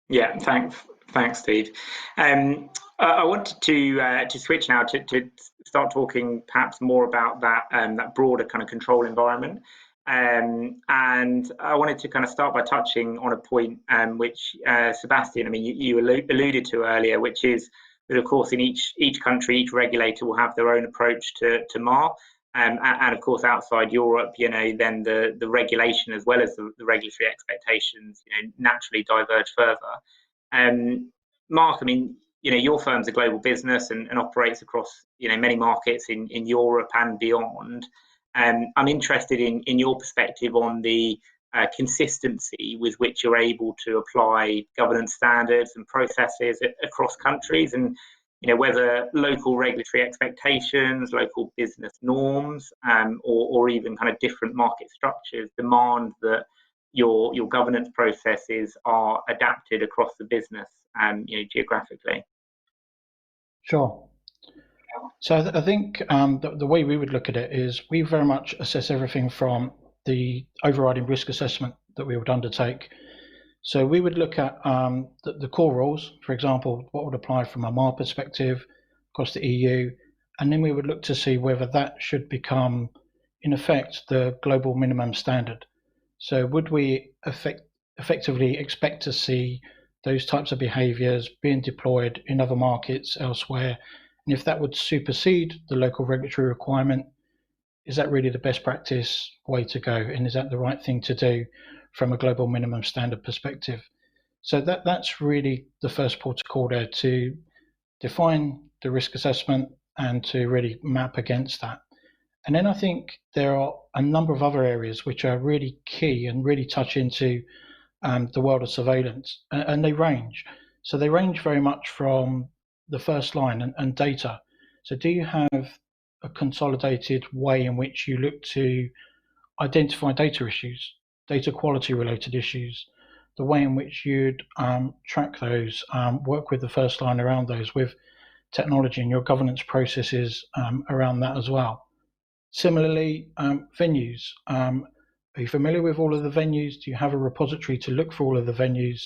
Yeah, thanks, Steve. I wanted to switch now to start talking perhaps more about that broader kind of control environment. And I wanted to kind of start by touching on a point which Sebastian, I mean, you alluded to earlier, which is that of course in each country, each regulator will have their own approach to MAR. And of course, outside Europe, then the regulation as well as the regulatory expectations, naturally diverge further. Mark, I mean, your firm's a global business and operates across, many markets in Europe and beyond. I'm interested in your perspective on the consistency with which you're able to apply governance standards and processes across countries, and whether local regulatory expectations, local business norms, or even kind of different market structures demand that your governance processes are adapted across the business, geographically. Sure. So I think the way we would look at it is we very much assess everything from the overriding risk assessment that we would undertake. So we would look at the core rules, for example, what would apply from a MAR perspective across the EU, and then we would look to see whether that should become, in effect, the global minimum standard. So would we effectively expect to see those types of behaviours being deployed in other markets elsewhere? And if that would supersede the local regulatory requirement, is that really the best practice way to go? And is that the right thing to do from a global minimum standard perspective? So that's really the first port of call there, to define the risk assessment and to really map against that. And then I think there are a number of other areas which are really key and really touch into the world of surveillance, and they range. So they range very much from the first line and data. So do you have a consolidated way in which you look to identify data issues, data quality related issues, the way in which you'd track those, work with the first line around those with technology and your governance processes around that as well. Similarly, venues. Are you familiar with all of the venues? Do you have a repository to look for all of the venues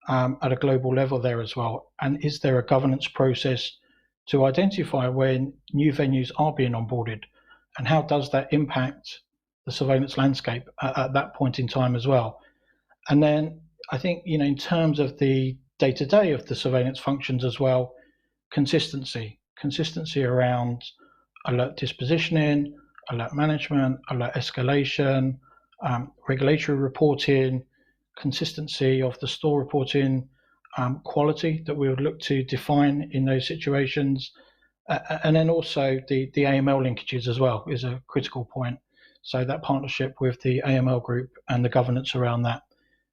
at a global level there as well? And is there a governance process to identify when new venues are being onboarded? And how does that impact the surveillance landscape at that point in time as well? And then I think, in terms of the day-to-day of the surveillance functions as well, consistency around alert dispositioning, alert management, alert escalation, regulatory reporting, consistency of the store reporting, quality that we would look to define in those situations, and then also the AML linkages as well is a critical point. So that partnership with the AML group and the governance around that.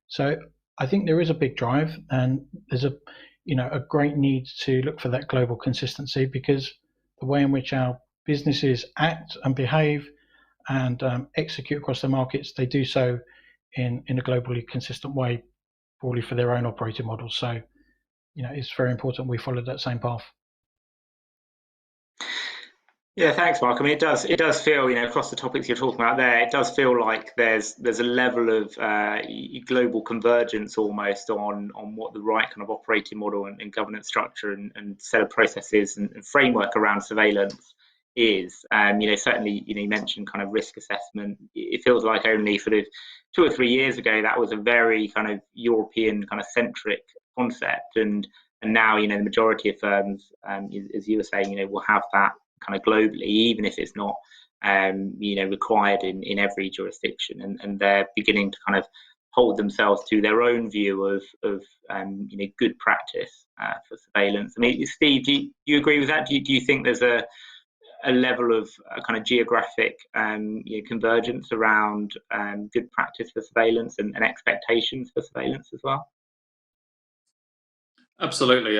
So I think there is a big drive, and there's a great need to look for that global consistency, because the way in which our businesses act and behave and execute across the markets, they do so in a globally consistent way, probably for their own operating models. So, it's very important we follow that same path. Yeah, thanks, Mark. I mean, it does feel, across the topics you're talking about there, it does feel like there's a level of global convergence almost on what the right kind of operating model and governance structure and set of processes and framework around surveillance is. Certainly, you mentioned kind of risk assessment. It feels like only sort of 2 or 3 years ago that was a very kind of European kind of centric concept, and now the majority of firms, as you were saying, will have that kind of globally, even if it's not required in every jurisdiction, and they're beginning to kind of hold themselves to their own view of good practice for surveillance. I mean, Steve, do you agree with that? Do you think there's a level of kind of geographic convergence around good practice for surveillance and expectations for surveillance as well? Absolutely.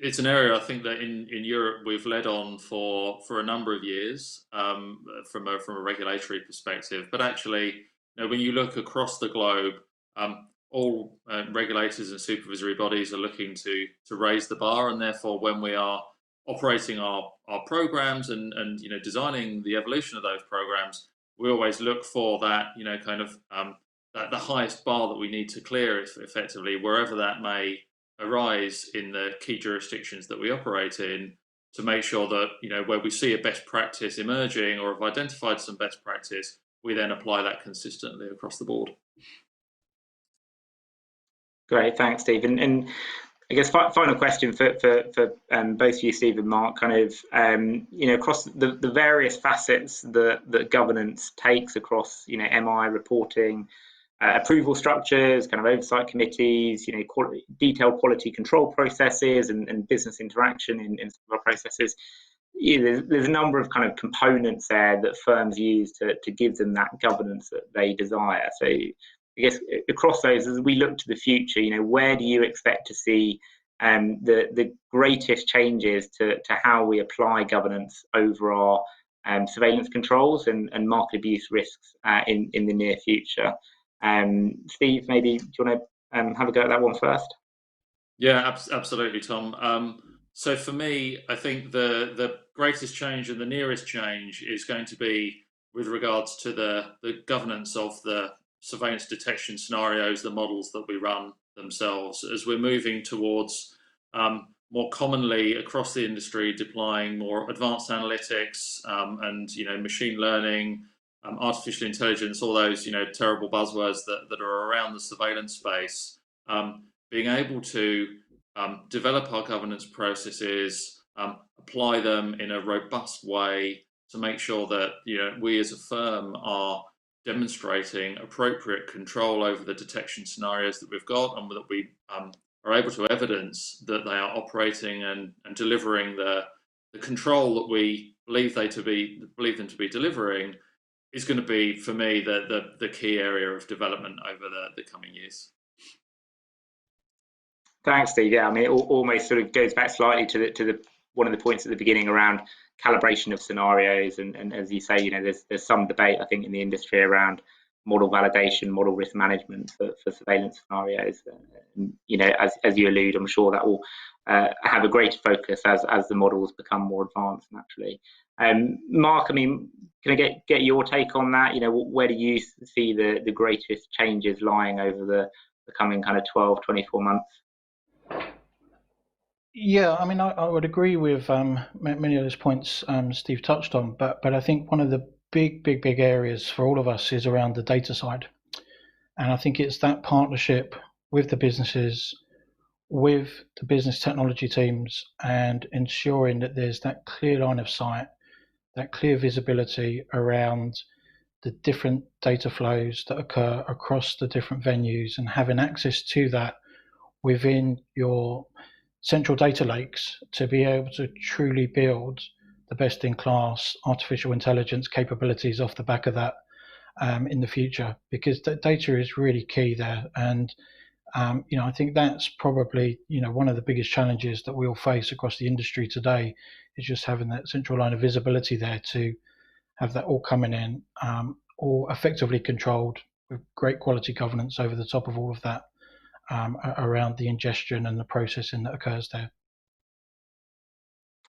it's an area I think that in Europe we've led on for a number of years from a regulatory perspective. But actually, when you look across the globe, all regulators and supervisory bodies are looking to raise the bar, and therefore when we are operating our programs and designing the evolution of those programs, we always look for that kind of that the highest bar that we need to clear effectively, wherever that may arise in the key jurisdictions that we operate in, to make sure that where we see a best practice emerging or have identified some best practice, we then apply that consistently across the board. Great, thanks, Steve. And I guess final question for both you, Steve and Mark, kind of across the various facets that governance takes across MI reporting, approval structures, kind of oversight committees, detailed quality control processes, and business interaction in some of our processes. There's a number of kind of components there that firms use to give them that governance that they desire. So I guess across those, as we look to the future, where do you expect to see the greatest changes to how we apply governance over our surveillance controls and market abuse risks in the near future? Steve, maybe do you want to have a go at that one first? Yeah, absolutely, Tom. So for me, I think the greatest change and the nearest change is going to be with regards to the governance of the surveillance detection scenarios, the models that we run themselves, as we're moving towards more commonly across the industry deploying more advanced analytics and machine learning, artificial intelligence, all those terrible buzzwords that are around the surveillance space. Being able to develop our governance processes, apply them in a robust way to make sure that we as a firm are demonstrating appropriate control over the detection scenarios that we've got, and that we are able to evidence that they are operating and delivering the control that we believe them to be delivering, is going to be, for me, the key area of development over the coming years. Thanks, Steve. Yeah, I mean, it almost sort of goes back slightly to the one of the points at the beginning around calibration of scenarios, and as you say, there's some debate, I think, in the industry around model validation, model risk management for surveillance scenarios. And, as you allude, I'm sure that will have a greater focus as the models become more advanced naturally. Mark, I mean, can I get your take on that? Where do you see the greatest changes lying over the coming kind of 12, 24 months? Yeah, I mean, I would agree with many of those points Steve touched on, but I think one of the big areas for all of us is around the data side. And I think it's that partnership with the businesses, with the business technology teams, and ensuring that there's that clear line of sight, that clear visibility around the different data flows that occur across the different venues, and having access to that within your central data lakes to be able to truly build the best-in-class artificial intelligence capabilities off the back of that in the future, because the data is really key there. And I think that's probably one of the biggest challenges that we'll face across the industry today, is just having that central line of visibility there to have that all coming in, all effectively controlled with great quality governance over the top of all of that. Around the ingestion and the processing that occurs there.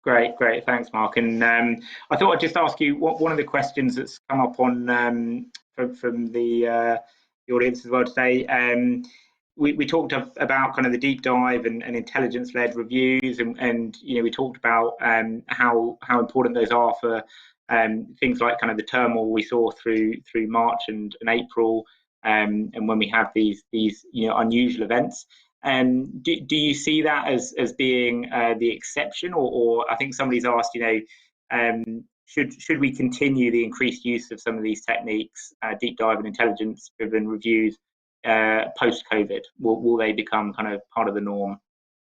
Great, thanks, Mark. And I thought I'd just ask you one of the questions that's come up on from the audience as well today. We talked about kind of the deep dive and intelligence-led reviews, and we talked about how important those are for things like kind of the turmoil we saw through March and April. And when we have these unusual events, do you see that as being the exception, or I think somebody's asked, should we continue the increased use of some of these techniques, deep dive and intelligence-driven reviews post-COVID? Will they become kind of part of the norm?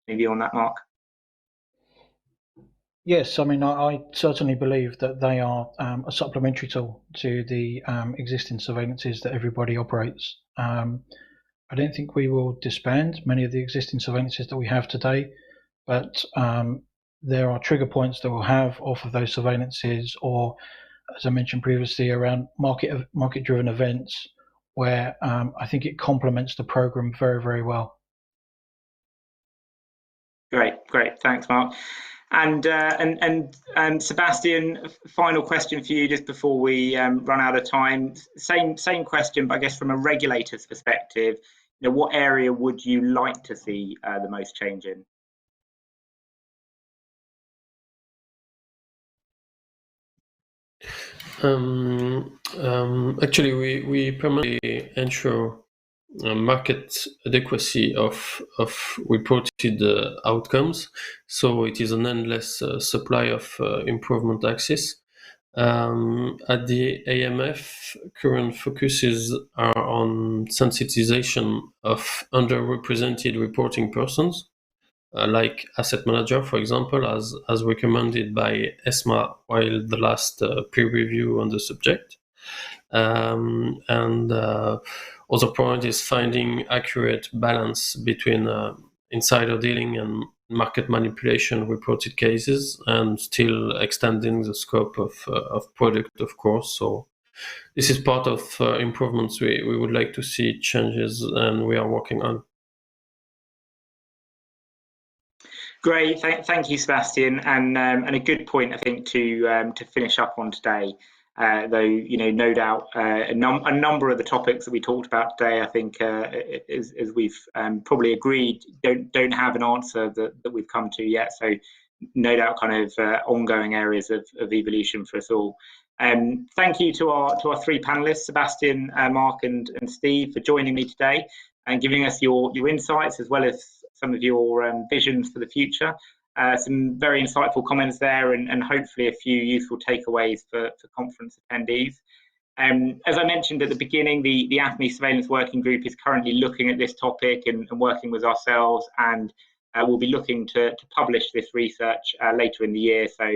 Maybe on that, Mark? Yes, I mean, I certainly believe that they are a supplementary tool to the existing surveillances that everybody operates. I don't think we will disband many of the existing surveillances that we have today, but there are trigger points that we'll have off of those surveillances, or as I mentioned previously, around market-driven events, where I think it complements the program very, very well. Great, thanks, Mark. And Sebastian, final question for you just before we run out of time. Same question, but I guess from a regulator's perspective, what area would you like to see the most change in? Actually, we permanently ensure market adequacy of reported outcomes, so it is an endless supply of improvement axis. At the AMF, current focuses are on sensitization of underrepresented reporting persons, like asset manager, for example, as recommended by ESMA while the last peer review on the subject. Other point is finding accurate balance between insider dealing and market manipulation reported cases, and still extending the scope of product, of course. So this is part of improvements we would like to see changes, and we are working on. Great, thank you, Sebastian, and a good point, I think, to finish up on today. Though no doubt a number of the topics that we talked about today, I think, as we've probably agreed, don't have an answer that we've come to yet. So no doubt, kind of ongoing areas of evolution for us all. Thank you to our three panelists, Sebastian, Mark, and Steve, for joining me today and giving us your insights, as well as some of your visions for the future. Some very insightful comments there, and hopefully a few useful takeaways for conference attendees. As I mentioned at the beginning, the AFME Surveillance Working Group is currently looking at this topic and working with ourselves, and we'll be looking to publish this research later in the year, so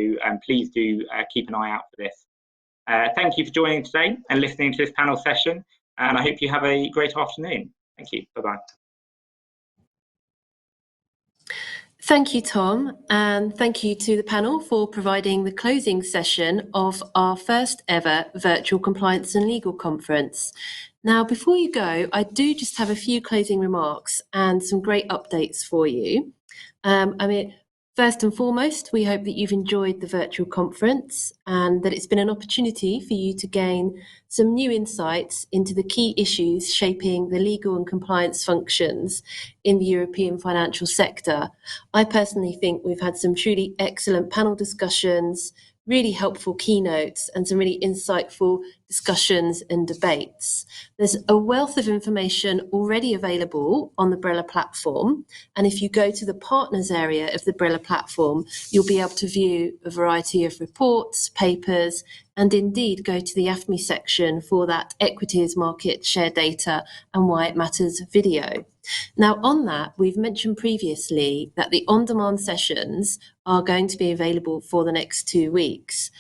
please do keep an eye out for this. Thank you for joining today and listening to this panel session, and I hope you have a great afternoon. Thank you. Bye-bye. Thank you, Tom, and thank you to the panel for providing the closing session of our first ever virtual compliance and legal conference. Now, before you go, I do just have a few closing remarks and some great updates for you. First and foremost, we hope that you've enjoyed the virtual conference and that it's been an opportunity for you to gain some new insights into the key issues shaping the legal and compliance functions in the European financial sector. I personally think we've had some truly excellent panel discussions, really helpful keynotes, and some really insightful discussions and debates. There's a wealth of information already available on the BRELA platform, and if you go to the partners area of the BRELA platform, you'll be able to view a variety of reports, papers, and indeed go to the AFME section for that equities market share data and why it matters video. Now, on that, we've mentioned previously that the on-demand sessions are going to be available for the next 2 weeks.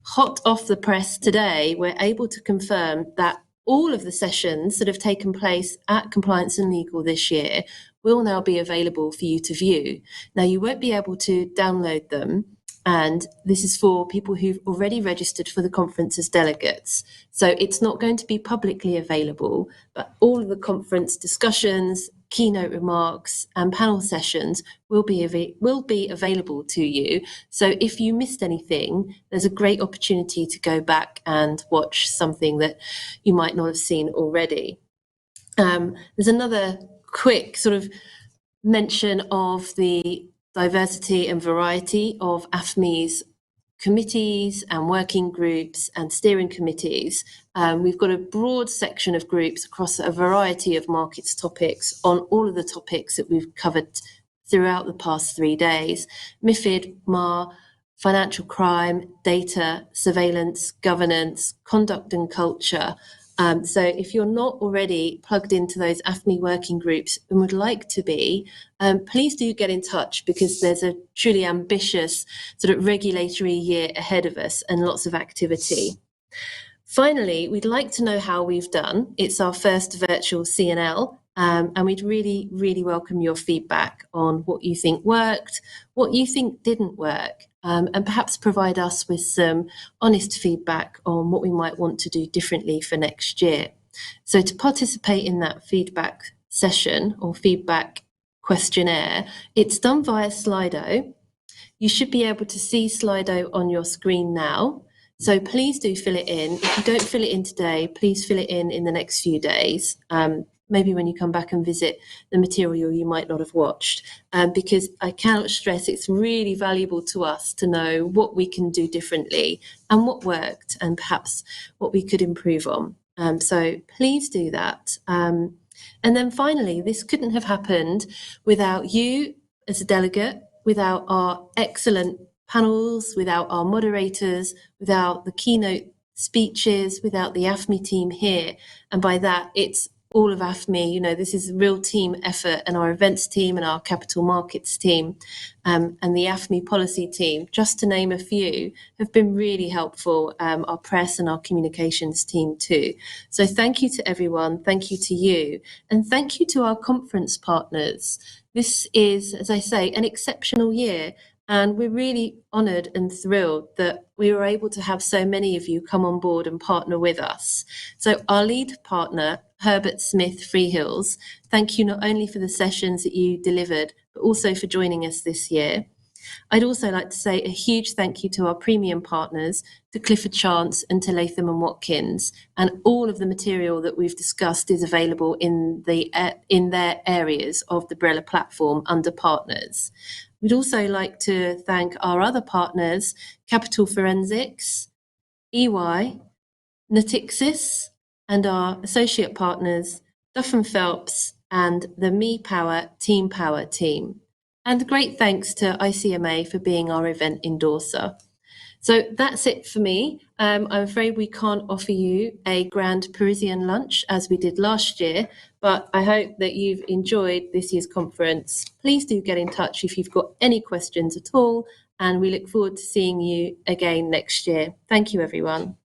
Hot off the press today, we're able to confirm that all of the sessions that have taken place at Compliance and Legal this year will now be available for you to view. Now, you won't be able to download them, and this is for people who've already registered for the conference as delegates. So it's not going to be publicly available, but all of the conference discussions, keynote remarks, and panel sessions will be available to you. So if you missed anything, there's a great opportunity to go back and watch something that you might not have seen already. There's another quick sort of mention of the diversity and variety of AFME's committees and working groups and steering committees. We've got a broad section of groups across a variety of markets topics on all of the topics that we've covered throughout the past 3 days: MiFID, MAR, financial crime, data, surveillance, governance, conduct and culture. So if you're not already plugged into those AFME working groups and would like to be, please do get in touch, because there's a truly ambitious sort of regulatory year ahead of us and lots of activity. Finally, we'd like to know how we've done. It's our first virtual CNL, And we'd really, really welcome your feedback on what you think worked, what you think didn't work, and perhaps provide us with some honest feedback on what we might want to do differently for next year. So to participate in that feedback session or feedback questionnaire, it's done via Slido. You should be able to see Slido on your screen now. So please do fill it in. If you don't fill it in today, please fill it in the next few days. Maybe when you come back and visit the material you might not have watched, because I cannot stress it's really valuable to us to know what we can do differently and what worked and perhaps what we could improve on. So please do that. And then finally, this couldn't have happened without you as a delegate, without our excellent panels, without our moderators, without the keynote speeches, without the AFME team here. And by that, it's all of AFME. You know, this is a real team effort, and our events team and our capital markets team and the AFME policy team, just to name a few, have been really helpful. Our press and our communications team too. So thank you to everyone. Thank you to you. And thank you to our conference partners. This is, as I say, an exceptional year. And we're really honoured and thrilled that we were able to have so many of you come on board and partner with us. So our lead partner, Herbert Smith Freehills, thank you not only for the sessions that you delivered, but also for joining us this year. I'd also like to say a huge thank you to our premium partners, to Clifford Chance and to Latham and Watkins, and all of the material that we've discussed is available in their areas of the BRELA platform under partners. We'd also like to thank our other partners, Capital Forensics, EY, Natixis, and our associate partners, Duff & Phelps and the Me Power Team Power team. And great thanks to ICMA for being our event endorser. So that's it for me. I'm afraid we can't offer you a grand Parisian lunch as we did last year, but I hope that you've enjoyed this year's conference. Please do get in touch if you've got any questions at all, and we look forward to seeing you again next year. Thank you, everyone.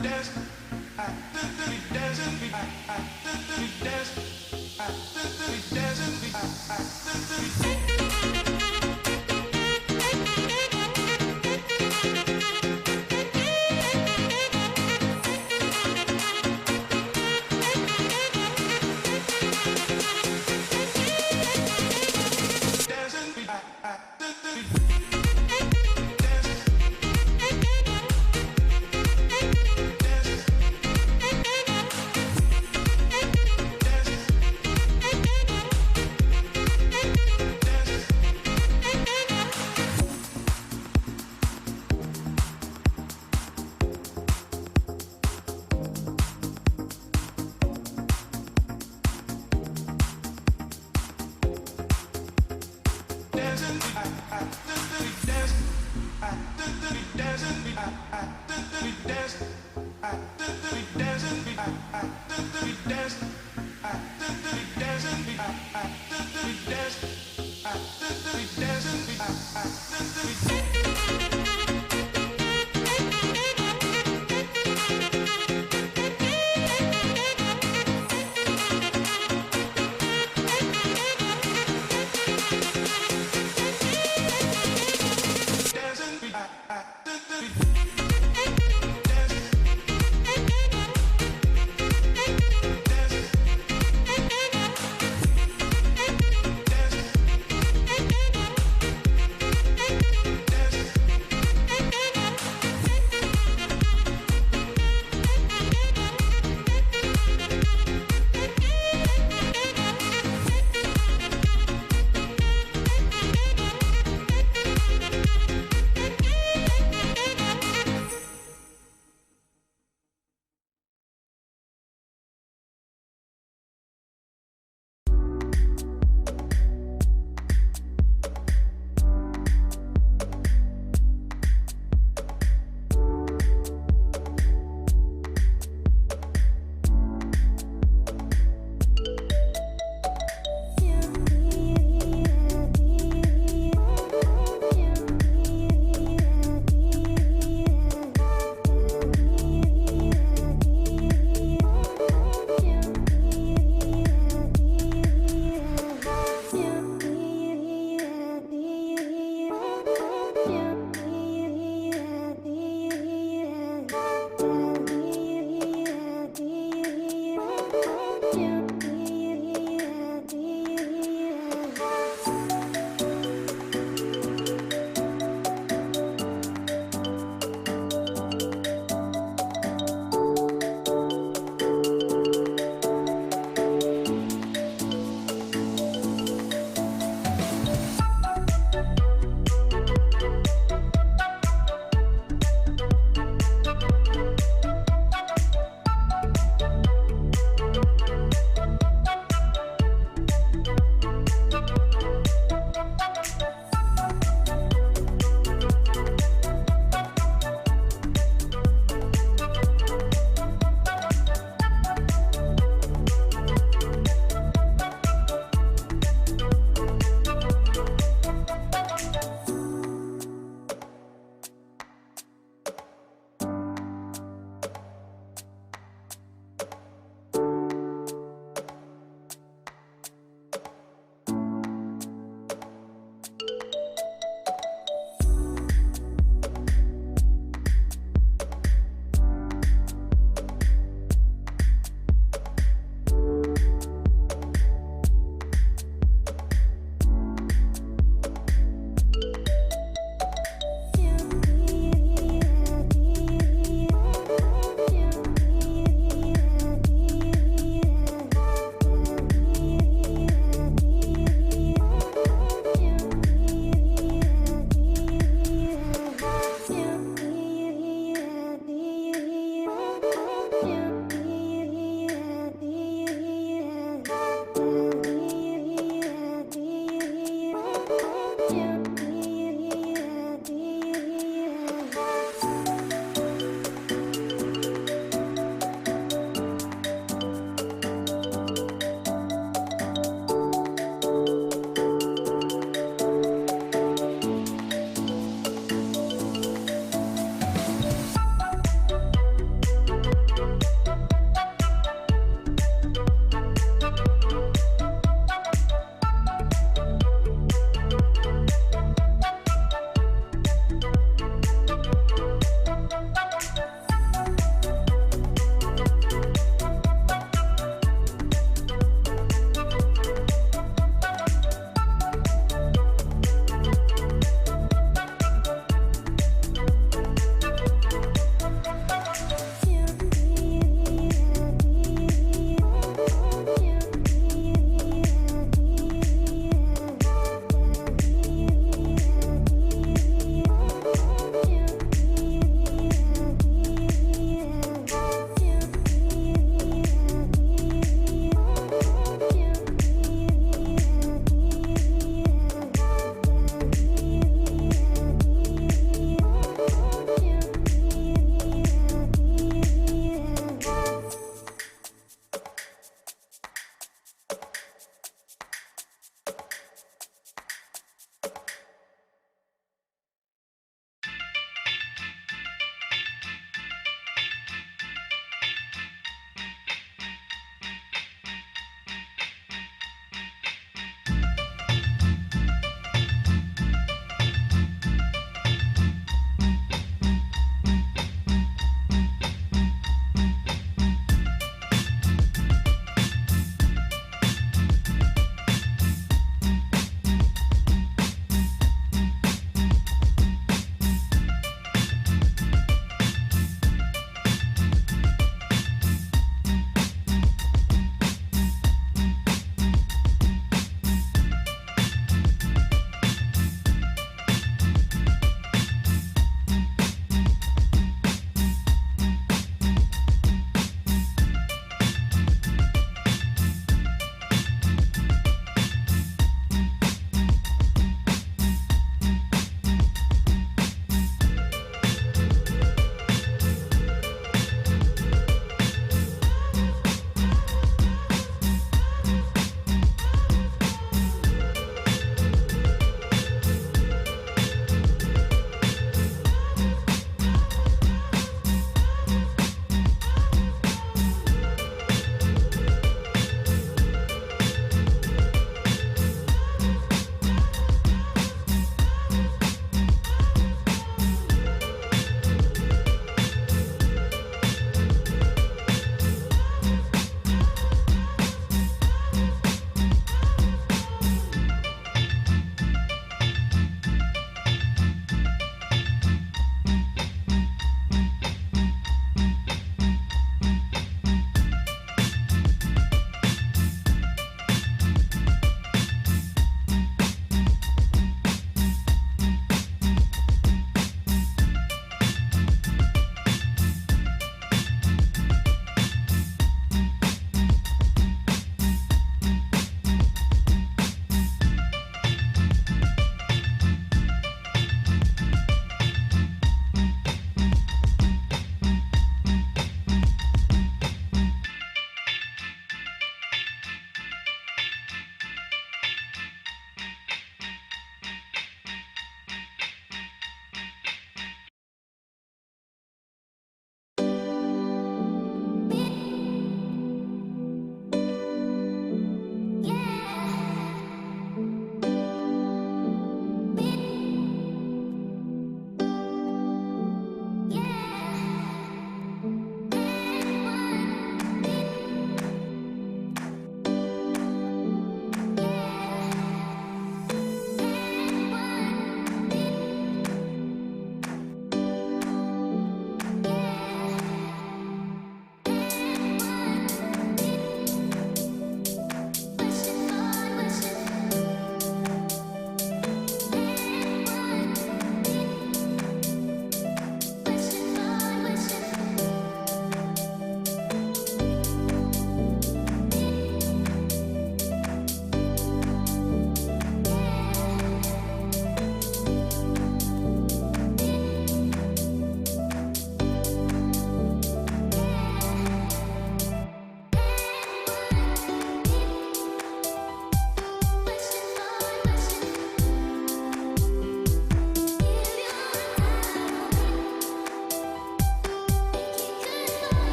We